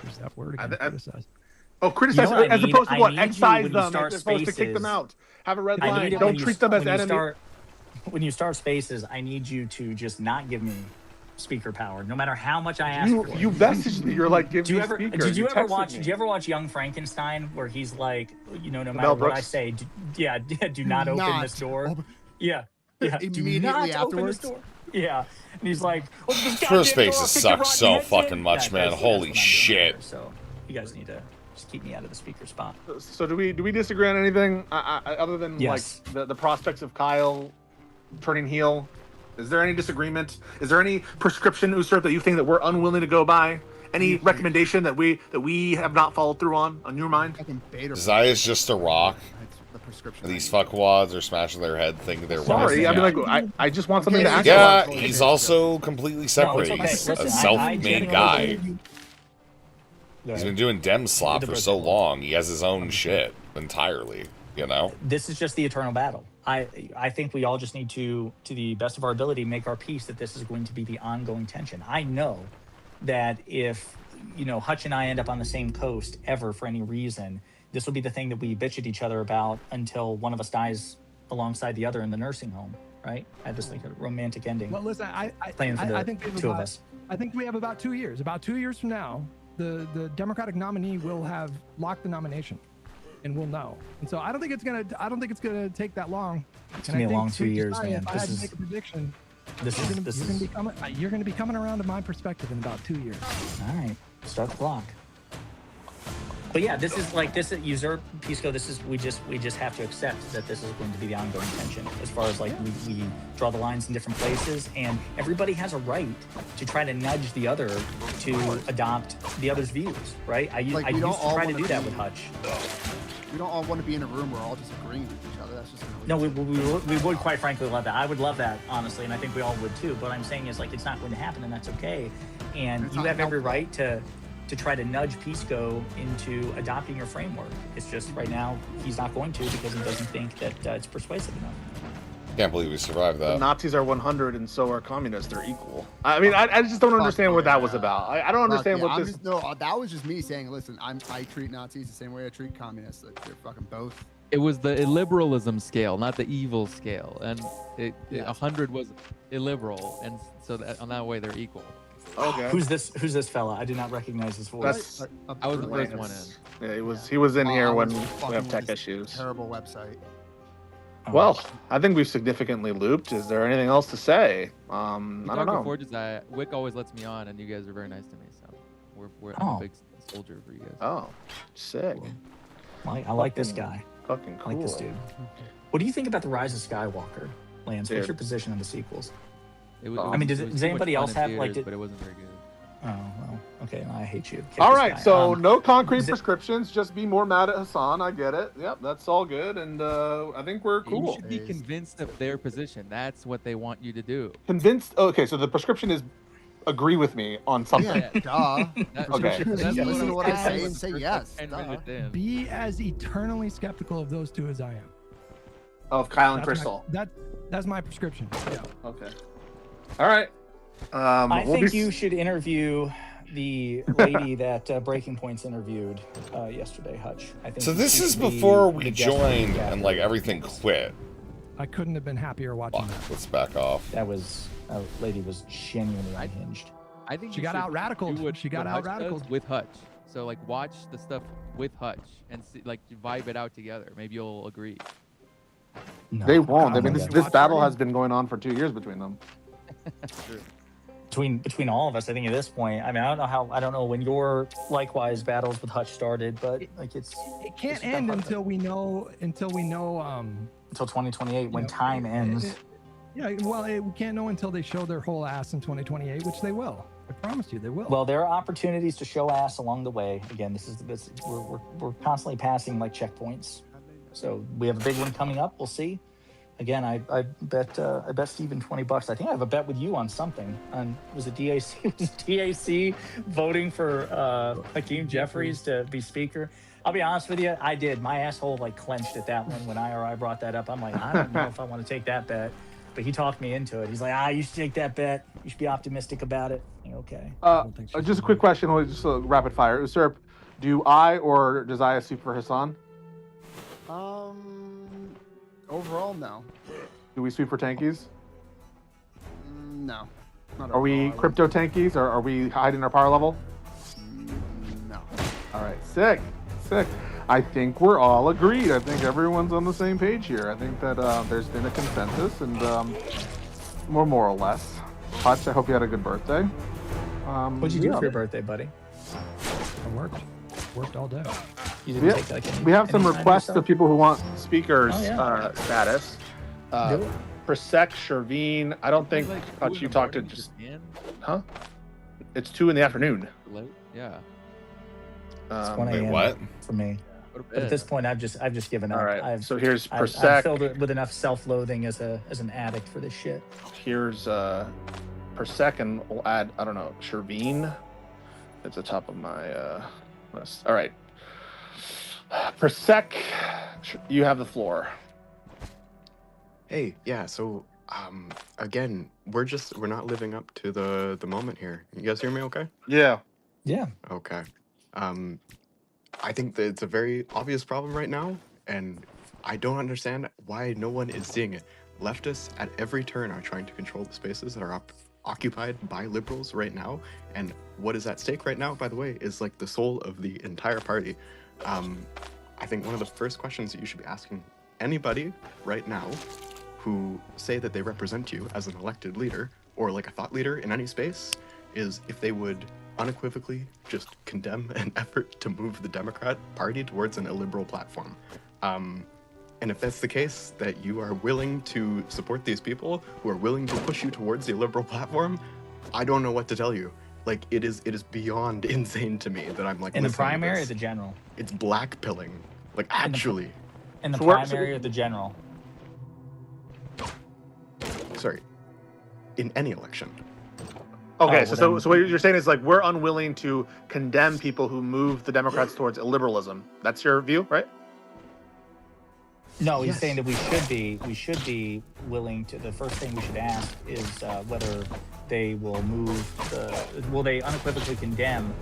Use that word again, criticize. Oh, criticize as opposed to what? Excise them. They're supposed to kick them out. Have a red line. Don't treat them as enemies. When you start spaces, I need you to just not give me speaker power, no matter how much I ask for it. You messaged me. You're like, give me speaker. Did you ever watch Young Frankenstein, where he's like, no matter what I say, do not open this door. Yeah. Immediately do not afterwards. Open this door. Yeah, and he's like, First Spaces suck so fucking much, man. Holy shit. So you guys need to just keep me out of the speaker spot. So do we disagree on anything other than like the prospects of Kyle turning heel? Is there any disagreement? Is there any prescription, Usurp, that you think that we're unwilling to go by? Any recommendation that we have not followed through on your mind? Zaya's just a rock. These fuckwads are smashing their head, thinking they're sorry. I mean, like, I just want something to ask. Yeah, he's also completely separate. No, okay. He's Listen, a self-made guy. Yeah. He's been doing Dem slop for so long. He has his own shit entirely. You know. This is just the eternal battle. I think we all just need to the best of our ability, make our peace that this is going to be the ongoing tension. I know that if Hutch and I end up on the same coast ever for any reason, this will be the thing that we bitch at each other about until one of us dies alongside the other in the nursing home, right? I just think a romantic ending. Well, listen, I think two of us. I think we have about 2 years. About 2 years from now, the Democratic nominee will have locked the nomination, and we'll know. And so I don't think it's gonna take that long. It's gonna be a long 2 years, man. If I had to make a prediction, you're gonna be coming around to my perspective in about 2 years. All right, start the clock. But yeah, this is Usurp, Pisco. We just have to accept that this is going to be the ongoing tension. As far as like we draw the lines in different places, and everybody has a right to try to nudge the other to adopt the other's views, right? I used to try to do that with Hutch. We don't all want to be in a room where we're all just agreeing with each other. That's just No, we would quite frankly love that. I would love that, honestly, and I think we all would too. But what I'm saying is, like, it's not going to happen, and that's okay. And It's you not have every helpful. right to try to nudge Pisco into adopting your framework. It's just right now he's not going to because he doesn't think that it's persuasive enough. Can't believe we survived The that. Nazis are 100 and so are communists. They're equal. I mean, I just don't understand what that was about. I don't understand Fuck yeah, what I'm this. just, no, that was just me saying, listen, I treat Nazis the same way I treat communists. Like, they're fucking both. It was the illiberalism scale, not the evil scale, and Yeah. 100 was illiberal, and so that, on that way they're equal. Okay. Who's this fella? I did not recognize his voice. That's- I was the first one in. Yeah, he was in here I when was we fucking have with tech this issues. Terrible website. Well, I think we've significantly looped. Is there anything else to say? I don't know. Before Josiah, Wick always lets me on, and you guys are very nice to me, so I'm Oh. a big soldier for you guys. Oh, sick. I like this guy. Fucking cool. I like this dude. What do you think about the Rise of Skywalker, Lance? Dude. What's your position on the sequels? It was, I mean, it was does too anybody much else fun in have like? theaters, but it wasn't very good. Oh well, okay. I hate you. Kick All this right, guy. so no concrete is it- prescriptions. Just be more mad at Hassan. I get it. Yep, that's all good, and I think we're You cool. should be convinced of their position. That's what they want you to do. Convinced. Okay, so the prescription is agree with me on something. Yeah, duh. Okay. Listen to what I say and say First, yes. 10 duh. minutes in. Be as eternally skeptical of those two as I am. Of Kyle and That's Crystal. That's my prescription. Yeah. Okay. All right. I we'll think be- you should interview the lady that Breaking Point's interviewed yesterday, Hutch. I think So she this should is be before the we guest joined captain. and like everything quit. I couldn't have been happier watching that. Let's back off. That lady was genuinely unhinged. I think She you got should out-radicaled. do what- She got what Hutch out-radicaled. does with Hutch. So like watch the stuff with Hutch and see, like vibe it out together. Maybe you'll agree. No, They won't. I don't mean, think this that- battle has been going on for 2 years between them. between all of us. I think at this point, I mean, I don't know when your likewise battles with Hutch started, but like It can't end until we know until 2028 when time ends. Yeah, well, we can't know until they show their whole ass in 2028, which they will. I promise you, they will. Well, there are opportunities to show ass along the way. Again, we're constantly passing like checkpoints. So we have a big one coming up. We'll see. Again, I bet Steven $20. I think I have a bet with you on something. Was it DAC? Was it DAC voting for Hakeem Jeffries to be speaker? I'll be honest with you, I did. My asshole like clenched at that one when IRI brought that up. I'm like, I don't know if I want to take that bet. But he talked me into it. He's like, you should take that bet. You should be optimistic about it. Okay. Just a quick question, just a rapid fire. Usurp, do I or Josiah sweep for Hassan? Overall, no. Do we sweep for tankies? No. Not Are we overall, I crypto tankies, or are we hiding our power level? No. All right, sick. I think we're all agreed. I think everyone's on the same page here. I think that there's been a consensus, and more or less. Hutch, I hope you had a good birthday. What'd you do for your birthday, buddy? I worked all day. You We didn't have, take like any, we have some any time requests yourself? of people who want speakers Oh, yeah. status. Do it. Persec, Shervine. I don't think Hutch, you talked to just. Huh? It's 2 in the afternoon. Late? Yeah. It's 1 wait, a.m. what? for me? But at this point, I've just given up. All right, I've, so here's I've Persec. filled it with enough self-loathing as an addict for this shit. Here's Persec, and we'll add, I don't know, Shervine. It's the top of my list. All right. Persec, you have the floor. Hey, yeah, so again, we're not living up to the moment here. You guys hear me okay? Yeah. Yeah. Okay. I think that it's a very obvious problem right now, and I don't understand why no one is seeing it. Leftists at every turn are trying to control the spaces that are occupied by liberals right now, and what is at stake right now, by the way, is like the soul of the entire party. I think one of the first questions that you should be asking anybody right now who say that they represent you as an elected leader or like a thought leader in any space is if they would unequivocally just condemn an effort to move the Democrat Party towards an illiberal platform. And if that's the case, that you are willing to support these people who are willing to push you towards the illiberal platform, I don't know what to tell you. Like, it is beyond insane to me that I'm like In the listening to primary or this. the general? It's black pilling Like actually. In the So we're- primary or the general? Sorry. In any election. Okay, Oh, so well, what you're saying is like we're unwilling to condemn people who move the Democrats towards illiberalism. That's your view, right? No, he's Yes. saying that we should be willing to. The first thing we should ask is whether they will will they unequivocally condemn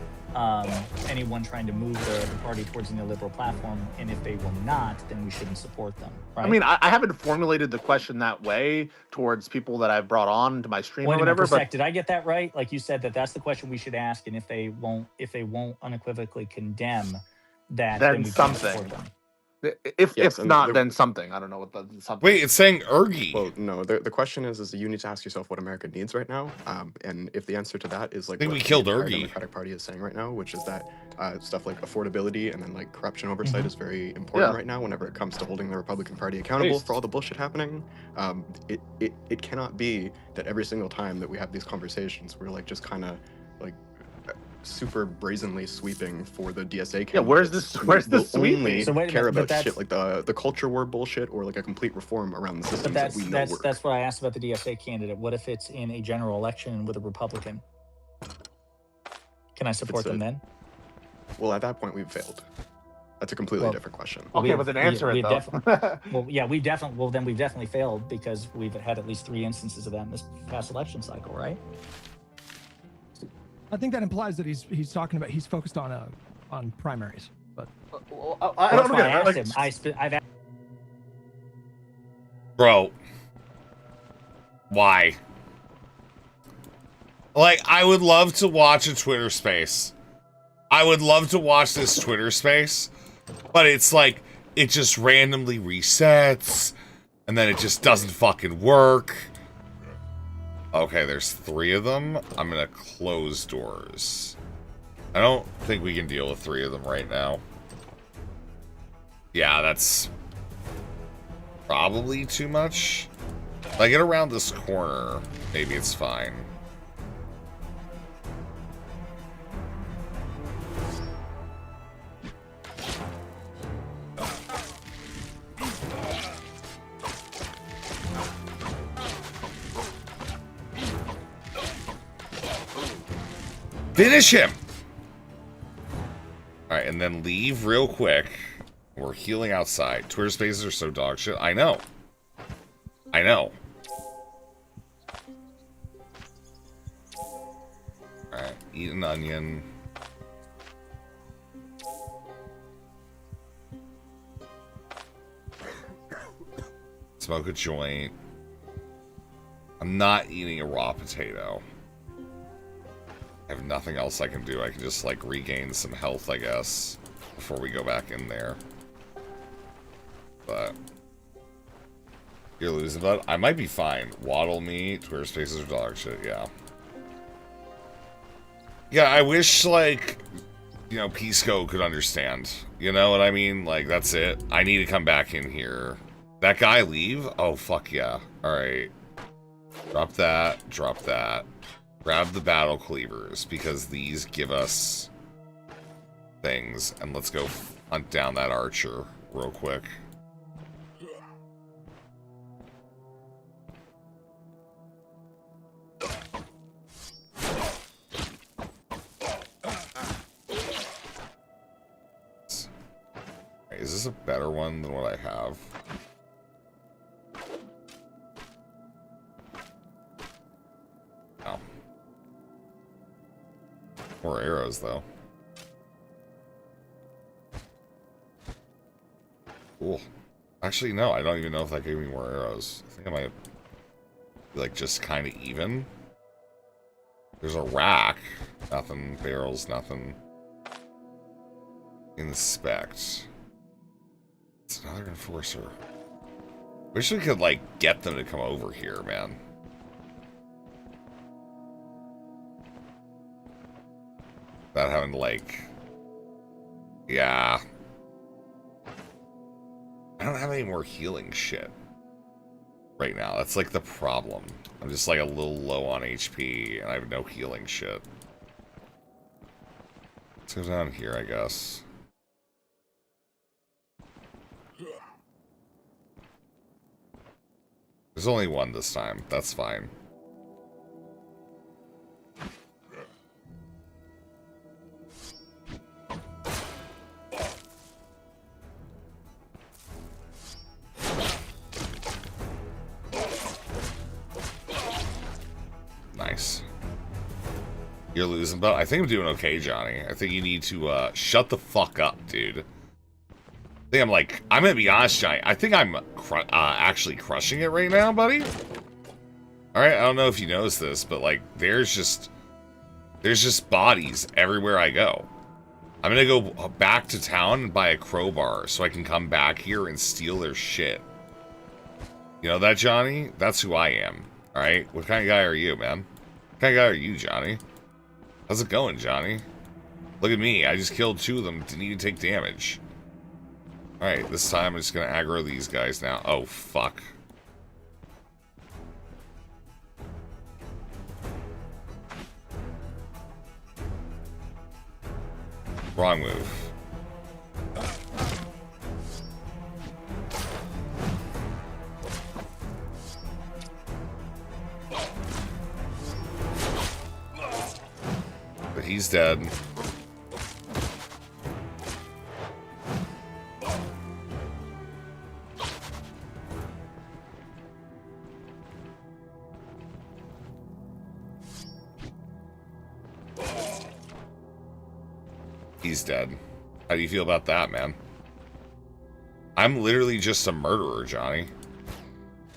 anyone trying to move the party towards an illiberal platform, and if they will not, then we shouldn't support them. Right? I mean, I haven't formulated the question that way towards people that I've brought on to my stream Wait or a minute, whatever. But Persec, did I get that right? Like you said that's the question we should ask, and if they won't unequivocally condemn that, then then we can something. support them. If Yes, and not, the- then something. I don't know what the something. Wait, it's saying Ergi. Well, no. The question is you need to ask yourself what America needs right now, and if the answer to that is like think what we killed the entire Ergi. Democratic Party is saying right now, which is that stuff like affordability and then like corruption oversight Mhm. is very important Yeah. right now whenever it comes to holding the Republican Party accountable Based. for all the bullshit happening. It cannot be that every single time that we have these conversations, we're like just kind of like super brazenly sweeping for the DSA. Yeah, where's candidates this- who where's the will sweeping? only So wait a care minute, but about that's- shit like the culture war bullshit or like a complete reform around the systems But that we know work. that's what I asked about the DSA candidate. What if it's in a general election with a Republican? Can I support them then? Well, at that point, we've failed. That's a completely Well, different question. Okay, but then answer it though. Well, yeah, we've definitely failed because we've had at least 3 instances of that in this past election cycle, right? I think that implies that he's talking about he's focused on primaries, but I don't That's why get I it. asked Like, him. I've asked Bro. Why? Like, I would love to watch a Twitter space. I would love to watch this Twitter space, but it's like, it just randomly resets, and then it just doesn't fucking work. Okay, there's 3 of them. I'm gonna close doors. I don't think we can deal with 3 of them right now. Yeah, that's probably too much. If I get around this corner, maybe it's fine. Finish him! Alright, and then leave real quick. We're healing outside. Twitter spaces are so dog shit. I know. I know. Alright, eat an onion. Smoke a joint. I'm not eating a raw potato. I have nothing else I can do. I can just, like, regain some health, I guess, before we go back in there. But you're losing, bud. I might be fine. Waddle me. Twitter spaces are dog shit. Yeah. Yeah, I wish, like, you know, Pisco could understand. You know what I mean? Like, that's it. I need to come back in here. That guy leave? Oh, fuck yeah. Alright. Drop that. Drop that. Grab the battle cleavers, because these give us things. And let's go hunt down that archer real quick. Is this a better one than what I have? No. More arrows, though. Cool. Actually, no, I don't even know if that gave me more arrows. I think I might be, like, just kind of even. There's a rack. Nothing. Barrels, nothing. Inspect. It's another enforcer. Wish we could, like, get them to come over here, man. Without having to, like... Yeah. I don't have any more healing shit right now. That's, like, the problem. I'm just, like, a little low on HP, and I have no healing shit. Let's go down here, I guess. There's only one this time. That's fine. Nice. You're losing, but I think I'm doing okay, Johnny. I think you need to shut the fuck up, dude. I think I'm gonna be honest, Johnny. I think I'm actually crushing it right now, buddy. Alright, I don't know if you noticed this, but like there's just bodies everywhere I go. I'm gonna go back to town and buy a crowbar so I can come back here and steal their shit. You know that, Johnny? That's who I am. Alright? What kind of guy are you, man? What kind of guy are you, Johnny? How's it going, Johnny? Look at me. I just killed 2 of them. Didn't even take damage. Alright, this time I'm just gonna aggro these guys now. Oh, fuck. Wrong move. But he's dead. He's dead. How do you feel about that, man? I'm literally just a murderer, Johnny.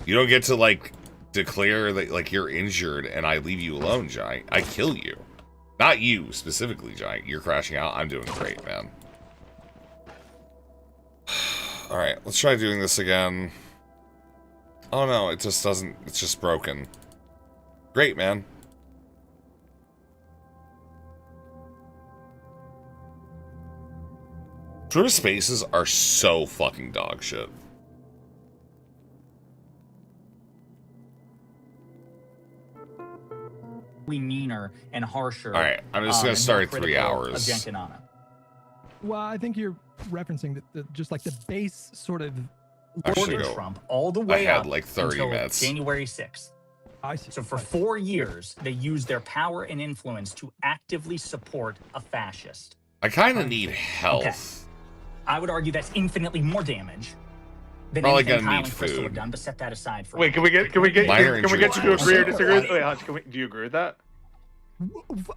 You don't get to, like, declare that, like, you're injured and I leave you alone, Johnny. I kill you. Not you, specifically, Johnny. You're crashing out. I'm doing great, man. Alright, let's try doing this again. Oh, no, it just doesn't... It's just broken. Great, man. Twitter Spaces are so fucking dog shit. Meaner and harsher. All right, I'm just gonna start at 3 hours. Well, I think you're referencing just like the base sort of. Actually, no. Trump all the way I had up like 30 until minutes. January 6th. I see. So for 4 years, they used their power and influence to actively support a fascist. I kind of need health. Okay. I would argue that's infinitely more damage than Probably anything gonna Kyle need and Crystal food. have done. But set that aside for. Wait, can we get you to agree or disagree with? Wait, Hutch, do you agree with that?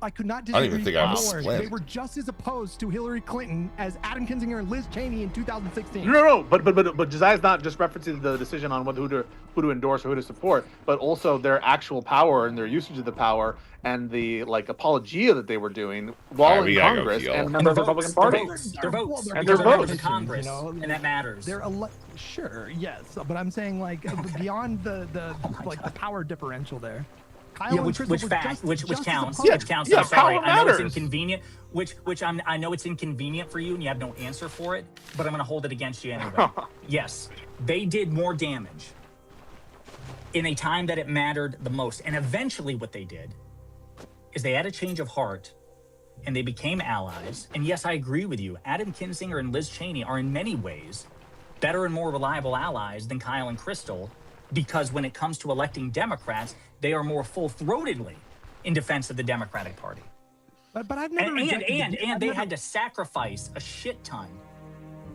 I could not I don't disagree even think I was more. split. They were just as opposed to Hillary Clinton as Adam Kinzinger and Liz Cheney in 2016. No, but Josiah's not just referencing the decision on who to endorse or who to support, but also their actual power and their usage of the power and the like apologia that they were doing while in Congress and members of the Republican Party. Their votes. And their They're votes. in Congress, and that matters. They're sure, yes, but I'm saying like beyond the power differential there. Kyle Yeah, and which Crystal were fact, just which as counts, opposed. which counts. Yeah, I'm sorry, power I know it's matters. inconvenient. I know it's inconvenient for you, and you have no answer for it. But I'm going to hold it against you anyway. Yes, they did more damage in a time that it mattered the most, and eventually, what they did is they had a change of heart, and they became allies. And yes, I agree with you. Adam Kinzinger and Liz Cheney are in many ways better and more reliable allies than Kyle and Crystal, because when it comes to electing Democrats, they are more full-throatedly in defense of the Democratic Party. But I've never and they had to sacrifice a shit ton.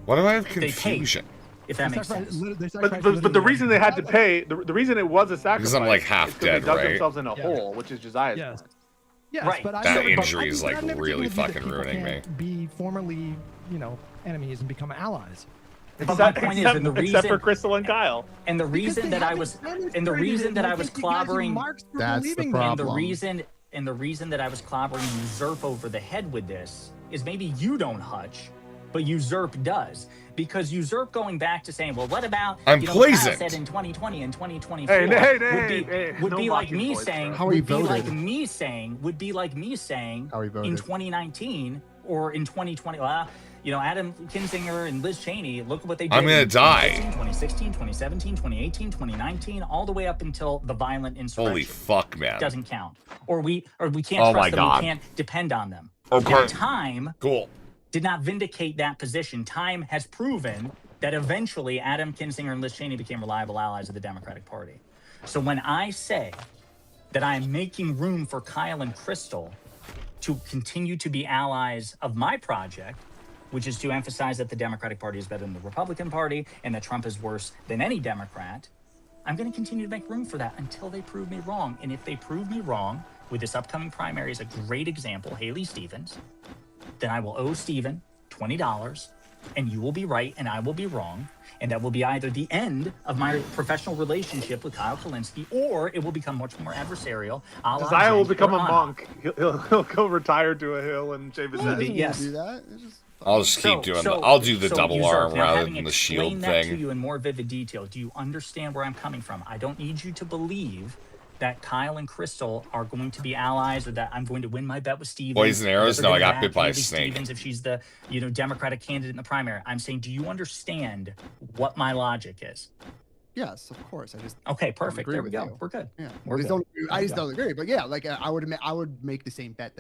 Why do I have They paid, confusion? if that makes sense. But the reason they had to pay, the reason it was a sacrifice, Because I'm like half is dead, they dug right? themselves in a hole, which is Josiah's. Yes. Yes, Right. but That but injury is I've like never really taken the view that fucking people ruining me. can't Be formerly, enemies and become allies. But my point is, and the reason, Except for Crystal and Kyle. and the reason that I was, and the reason that I was clobbering, That's the problem. and the reason that I was clobbering Usurp over the head with this is maybe you don't, Hutch, but Usurp does. Because Usurp going back to saying, well, what about I'm Kyle poisoned. said in 2020 and 2024 would no be like mocking me voice, saying, bro. How he would be like voted. me saying, would be like me saying How he in voted. 2019 or in 2020. Adam Kinzinger and Liz Cheney, look at what they did. I'm gonna in die. 2016, 2017, 2018, 2019, all the way up until the violent insurrection. Holy fuck, man. Doesn't count. Or we can't Oh trust my them. God. We can't depend on them. Okay. Now, time Cool. did not vindicate that position. Time has proven that eventually Adam Kinzinger and Liz Cheney became reliable allies of the Democratic Party. So when I say that I'm making room for Kyle and Crystal to continue to be allies of my project, which is to emphasize that the Democratic Party is better than the Republican Party and that Trump is worse than any Democrat, I'm going to continue to make room for that until they prove me wrong. And if they prove me wrong, with this upcoming primary is a great example, Haley Stevens, then I will owe Steven $20 and you will be right and I will be wrong. And that will be either the end of my professional relationship with Kyle Kulinski, or it will become much more adversarial. Josiah will become a monk. He'll go retire to a hill and shave his head. Yes. Do that. I'll just keep doing I'll do the double Yuzurk, arm now rather having than the shield explained that to thing. you in more vivid detail, do you understand where I'm coming from? I don't need you to believe that Kyle and Crystal are going to be allies, or that I'm going to win my bet with Stevens. Poison arrows? that No, they're I got gonna bit back by a Haley snake. Stevens if she's the Democratic candidate in the primary. I'm saying, do you understand what my logic is? Yes, of course. I just Okay, don't perfect. agree There we with go. you. We're good. Yeah, We're I just good. don't. I just don't agree. But yeah, like I would make the same bet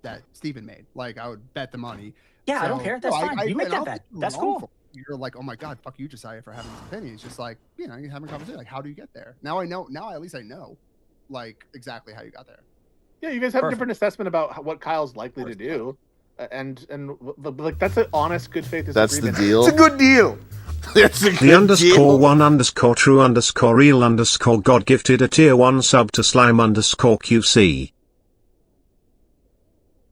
that Steven made. Like I would bet the money. Yeah, I don't care. That's fine. You make that I'll bet. get you That's wrong cool. for it. You're like, oh my god, fuck you, Josiah, for having this opinion. It's just like, you're having a conversation. Like, how do you get there? Now I know. Now at least I know, like exactly how you got there. Yeah, you guys have a Perfect. different assessment about what Kyle's likely to do, and like that's an honest, good faith That's the disagreement. deal. It's a good deal. It's a The _1_true_God gifted a tier 1 sub to slime_QC.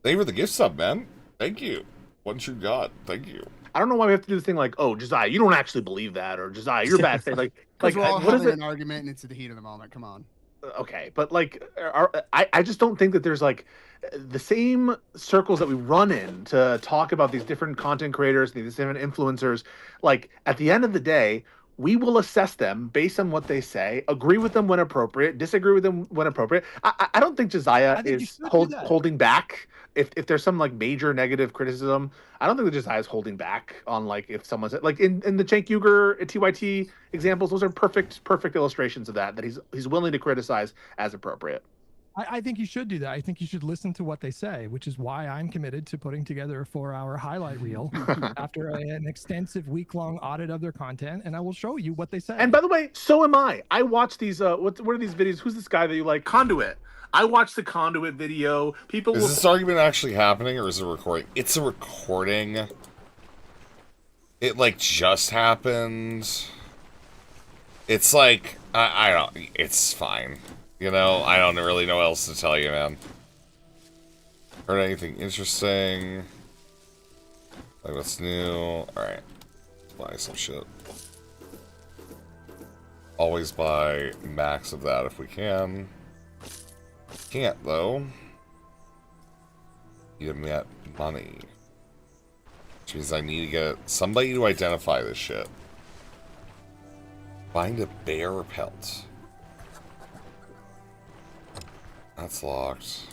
Thank you for the gift sub, man. Thank you. One true God. Thank you. I don't know why we have to do this thing like, oh, Josiah, you don't actually believe that, or Josiah, you're bad faith. Like Because we're all what is having it? an argument and it's the heat of the moment. Come on. Okay, but like, I just don't think that there's like the same circles that we run in to talk about these different content creators, these different influencers. Like at the end of the day, we will assess them based on what they say, agree with them when appropriate, disagree with them when appropriate. I don't think Josiah is holding back. If there's some like major negative criticism, I don't think that Josiah is holding back on like if someone's like in the Cenk Uygur TYT examples, those are perfect illustrations of that he's willing to criticize as appropriate. I think you should do that. I think you should listen to what they say, which is why I'm committed to putting together a 4-hour highlight reel after an extensive week-long audit of their content, and I will show you what they say. And by the way, so am I. I watch these. What are these videos? Who's this guy that you like? Conduit. I watched the Conduit video. People. Is will... this argument actually happening or is it a recording? It's a recording. It like just happened. It's like I don't. It's fine. You know, I don't really know what else to tell you, man. Heard anything interesting? Like what's new? All right, let's buy some shit. Always buy max of that if we can. Can't though. Give me that money. Which means I need to get somebody to identify this shit. Find a bear pelt. That's locked.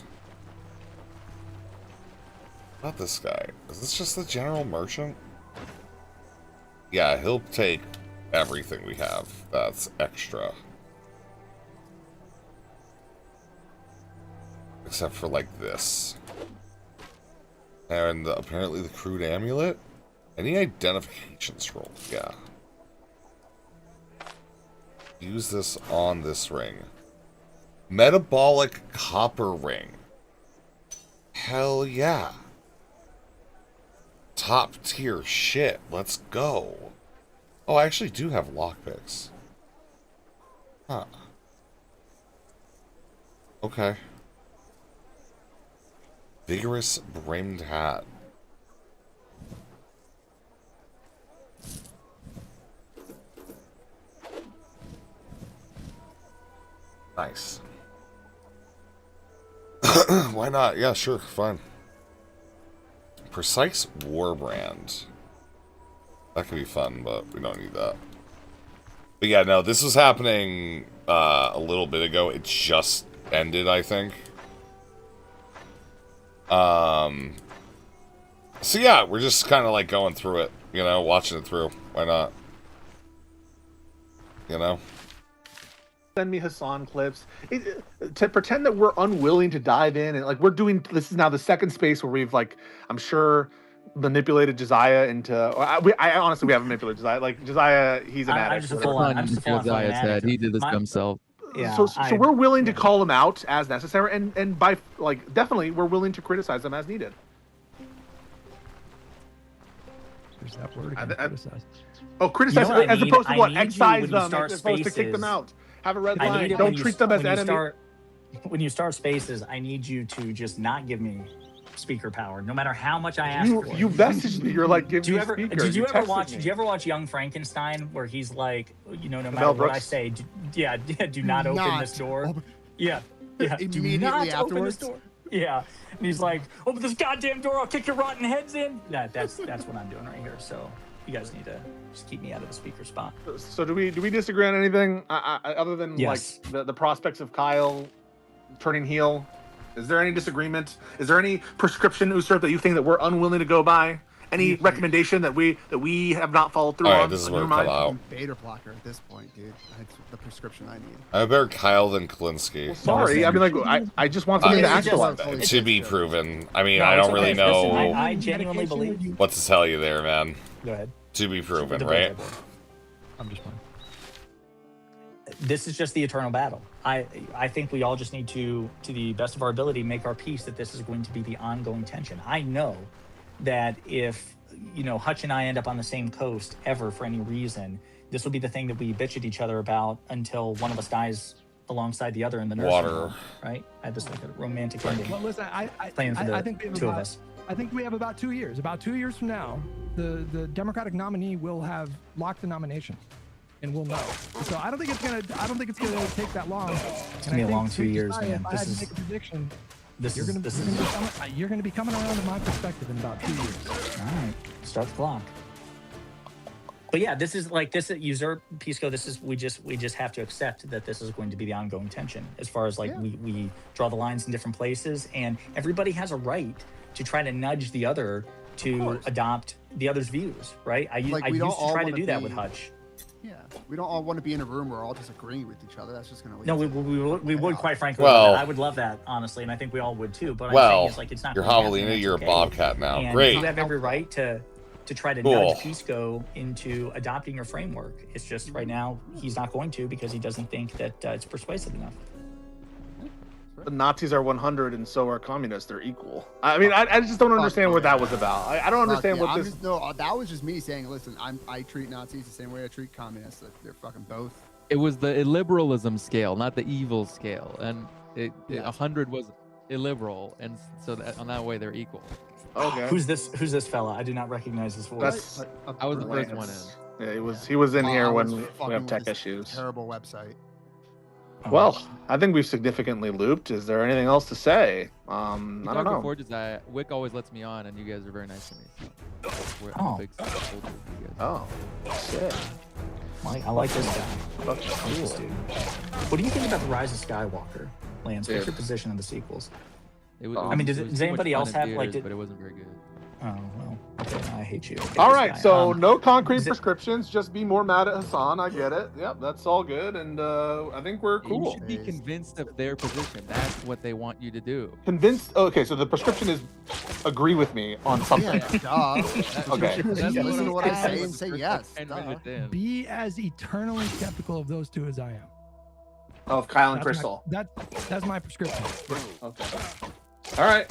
Not this guy. Is this just the general merchant? Yeah, he'll take everything we have. That's extra. Except for like this. And apparently the crude amulet. Any identification scroll? Yeah. Use this on this ring. Metabolic copper ring. Hell yeah. Top tier shit. Let's go. Oh, I actually do have lockpicks. Huh. Okay. Vigorous brimmed hat. Nice. Why not? Yeah, sure, fine. Precise Warbrand. That could be fun, but we don't need that. But yeah, no, this was happening a little bit ago. It just ended, I think. So yeah, we're just kind of like going through it, you know, watching it through. Why not? You know? Send me Hassan clips to pretend that we're unwilling to dive in and like we're doing. This is now the second space where we've like, I'm sure, manipulated Josiah into. I honestly we haven't manipulated Josiah. Like Josiah, he's an addict. Josiah's head. He did this to himself. Yeah, so we're willing to call them out as necessary, and by like definitely we're willing to criticize them as needed. There's that word again, criticize. Oh, criticize You know what I as need? opposed to I what? need you Excise when you them. start As opposed to kick them spaces. out. Have a red I line. need it Don't when you treat them as when you enemies. when you start spaces, I need you to just not give me speaker power, no matter how much I ask for it. You messaged me. You're like, give me speaker. Did you ever texted watch? me. Did you ever watch Young Frankenstein, where he's like, no matter Mel what I Brooks? say, do not open this door. Yeah. Do Immediately not open this afterwards? door. Yeah, and he's like, open this goddamn door, I'll kick your rotten heads in. That's what I'm doing right here. So you guys need to just keep me out of the speaker spot. So do we disagree on anything other than Yes. like the prospects of Kyle turning heel? Is there any disagreement? Is there any prescription, Usurp, that you think that we're unwilling to go by? Any recommendation that we have not followed through All right, on? this is in where your it cut mind? out. Beta blocker at this point, dude. That's the prescription I need. I'm a better Kyle than Klinsky. Sorry, I mean, like, I just want something to actualize. To be proven. I mean, No, I it's don't okay. really know Listen, I genuinely believe. what to tell you there, man. Go ahead. To be proven, The right? beta. I'm just playing. This is just the eternal battle. I think we all just need to the best of our ability, make our peace that this is going to be the ongoing tension. I know that if, Hutch and I end up on the same coast ever for any reason, this will be the thing that we bitch at each other about until one of us dies alongside the other in the nursing Water. home, right? I had this like a romantic ending. Well, listen, I Playing for the think we have two of about, us. I think we have about 2 years. About 2 years from now, the Democratic nominee will have locked the nomination, and we'll know. So I don't think it's gonna take that long. It's gonna be a long 2 years, man. If I had to make a prediction, you're gonna be coming around to my perspective in about 2 years. All right, start the clock. But yeah, this is like this at Usurp Pisco. This is we just have to accept that this is going to be the ongoing tension as far as like we draw the lines in different places, and everybody has a right to try to nudge the other to adopt the other's views, right? I used to try to do that with Hutch. Yeah, we don't all want to be in a room where we're all disagreeing with each other. That's just gonna. No, we would quite frankly. Well- love that. I would love that honestly, and I think we all would too. But I'm Well, saying is like it's not. you're gonna happen, Javelina, that's you're okay. a Bobcat now. And Great. you have every right to try to Cool. nudge Pisco into adopting your framework. It's just right now he's not going to because he doesn't think that it's persuasive enough. The Nazis are 100 and so are communists. They're equal. I mean, I just don't understand what that was about. I don't understand what this. That was just me saying, listen, I treat Nazis the same way I treat communists. They're fucking both. It was the illiberalism scale, not the evil scale, and 100 was illiberal, and so on that way they're equal. Okay. Who's this fella? I do not recognize his voice. That's. I was the first one in. Yeah, he was in here I when was we fucking have with tech this issues. Terrible website. Well, I think we've significantly looped. Is there anything else to say? I don't know. Before Josiah, Wick always lets me on, and you guys are very nice to me. So I'm a big soldier of you guys. Oh, shit. I like this guy. I like this dude. What do you think about the Rise of Skywalker, Lance? What's your position on the sequels? I mean, does anybody else have like? But it wasn't very good. Oh well, okay, I hate you. All right, so no concrete prescriptions. Just be more mad at Hassan. I get it. Yep, that's all good, and I think we're You cool. should be convinced of their position. That's what they want you to do. Convinced. Okay, so the prescription is agree with me on something. Duh. Okay. Listen to what I say and say yes. Be as eternally skeptical of those two as I am. Of Kyle and That's Crystal. That's my prescription. Okay. All right.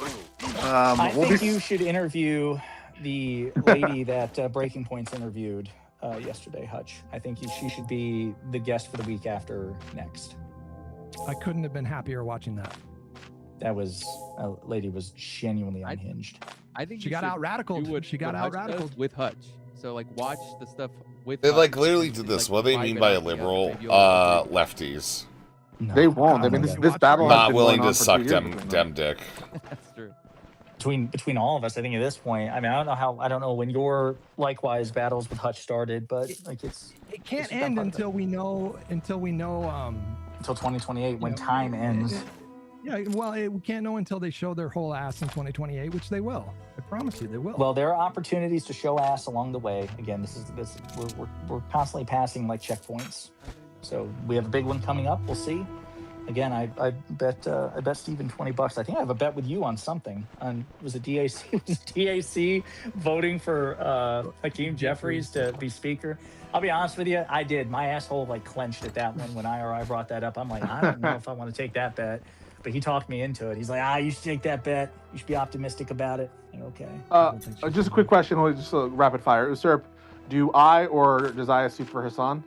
I think you should interview the lady that Breaking Point's interviewed yesterday, Hutch. I think she should be the guest for the week after next. I couldn't have been happier watching that. That lady was genuinely unhinged. I think She you got should out radicaled. do what- She got what out Hutch does radicaled. with Hutch. So like watch the stuff with. They Hutch like literally did and, this. like, What do they vibe mean it by out together. illiberal? Maybe you'll like it. Lefties. They won't. I mean, this battle has Not been willing going on to for suck 2 years dem between dem dick. That's true. Between all of us, I think at this point, I mean, I don't know when your likewise battles with Hutch started, but like It can't end until we know. until 2028 when time ends. Yeah, well, we can't know until they show their whole ass in 2028, which they will. I promise you, they will. Well, there are opportunities to show ass along the way. Again, we're constantly passing like checkpoints. So we have a big one coming up. We'll see. Again, I bet Steven $20. I think I have a bet with you on something. Was it DAC? Was DAC voting for Hakeem Jeffries to be speaker? I'll be honest with you, I did. My asshole like clenched at that one when IRI brought that up. I'm like, I don't know if I want to take that bet. But he talked me into it. He's like, you should take that bet. You should be optimistic about it. Like, okay. Just a quick question, just a rapid fire. Usurp, do I or Josiah suit for Hassan?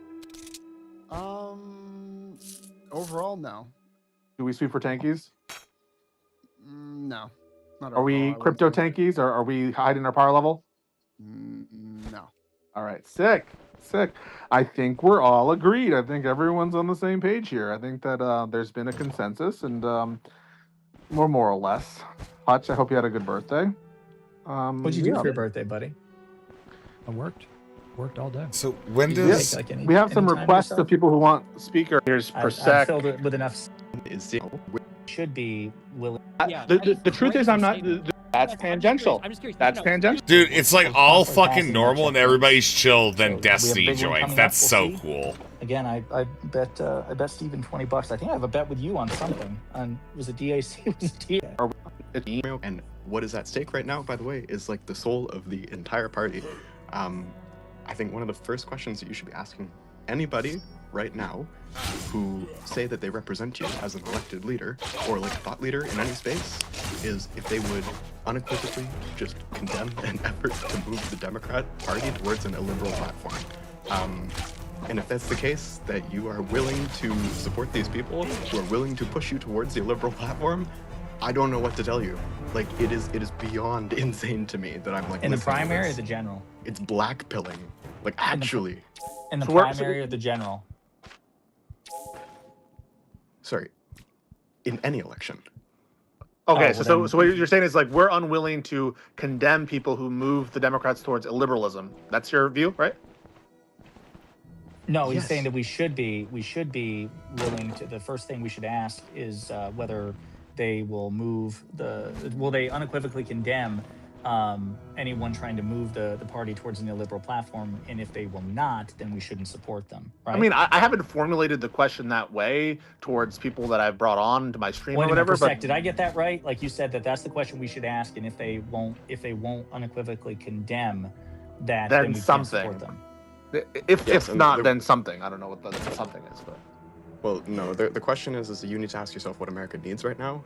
Overall, no. Do we sweep for tankies? No. Not Are we crypto tankies, or are we hiding our power level? No. All right, sick. I think we're all agreed. I think everyone's on the same page here. I think that there's been a consensus, and more or less. Hutch, I hope you had a good birthday. What'd you do for your birthday, buddy? I worked all day. So when does we have some requests of people who want speaker ears per I've sec? filled it with enough. Should be willing. The truth is, I'm not. That's tangential. I'm just curious. That's tangential. Dude, it's like all fucking normal and everybody's chill, then we have a Destiny big one joins. coming That's up, we'll so see. cool. Again, I bet Steven $20. I think I have a bet with you on something. Was it DAC? Was it DAC? And what is at stake right now, by the way, is like the soul of the entire party. I think one of the first questions that you should be asking anybody right now who say that they represent you as an elected leader or like a thought leader in any space is if they would unequivocally just condemn an effort to move the Democrat Party towards an illiberal platform. And if that's the case, that you are willing to support these people who are willing to push you towards the illiberal platform, I don't know what to tell you. Like, it is beyond insane to me that I'm like In the listening to primary or this. the general? It's black pilling. Like, actually. In the primary or the general? Sorry. In any election. Okay, Oh, so well, what you're saying is like we're unwilling to condemn people who move the Democrats towards illiberalism. That's your view, right? No, he's Yes. saying that we should be willing to. The first thing we should ask is whether they will will they unequivocally condemn anyone trying to move the party towards an illiberal platform, and if they will not, then we shouldn't support them. Right? I mean, I haven't formulated the question that way towards people that I've brought on to my stream Wait or a minute, whatever. Persec, did I get that right? Like you said that's the question we should ask, and if they won't unequivocally condemn that, Then then we something. can't support them. If Yes, and not, the- then something. I don't know what the something is, but Well, no, the question is you need to ask yourself what America needs right now.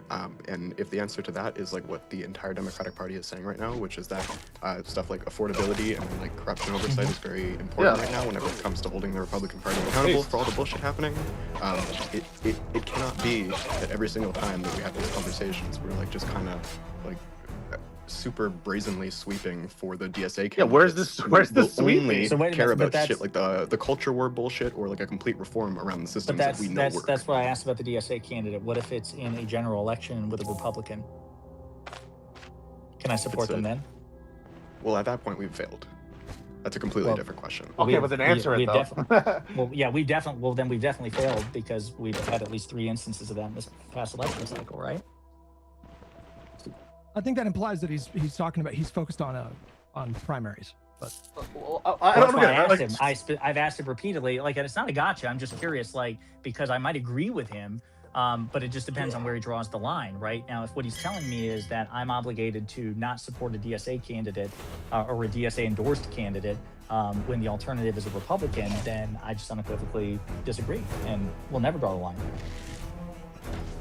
And if the answer to that is like what the entire Democratic Party is saying right now, which is that stuff like affordability and like corruption oversight is very important Yeah. right now whenever it comes to holding the Republican Party accountable for all the bullshit happening. It cannot be that every single time that we have these conversations, we're like just kind of like super brazenly sweeping for the DSA candidates. Yeah, where's the who sweeping? only So wait a care minute, but about shit that's- like the culture war bullshit or like a complete reform around the But systems that we know work. that's what I asked about the DSA candidate. What if it's in a general election with a Republican? Can I support It's a- them then? Well, at that point, we've failed. That's a completely Well, different question. Okay, but then answer it, though. We've definitely failed because we've had at least 3 instances of that in this past election cycle, right? I think that implies that he's talking about he's focused on primaries. But I don't That's why I get it. asked him. I've asked him repeatedly. Like, and it's not a gotcha. I'm just curious, like, because I might agree with him, but it just depends on where he draws the line, right? Now, if what he's telling me is that I'm obligated to not support a DSA candidate or a DSA endorsed candidate when the alternative is a Republican, then I just unequivocally disagree, and we'll never draw the line.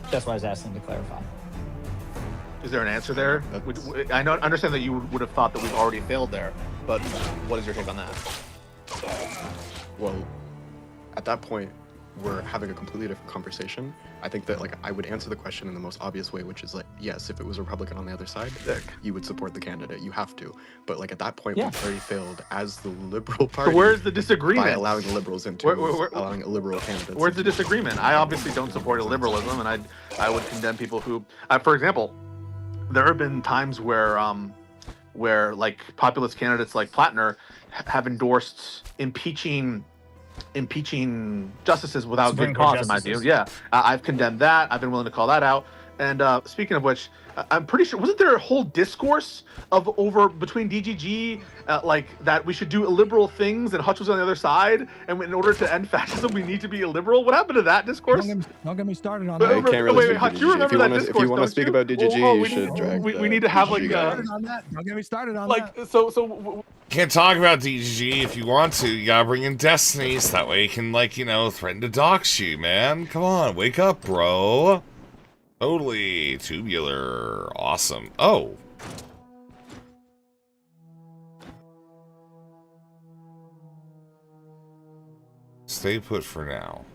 That's why I was asking him to clarify. Is there an answer there? I understand that you would have thought that we've already failed there, but what is your take on that? Well, at that point, we're having a completely different conversation. I think that like I would answer the question in the most obvious way, which is like, yes, if it was a Republican on the other side, you would support the candidate. You have to. But like at that point, we've already failed as the liberal party. So where's the disagreement? By allowing the liberals into allowing illiberal candidates. Where's the disagreement? I obviously don't support illiberalism, and I would condemn people who, for example, there have been times where like populist candidates like Plattner have endorsed impeaching justices without Supreme good Court cause, in my view. justices. Yeah, I've condemned that. I've been willing to call that out. And speaking of which, I'm pretty sure wasn't there a whole discourse of over between DGG like that we should do illiberal things, and Hutch was on the other side, and in order to end fascism we need to be illiberal. What happened to that discourse? Don't get me started on Wait, that. I can't really wait, Hutch, you remember that discourse? If you want to don't speak you? about DGG, you should drag. We need to have like Don't get me started on like that. so. Can't talk about DGG if you want to. You gotta bring in Destinies. That way you can, like, you know, threaten to dox you, man. Come on, wake up, bro. Totally. Tubular. Awesome. Oh. Stay put for now.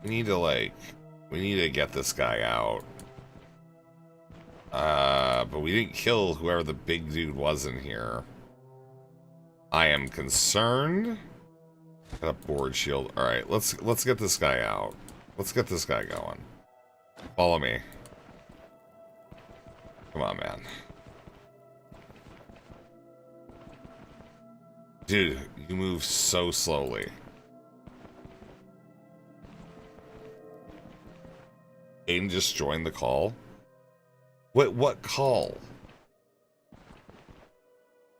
We need to get this guy out. But we didn't kill whoever the big dude was in here. I am concerned. Got a board shield. Alright, let's get this guy out. Let's get this guy going. Follow me. Come on, man. Dude, you move so slowly. Aiden just joined the call. What call?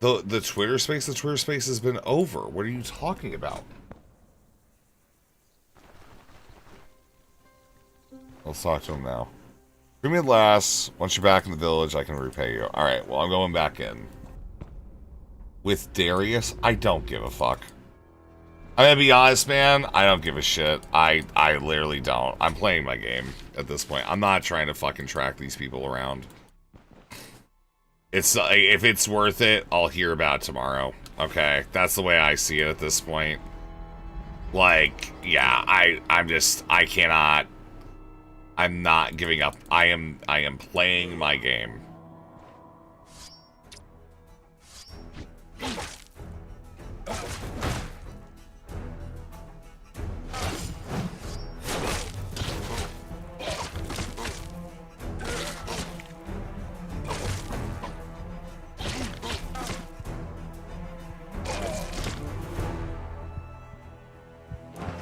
The Twitter space? The Twitter space has been over. What are you talking about? Let's talk to him now. Bring me last. Once you're back in the village, I can repay you. Alright, well, I'm going back in. With Darius, I don't give a fuck. I'm gonna be honest, man. I don't give a shit. I literally don't. I'm playing my game at this point. I'm not trying to fucking track these people around. It's if it's worth it, I'll hear about it tomorrow. Okay, that's the way I see it at this point. Like, yeah, I cannot. I'm not giving up. I am playing my game.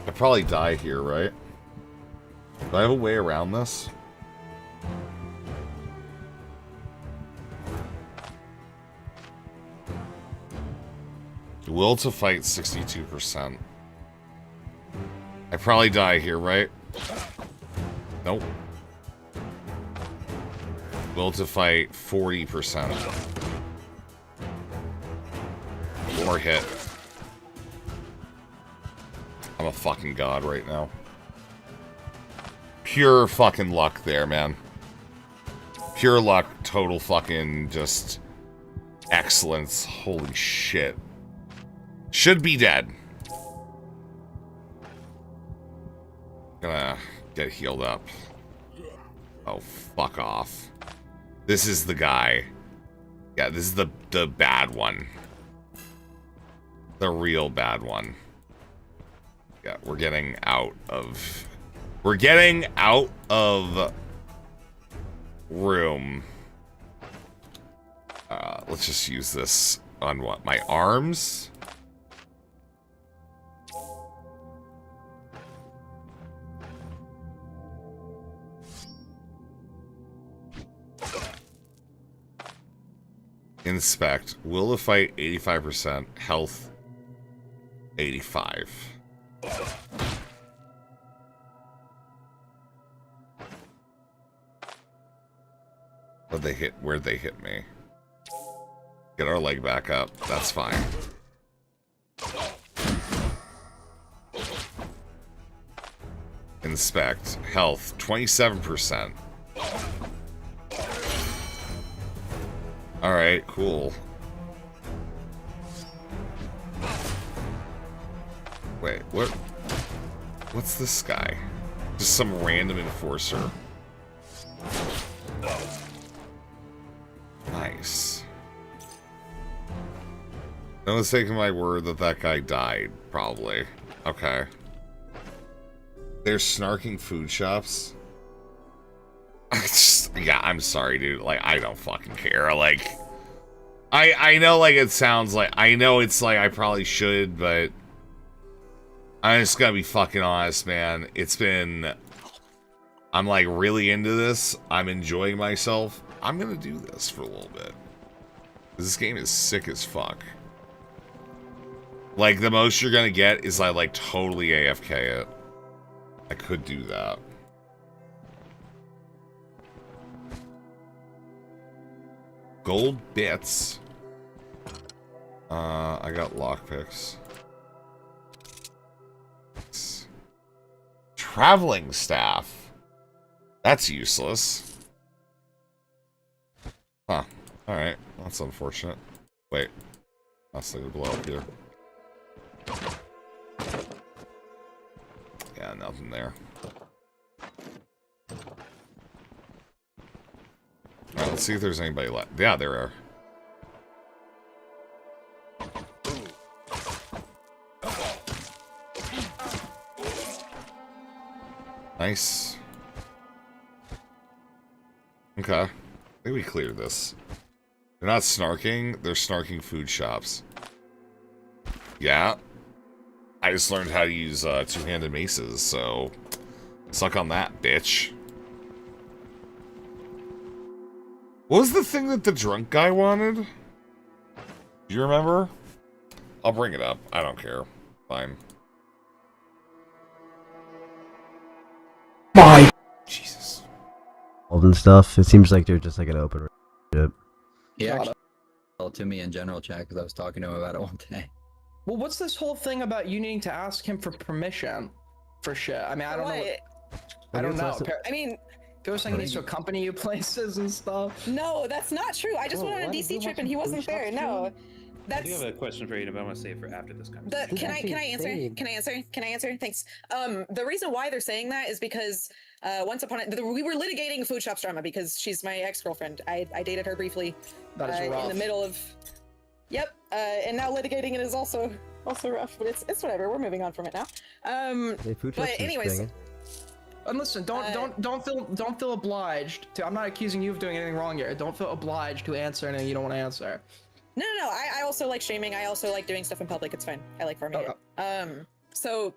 I'd probably die here, right? Do I have a way around this? Will to fight 62%. I probably die here, right? Nope. Will to fight 40%. More hit. I'm a fucking god right now. Pure fucking luck there, man. Pure luck, total fucking just excellence. Holy shit. Should be dead. Gonna get healed up. Oh, fuck off. This is the guy. Yeah, this is the bad one. The real bad one. Yeah, we're getting out of room. Let's just use this on what? My arms? Inspect. Will to fight 85%. Health 85. Where'd they hit me? Get our leg back up. That's fine. Inspect. Health 27%. Alright, cool. Wait, what? What's this guy? Just some random enforcer. Nice. No one's taking my word that that guy died, probably. Okay. There's snarking food shops. Yeah, I'm sorry, dude. Like, I don't fucking care. Like, I know, like, it sounds like, I know it's like I probably should, but I'm just gonna be fucking honest, man. It's been I'm like really into this. I'm enjoying myself. I'm gonna do this for a little bit. This game is sick as fuck. Like, the most you're gonna get is I like totally AFK it. I could do that. Gold bits. I got lockpicks. Traveling staff. That's useless. Huh. Alright. That's unfortunate. Wait. That's gonna blow up here. Yeah, nothing there. Alright, let's see if there's anybody left. Yeah, there are. Nice. Okay. I think we cleared this. They're not snarking, they're snarking food shops. Yeah. I just learned how to use two-handed maces, so suck on that, bitch. What was the thing that the drunk guy wanted? Do you remember? I'll bring it up. I don't care. Fine. Bye. Jesus. And stuff. It seems like they're just like an open relationship. He actually told to me in general chat because I was talking to him about it one day. Well, what's this whole thing about you needing to ask him for permission for shit? I mean, I don't know. I don't know. Also- I mean, Joe saying he needs to accompany you places and stuff. No, that's not true. I just went on a DC trip and he wasn't there. No, I do have a question for you, but I want to save it for after this conversation. Can I answer? Thanks. The reason why they're saying that is because once upon we were litigating food shops drama because she's my ex-girlfriend. I dated her briefly That is in rough. the middle of. Yep. And now litigating it is also rough, but it's whatever. We're moving on from it now. But anyways. And listen, don't feel obliged to. I'm not accusing you of doing anything wrong here. Don't feel obliged to answer anything you don't want to answer. No. I also like streaming. I also like doing stuff in public. It's fine. I like farming it. So,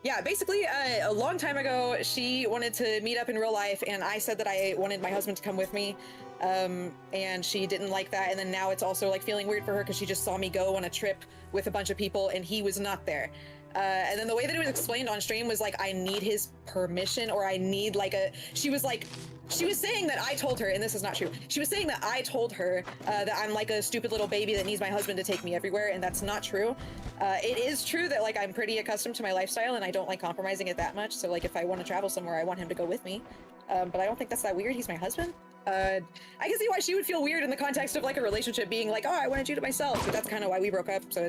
yeah, basically, a long time ago, she wanted to meet up in real life, and I said that I wanted my husband to come with me, and she didn't like that. And then now it's also like feeling weird for her because she just saw me go on a trip with a bunch of people, and he was not there. And then the way that it was explained on stream was like, I need his permission, or I need like she was saying that I told her, and this is not true. She was saying that I told her that I'm like a stupid little baby that needs my husband to take me everywhere, and that's not true. It is true that like I'm pretty accustomed to my lifestyle, and I don't like compromising it that much. So like if I want to travel somewhere, I want him to go with me. But I don't think that's that weird. He's my husband. I can see why she would feel weird in the context of like a relationship being like, oh, I wanted you to myself, but that's kind of why we broke up. So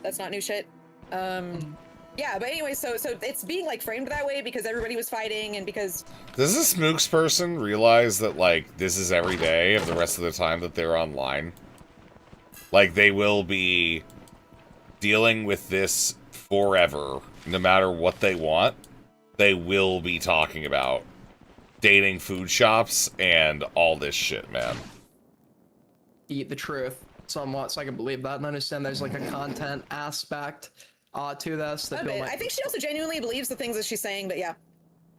that's not new shit. Yeah, but anyway, so it's being like framed that way because everybody was fighting and because. Does this Mooks person realize that like this is every day of the rest of the time that they're online? Like they will be dealing with this forever, no matter what they want. They will be talking about dating food shops and all this shit, man. Eat the truth somewhat, so I can believe that and understand there's like a content aspect to this. That I think she also genuinely believes the things that she's saying, but yeah.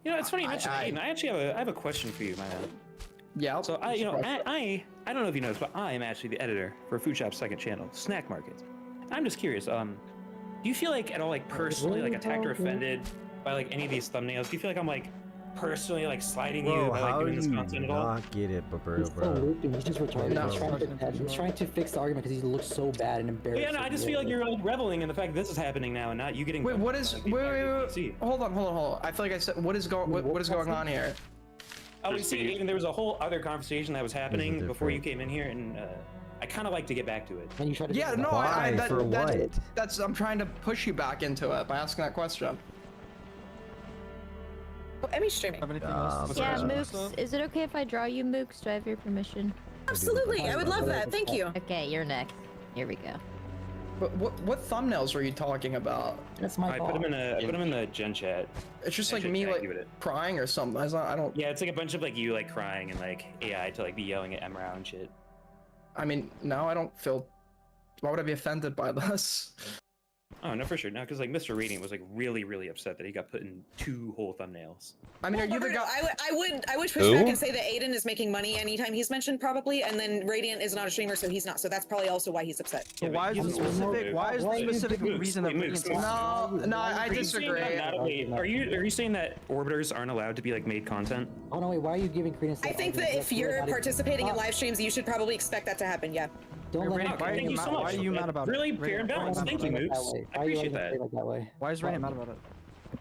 You know, it's funny you mentioned Aiden. I actually have a question for you, man. Yeah. So I don't know if you know this, but I am actually the editor for Food Shop's second channel, Snack Market. I'm just curious. Do you feel like at all like personally like attacked or offended by like any of these thumbnails? Do you feel like I'm like personally like sliding you by like doing this content at all? Not get it, bro. He's just retarded. He's trying to fix the argument because he looks so bad and embarrassing. Yeah, no, I just feel like you're like reveling in the fact that this is happening now and not you getting. Wait, what is? Wait. Hold on. I feel like I said, what is going on here? Oh, you see, even there was a whole other conversation that was happening before you came in here, and I kind of like to get back to it. And you try to. Yeah, no, that's I'm trying to push you back into it by asking that question. Emmy's streaming. Yeah, Mooks, is it okay if I draw you, Mooks? Do I have your permission? Absolutely, I would love that. Thank you. Okay, you're next. Here we go. But what thumbnails were you talking about? That's my I put them in the gen chat. It's just like me like crying or something. I don't. Yeah, it's like a bunch of like you like crying and like AI to like be yelling at Emra and shit. I mean, no, I don't feel. Why would I be offended by this? Oh no, for sure. No, because like Mr. Radiant was like really upset that he got put in 2 whole thumbnails. I mean, are you the guy? I would push back and say that Aiden is making money anytime he's mentioned, probably, and then Radiant is not a streamer, so he's not. So that's probably also why he's upset. So why is the specific reason of No, I disagree. Are you saying that orbiters aren't allowed to be like made content? Oh no, wait, why are you giving credence to I think that if you're participating in live streams, you should probably expect that to happen. Yeah. Don't let Thank you so much. Why are you mad about it? Really fair and balanced. Thank you, Mooks. I appreciate that. Why is Ryan mad about it?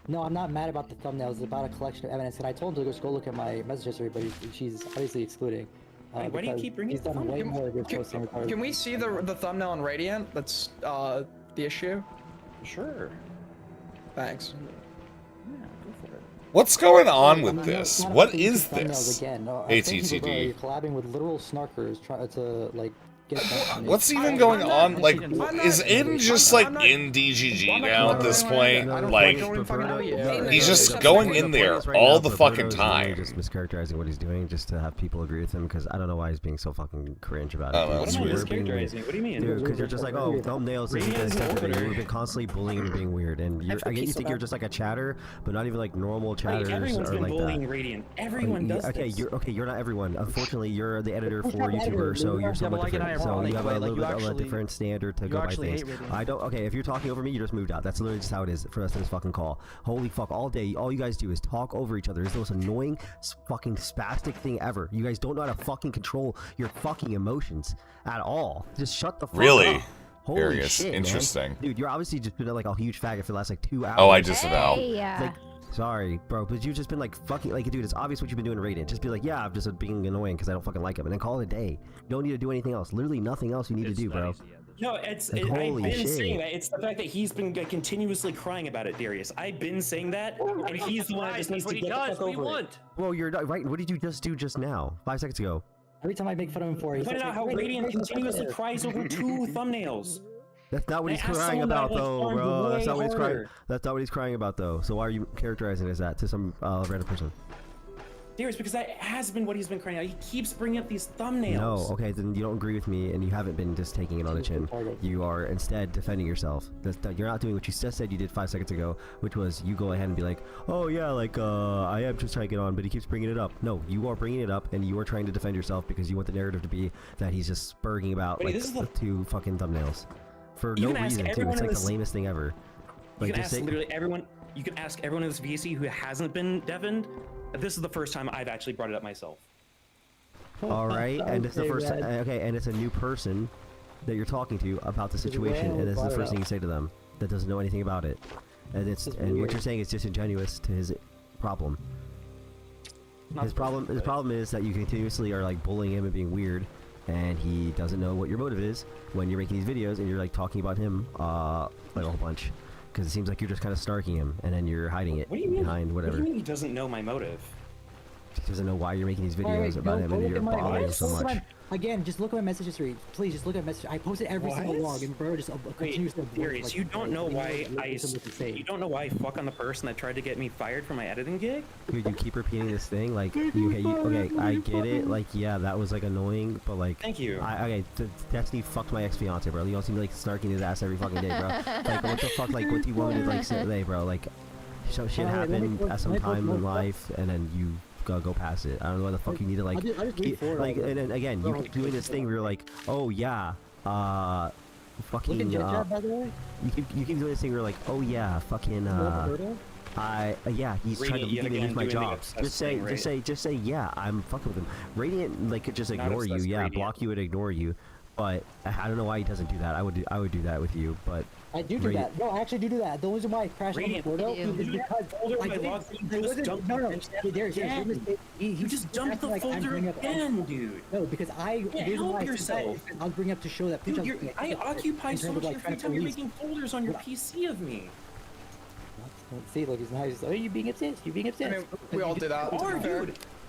No, I'm not mad about the thumbnails. It's about a collection of evidence, and I told him to go look at my message history, but she's obviously excluding. Why do you keep bringing he's done way more good posting. Can we see the thumbnail on Radiant? That's the issue. Sure. Thanks. What's going on with this? Not What up to is thumbnails this? Again. No, ATTD. You're collabing with literal snarkers trying to like get. What's even going on? Like, is Aiden just like in DGG now at this point? Like, he's just going in there all the fucking time. Just mischaracterizing what he's doing just to have people agree with him, because I don't know why he's being so fucking cringe about it. What am I mischaracterizing? What do you mean? Dude, because you're just like, oh, thumbnails isn't acceptable. You've been constantly bullying and being weird, and I get you think you're just like a chatter, but not even like normal chatters Everyone's are been like bullying that. Radiant. Everyone does this. You're not everyone. Unfortunately, you're the editor for YouTuber, so you're somewhat different. So you have a little bit of a different standard to go by things. I don't. Okay, if you're talking over me, you just moved out. That's literally just how it is for us in this fucking call. Holy fuck! All day, all you guys do is talk over each other. It's the most annoying, fucking spastic thing ever. You guys don't know how to fucking control your fucking emotions at all. Just shut the fuck up. Holy Curious. shit, Interesting. man. Dude, you're obviously just been like a huge faggot for the last like 2 hours. Oh, I disavow. Hey, Like, sorry, bro, but you've just been like fucking like, dude, it's obvious what you've been doing in Radiant. Just be like, yeah, I'm just being annoying because I don't fucking like him, and then call it a day. You don't need to do anything else. Literally nothing else you need to do, bro. No, it's Like, I've holy been shit. saying that. It's the fact that he's been continuously crying about it, Darius. I've been saying that, and he's the one that just needs to get the fuck over it. Well, you're not right. What did you just do just now? 5 seconds ago. Every time I make fun of him for it, I pointed out how Radiant continuously cries over 2 thumbnails. That's not what he's I asked crying someone that about, was though, trying bro. That's way not what he's crying. harder. That's not what he's crying about, though. So why are you characterizing it as that to some random person? Darius, because that has been what he's been crying out. He keeps bringing up these thumbnails. No, okay, then you don't agree with me, and you haven't been just taking it on the chin. You are instead defending yourself. You're not doing what you just said you did 5 seconds ago, which was you go ahead and be like, oh yeah, like I am just trying to get on, but he keeps bringing it up. No, you are bringing it up, and you are trying to defend yourself because you want the narrative to be that he's just spurging about Wait, like this is the 2 fucking thumbnails for You no can ask reason too. everyone It's in like this- the lamest thing ever. You Like can just ask say, literally everyone. You can ask everyone in this VC who hasn't been deafened. This is the first time I've actually brought it up myself. all right, and it's the Okay, first Brad. okay, and it's a new person that you're talking to about the situation, Well, and this is the brought it first thing up. you say to them that doesn't know anything about it, and This is what weird. you're saying is disingenuous to his problem. His problem is that you continuously are like bullying him and being weird, and he doesn't know what your motive is when you're making these videos and you're like talking about him like a whole bunch, because it seems like you're just kind of snarking him and then you're hiding it What do you mean? behind What whatever. do you mean he doesn't know my motive? He doesn't know why you're making these videos Wait, about him go and look you're at my- bothering him so go look at much. Again, just look at my message history. Please, just look at message. I posted every single What? log, and bro just continues to avoid, Darius, like, you don't know why like, you don't know why I fuck on the person that tried to get me fired from my editing gig? Dude, you keep repeating this thing, like, okay, I get it, like, yeah, that was, like, annoying, but, like... Thank you. Destiny fucked my ex-fiance, bro. You don't seem like snarking his ass every fucking day, bro. Like, what the fuck, like, what do you want me to, like, say today, bro? Like, shit happened at some time in life, and then you go past it. I don't know why the fuck you need to, like... I just wait for it. like, and then, again, you keep doing this thing where you're like, oh, yeah, fucking, Look at Jet, by the way. you keep doing this thing where you're like, oh, yeah, fucking, yeah, he's trying to Radiant, yet leave me again, with my doing the job. obsessed Just say, thing, just say, yeah, I'm fucking with him. Radiant, like, could just Not ignore you, obsessed, yeah, Radiant. block you and ignore you. But I don't know why he doesn't do that. I would do that with you, but I do Radiant- that. No, I actually do that. The reason why I crashed on the Radiant, photo you is do because that folder I in my didn't- log, you it just wasn't- dumped no, it no, again. Darius, your mistake. You just dumped the folder again, dude. No, because I Yeah, the reason help why I said that yourself. is because I'll bring up to show that. Dude, I occupy so much of your free time. You're making folders on your PC of me. See, look, he's now just. Oh, you being obsessed? You being obsessed? I mean, we all do that. Or, dude,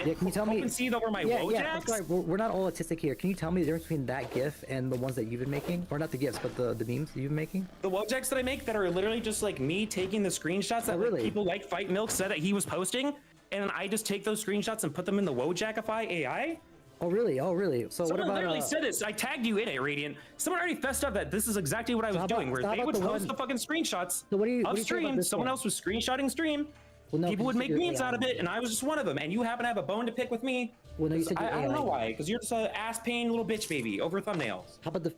like Yeah, can you tell me? OpenSea'd over my Yeah, Wojaks? sorry, we're not all autistic here. Can you tell me the difference between that GIF and the ones that you've been making, or not the GIFs, but the memes that you've been making? The Wojaks that I make that are literally just like me taking the screenshots that like, people like Fight Milk said that he was posting, and then I just take those screenshots and put them in the Wojakify AI. Oh really? Oh really? So Someone what about? literally said this. I tagged you in it, Radiant. Someone already fessed up that this is exactly what I was doing, where they would post the fucking screenshots of stream. Someone else was screenshotting stream. People would make memes out of it, and I was just one of them. And you happen to have a bone to pick with me Well, no, you said I you're don't know AI. why, because you're just an ass pain little bitch baby over thumbnails. How about the?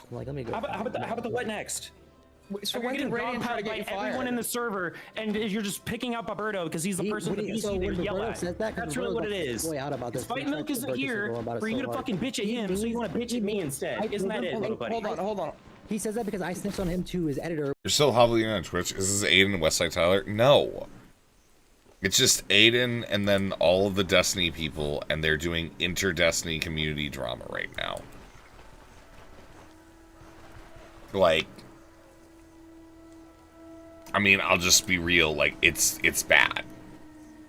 Like, let me go. How about the what next? So You're when did getting Radiant try to dogpiled get by you everyone fired? in the server, and you're just picking out Roberto because he's the person with the So PC when they yell Roberto at. says that, 'cause That's really Roberto what it got is. way out about this. Fight He Milk tried isn't to burst his here bubble about it for so you to hard. fucking bitch at him, so you want to bitch at me instead. Isn't that it, little buddy? Hold on. He says that because I snitched on him to his editor. You're still hobbling on Twitch. Is this Aiden and Westside Tyler? No. It's just Aiden and then all of the Destiny people, and they're doing inter-Destiny community drama right now. Like, I mean, I'll just be real. Like, it's bad.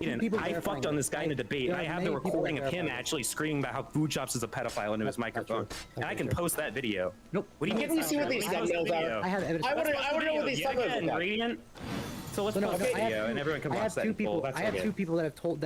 I fucked on this guy in a debate. I have the recording of him actually screaming about how Food Chops is a pedophile into his microphone, and I can post that video. Nope. What do you Can we see what these thumbnails are? I have evidence. I wanna know what these thumbnails are. Radiant. So let's So no, post I the have video, and everyone can I watch have that. two in full. people. That's I have okay. two people that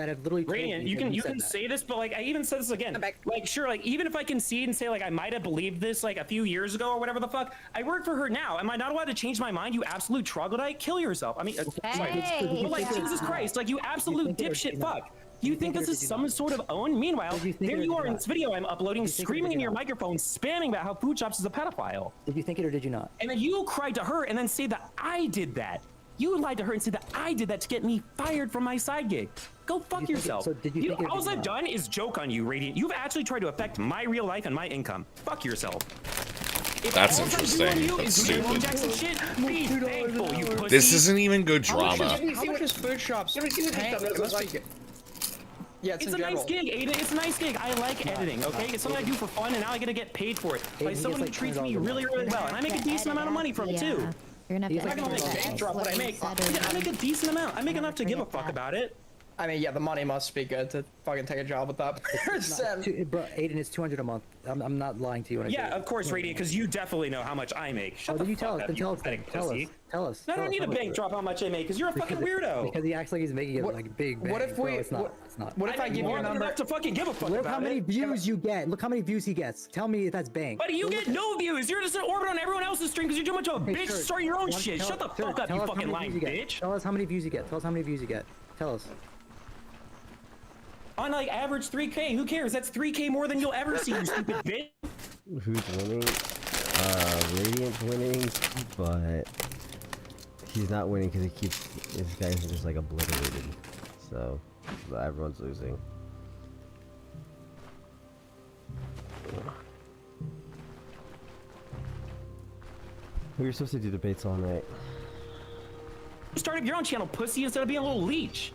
have literally told Radiant, me you that can said that. say this, but like I even said this again. Like sure, like even if I concede and say like I might have believed this like a few years ago or whatever the fuck, I work for her now. Am I not allowed to change my mind? You absolute troglodyte, kill yourself. I mean, Hey. but like Jesus Christ, like you absolute dipshit fuck. You think this is some sort of own? Meanwhile, there you are in this video I'm uploading, screaming in your microphone, spamming about how Food Chops is a pedophile. Did you think it or did you not? And then you cried to her and then say that I did that. You lied to her and said that I did that to get me fired from my side gig. Go fuck yourself. So did you think it or all did you I've not? done is joke on you, Radiant. You've actually tried to affect my real life and my income. Fuck yourself. If That's all I do interesting. on you That's is do stupid. Jackson shit, be thankful, you pussy. This isn't even good drama. How much is Food Shops? Tank? It must be good. Yeah, It's in a nice general. gig, Ada. It's a nice gig. I like editing, okay? It's something I do for fun, and now I get to get paid for it by he someone who gets, like, treats me $20 really, really well. And I make a decent amount of money from it, too. You're gonna I'm have not to gonna edit make that bank drop what I make. I make a decent amount. I make enough to give a fuck about it. I mean, yeah, the money must be good to fucking take a job with that person. Bro, Aiden, it's $200 a month. I'm not lying to you. When I say Yeah, it. of course, Radiant, because you definitely know how much I make. Shut Oh, the then you fuck tell us. up, Then you tell us. pathetic Tell us. pussy. Tell us. I don't need a how much- bank drop how much I make, because you're a fucking weirdo. Because he acts like he's making it What- like big. what bang. if Bro, we- it's not. It's not. What if I give you more a than number? enough to fucking give a fuck Look about how many it. views you get. Look how many views he gets. Tell me if that's bang. Buddy, you get no views. You're just an orbit on everyone else's stream because you're too much of a Hey, bitch. sure. Start your own Tell- shit. tell- Shut the sure, fuck up, tell you us how fucking many lying views you get. bitch. Tell us how many views you get. Tell us how many views you get. Tell us. On like average 3K, who cares? That's 3K more than you'll ever see, you stupid bitch. Who's winning? Radiant's winning, but he's not winning because he keeps his guys are just like obliterated. So everyone's losing. We were supposed to do debates all night. Start up your own channel, pussy, instead of being a little leech.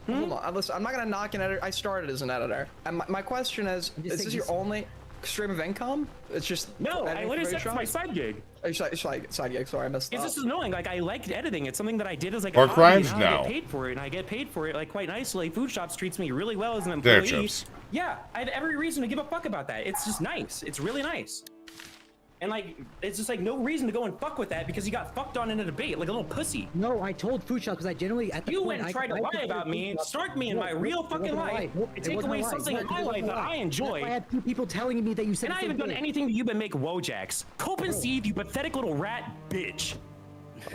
Hold on, listen, I'm not gonna knock an editor. I started as an editor. And my question is this your only stream of income? It's just No, I editing literally for said it's my shows? side gig. Oh, side gig. Sorry, I missed that. It's just annoying. Like I liked editing. It's something that I did as like Or a hobby, crimes and now I now. get paid for it, and I get paid for it like quite nicely. Food Shops treats me really well as an There, employee. Chips. Yeah, I have every reason to give a fuck about that. It's just nice. It's really nice. And like, it's just like no reason to go and fuck with that because you got fucked on in a debate like a little pussy. No, I told Food Shop because I generally at the You point, went and I- tried to I lie prefer about me, Food Shop. start me in No, my real it wasn't fucking a lie. life, Nope, and it take wasn't a away lie. something No, in it my wasn't life a that lie. I enjoy. That's why I had two people telling me that you said And I the haven't same done thing. anything to you but make Wojaks. Cope and seethe, you pathetic little rat bitch.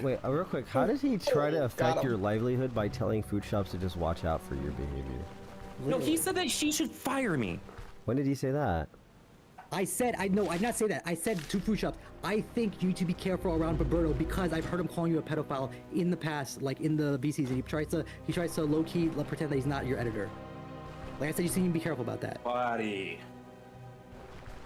Wait, real quick, how did he try to affect him. your livelihood by telling food shops to just watch out for your behavior? No, he said that she should fire me. When did he say that? I said, I did not say that. I said to Food Shop, I think you need to be careful around Roberto because I've heard him calling you a pedophile in the past, like in the B season. He tries to low key pretend that he's not your editor. Like I said, you need to be careful about that. Buddy.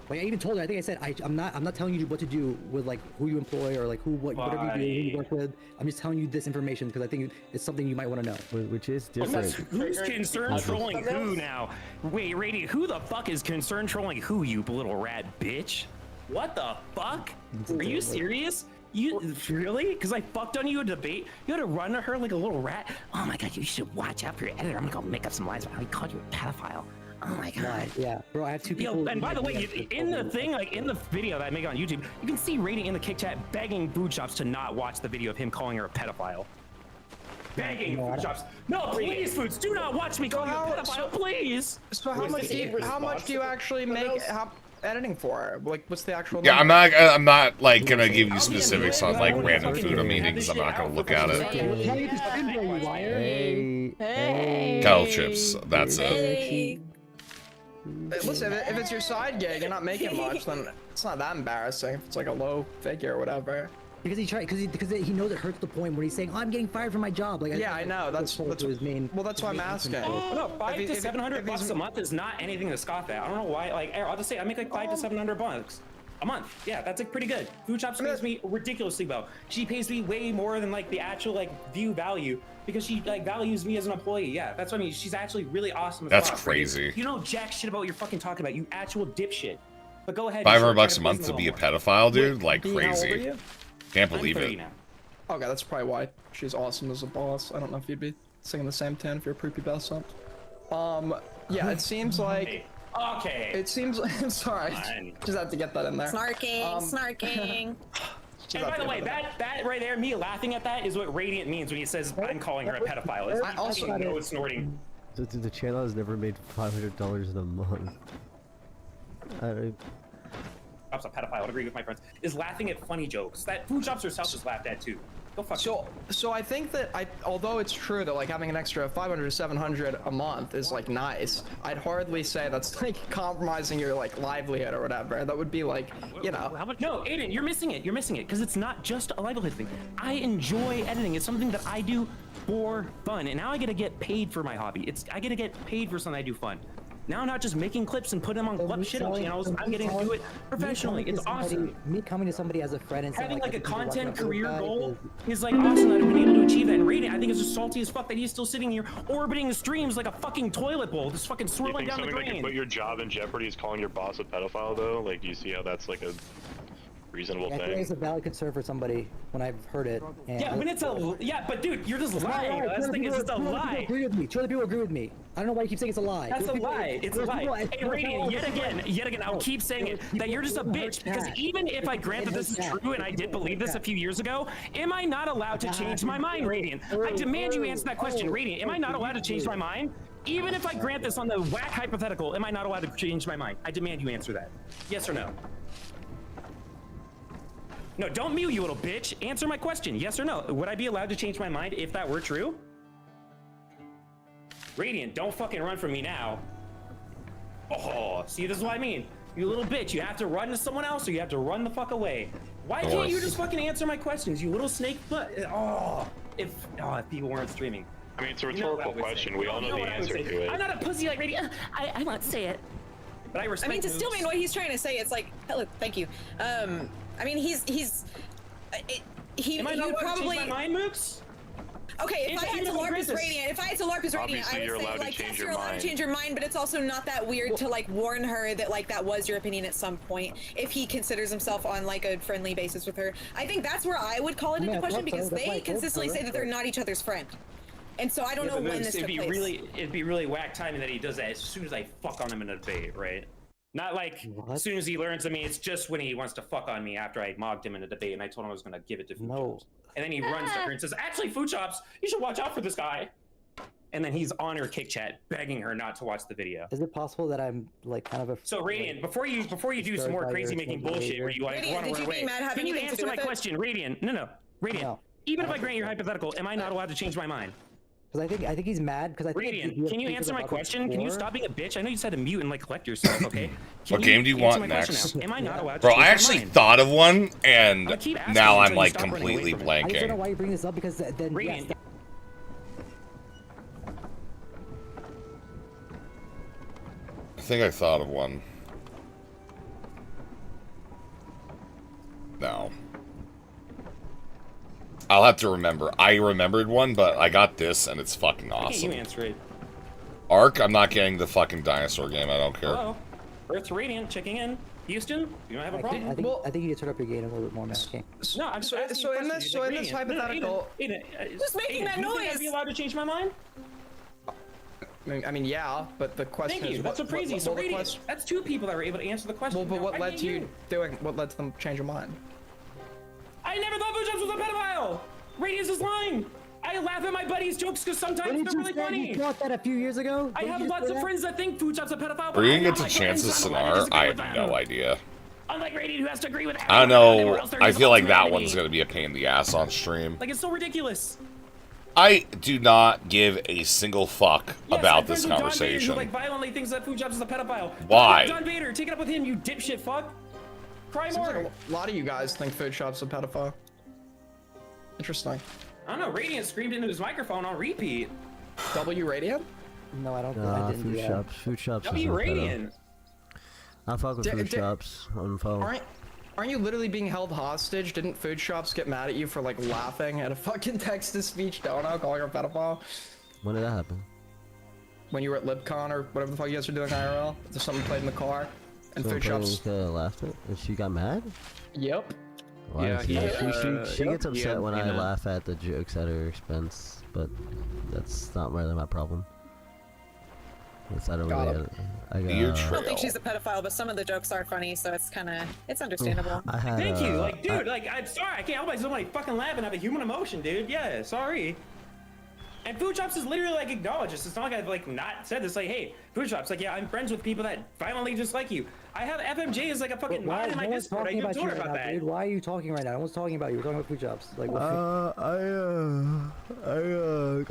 Like I even told her, I think I said, I'm not telling you what to do with like who you employ or like whatever you do, who you work with. I'm just telling you this information because I think it's something you might want to know. Which is different. Who's concerned trolling who now? Wait, Radiant, who the fuck is concerned trolling who, you little rat bitch? What the fuck? Are you serious? You really? Because I fucked on you in a debate? You had to run to her like a little rat? Oh my god, you should watch out for your editor. I'm gonna go make up some lines about how he called you a pedophile. Oh my god. Yeah, bro, I have two people. Yo, and by the way, in the thing, like in the video that I make on YouTube, you can see Radiant in the kick chat begging Food Shops to not watch the video of him calling her a pedophile. Begging Food Shops. No, please, Foods, do not watch me call you a pedophile, please. So how much do you actually make editing for? Like, what's the actual? Yeah, number? I'm not like gonna give you specifics on like random food meetings. I'm not gonna look at it. Hey, Kettle chips. That's it. Hey. Listen, if it's your side gig, you're not making much, then it's not that embarrassing. If it's like a low figure or whatever. Because he tried, because he knows it hurts the point when he's saying, oh, "I'm getting fired from my job." Like, Yeah, I know. That's his main. Well, that's why I'm asking. No, $500 to $700 a month is not anything to scoff at. I don't know why. Like, I'll just say I make like $500 to $700 a month. Yeah, that's like pretty good. Food Shops pays me ridiculously well. She pays me way more than like the actual like view value because she like values me as an employee. Yeah, that's what I mean. She's actually really awesome. That's crazy. You know jack shit about what you're fucking talking about. You actual dipshit. But go ahead. $500 a month to be a pedophile, dude? Like How old are crazy. you? Can't believe it. Okay, that's probably why she's awesome as a boss. I don't know if you'd be singing the same tune if you're a Poopy Bessant. Yeah, it seems like. Okay. It seems. Sorry, just had to get that in there. Snarking, snarking. And by the way, that right there, me laughing at that is what Radiant means when he says I'm calling her a pedophile. It's I also know it's snorting. The channel has never made $500 in a month. Shop's a pedophile. I would agree with my friends. Is laughing at funny jokes that Food Shops herself just laughed at too. Go fuck. So I think that although it's true that like having an extra 500 to 700 a month is like nice, I'd hardly say that's like compromising your like livelihood or whatever. That would be like, you know. How much? No, Aiden, you're missing it. You're missing it because it's not just a livelihood thing. I enjoy editing. It's something that I do for fun, and now I get to get paid for my hobby. I get to get paid for something I do fun. Now I'm not just making clips and putting them on shit channels. I'm getting to do it professionally. It's awesome. Me coming to somebody as a friend and saying, having like a content career goal is like awesome that I've been able to achieve that. And Radiant, I think it's just salty as fuck that he's still sitting here orbiting the streams like a fucking toilet bowl, just fucking swirling down the something that drain. can put your job in jeopardy is calling your boss a pedophile, though? Like, do you see how that's like a reasonable I think thing? it's a valid concern for somebody when I've heard it. And Yeah, when it's a but dude, you're just lying. That's the thing is, it's a lie. Agree with me. 2 other people agree with me. I don't know why you keep saying it's a lie. That's a lie. It's a lie. Hey, Radiant, yet again, I'll keep saying it, that you're just a bitch. Because even if I grant that this is true and I did believe this a few years ago, am I not allowed to change my mind, Radiant? I demand you answer that question, Radiant. Am I not allowed to change my mind? Even if I grant this on the whack hypothetical, am I not allowed to change my mind? I demand you answer that. Yes or no? No, don't mute, you little bitch. Answer my question. Yes or no? Would I be allowed to change my mind if that were true? Radiant, don't fucking run from me now. Oh, see, this is what I mean. You little bitch, you have to run to someone else or you have to run the fuck away. Why can't you just fucking answer my questions, you little snake butt? If people weren't streaming. I mean, it's a rhetorical question. We all know the answer to it. I'm not a pussy like Radiant. I won't say it. But I respect I mean, to still mean what he's trying to say, it's like, hello, thank you. I mean, he Am I not would allowed probably. to change my mind, Mooks? Okay, if I had to LARP as Radiant, Obviously, I you're would say allowed to like, change yes, your you're allowed mind. to change your mind, but it's also not that weird to like warn her that like that was your opinion at some point if he considers himself on like a friendly basis with her. I think that's where I would call it into question because they consistently say that they're not each other's friend. And so I don't know when this took place. It'd be really whack timing that he does that as soon as I fuck on him in a debate, right? Not like as soon as he learns of me, it's just when he wants to fuck on me after I mocked him in a debate and I told him I was gonna give it to Food Shops. And then he runs to her and says, actually, Food Shops, you should watch out for this guy. And then he's on her kick chat begging her not to watch the video. Is it possible that I'm like kind of a? So Radiant, before you do some more crazy making bullshit where you like run away, can you answer my question, Radiant? No, Radiant. Even if I grant your hypothetical, am I not allowed to change my mind? Because I think he's mad because I think. Radiant, can you answer my question? Can you stop being a bitch? I know you said to mute and like collect yourself, okay? What game do you want next? Am I not allowed to Bro, change I my actually mind? thought of one, and now I'm until you like stop running completely away from it. I just don't know blanking. why you bring this up because then. Radiant. Yes, I think I thought of one. No. I'll have to remember. I remembered one, but I got this, and it's fucking Why can't awesome. you answer it? Ark, I'm not getting the fucking dinosaur game. I don't care. Hello? Earth's Radiant checking in. Houston, you don't have a problem? I think you need to turn up your game a little bit more, man. Okay. No, I'm So in this hypothetical, Who's making that do you think noise? I'd be allowed to change my mind? I mean, yeah, but the question Thank you. is, That's so crazy. So Radiant, that's two people that were able to answer the question. Well, but Now, what why led can't to you doing? What led to them change your mind? I never thought Food Shops was a pedophile. Radiance is lying. I laugh at my buddies' jokes because sometimes they're really funny. You thought that a few years ago. I have lots of friends that think Food Shop's a pedophile. Are but you I'm gonna not get my to Chance's friends, so I'm allowed to Sonar? disagree I with have them. no idea. Unlike Radiant, who has to agree with I don't everyone, or know. else they're I just feel like that ultimate one's enemy. gonna be a pain in the ass on stream. Like, it's so ridiculous. I do not give a single fuck Yes, about I'm this friends with Don Vader, conversation. who like violently thinks that Food Chops is a pedophile. Why? Don Vader, take it up with him, you dipshit fuck. Cry Seems more. like a lot of you guys think Food Shop's a pedophile. Interesting. I don't know. Radiant screamed into his microphone on repeat. W Radiant? No, I don't. I Nah, didn't do that. Food shops. W Radiant. I fuck with food shops on phone. Aren't you literally being held hostage? Didn't Food Shops get mad at you for like laughing at a fucking text-to-speech dono calling her a pedophile? When did that happen? When you were at LibCon or whatever the fuck you guys were doing IRL? There's something played in the car, and Food Shops. Laughed at, and she got mad. Yep. Why Yeah, she gets upset when I laugh at the jokes at her expense, but that's not really my problem. I don't really. I don't think she's a pedophile, but some of the jokes are funny, so it's understandable. Thank you, like, dude, I'm sorry, I can't help myself when I fucking laugh and have a human emotion, dude. Yeah, sorry. And Food Shops is literally like acknowledged this. It's not like I've like not said this. Like, hey, Food Shops, like, yeah, I'm friends with people that violently just like you. I have FMJ as like a fucking mod in my Discord. I told her about that. Dude, why are you talking right now? No one's talking about you. We're talking about Food Shops. Like,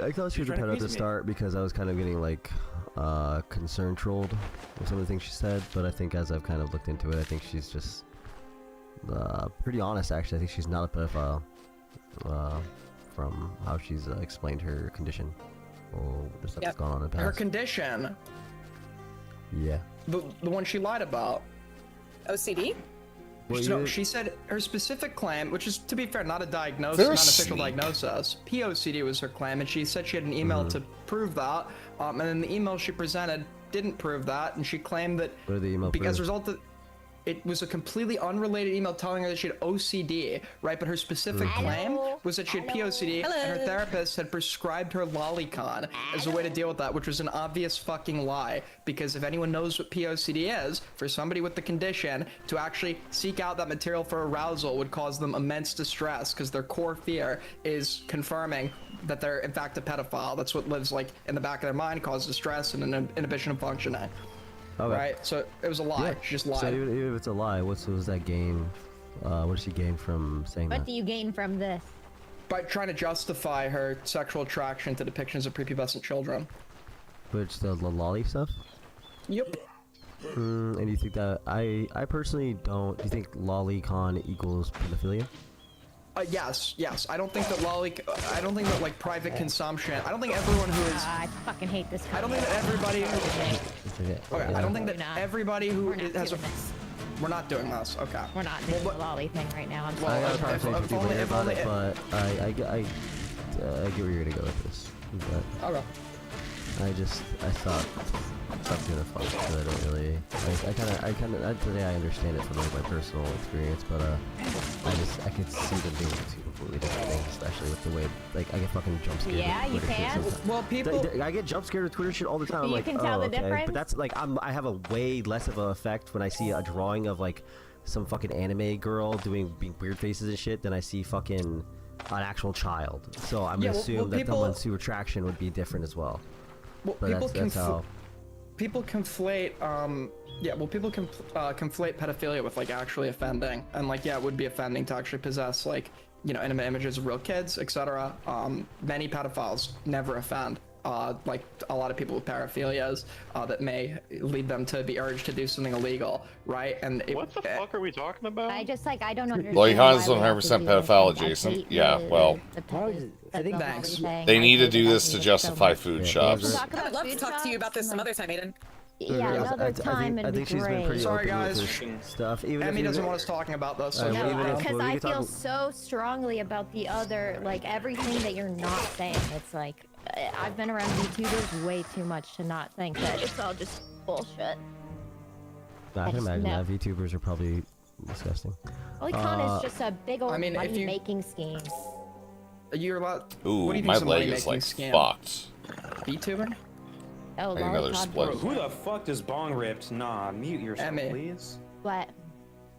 I thought she was a pedo at the start because I was kind of getting like concern trolled with some of the things she said, but I think as I've kind of looked into it, I think she's just pretty honest. Actually, I think she's not a pedophile from how she's explained her condition or the stuff that's gone on in the past. Her condition. Yeah. The one she lied about. OCD? No, she said her specific claim, which is, to be fair, not a diagnosis, not an official diagnosis. POCD was her claim, and she said she had an email to prove that, and then the email she presented didn't prove that, and she claimed that what did the email because prove? result that it was a completely unrelated email telling her that she had OCD, right? But her specific claim was that she had POCD, and her therapist had prescribed her Lolicon as a way to deal with that, which was an obvious fucking lie. Because if anyone knows what POCD is, for somebody with the condition to actually seek out that material for arousal would cause them immense distress, because their core fear is confirming that they're in fact a pedophile. That's what lives like in the back of their mind, causes distress and an inhibition of functioning. Okay. Right, so it was a lie. Yeah. She just lied. So even if it's a lie, what was that gain? What did she gain from saying What that? do you gain from this? By trying to justify her sexual attraction to depictions of prepubescent children. Which the lolly stuff? Yep. And you think that I personally don't. Do you think lolicon equals pedophilia? Yes. I don't think that I don't think that like private consumption. I don't think everyone who is. I fucking hate this. I don't think that everybody. Okay. I don't think that We're not. everybody who We're not has a. doing this. We're not doing this. Okay. We're not doing the lolly thing right now. I'm I sorry. got a conversation with you later about it, but I get where you're gonna go with this. But Okay. I thought stuff's gonna fuck, so I don't really. Today I understand it from like my personal experience, but I could see them doing two completely different things, especially with the way like I get fucking jump scared. Yeah, with you Twitter shit can. sometimes. Well, people. I get jump scared with Twitter shit all the time. I'm You like, can tell the okay. difference? But that's like I have a way less of an effect when I see a drawing of like some fucking anime girl being weird faces and shit than I see fucking an actual child. So I'm gonna assume that someone's attraction would be different as well. Well, But that's how. People conflate conflate pedophilia with like actually offending, and like it would be offending to actually possess like intimate images of real kids, etc. Many pedophiles never offend. Like a lot of people with paraphilias that may lead them to be urged to do something illegal, right? And what the fuck are we talking about? I don't understand. Loicon's why we have to 100% do pedophile, this. I Jason. hate Yeah, the- well, I think thanks. they need to do this to justify food shops. I would love to talk to you about this some other time, Aiden. Yeah, another time I would be think she's been pretty Sorry, open with guys. her stuff. Even Emmy if doesn't want us talking about this. So No, because I feel so strongly about the other, like everything that you're not saying. It's like I've been around VTubers way too much to not think that it's all just bullshit. I can just imagine know. that VTubers are probably disgusting. Lolicon is just a big old I mean, if you- money-making scheme. You're allowed. Ooh, what do you my think's a leg money-making is like scam? fucked. VTuber? Oh, I need another Lolicon. split. Bro, who the fuck does bong ripped? Nah, mute yourself, Emmy. please. What?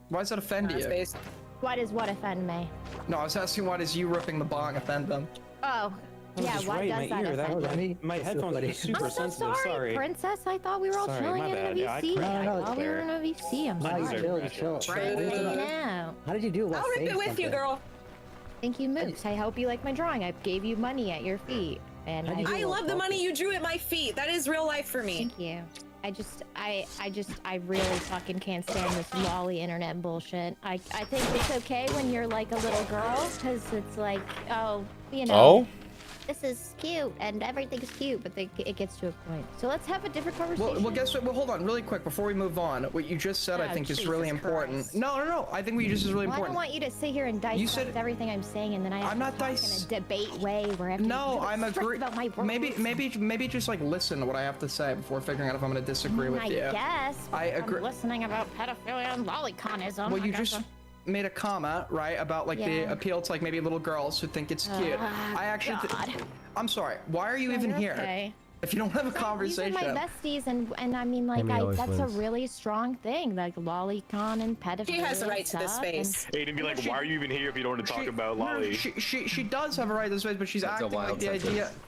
Why does that offend you? Why does what offend me? No, I was asking why does you ripping the bong offend them? Oh, yeah, just why right, does my that ear, that offend was me? my headphones are super I'm so sensitive. sorry, princess. I thought we were all Sorry, chilling my in bad. a Yeah, I VC. cried. I No, it's thought we were fair. in a VC. I'm Mine sorry. Chill, chill. Bring it No. How did you do it? I'll rip it with you, girl. Thank you, Mooks. I hope you like my drawing. I gave you money at your feet. And I love the money you drew at my feet. That is real life for me. Thank you. I really fucking can't stand this lolly internet bullshit. I think it's okay when you're like a little girl, because it's like, oh, you know. Oh? This is cute and everything's cute, but it gets to a point. So let's have a different conversation. Well, guess what? Well, hold on, really quick before we move on. What you just said, I think, is really important. Christ. No. I think what you just is really Well, important. I don't want you to sit here and dissect everything I'm saying, and then I'm not in a debate way where I have to No, I'm agree about my words. Maybe just like listen to what I have to say before figuring out if I'm going to disagree with you. I guess. I I'm agree. listening about pedophilia and lolliconism. Well, you just made a comment, right, about like the Yeah. appeal to like maybe little girls who think it's cute. I actually, I'm sorry. Why are you even you're here? okay. If you don't have a conversation. These are my besties, and I mean, like, Amy always that's a wins. really strong thing, like lolicon and pedophilia. She has a right to this stuff, space. Aiden be like, why are you even here if you don't want to talk about Lolly? She does have a right to this space, but she's That's a acting like wild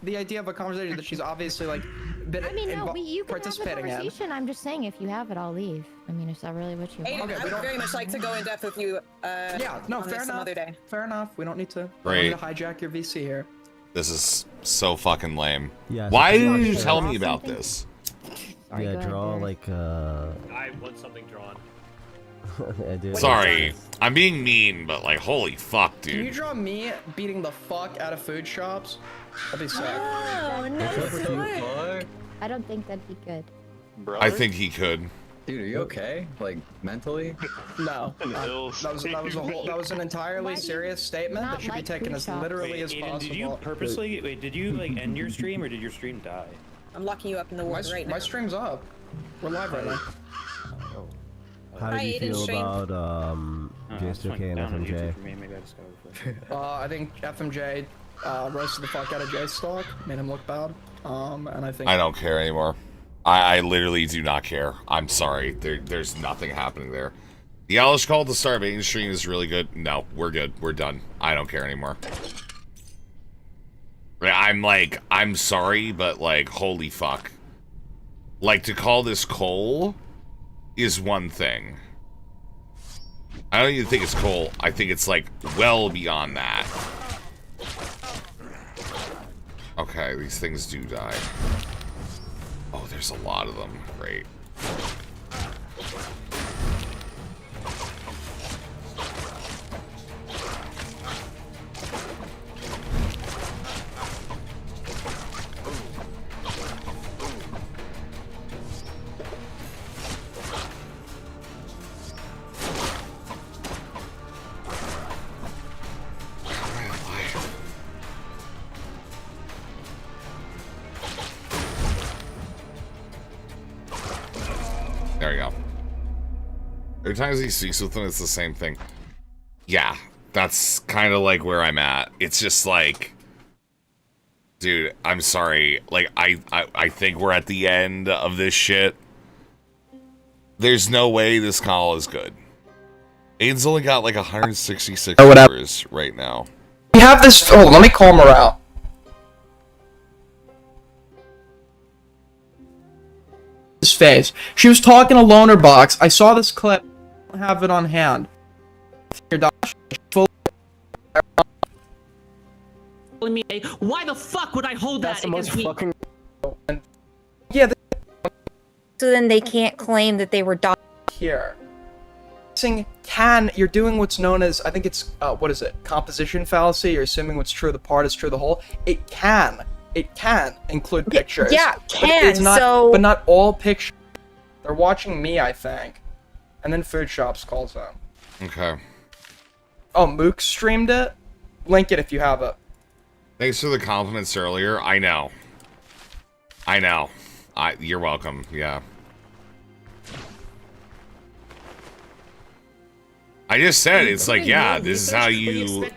the idea of a conversation that she's obviously like been I mean, no, you can have the participating in. conversation. I'm just saying, if you have it, I'll leave. I mean, is that really what you Aiden, want? I would very much like to go in depth with you. Yeah, no, on fair this some enough. other day. Fair enough. We don't need to, Right. hijack your VC here. This is so fucking lame. Yeah, Why so- didn't you tell me about this? Yeah, go ahead, draw Barry. like I want something drawn. I do. Sorry, I'm being mean, but like, holy fuck, Can you dude. draw me beating the fuck out of food shops? That'd be sick. Oh, no, I don't think that'd be good. I think he could. Dude, are you okay? Like mentally? No. That was an entirely serious statement that should be taken as literally as Aiden, possible. did you purposely did you like end your stream or did your stream die? I'm locking you up in the ward right now. My stream's up. We're live right now. How do Hi, you Aiden feel Stream. about it's JSTK and down on YouTube FMJ? for me. Maybe I just got it. I think FMJ roasted the fuck out of J-Stock, made him look bad. And I think I don't care anymore. I literally do not care. I'm sorry. There's nothing happening there. The Alice call to start main stream is really good. No, we're good. We're done. I don't care anymore. I'm sorry, but like, holy fuck. Like, to call this coal is one thing. I don't even think it's coal. I think it's like well beyond that. Okay, these things do die. Oh, there's a lot of them. Great. There we go. Every time he speaks with them, it's the same thing. Yeah, that's kind of like where I'm at. It's just like, dude, I'm sorry. Like, I think we're at the end of this shit. There's no way this call is good. Aiden's only got like 166 viewers right now. we have this. Oh, let me call Morale. His face. She was talking to Loner Box. I saw this clip. I don't have it on hand. Your Dosh, full. Me, why the fuck would I hold That's that the most against me? fucking. Yeah. So then they can't claim that they were Here. You're doing what's known as, I think it's, what is it? Composition fallacy. You're assuming what's true of the part is true of the whole. It can include pictures. yeah, but can, it's not, so- But not all pictures. They're watching me, I think. And then Food Shops calls them. Okay. Oh, Mook streamed it? Link it if you have it. Thanks for the compliments earlier. I know. You're welcome. Yeah. I just said it's like, yeah, this is how you.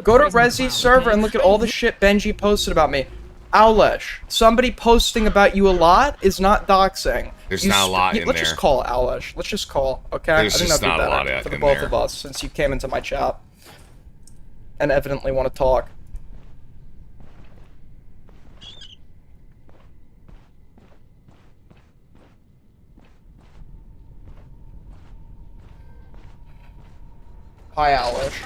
Go to Resi's server and look at all the shit Benji posted about me. Owlish, somebody posting about you a lot is not doxing. There's not a lot in Let's there. just call Owlish. Let's just call, okay? There's I think just that'd be not a better lot for the in both there. of us, since you came into my chat and evidently want to talk. Hi, Owlish.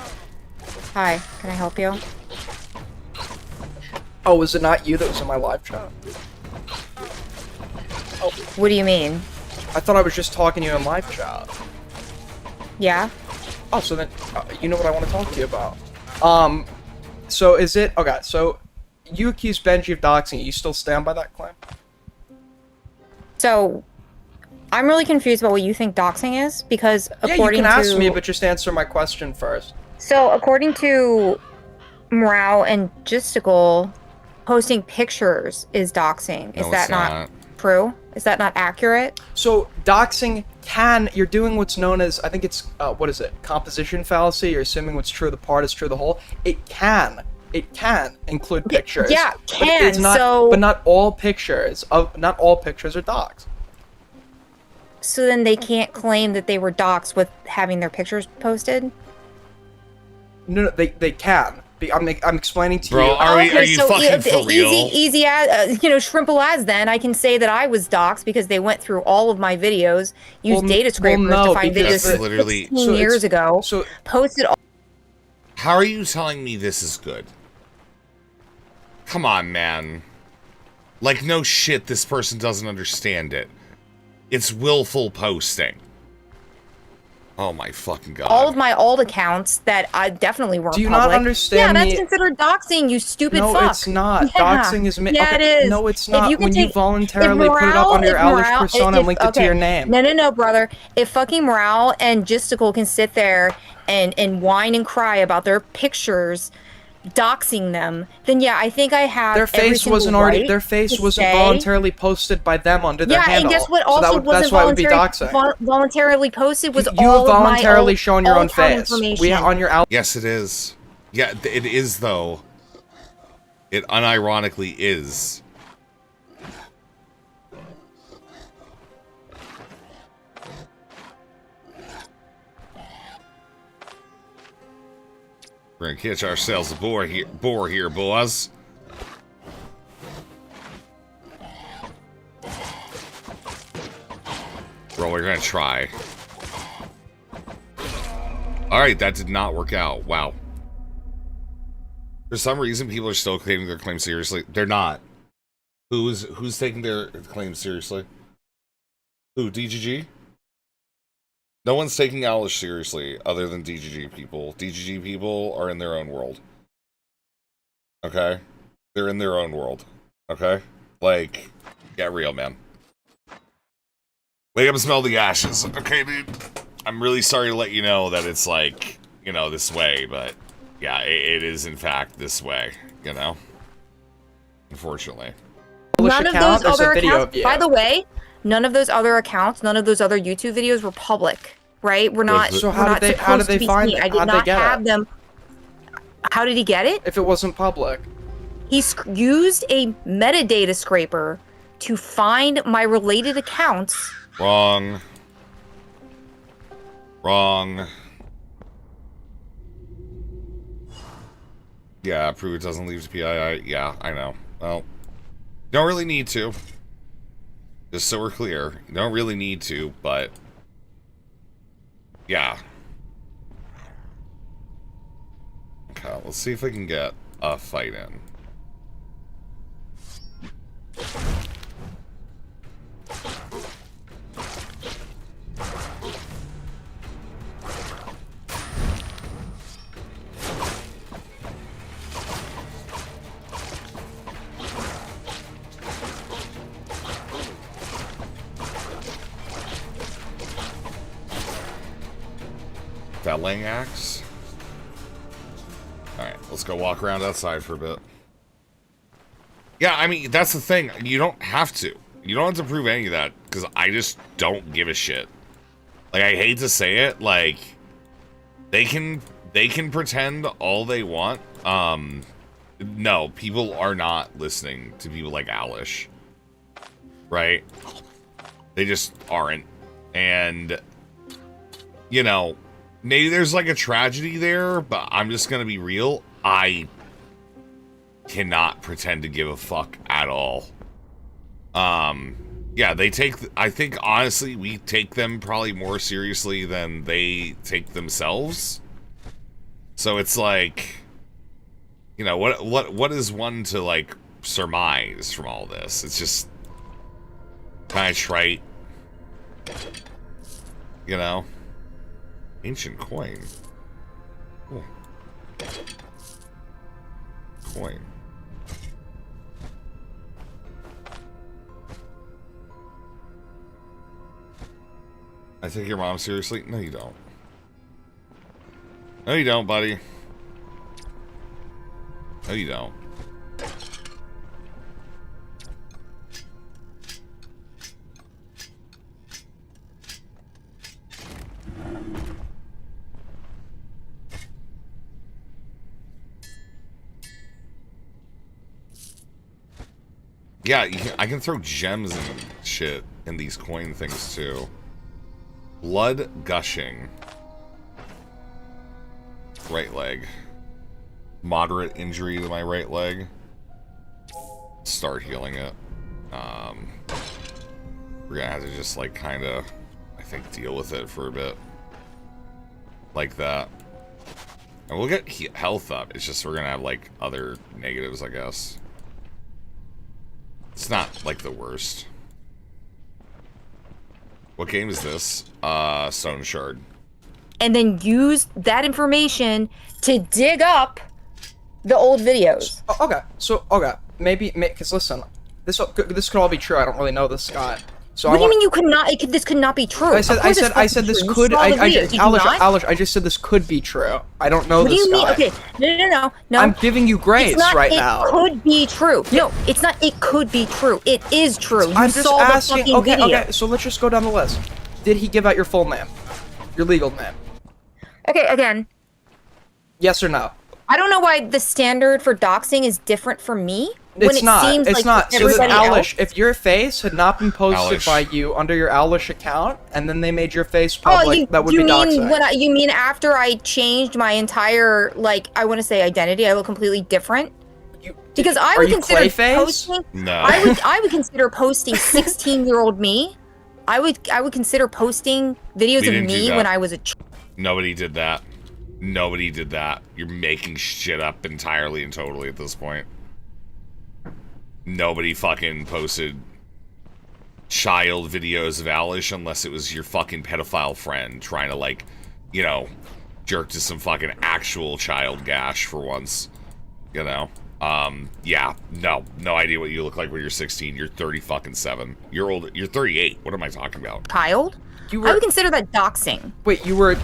Hi, can I help you? Oh, was it not you that was in my live chat? Oh, What do you mean? I thought I was just talking to you in live chat. Yeah? Oh, so then you know what I want to talk to you about. So is it okay? So you accused Benji of doxing. You still stand by that claim? So, I'm really confused about what you think doxing is, because Yeah, according you can ask to... me, but just answer my question first. So, according to Morale and Gisticle, posting pictures is doxing. Is No, that it's not not. true? Is that not accurate? So doxing you're doing what's known as, I think it's, what is it? Composition fallacy. You're assuming what's true of the part is true of the whole. It can include pictures. Yeah, but it's not, so... But not all pictures are doxed. So then they can't claim that they were doxed with having their pictures posted? No, they can. I'm explaining to Bro, you. are you fucking for real? Easy as, shrimpable as then, I can say that I was doxxed because they went through all of my videos, used data scrapers to find videos That's literally 16 years ago, posted all... How are you telling me this is good? Come on, man. Like, no shit, this person doesn't understand it. It's willful posting. Oh my fucking god. all of my old accounts that I definitely weren't Do you public. not understand Yeah, that's me? considered doxing, you stupid No, fuck. it's not. Yeah. Doxing is Yeah, okay, it is. no, it's If not. you can When you take- voluntarily if put it up under your Morale- Alice if persona and Morale- linked it to okay. your name. No, brother. If fucking Morale and Gisticle can sit there and whine and cry about their pictures doxing them, then yeah, I think I have Their every face single wasn't already. right Their face to wasn't say- voluntarily posted by them under their Yeah, handle. and guess what? So Also, that would, wasn't that's why it would be doxing. voluntarily posted was You all voluntarily of my shown your own account face. information. We on your Alice. Yes, it is. Yeah, it is, though. It unironically is. We're gonna catch ourselves a boar here, boys. Bro, we're gonna try. Alright, that did not work out. Wow. For some reason, people are still taking their claim seriously. They're not. Who's taking their claim seriously? Who, DGG? No one's taking Alice seriously other than DGG people. DGG people are in their own world. Okay? They're in their own world. Okay? Like, get real, man. Wake up and smell the ashes. Okay, dude? I'm really sorry to let you know that it's like, you know, this way, but yeah, it is in fact this way, you know? Unfortunately. None of those other accounts, by the way, none of those other accounts, none of those other YouTube videos were public, right? We're not. So we're how not did supposed they to be find seen. it? I did How'd they not get have it? them. How did he get it? If it wasn't public. He used a metadata scraper to find my related accounts. Wrong. Wrong. Yeah, prove it doesn't leave to PII. Yeah, I know. Well, don't really need to. Just so we're clear. You don't really need to, but yeah. Okay, let's see if I can get a fight in. Felling axe? Alright, let's go walk around outside for a bit. Yeah, I mean, that's the thing. You don't have to. You don't have to prove any of that, because I just don't give a shit. Like, I hate to say it, like, they can pretend all they want. No, people are not listening to people like Alish. Right? They just aren't. And, you know, maybe there's like a tragedy there, but I'm just gonna be real. I cannot pretend to give a fuck at all. Yeah, they take, I think honestly, we take them probably more seriously than they take themselves. So it's like, you know, what is one to like surmise from all this? It's just kind of trite, you know. Ancient coin. Cool. Coin. I take your mom seriously? No, you don't. No, you don't, buddy. No, you don't. Yeah, I can throw gems and shit in these coin things too. Blood gushing. Right leg. Moderate injury to my right leg. Start healing it. We're gonna have to just like kind of, I think, deal with it for a bit. Like that. And we'll get health up. It's just we're gonna have like other negatives, I guess. It's not like the worst. What game is this? Stone Shard. And then use that information to dig up the old videos. Oh, okay, so maybe because listen, this could all be true. I don't really know this guy. So what do you mean you could not? This could not be true. I said this could. Alish, I just said this could be true. I don't know this guy. What do you mean? Okay, no. I'm giving you grace right now. It could be true. No, it's not. It could be true. It is true. You I'm just saw asking. the fucking video. Okay. So let's just go down the list. Did he give out your full name? Your legal name? Okay, again. Yes or no? I don't know why the standard for doxing is different for me. It's not. So then, Alish, else. if your face had not been posted by you under your Alish account, and then they made your face public, that would be doxing. You mean after I changed my entire, like, I want to say identity, I look completely different? Because I would consider posting. No. I would consider posting 16-year-old me. I would consider posting videos of me when I was a. Nobody did that. Nobody did that. You're making shit up entirely and totally at this point. Nobody fucking posted child videos of Alish unless it was your fucking pedophile friend trying to, like, you know, jerk to some fucking actual child gash for once. You know? Yeah, no idea what you look like when you're 16. You're 30 fucking 7. You're old. You're 38. What am I talking about? Child? I would consider that doxing. Wait, you were...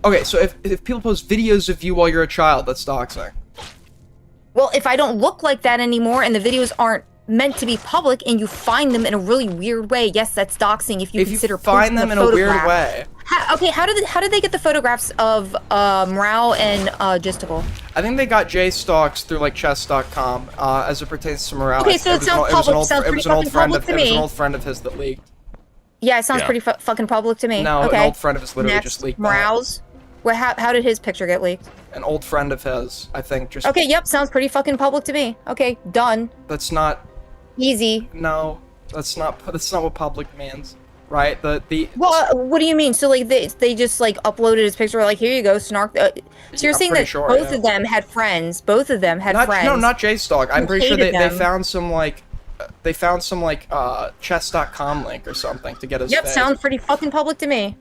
Okay, so if people post videos of you while you're a child, that's doxing. Well, if I don't look like that anymore and the videos aren't meant to be public and you find them in a really weird way, yes, that's doxing if you consider find them in a weird way. How did they get the photographs of Morale and Justical? I think they got JStalks through like chess.com as it pertains to Morale. Okay, so it sounds public. It was an old friend of his that leaked. Yeah, it sounds pretty fucking public to me. No, okay. An old friend of his literally just leaked. Morale's. How did his picture get leaked? An old friend of his, I think, just... Okay, yep, sounds pretty fucking public to me. Okay, done. That's not... Easy. No, that's not what public means, right? Well, what do you mean? So, like, they just, like, uploaded his picture, like, here you go, snark... so you're saying that both of them had friends? Both of them had friends? No, not JStalk. I'm pretty sure they found some, like... chess.com link or something to get his face. Sounds pretty fucking public to me.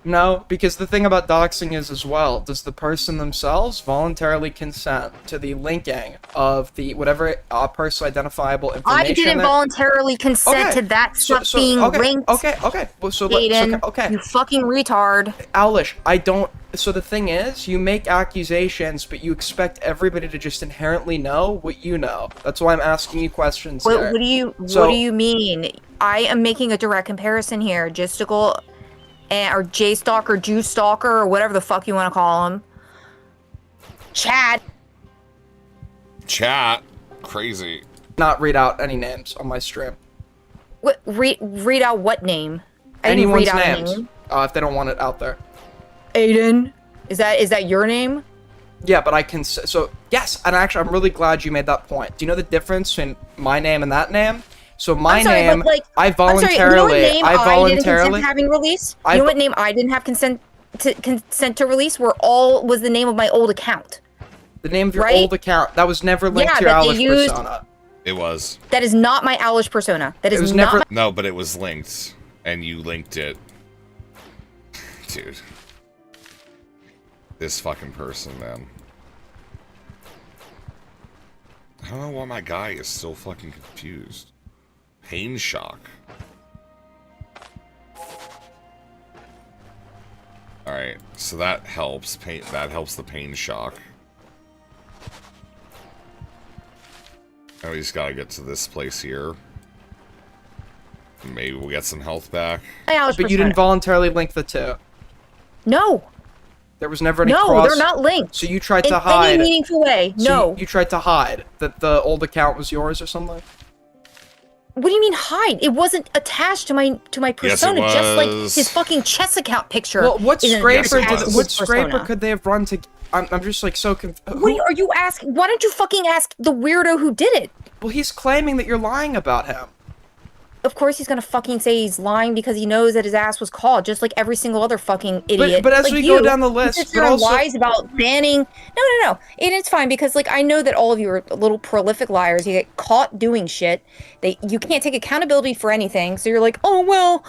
No, because the thing about doxing is as well, does the person themselves voluntarily consent to the linking of the whatever personally identifiable information? I didn't voluntarily consent to that stuff being linked. Okay. Well, Aiden, you fucking retard. Alish, I don't. So the thing is, you make accusations, but you expect everybody to just inherently know what you know. That's why I'm asking you questions. What do you mean? I am making a direct comparison here. Justical. Or J-Stalker, Juice Stalker, or whatever the fuck you want to call him. Chat. Crazy. Not read out any names on my stream. What? Read out what name? Anyone's names. If they don't want it out there. Aiden, is that your name? Yeah, but I can. So yes, and actually, I'm really glad you made that point. Do you know the difference between my name and that name? So my name, I voluntarily, didn't consent to having released? You know what name I didn't have consent to consent to release was the name of my old account. The name of your Right? old account that was never linked Yeah, to your but they Owlish used- persona. It was. That is not my Owlish persona. That is was not. never- No, but it was linked, and you linked it. Dude. This fucking person, man. I don't know why my guy is still fucking confused. Pain shock. Alright, so that helps. That helps the pain shock. Now we just gotta get to this place here. Maybe we'll get some health back. But you didn't voluntarily link the two. No. There was never any No, cross. they're not linked. So you tried in to hide. any meaningful way. So No. you tried to hide that the old account was yours or something. What do you mean hide? It wasn't attached to my Yes, it persona, just like was. his fucking chess account picture. Well, what isn't scraper attached to his what scraper persona. could they have run to? I'm just like so confused. What are you asking? Why don't you fucking ask the weirdo who did it? Well, he's claiming that you're lying about him. Of course he's gonna fucking say he's lying because he knows that his ass was called, just like every single other fucking idiot. But as like we you, go down the who list, sits but there and also- lies about banning. No. And it's fine because like I know that all of you are little prolific liars. You get caught doing shit. You can't take accountability for anything. So you're like, oh well,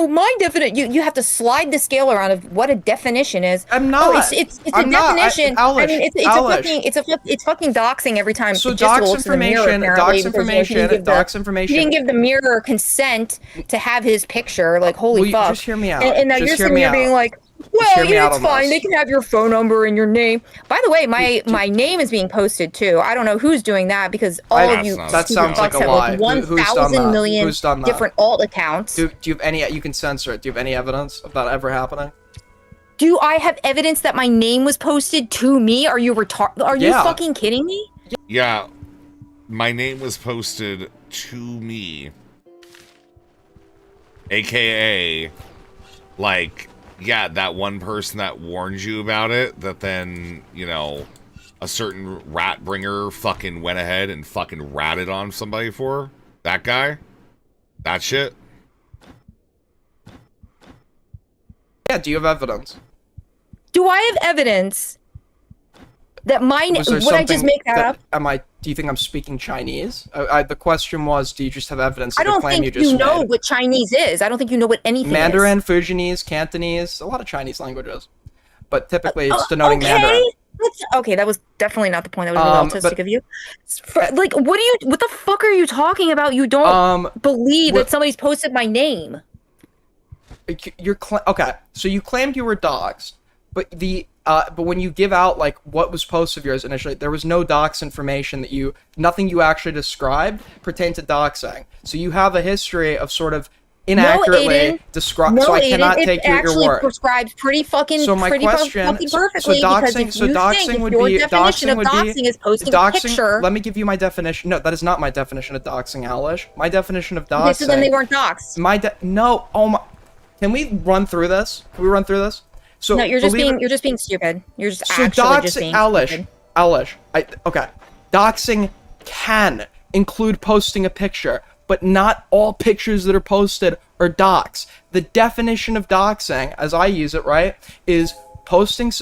my definition. You have to slide the scale around of what a definition is. I'm not. Oh, it's a I'm not. definition. Owlish, I mean, it's fucking doxing every time. So Jessica dox looks in the mirror, information, apparently, dox because, information, he didn't give dox the- information. He didn't give the mirror consent to have his picture. Like, holy Will you fuck. just hear me out? And now Just you're hear sitting me here out. being like, Just well, hear me out it's on fine. this. They can have your phone number and your name. By the way, my name is being posted too. I don't know who's doing that because all of you That stupid sounds like fucks a have lie. like Who's done 1,000 that? million Who's done that? different alt accounts. Do you have any? You can censor it. Do you have any evidence of that ever happening? Do I have evidence that my name was posted to me? Are you retarded? Are you Yeah. fucking kidding me? Yeah, my name was posted to me. AKA, like, yeah, that one person that warned you about it, that then, a certain rat bringer fucking went ahead and fucking ratted on somebody for. That guy? That shit? Yeah. Do you have evidence? Do I have evidence that my name? Was there Would I just something make that up? Do you think I'm speaking Chinese? The question was, do you just have evidence? I of the don't claim think you just know made? what Chinese is. I don't think you know what anything Mandarin, is. Fujianese, Cantonese, a lot of Chinese languages, but typically it's denoting okay. Mandarin. Okay, that was definitely not the point. That was really autistic but- of you. Like, what the fuck are you talking about? You don't believe that somebody's posted my name. Okay, so you claimed you were doxxed, but but when you give out like what was posted of yours initially, there was no dox information nothing you actually described pertained to doxing. So you have a history of sort of inaccurately described. No, so I Aiden, cannot it take you at your actually word. prescribes pretty fucking, So my pretty question, fucking so perfectly doxing, because so if you doxing think would your be definition of would be doxing is posting a doxing. picture. Let me give you my definition. No, that is not my definition of doxing, Alish. My definition of doxing. Okay, so then they weren't doxed. No. Oh my. Can we run through this? So No, you're just believe being stupid. You're just So actually just being stupid. Alish. Okay. Doxing can include posting a picture, but not all pictures that are posted are dox. The definition of doxing, as I use it, right, is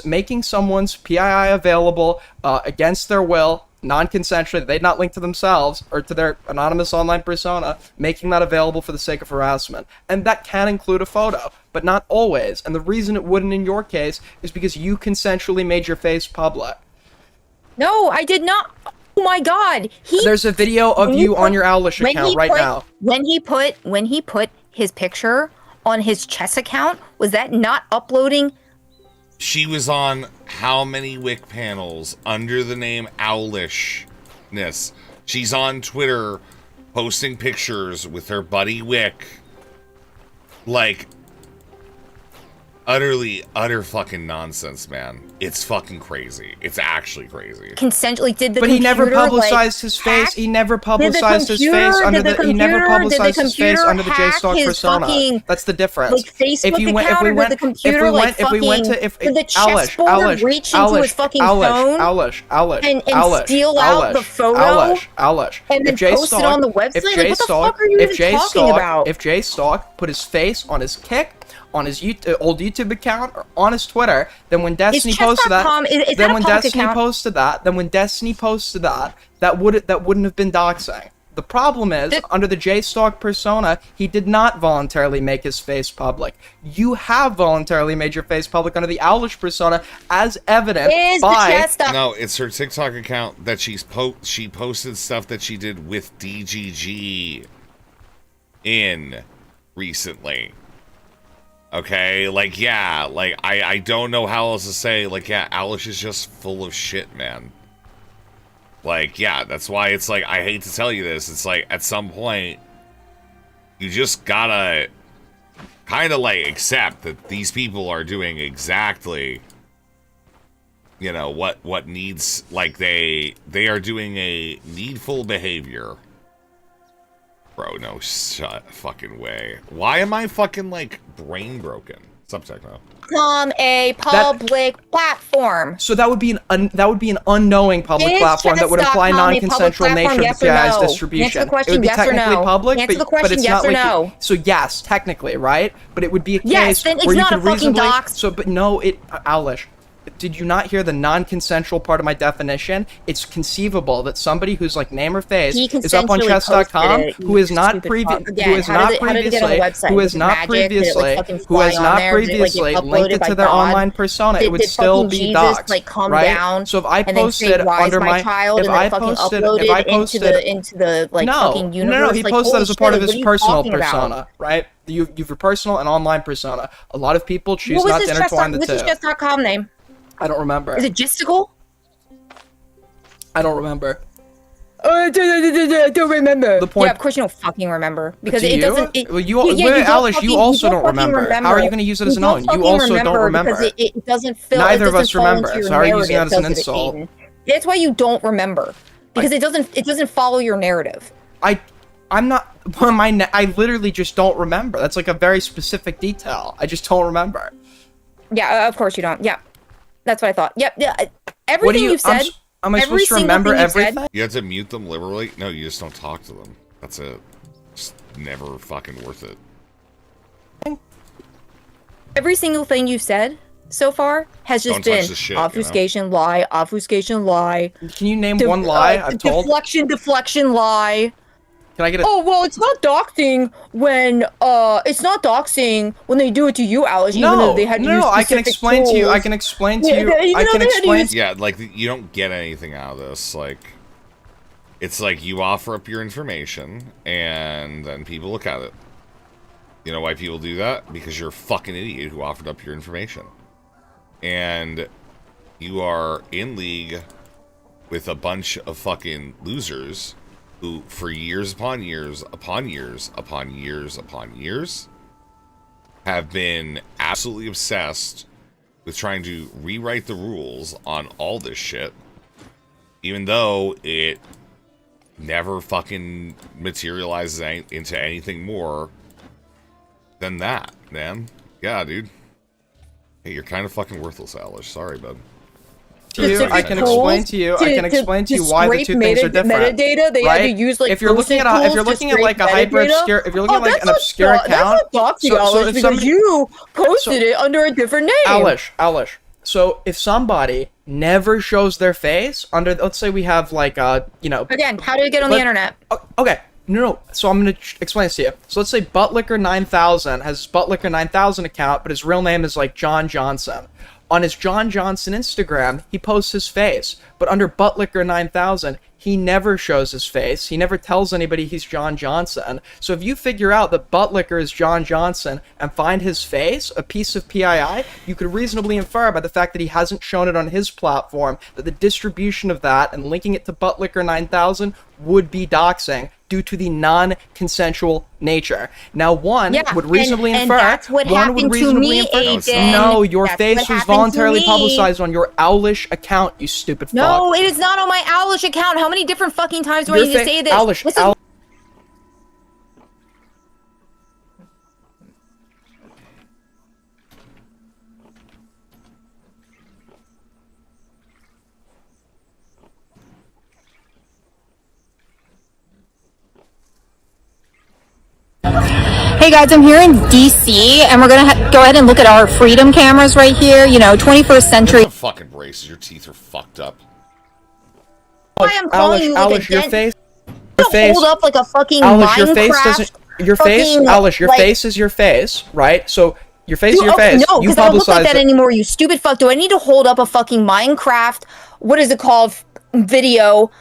making someone's PII available against their will, non-consensually, they'd not link to themselves or to their anonymous online persona, making that available for the sake of harassment. And that can include a photo, but not always. And the reason it wouldn't in your case is because you consensually made your face public. No, I did not. Oh my god. There's a video of you on your Owlish account right now. When he put his picture on his chess account, was that not uploading? She was on how many Wick panels under the name Owlishness? She's on Twitter posting pictures with her buddy Wick. Like, utter fucking nonsense, man. It's fucking crazy. It's actually crazy. Consensually did the But he never computer, publicized his face. hack- He never Did the publicized his face computer- under did the. He never computer- publicized did the his face computer under the hack JStalk his persona. fucking, That's the difference. like, Facebook account, or did the computer, if we like, went, did the chessboard reach into his fucking phone and steal out the photo and then post it on the website? Like, what the fuck are you even talking about? If JStalk put his face on his kick on his old YouTube account or on his Twitter, then when Destiny posted that, Is then that a when public Destiny account? posted that, then when Destiny posted that, that wouldn't have been doxing. The problem is, under the J-Stock persona, he did not voluntarily make his face public. You have voluntarily made your face public under the Owlish persona, as evident by... No, it's her TikTok account that she posted stuff that she did with DGG in recently. Okay, like, yeah, like, I don't know how else to say, like, yeah, Owlish is just full of shit, man. Like, yeah, that's why it's like, I hate to tell you this, it's like, at some point, you just gotta kind of, like, accept that these people are doing exactly, you know, what needs, like, they are doing a needful behavior. Bro, no fucking way. Why am I fucking, like, brain broken? What's up, Techno? From a public platform. So that would be an unknowing public platform that would imply non-consensual nature of the PI's distribution. Answer the question, it would be yes or technically no. public, Answer the but question, it's yes not or like no. so yes, technically, right? But it would be a case Yes, then it's where you not could a fucking reasonably. dox. So, but no, Owlish. Did you not hear the non-consensual part of my definition? It's conceivable that somebody who's like name or face He is up on consensually chess.com posted it, who is not stupid previous fuck. Again, how did it get on the website? who Was is it not magic? Did it, like, previously fucking who fly has on not there? Did it, like, get previously uploaded linked it by to their God? online persona, it would Did still fucking be Jesus, doxed, like, calm right? down So if I and then posted say, "Why is under my my child?" if and then I fucking posted uploaded if I it posted into the like fucking universe. No, he like, posted that holy as a part of shit, his what are you personal talking about? persona, right? You've your personal and online persona. A lot of people choose What was not his to intertwine the what's his two. chess.com name? I don't remember. Is it Gisticle? I don't remember. I don't remember. The point. Yeah, of course you don't fucking remember because Do it you? doesn't. It, Well, you, yeah, wait, you don't Alice, fucking, you also don't fucking remember. How are you going to use it as an own? You fucking also don't remember. because it doesn't fill. Neither it of us doesn't fall remember, into your so how are you using that as an narrative, does it, insult? Aiden? That's why you don't remember because it doesn't follow your narrative. I'm not. I literally just don't remember. That's like a very specific detail. I just don't remember. Yeah, of course you don't. Yeah, that's what I thought. Yep. Yeah, everything you said. Am I every supposed to single remember thing you said- everything? You have to mute them liberally? No, you just don't talk to them. That's it. Just never fucking worth it. Every single thing you've said so far has just Don't touch been the shit, you know? obfuscation, lie, obfuscation, lie. Can you name one lie I've told? Deflection, lie. Can I get a? Oh well, it's not doxing when they do it to you, Alice. Even though they had to use I can specific explain to you. I tools. can explain to Yeah, you. even I though can they had to explain. use- Yeah, like, you don't get anything out of this. Like, it's like you offer up your information, and then people look at it. You know why people do that? Because you're a fucking idiot who offered up your information. And you are in league with a bunch of fucking losers who, for years upon years, upon years, upon years, upon years, have been absolutely obsessed with trying to rewrite the rules on all this shit, even though it never fucking materializes into anything more than that, man. Yeah, dude. Hey, you're kind of fucking worthless, Alice. Sorry, bud. To you, I can explain to you. I can explain to you why the two things are different. Metadata, they right? had to use like if you're looking at like a hyper obscure, if you're looking at like an obscure account, that's not doxing, because you posted it under a different name. Alish. So if somebody never shows their face under, let's say we have like Again, how did it get on the internet? Okay. No. So I'm gonna explain this to you. So let's say Buttlicker9000 has his Buttlicker9000 account, but his real name is like John Johnson. On his John Johnson Instagram, he posts his face, but under Buttlicker9000, he never shows his face. He never tells anybody he's John Johnson. So if you figure out that Buttlicker is John Johnson and find his face, a piece of PII, you could reasonably infer by the fact that he hasn't shown it on his platform that the distribution of that and linking it to Buttlicker9000 would be doxing due to the non-consensual nature. Now, one would reasonably infer. That's what happened to me, Aiden. No, your That's face what was happened to voluntarily me. publicized on your Owlish account, you stupid fuck. No, it is not on my Owlish account. How many different fucking times do I Your need to fa- say this? Owlish, Listen, Hey Hey guys, I'm here in DC, and we're gonna go ahead and look at our freedom cameras right here. You know, 21st century. The fucking braces. Your teeth are fucked up. Why I'm calling you like Alice, your face. Your face. Hold up like a fucking Alice, your face Minecraft doesn't. Your face, fucking, Alice, your like- face is your face, right? So your face is your okay, face. No, You because I don't look like publicize that it. anymore. You stupid fuck. Do I need to hold up a fucking Minecraft? What is it called? Video.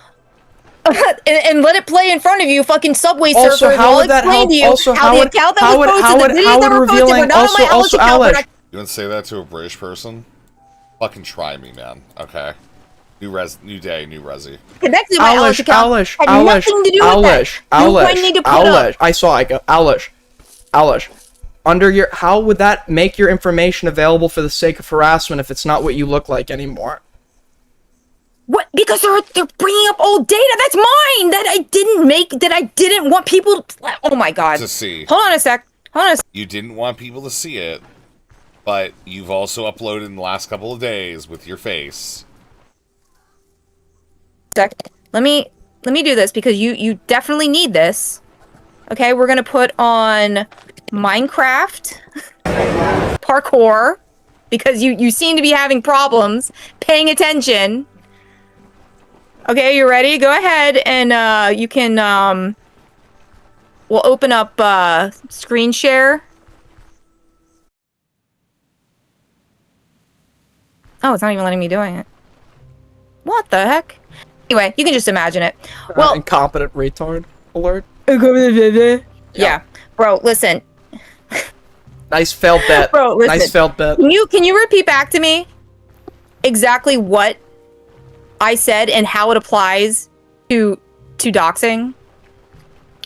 and let it play in front of you, fucking Subway Surfers. Also, how I'll would that explain help? to you Also, how the account that was posted, the videos that were posted were not on my Alice account. But You want to say that to a British person? Fucking try me, man. Okay. New day, new resi. connected to my Alice account. Had nothing to do with that. You might need to put up. I saw. I go, Alice. Under your, how would that make your information available for the sake of harassment if it's not what you look like anymore? What? Because they're bringing up old data. That's mine. That I didn't make. That I didn't want people. Oh my god. To see. Hold on a sec. You didn't want people to see it, but you've also uploaded in the last couple of days with your face. Let me do this because you definitely need this. Okay, we're gonna put on Minecraft parkour because you seem to be having problems paying attention. Okay, you ready? Go ahead and you can we'll open up screen share. Oh, it's not even letting me doing it. What the heck? Anyway, you can just imagine it. Well, Incompetent retard alert. Yeah, bro, listen. Nice failed bet. Bro, listen. Nice failed bet. Can you repeat back to me exactly what I said and how it applies to doxing?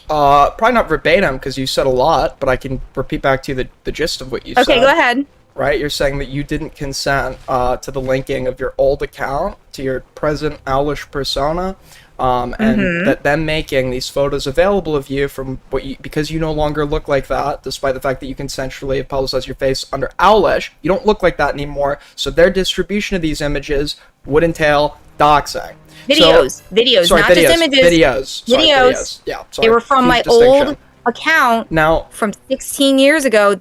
Probably not verbatim because you said a lot, but I can repeat back to you the gist of what you said. Okay, go ahead. Right, you're saying that you didn't consent to the linking of your old account to your present owlish persona, and that them making these photos available of you from what you, because you no longer look like that, despite the fact that you consensually have publicized your face under owlish, you don't look like that anymore. So their distribution of these images would entail doxing. Videos, sorry, not videos, just images. Videos. Yeah, sorry, They were from huge my distinction. old account now from 16 years ago.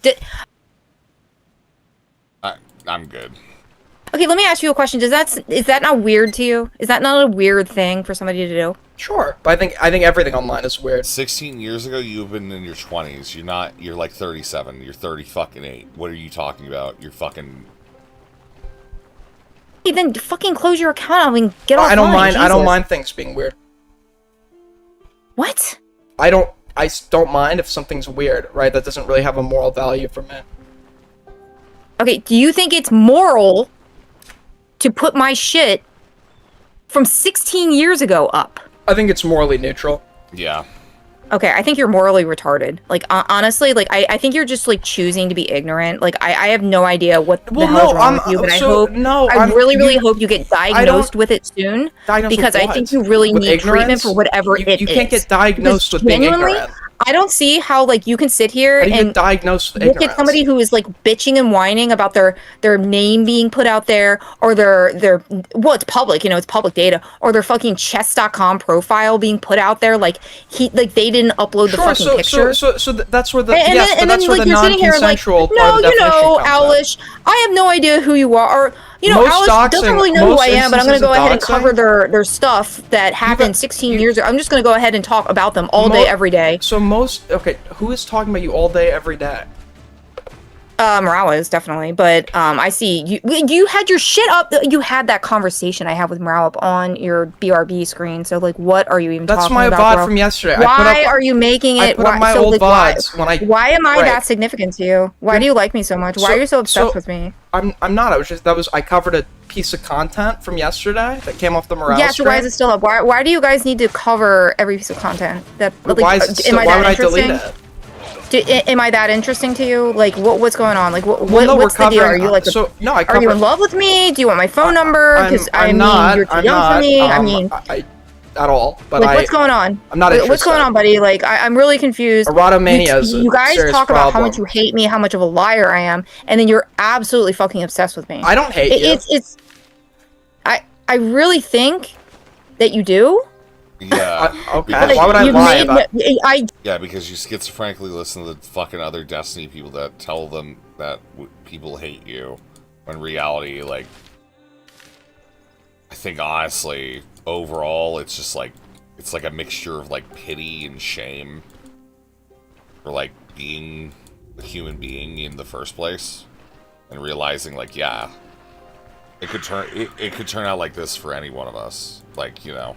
I'm good. Okay, let me ask you a question. Is that not weird to you? Is that not a weird thing for somebody to do? Sure, but I think everything online is weird. 16 years ago, you've been in your 20s. You're like 37. You're 30 fucking 8. What are you talking about? You're fucking... Hey, then fucking close your account out and get off. I don't mind things being weird. What? I don't mind if something's weird, right? That doesn't really have a moral value for me. Okay, do you think it's moral to put my shit from 16 years ago up? I think it's morally neutral. Yeah. Okay, I think you're morally retarded. Like, honestly, like, I think you're just, like, choosing to be ignorant. Like, I have no idea what the hell is wrong with you, but I really hope you get diagnosed with it soon. Because I think you really need treatment for whatever it is. You can't get diagnosed with being ignorant. I don't see how, like, you can sit here How do you and get diagnosed with look ignorance? at somebody who is, like, bitching and whining about their name being put out there, or their well, it's public, it's public data, or their fucking chess.com profile being put out there, like, they didn't upload the fucking picture. So that's where the that's where the non-consensual no, part of the definition comes Owlish, I have no idea who you are, or Most Owlish doesn't really know who most I am, but I'm going to instances go of ahead and doxing- cover their stuff that happened 16 years ago. I'm just going to go ahead and talk about them all day, every day. So who is talking about you all day, every day? Morales, definitely, but I see you had your shit up. You had that conversation I had with Morale up on your BRB screen. So, like, what are you even That's talking my about, VOD bro? from yesterday. Why are you making it? I put up my old VODs why am I Right. that significant to you? Why do you like me so much? Why are you so obsessed with me? I'm not. I covered a piece of content from yesterday that came off the Morales Yeah, so why is stream. it still up? Why do you guys need to cover every piece of content? That But like, why is it still, am I why that would I delete interesting? it? Am I that interesting to you? Like, what's going on? Like, Well, no, what's we're the deal? Are covering- you like, so, no, I are you cover- in love with me? Do you want my phone number? Because I'm not. you're too I'm young not. for me. I um, mean, I at all. But like, what's going on? I'm not What's interested. going on, buddy? Like, I'm really confused. Erotomania is a You guys serious talk about how problem. much you hate me, how much of a liar I am, and then you're absolutely fucking obsessed with me. I don't hate you. I really think that you do. Yeah. Okay. because Why would I You've lie made about? Yeah, because you schizophrenically listen to the fucking other Destiny people that tell them that people hate you, when in reality, like, I think honestly, overall, it's just like, it's like a mixture of like pity and shame for like being a human being in the first place, and realizing like, yeah, it could turn out like this for any one of us, like, you know.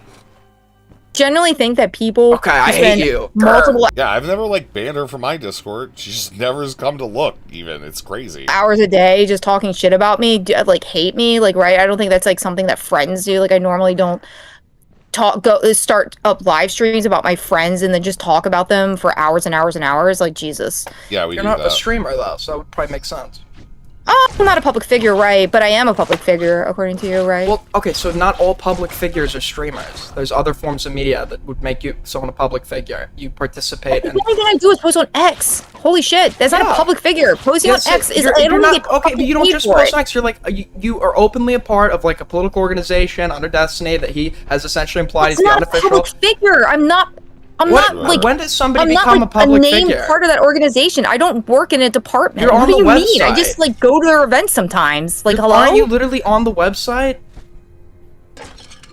Generally think that people Okay, I spend hate you. multiple Yeah, I've never like banned her from my Discord. She just never has come to look. Even it's crazy. hours a day just talking shit about me, like hate me, like, right? I don't think that's like something that friends do. Like, I normally don't start up live streams about my friends and then just talk about them for hours and hours and hours. Like, Jesus. Yeah, we You're do not that. a streamer though, so that would probably make sense. I'm not a public figure, right? But I am a public figure, according to you, right? Well, okay, so not all public figures are streamers. There's other forms of media that would make you someone a public figure. You participate in. The only thing I do is post on X. Holy shit, that's not a public figure. Posting Yes, on X is. you're I don't not, get okay, but you don't paid just for post it. on X. You're like you are openly a part of like a political organization under Destiny that he has essentially implied It's is the not a unofficial. public figure. I'm not like. When does somebody I'm become not, a public a named figure? part of that organization. I don't work in a department. You're what on do the you mean? I website. just like go to their events sometimes. Like, hello. Aren't you literally on the website?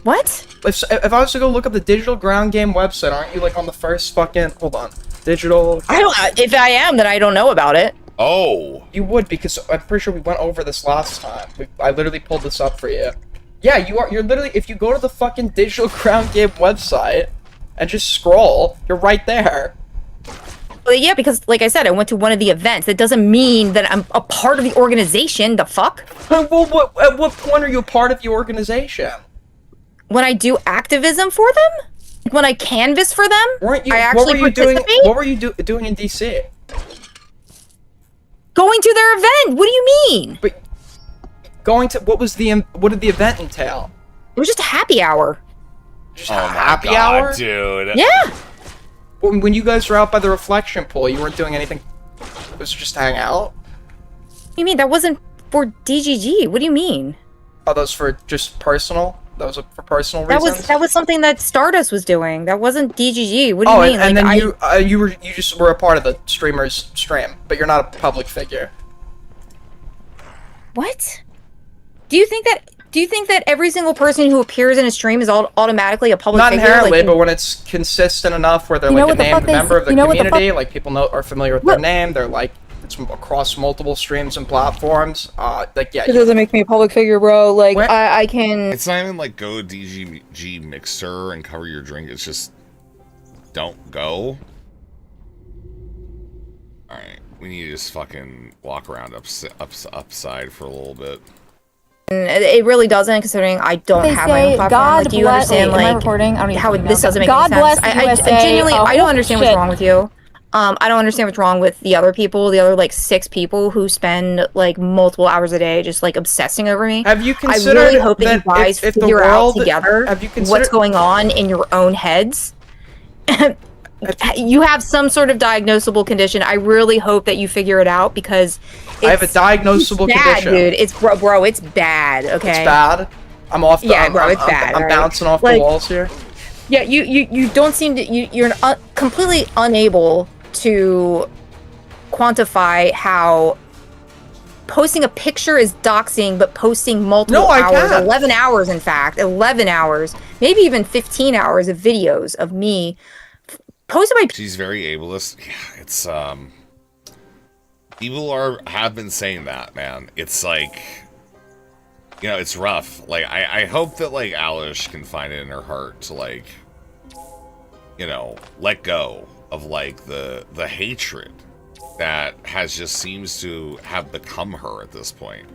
What? If I was to go look up the Digital Ground Game website, aren't you like on the first fucking? Hold on, Digital. I don't. If I am, then I don't know about it. Oh. You would, because I'm pretty sure we went over this last time. I literally pulled this up for you. Yeah, you are. You're literally. If you go to the fucking Digital Ground Game website and just scroll, you're right there. Well, yeah, because like I said, I went to one of the events. That doesn't mean that I'm a part of the organization. The fuck? Well, at what point are you a part of the organization? When I do activism for them, when I canvas for them, Weren't you? I actually what were you doing? participate? What were you doing in DC? Going to their event. What do you mean? But going to what did the event entail? It was just a happy hour. Just Oh a my happy God, hour, dude. Yeah. When you guys were out by the reflection pool, you weren't doing anything. It was just hang out. What do you mean? That wasn't for DGG. What do you mean? Oh, that was for just personal. That was for personal reasons. That was something that Stardust was doing. That wasn't DGG. What do you mean? and like, then you just were a part of the streamer's stream, but you're not a public figure. What? Do you think that every single person who appears in a stream is automatically a public Not figure? inherently, Like, but when it's consistent enough where they're You know like a what the named fuck they- member of the you know what the community, like people are familiar with their name, they're like it's across multiple streams and platforms. Like yeah, it doesn't make me a public figure, bro. Like I can. It's not even like go to DGG Mixer and cover your drink. It's just don't go. All right, we need to just fucking walk around upside for a little bit. It really doesn't, considering I don't have my own platform. Like, do you understand, like, how this doesn't make any sense? I genuinely, I don't understand what's wrong with you. I don't understand what's wrong with the other people, the other, like, 6 people who spend, like, multiple hours a day just, like, obsessing over me. Have you considered I really hope that you that guys if the figure out world- together have you what's considered- going on in your own heads. You have some sort of diagnosable condition. I really hope that you figure it out, because I have a diagnosable it's bad, condition. dude. It's bro, it's bad. Okay. It's bad. I'm off. Yeah, bro, it's bad. I'm right? bouncing off Like, the walls here. Yeah, you don't seem to you're completely unable to quantify how posting a picture is doxing, but posting multiple hours, 11 hours in fact, 11 hours, maybe even 15 hours of videos of me posted by. She's very ableist. Yeah, it's people have been saying that, man. It's like, you know, it's rough. Like I hope that like Alish can find it in her heart to like, you know, let go of like the hatred that has just seems to have become her at this point.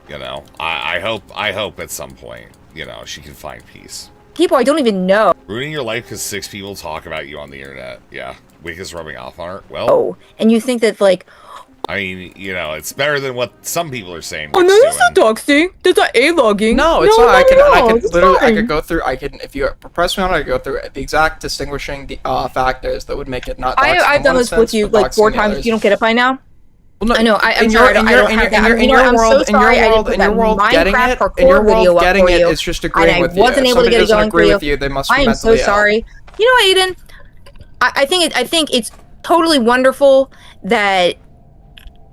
You know, I hope at some point, you know, she can find peace. People I don't even know. Ruining your life because 6 people talk about you on the internet. Yeah, Wick is rubbing off on her. Well, Oh, and you think that like, I mean, you know, it's better than what some people are saying. oh no, that's not doxing. That's not a-logging. No, it's no, not. I can it's literally, I fine. could go through. I can, if you press me on, I could go through the exact distinguishing factors that would make it not. doxing in I've done one this with sense, you but like 4 doxing in the times. others. You don't get it by now. Well, no, I know. I'm in sorry. your- in I your- don't in have your- that. in your- in You know what, your I'm world- so in your sorry. I didn't world- put in your that world, getting Minecraft it- parkour in your world, video up getting for it you. is just And agreeing I with you. wasn't If able to somebody get it doesn't going for agree you. with you, they must be I am so mentally ill. sorry. You know what, Aiden? I think it's totally wonderful that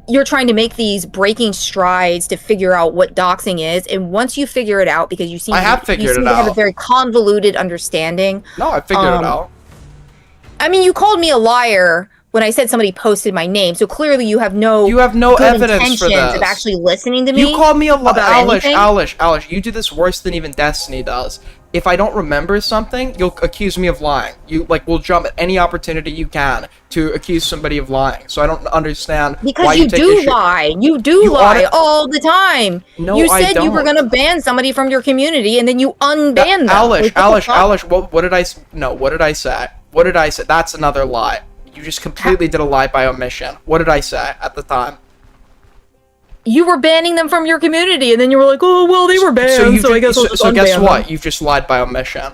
you're trying to make these breaking strides to figure out what doxing is, and once you figure it out, because you seem I have you figured seem it to have a out. very convoluted understanding. No, I figured it out. I mean, you called me a liar when I said somebody posted my name, so clearly you have no good evidence for intentions this. of actually listening to me. You called me a liar, about anything. Alish. You do this worse than even Destiny does. If I don't remember something, you'll accuse me of lying. You will jump at any opportunity you can to accuse somebody of lying. So I don't understand Because why you take do issue. lie. You do lie all the time. No, you I said you were don't. going to ban somebody from your community, and then you unbanned them. Alish. What did I? No, what did I say? What did I say? That's another lie. You just completely did a lie by omission. What did I say at the time? You were banning them from your community, and then you were like, "Oh, well, they were banned, so I guess I'll just so guess unban what? them." You've just lied by omission.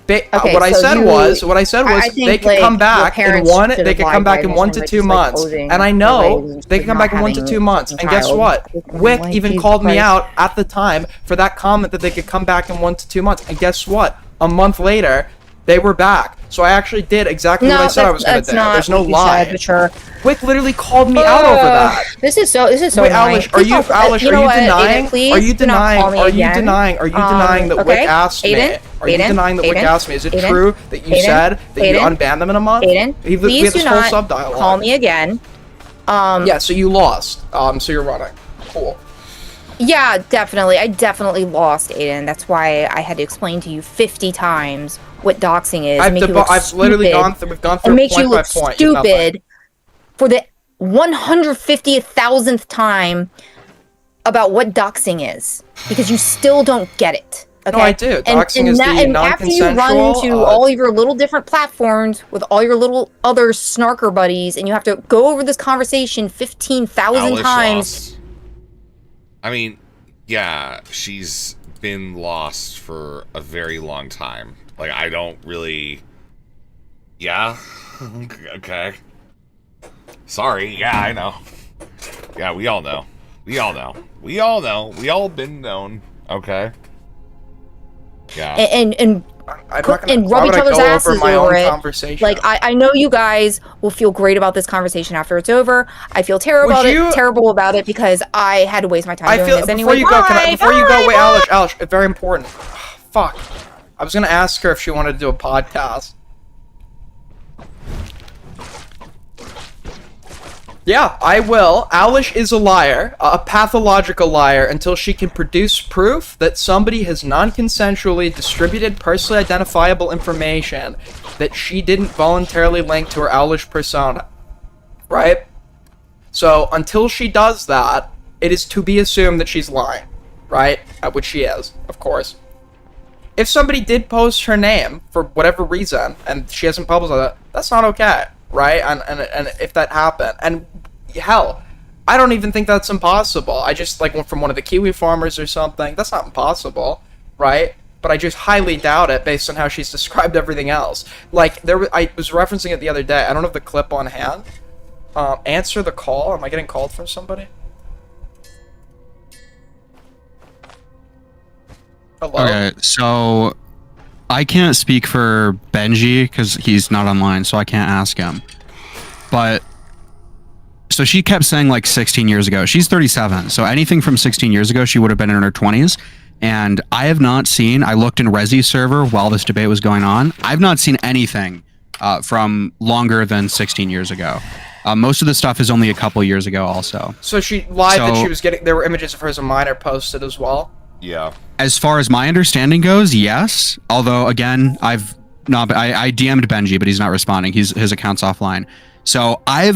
Okay, what I so said you- was I think, they could like, come your back in parents one. should They have could lied come back by in 1 to omission by 2 just, like, months, posing and I the know ratings they for can come not back in 1 to having 2 months. a And guess child. what? Wick Like, even Jesus called me Christ. out at the time for that comment that they could come back in 1 to 2 months. And guess what? A month later, they were back. So I actually did exactly what I said I was going to do. not There's no what you lie. said, but sure. Wick literally called me out over that. This is so. This is so Wait, annoying. Alish, are you Please don't- Alish? you Are know you what, denying? Aiden, please Are you do not denying? call me Are you again. denying? Are you denying that Wick okay? asked me? Aiden, Are you Aiden, denying that Wick Aiden, asked me? Is it Aiden, true that you Aiden, said that you Aiden, unbanned them in a month? Aiden, we please had do this whole not sub-dialogue. call me again. Yeah, so you lost. So you're running. Cool. Yeah, definitely. I definitely lost, Aiden. That's why I had to explain to you 50 times what doxing is. and make you look I've literally stupid, gone through. We've gone and through make you point by look point. You're nothing. stupid for the 150,000th time about what doxing is, because you still don't get it. Okay? No, I do. Doxing is the and after you run non-consensual, to all of your little different platforms with all your little other snarker buddies, and you have to go over this conversation 15,000 Alish times. lost. I mean, yeah, she's been lost for a very long time. Like, I don't really... Yeah? Okay. Sorry, yeah, I know. Yeah, we all know. We all know. We all know. We all been known. Okay? Yeah. And I'm not gonna, and why rub would each I other's go asses over my over own it. conversation? Like I know you guys will feel great about this conversation after it's over. I feel terrible Would you- terrible about it because I had to waste my time I doing feel this before anyway. you go. Before you go, wait, Bye. Alish, very important. Fuck. I was gonna ask her if she wanted to do a podcast. Yeah, I will. Alish is a liar, a pathological liar, until she can produce proof that somebody has non-consensually distributed personally identifiable information that she didn't voluntarily link to her Alish persona. Right? So, until she does that, it is to be assumed that she's lying. Right? Which she is, of course. If somebody did post her name for whatever reason, and she hasn't published that, that's not okay. Right? And if that happened, and hell, I don't even think that's impossible. I just went from one of the Kiwi farmers or something. That's not impossible, right? But I just highly doubt it based on how she's described everything else. I was referencing it the other day. I don't have the clip on hand. Answer the call. Am I getting called from somebody? Hello? Okay, so I can't speak for Benji because he's not online, so I can't ask him. But so she kept saying 16 years ago. She's 37, so anything from 16 years ago, she would have been in her 20s. And I have not seen. I looked in Resi's server while this debate was going on. I've not seen anything from longer than 16 years ago. Most of the stuff is only a couple years ago, also. So she lied that she was getting. There were images of her as a minor posted as well. Yeah. As far as my understanding goes, yes. Although, again, I've not. I DM'd Benji, but he's not responding. His account's offline. So I've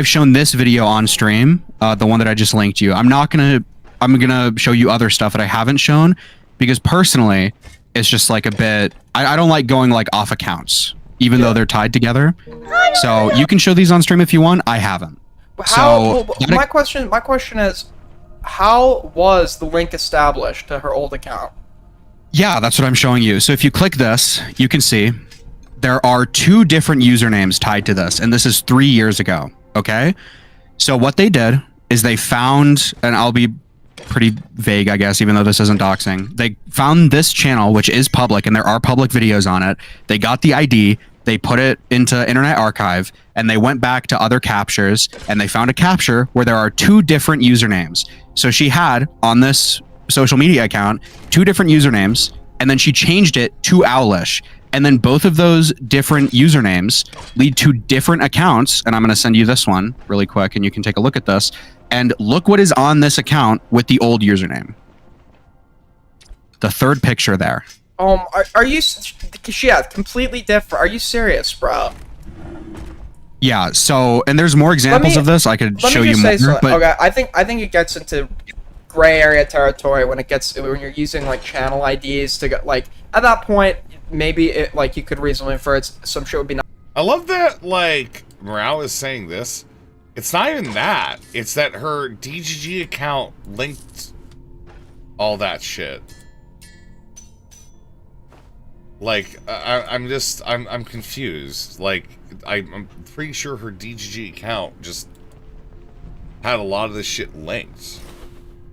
shown this video on stream, the one that I just linked you. I'm gonna show you other stuff that I haven't shown because personally, it's just a bit. I don't like going off accounts, even though they're tied together. So you can show these on stream if you want. I haven't. My question is, how was the link established to her old account? Yeah, that's what I'm showing you. So if you click this, you can see there are 2 different usernames tied to this, and this is 3 years ago, okay? So what they did is they found, and I'll be pretty vague, I guess, even though this isn't doxing. They found this channel, which is public, and there are public videos on it. They got the ID, they put it into Internet Archive, and they went back to other captures, and they found a capture where there are 2 different usernames. So she had, on this social media account, 2 different usernames, and then she changed it to Owlish. And then both of those different usernames lead to different accounts, and I'm going to send you this one really quick, and you can take a look at this. And look what is on this account with the old username. The 3rd picture there. Are you? Yeah, completely different. Are you serious, bro? Yeah. So, and there's more examples of this. I could show you more. But okay, I think it gets into gray area territory when you're using like channel IDs to get like at that point maybe it like you could reasonably infer some shit would be. I love that like Morale is saying this. It's not even that. It's that her DGG account linked all that shit. Like, I'm confused. Like, I'm pretty sure her DGG account just had a lot of this shit linked.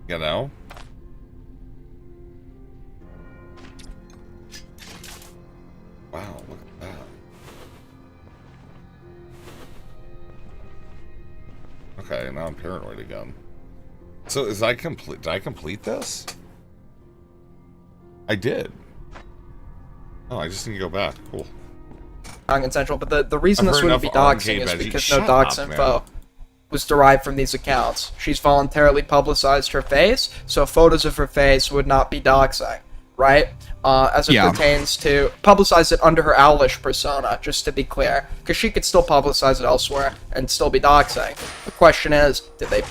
You know? Wow, look at that. Okay, now I'm paranoid again. So, did I complete this? I did. Oh, I just need to go back. Cool. Non-consensual, but the reason this wouldn't be doxing is because no dox info was derived from these accounts. She's voluntarily publicized her face, so photos of her face would not be doxing, right? As it pertains to publicize it under her Owlish persona, just to be clear, because she could still publicize it elsewhere and still be doxing. The question is, did they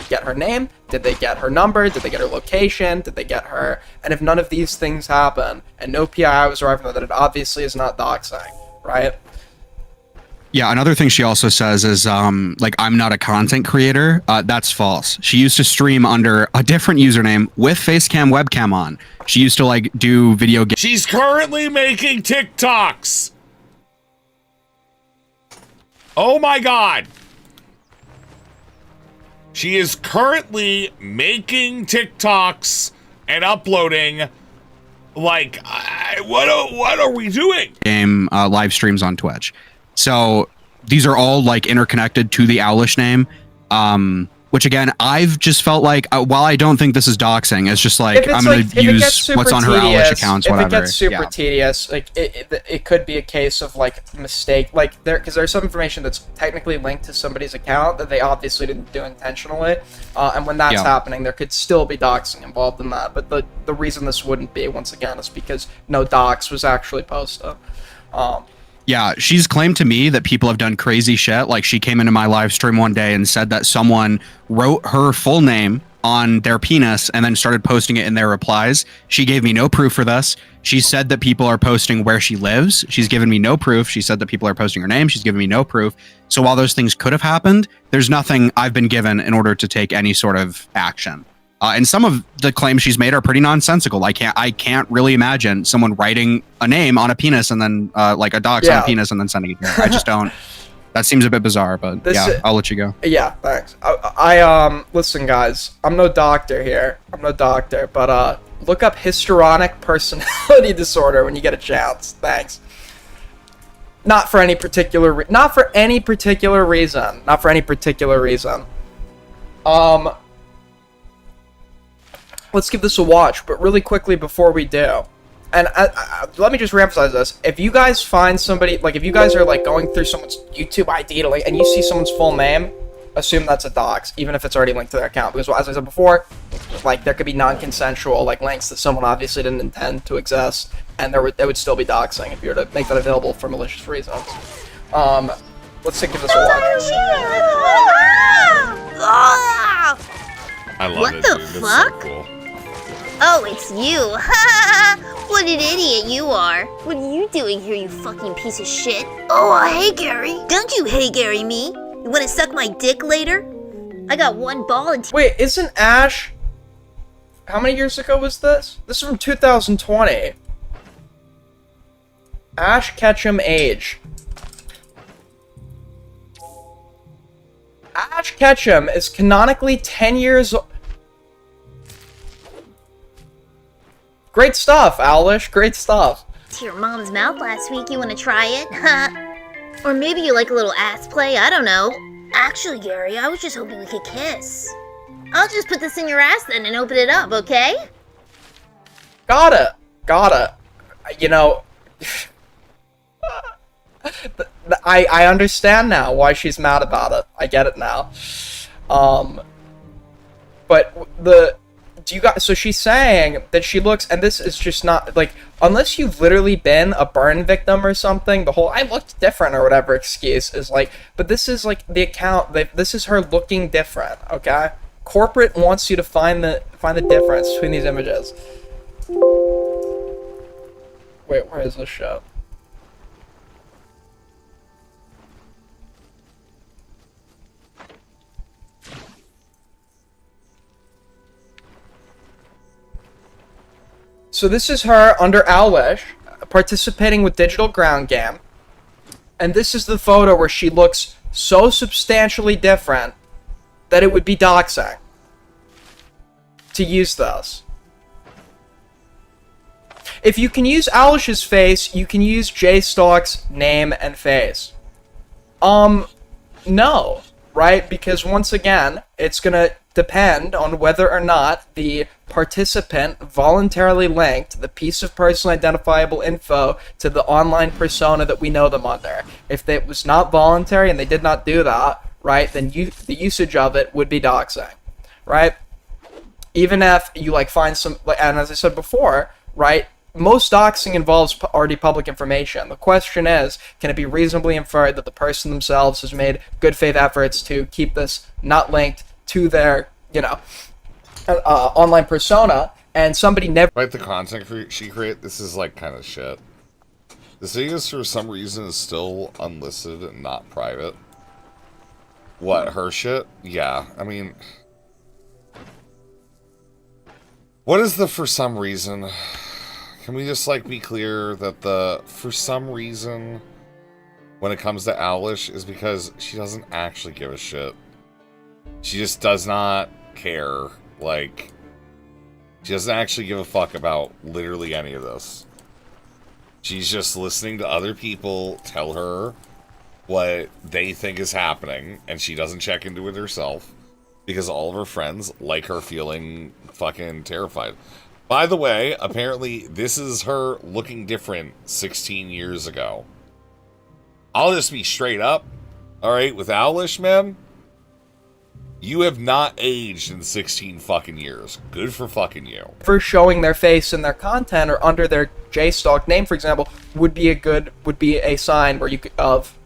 get her name? Did they get her number? Did they get her location? Did they get her? And if none of these things happen and no PII was arrived at, then it obviously is not doxing, right? Yeah, another thing she also says is, like, I'm not a content creator. That's false. She used to stream under a different username with Facecam webcam on. She used to, like, do video games. She's currently making TikToks! Oh my god! She is currently making TikToks and uploading. Like, what are we doing? Game live streams on Twitch. So these are all like interconnected to the Owlish name. Which again, I've just felt like while I don't think this is doxing, it's just like I'm gonna use what's on her Owlish accounts. Whatever. If it gets super tedious, like it could be a case of like mistake, like because there's some information that's technically linked to somebody's account that they obviously didn't do intentionally, and when that's happening, there could still be doxing involved in that. But the reason this wouldn't be, once again, is because no dox was actually posted. Yeah, she's claimed to me that people have done crazy shit. Like, she came into my live stream one day and said that someone wrote her full name on their penis and then started posting it in their replies. She gave me no proof for this. She said that people are posting where she lives. She's given me no proof. She said that people are posting her name. She's given me no proof. So while those things could have happened, there's nothing I've been given in order to take any sort of action. And some of the claims she's made are pretty nonsensical. I can't really imagine someone writing a name on a penis and then like a dox on a penis and then sending it here. I just don't. That seems a bit bizarre, but I'll let you go. Yeah, thanks. I listen, guys. I'm no doctor here. I'm no doctor, but look up histrionic personality disorder when you get a chance. Thanks. Not for any particular reason. Let's give this a watch, but really quickly before we do, and let me just reemphasize this: if you guys find somebody, like if you guys are like going through someone's YouTube ID to, like, and you see someone's full name, assume that's a dox, even if it's already linked to their account. Because as I said before, like there could be non-consensual like links that someone obviously didn't intend to exist, and there would still be doxing if you were to make that available for malicious reasons. Let's give this a watch. I love what it, the dude. fuck? That's so cool. Oh, it's you. What an idiot you are. What are you doing here, you fucking piece of shit? Oh, hey, Gary. Don't you hey, Gary me. You want to suck my dick later? I got one ball and... Wait, isn't Ash... How many years ago was this? This is from 2020. Ash Ketchum age. Ash Ketchum is canonically 10 years old. Great stuff, Owlish. Great stuff. To your mom's mouth last week, you want to try it? Huh? Or maybe you like a little ass play, I don't know. Actually, Gary, I was just hoping we could kiss. I'll just put this in your ass then and open it up, okay? Got it. You know, I understand now why she's mad about it. I get it now. But so she's saying that she looks, and this is just not, like, unless you've literally been a burn victim or something, the whole I looked different or whatever excuse is like, but this is like the account, this is her looking different, okay? Corporate wants you to find the difference between these images. Wait, where is this show? So this is her under Owlish, participating with Digital Ground Game. And this is the photo where she looks so substantially different that it would be doxing to use this. If you can use Owlish's face, you can use J-Stalk's name and face. No, right? Because once again, it's gonna depend on whether or not the participant voluntarily linked the piece of personally identifiable info to the online persona that we know them under. If it was not voluntary and they did not do that, right, then the usage of it would be doxing, right? Even if you like find some, and as I said before, right, most doxing involves already public information. The question is, can it be reasonably inferred that the person themselves has made good faith efforts to keep this not linked to their, you know, online persona, and somebody never... Right, the content she created, this is like kind of shit. The video for some reason is still unlisted and not private. What, her shit? Yeah, I mean... What is the for some reason? Can we just, like, be clear that the for some reason when it comes to Owlish is because she doesn't actually give a shit. She just does not care. Like, she doesn't actually give a fuck about literally any of this. She's just listening to other people tell her what they think is happening, and she doesn't check into it herself because all of her friends like her feeling fucking terrified. By the way, apparently this is her looking different 16 years ago. I'll just be straight up, alright, with Owlish, man. You have not aged in 16 fucking years. Good for fucking you. For showing their face in their content or under their J-Stalk name, for example, would be a sign where you could, of.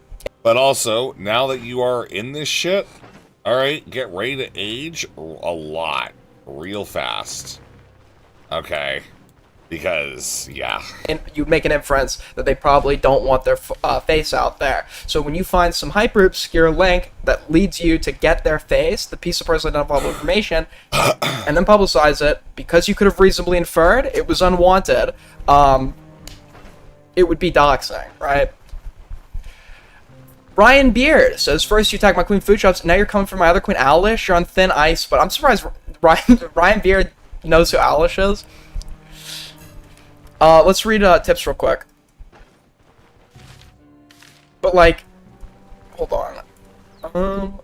But also, now that you are in this shit, alright, get ready to age a lot. Real fast. Okay. Because, yeah. And you make an inference that they probably don't want their face out there. So when you find some hyper obscure link that leads you to get their face, the piece of personally identifiable information, and then publicize it, because you could have reasonably inferred it was unwanted, it would be doxing, right? Ryan Beard says, first you attack my queen food shops, now you're coming for my other queen Owlish. You're on thin ice, but I'm surprised Ryan Beard knows who Owlish is. Let's read tips real quick. But like, hold on.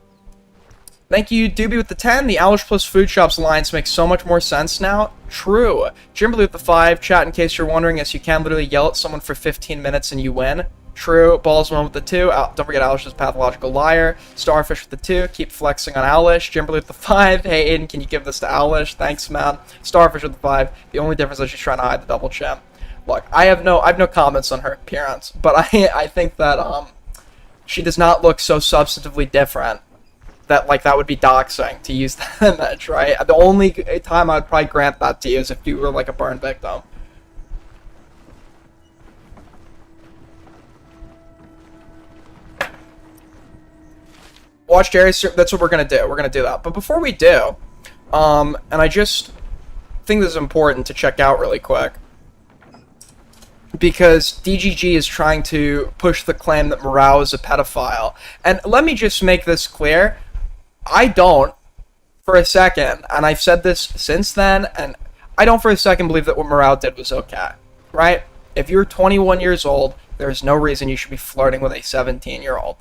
Thank you, Doobie with the 10. The Owlish plus Food Shops alliance makes so much more sense now. True. Jimberly with the 5. Chat, in case you're wondering, yes, you can literally yell at someone for 15 minutes and you win. True. Ballsman with the 2. Don't forget Owlish is pathological liar. Starfish with the 2. Keep flexing on Owlish. Jimberly with the 5. Hey, Aiden, can you give this to Owlish? Thanks, man. Starfish with the 5. The only difference is she's trying to hide the double chin. Look, I have no comments on her appearance, but I think that she does not look so substantively different that like that would be doxing to use that image, right? The only time I'd probably grant that to you is if you were like a burn victim. Watch Jerry's. That's what we're gonna do. We're gonna do that. But before we do, and I just think this is important to check out really quick, because DGG is trying to push the claim that Morale is a pedophile. And let me just make this clear. I don't for a second, and I've said this since then, and I don't for a second believe that what Morale did was okay, right? If you're 21 years old, there's no reason you should be flirting with a 17-year-old.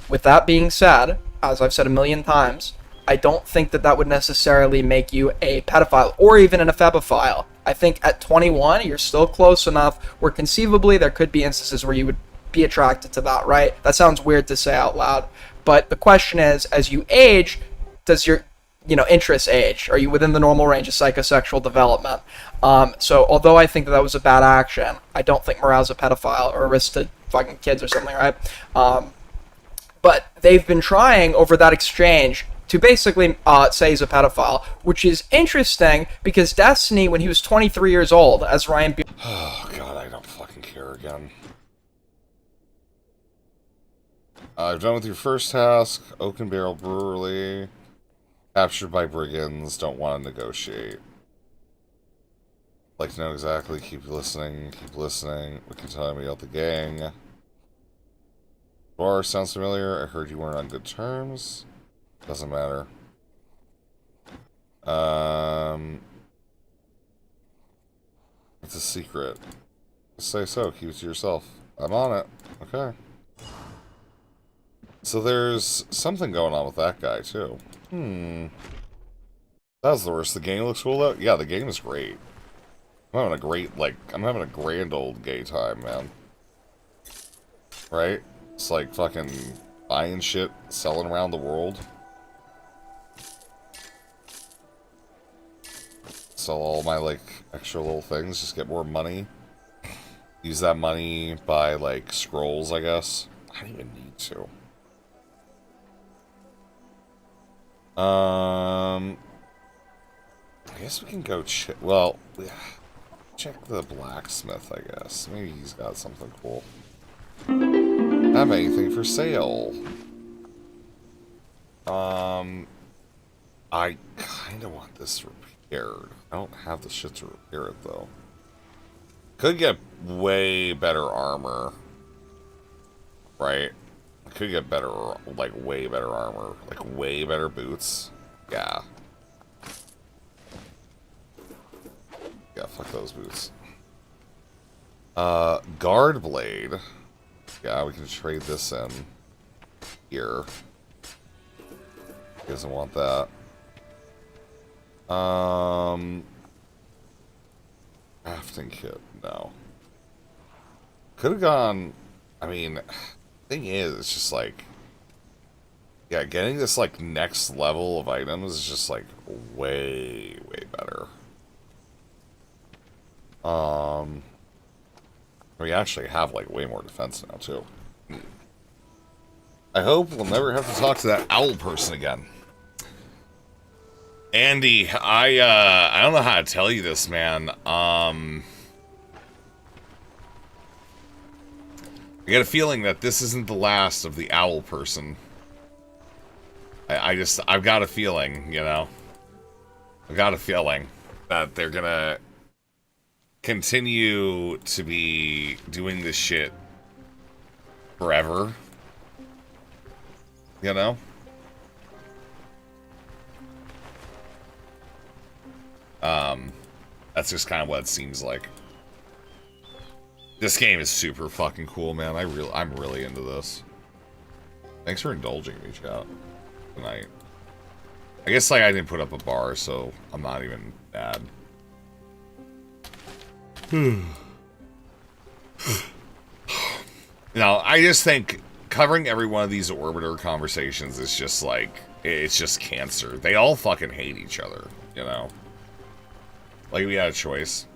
With that being said, as I've said a million times, I don't think that that would necessarily make you a pedophile or even an ephebophile. I think at 21, you're still close enough where conceivably there could be instances where you would be attracted to that, right? That sounds weird to say out loud. But the question is, as you age, does your interests age? Are you within the normal range of psychosexual development? So although I think that was a bad action, I don't think Morale's a pedophile or a risk to fucking kids or something, right? But they've been trying over that exchange to basically say he's a pedophile, which is interesting because Destiny, when he was 23 years old, as Ryan... Oh, God, I don't fucking care again. I've done with your first task. Oak and Barrel Brewery. Captured by brigands. Don't want to negotiate. Like to know exactly. Keep listening. Keep listening. What can you tell me about the gang? Bar sounds familiar. I heard you weren't on good terms. Doesn't matter. It's a secret. Just say so. Keep it to yourself. I'm on it. Okay. So there's something going on with that guy, too. That was the worst. The game looks cool, though? Yeah, the game is great. I'm having a great, I'm having a grand old gay time, man. Right? It's like fucking buying shit, selling around the world. Sell all my, extra little things, just get more money. Use that money, buy, scrolls, I guess. I don't even need to. I guess we can go check. Well, check the blacksmith, I guess. Maybe he's got something cool. Have anything for sale? I kind of want this repaired. I don't have the shit to repair it, though. Could get way better armor. Right? I could get better, way better armor. Way better boots. Yeah. Yeah, fuck those boots. Guard blade. Yeah, we can trade this in. Here. He doesn't want that. Crafting kit. No. Could have gone... I mean... Thing is, it's just yeah, getting this next level of items is just way better. We actually have way more defense now too. I hope we'll never have to talk to that owl person again. Andy, I don't know how to tell you this, man. I get a feeling that this isn't the last of the owl person. I've got a feeling, I've got a feeling that they're gonna continue to be doing this shit forever. That's just kind of what it seems like. This game is super fucking cool, man. I'm really into this. Thanks for indulging me, chat, tonight. I guess I didn't put up a bar, so I'm not even mad. I just think covering every one of these Orbiter conversations is just it's just cancer. They all fucking hate each other, we had a choice.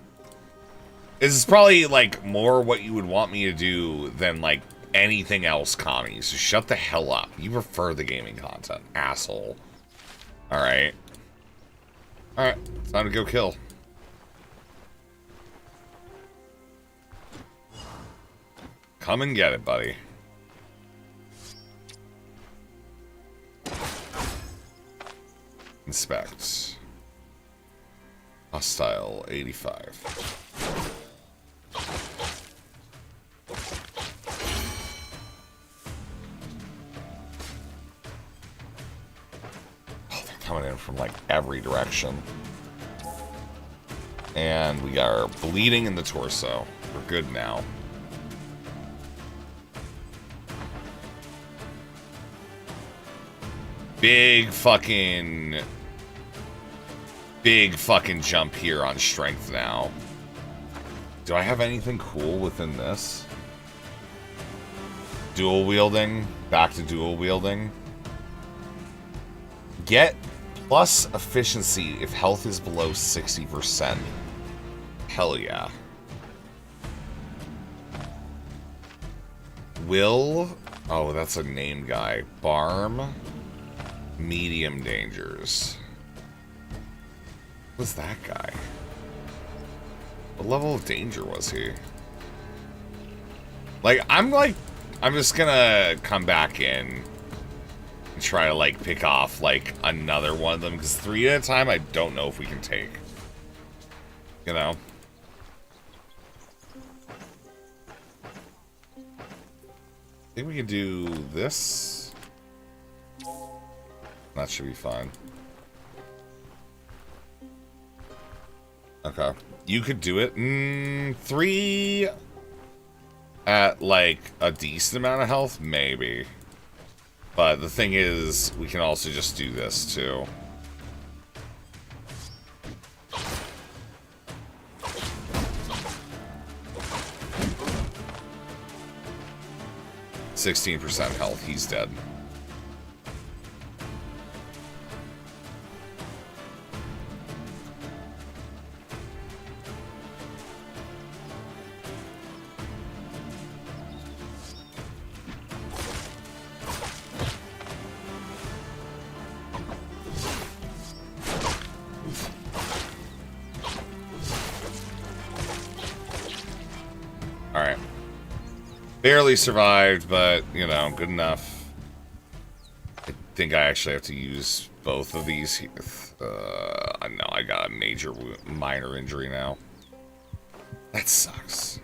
This is probably, more what you would want me to do than, anything else, Kami. So shut the hell up. You prefer the gaming content, asshole. Alright. Alright, time to go kill. Come and get it, buddy. Inspect. Hostile 85. from like every direction. And we are bleeding in the torso. We're good now. Big fucking jump here on strength now. Do I have anything cool within this? Dual wielding. Back to dual wielding. Get plus efficiency if health is below 60%. Hell yeah. Will. Oh, that's a name guy. Barm. Medium dangers. What's that guy? What level of danger was he? I'm just gonna come back in and try to, like, pick off, like, another one of them, because 3 at a time, I don't know if we can take. You know? I think we can do this. That should be fine. Okay. You could do it. 3 at, like, a decent amount of health? Maybe. But the thing is, we can also just do this, too. %16 health. He's dead. Alright. Barely survived, but, you know, good enough. I think I actually have to use both of these. No, I got a minor injury now. That sucks.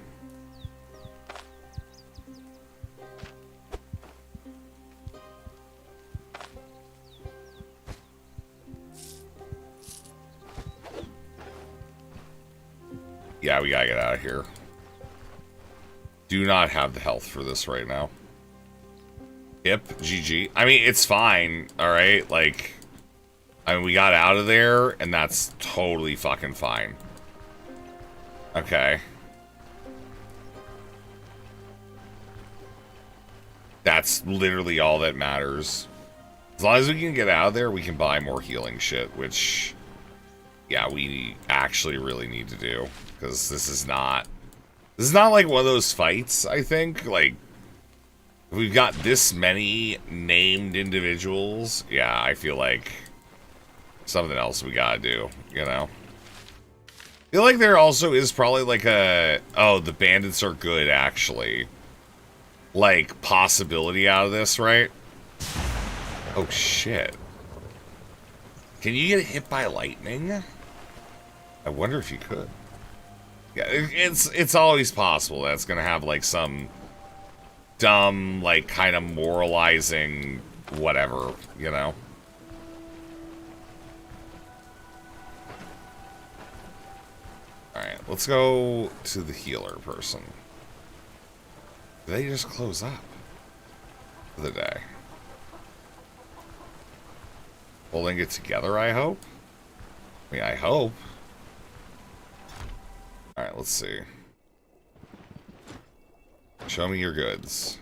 Yeah, we gotta get out of here. Do not have the health for this right now. Yep, GG. I mean, it's fine, alright? Like, I mean, we got out of there, and that's totally fucking fine. Okay. That's literally all that matters. As long as we can get out of there, we can buy more healing shit, which, yeah, we actually really need to do. Because this is not like one of those fights, I think. Like, we've got this many named individuals. Yeah, I feel like something else we gotta do, you know? I feel like there also is probably like oh, the bandits are good, actually. Like, possibility out of this, right? Oh, shit. Can you get hit by lightning? I wonder if you could. Yeah, it's always possible that's gonna have, like, some dumb, like, kind of moralizing whatever, you know? Alright, let's go to the healer person. Did they just close up for the day? Holding it together, I hope? I mean, I hope. Alright, let's see. Show me your goods.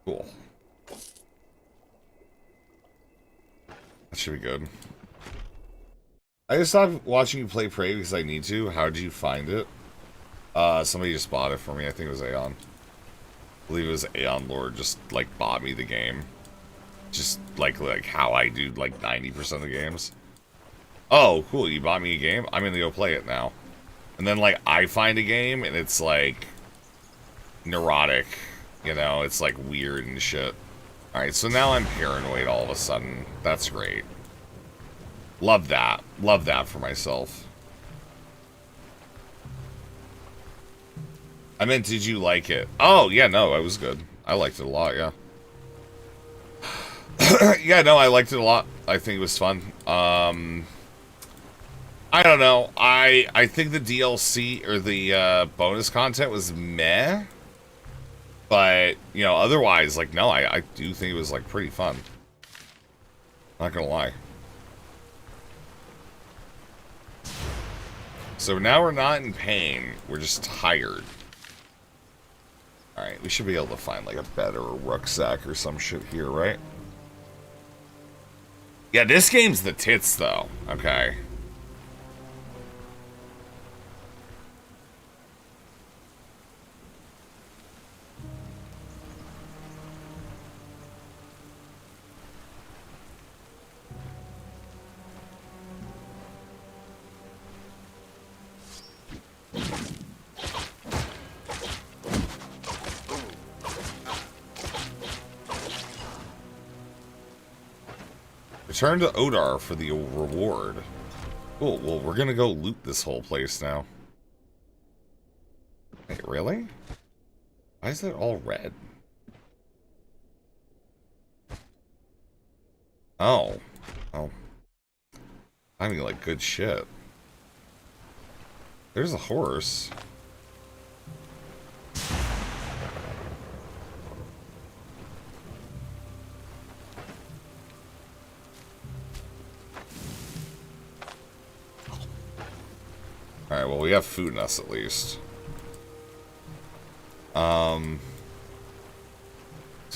Cool. That should be good. I just stopped watching you play Prey because I need to. How did you find it? Somebody just bought it for me. I think it was Aeon. I believe it was Aeon Lord just, like, bought me the game. Just like how I do, like, 90% of the games. Oh, cool, you bought me a game? I'm gonna go play it now. And then, like, I find a game, and it's, like, neurotic. You know, it's, like, weird and shit. Alright, so now I'm paranoid all of a sudden. That's great. Love that. Love that for myself. I meant, did you like it? Oh, yeah, no, it was good. I liked it a lot, yeah. Yeah, no, I liked it a lot. I think it was fun. I don't know. I think the DLC or the bonus content was meh. But, you know, otherwise, like, no, I do think it was, like, pretty fun. Not gonna lie. So now we're not in pain. We're just tired. Alright, we should be able to find, like, a bed or a rucksack or some shit here, right? Yeah, this game's the tits, though. Okay. Return to Odar for the reward. Cool, well, we're gonna go loot this whole place now. Wait, really? Why is that all red? Oh. Oh. I mean, like, good shit. There's a horse. Alright, well, we have food in us at least. So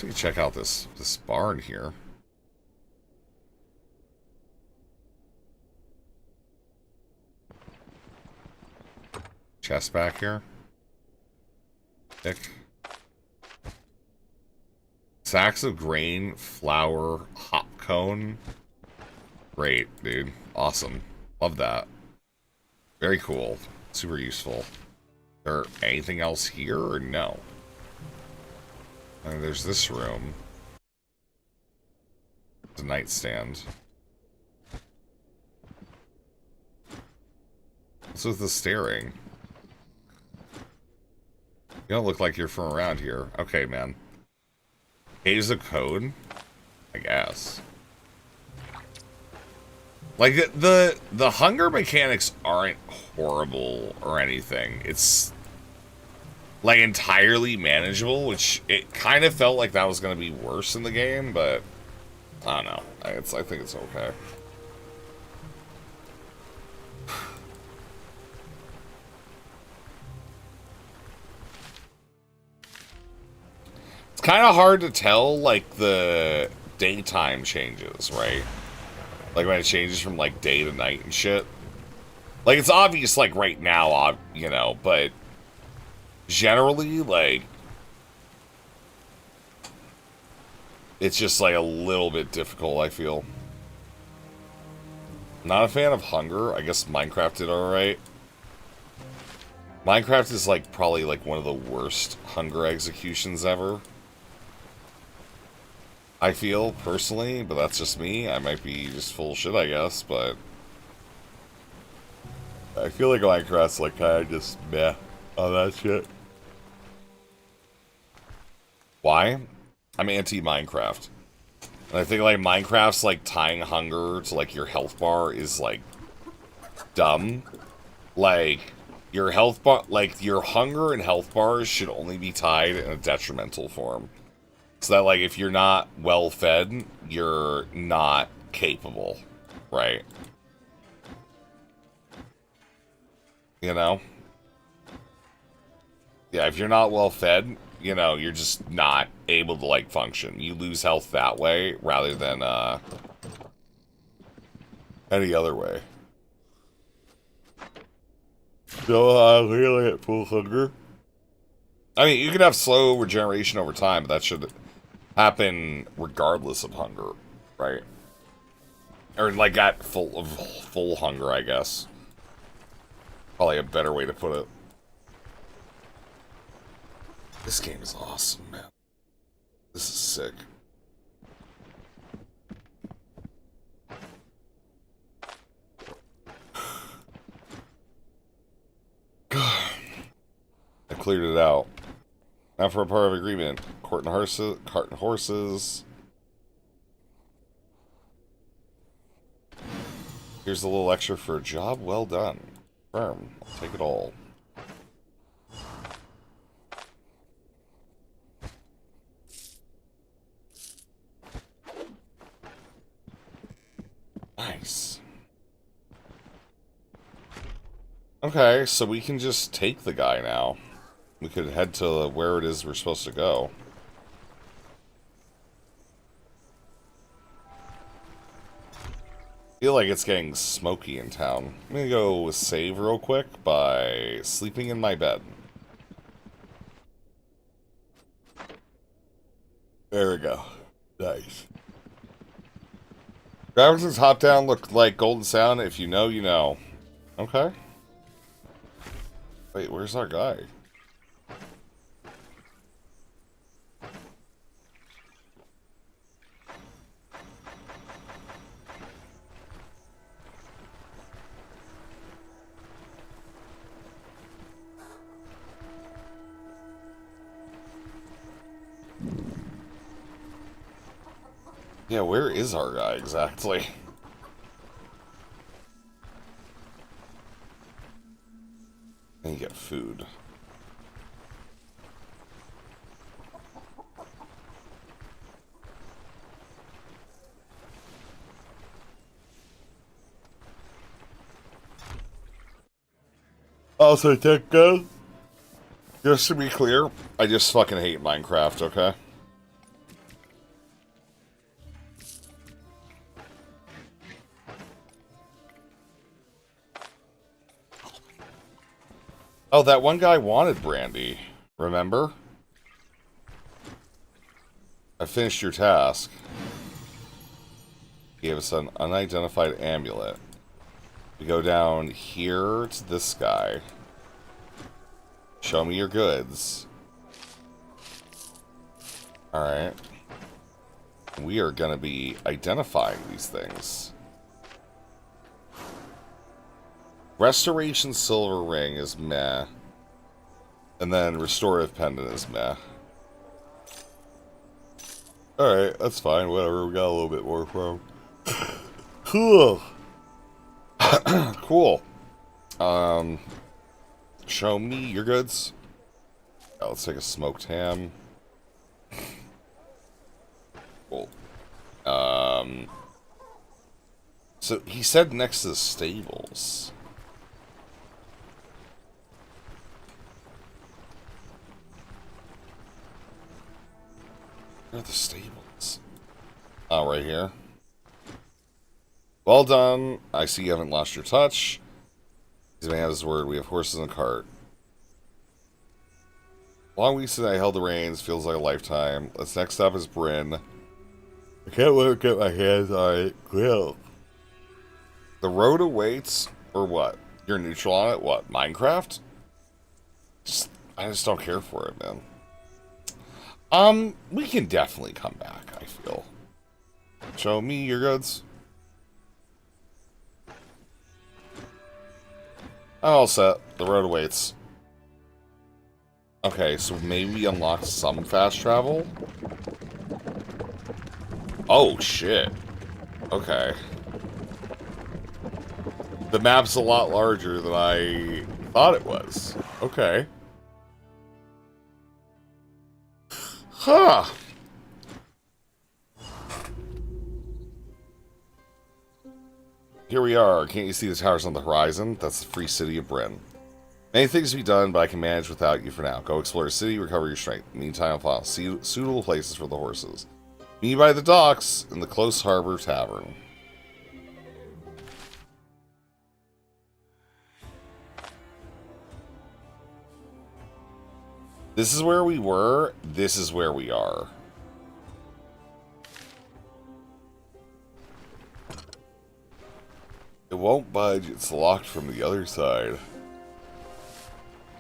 we can check out this barn here. Chest back here. Pick. Sacks of grain, flour, hop cone. Great, dude. Awesome. Love that. Very cool. Super useful. Is there anything else here or no? There's this room. It's a nightstand. What's with the staring? You don't look like you're from around here. Okay, man. Here's a code? I guess. Like, the hunger mechanics aren't horrible or anything. It's, like, entirely manageable, which it kind of felt like that was going to be worse in the game, but I don't know. I think it's okay. It's kind of hard to tell, like, the daytime changes, right? Like, when it changes from, like, day to night and shit. Like, it's obvious, like, right now, you know, but generally, like, it's just, like, a little bit difficult, I feel. Not a fan of hunger. I guess Minecraft did alright. Minecraft is, like, probably, like, one of the worst hunger executions ever. I feel, personally, but that's just me. I might be just full of shit, I guess, but I feel like Minecraft's, like, kind of just meh on that shit. Why? I'm anti-Minecraft. And I think, like, Minecraft's, like, tying hunger to, like, your health bar is, like, dumb. Like, your health bar, like, your hunger and health bars should only be tied in a detrimental form. So that, like, if you're not well fed, you're not capable, right? You know? Yeah, if you're not well fed, you know, you're just not able to, like, function. You lose health that way rather than, any other way. So, really at full hunger. I mean, you can have slow regeneration over time, but that should happen regardless of hunger, right? Or like at full hunger, I guess. Probably a better way to put it. This game is awesome, man. This is sick. I cleared it out. Now for a part of agreement. Cart and horses. Here's a little extra for a job well done. Firm. I'll take it all. Nice. Okay, so we can just take the guy now. We could head to where it is we're supposed to go. I feel like it's getting smoky in town. I'm gonna go save real quick by sleeping in my bed. There we go. Nice. Graviton's hop down looked like Golden Sound. If you know, you know. Okay. Wait, where's our guy? Yeah, where is our guy exactly? And you get food. Also, tech go. Just to be clear, I just fucking hate Minecraft, okay? Oh, that one guy wanted brandy. Remember? I finished your task. He gave us an unidentified amulet. We go down here to this guy. Show me your goods. Alright. We are gonna be identifying these things. Restoration silver ring is meh. And then restorative pendant is meh. Alright, that's fine. Whatever. We got a little bit more from. Cool. Cool. Show me your goods. Yeah, let's take a smoked ham. Cool. So he said next to the stables. Where are the stables? Oh, right here. Well done. I see you haven't lost your touch. He's man of his word. We have horses in a cart. Long weeks since I held the reins. Feels like a lifetime. Let's next stop is Bryn. I can't wait to get my hands on it. Quill. The road awaits, or what? You're neutral on it? What? Minecraft? I just don't care for it, man. We can definitely come back, I feel. Show me your goods. I'm all set. The road awaits. Okay, so maybe we unlock some fast travel? Oh, shit. Okay. The map's a lot larger than I thought it was. Okay. Huh. Here we are. Can't you see the towers on the horizon? That's the free city of Bryn. Many things to be done, but I can manage without you for now. Go explore the city, recover your strength. Meantime, I'll find suitable places for the horses. Meet you by the docks in the Close Harbor Tavern. This is where we were. This is where we are. It won't budge. It's locked from the other side.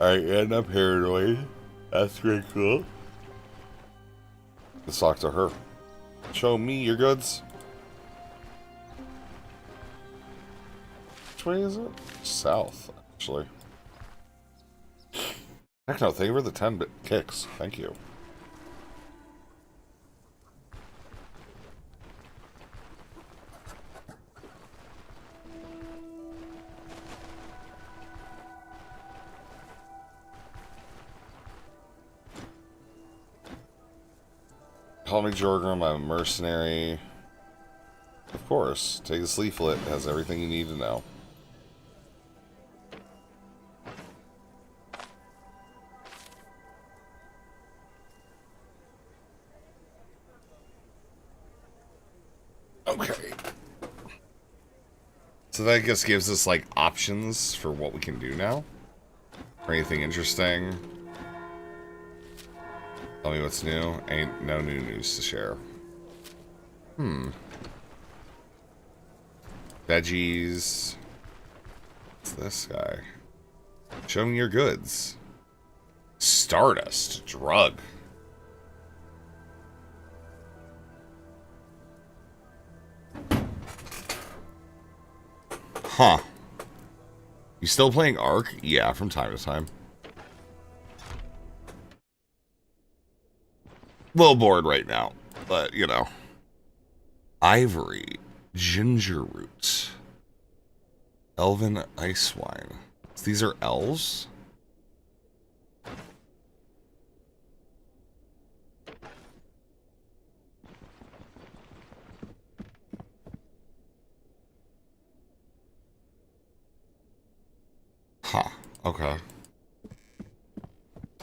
Alright, and I'm paranoid. That's pretty cool. Let's talk to her. Show me your goods. Which way is it? South, actually. Heck no, thank you for the 10-bit kicks. Thank you. Call me Jorgrim, I'm a mercenary. Of course, take this leaflet, it has everything you need to know. Okay. So that I guess gives us like options for what we can do now. Or anything interesting. Tell me what's new. Ain't no new news to share. Veggies. What's this guy? Show me your goods. Stardust. Drug. Huh. You still playing Ark? Yeah, from time to time. A little bored right now, but you know. Ivory, ginger root, elven ice wine. So these are elves? Huh. Okay.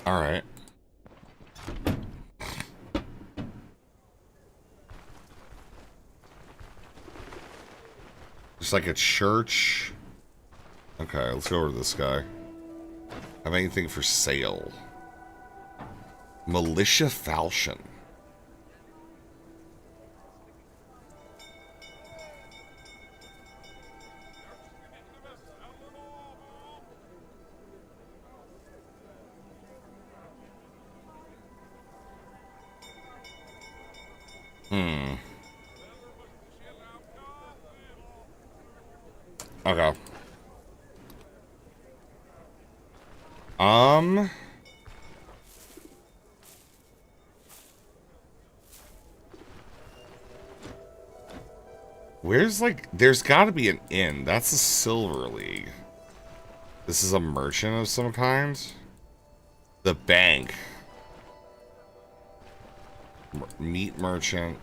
All right. Just like a church. Okay, let's go over to this guy. Have anything for sale? Militia falchion. Okay. Where's like, there's gotta be an inn. That's a Silver League. This is a merchant of some kind. The bank. Meat merchant.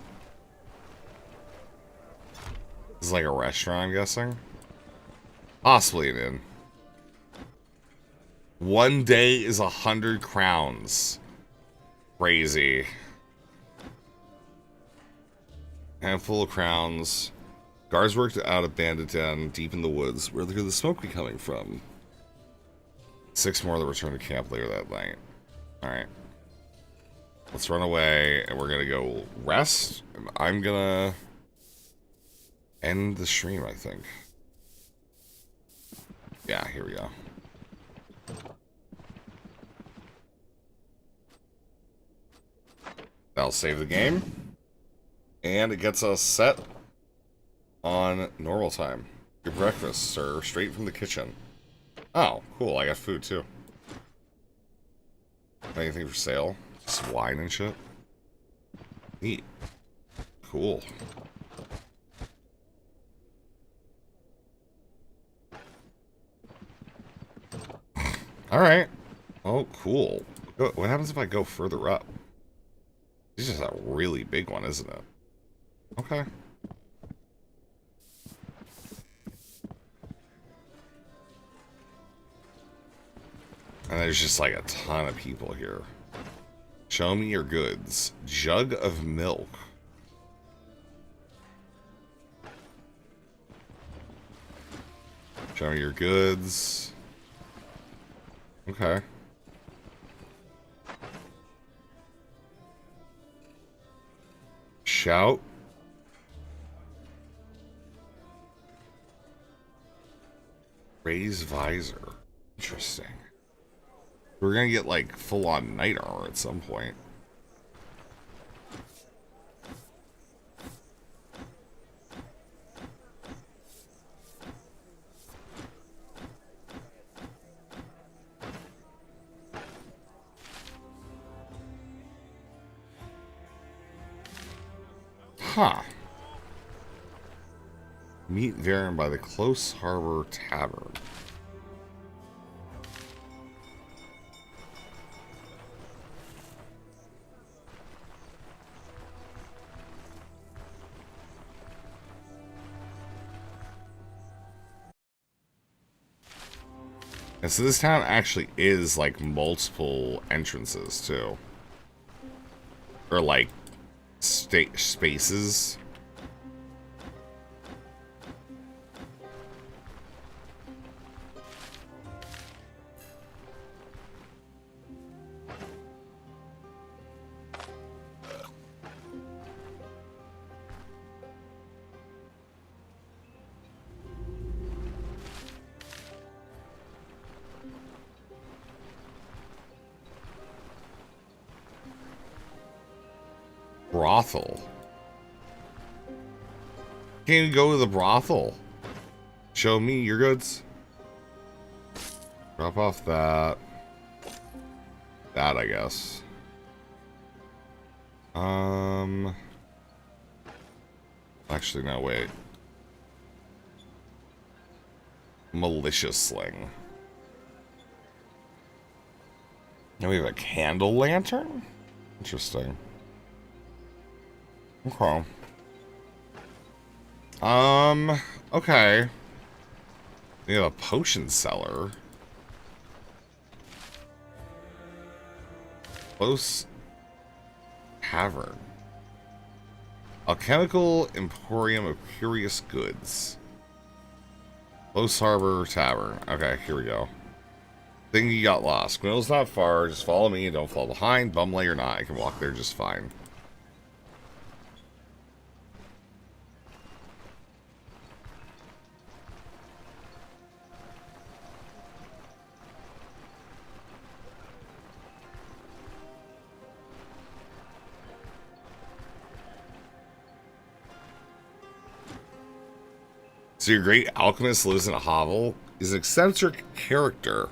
This is like a restaurant, I'm guessing. Possibly an inn. 1 day is 100 crowns. Crazy. Handful of crowns. Guards worked out a bandit den deep in the woods. Where could the smoke be coming from? 6 more that return to camp later that night. Alright. Let's run away, and we're gonna go rest. And I'm gonna end the stream, I think. Yeah, here we go. That'll save the game. And it gets us set on normal time. Your breakfast, sir. Straight from the kitchen. Oh, cool. I got food, too. Anything for sale? Just wine and shit? Neat. Cool. Alright. Oh, cool. What happens if I go further up? This is a really big one, isn't it? Okay. And there's just like a ton of people here. Show me your goods. Jug of milk. Show me your goods. Okay. Shout. Raise visor. Interesting. We're gonna get like full-on knight armor at some point. Huh. Meet Varen by the Close Harbor Tavern. And so this town actually is like multiple entrances too. Or like spaces. Brothel. Can't even go to the brothel. Show me your goods. Drop off that. That, I guess. Actually, no, wait. Malicious sling. Now we have a candle lantern? Interesting. Okay. Okay. We have a potion cellar. Close Tavern. Alchemical Emporium of Curious Goods. Close Harbor Tavern. Okay, here we go. Think you got lost. Gwynill's not far. Just follow me and don't fall behind. Bumley or not, I can walk there just fine. So your great alchemist lives in a hovel. He's an eccentric character.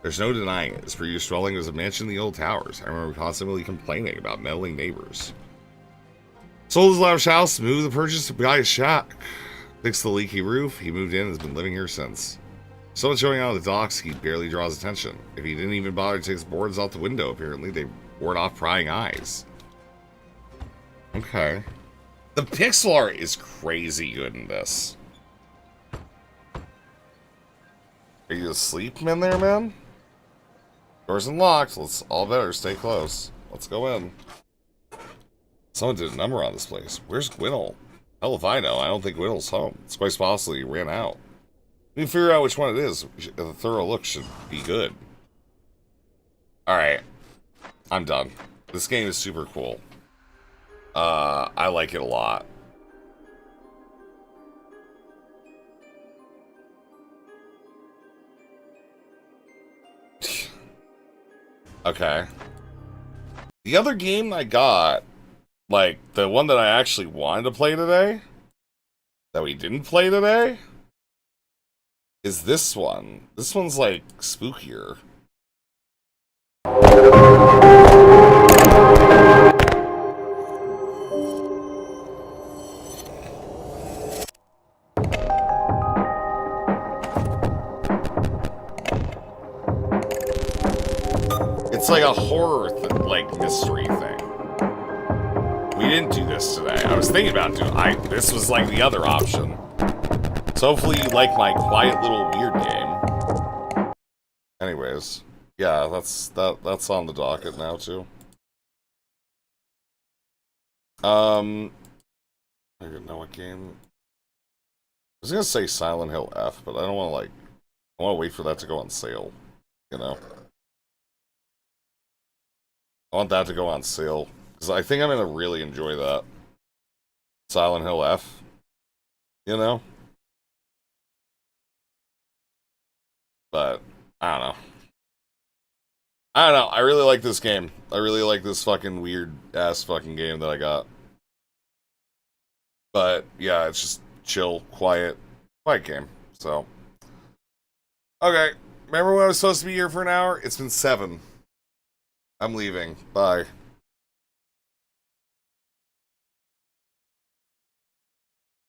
There's no denying it. His previous dwelling was a mansion in the old towers. I remember constantly complaining about meddling neighbors. Sold his lavish house, moved the purchase to buy his shack. Fixed the leaky roof. He moved in and has been living here since. Someone showing out of the docks, he barely draws attention. If he didn't even bother to take his boards out the window, apparently they ward off prying eyes. Okay. The pixel art is crazy good in this. Are you asleep in there, man? Doors unlocked. Let's all better stay close. Let's go in. Someone did a number on this place. Where's Gwynnel? Hell if I know. I don't think Gwynnel's home. It's quite possible he ran out. We can figure out which one it is. A thorough look should be good. Alright. I'm done. This game is super cool. I like it a lot. Okay. The other game I got, like, the one that I actually wanted to play today, that we didn't play today, is this one. This one's, like, spookier. It's like a horror, like, mystery thing. We didn't do this today. I was thinking about doing this was like the other option. So hopefully you like my quiet little weird game. Anyways, yeah, that's on the docket now too. I don't know what game. I was gonna say Silent Hill F, but I don't want to like. I want to wait for that to go on sale. You know. I want that to go on sale, because I think I'm going to really enjoy that. Silent Hill F. You know? But, I don't know. I really like this game. I really like this fucking weird-ass fucking game that I got. But, yeah, it's just chill, quiet game. So. Okay. Remember when I was supposed to be here for an hour? It's been 7. I'm leaving. Bye.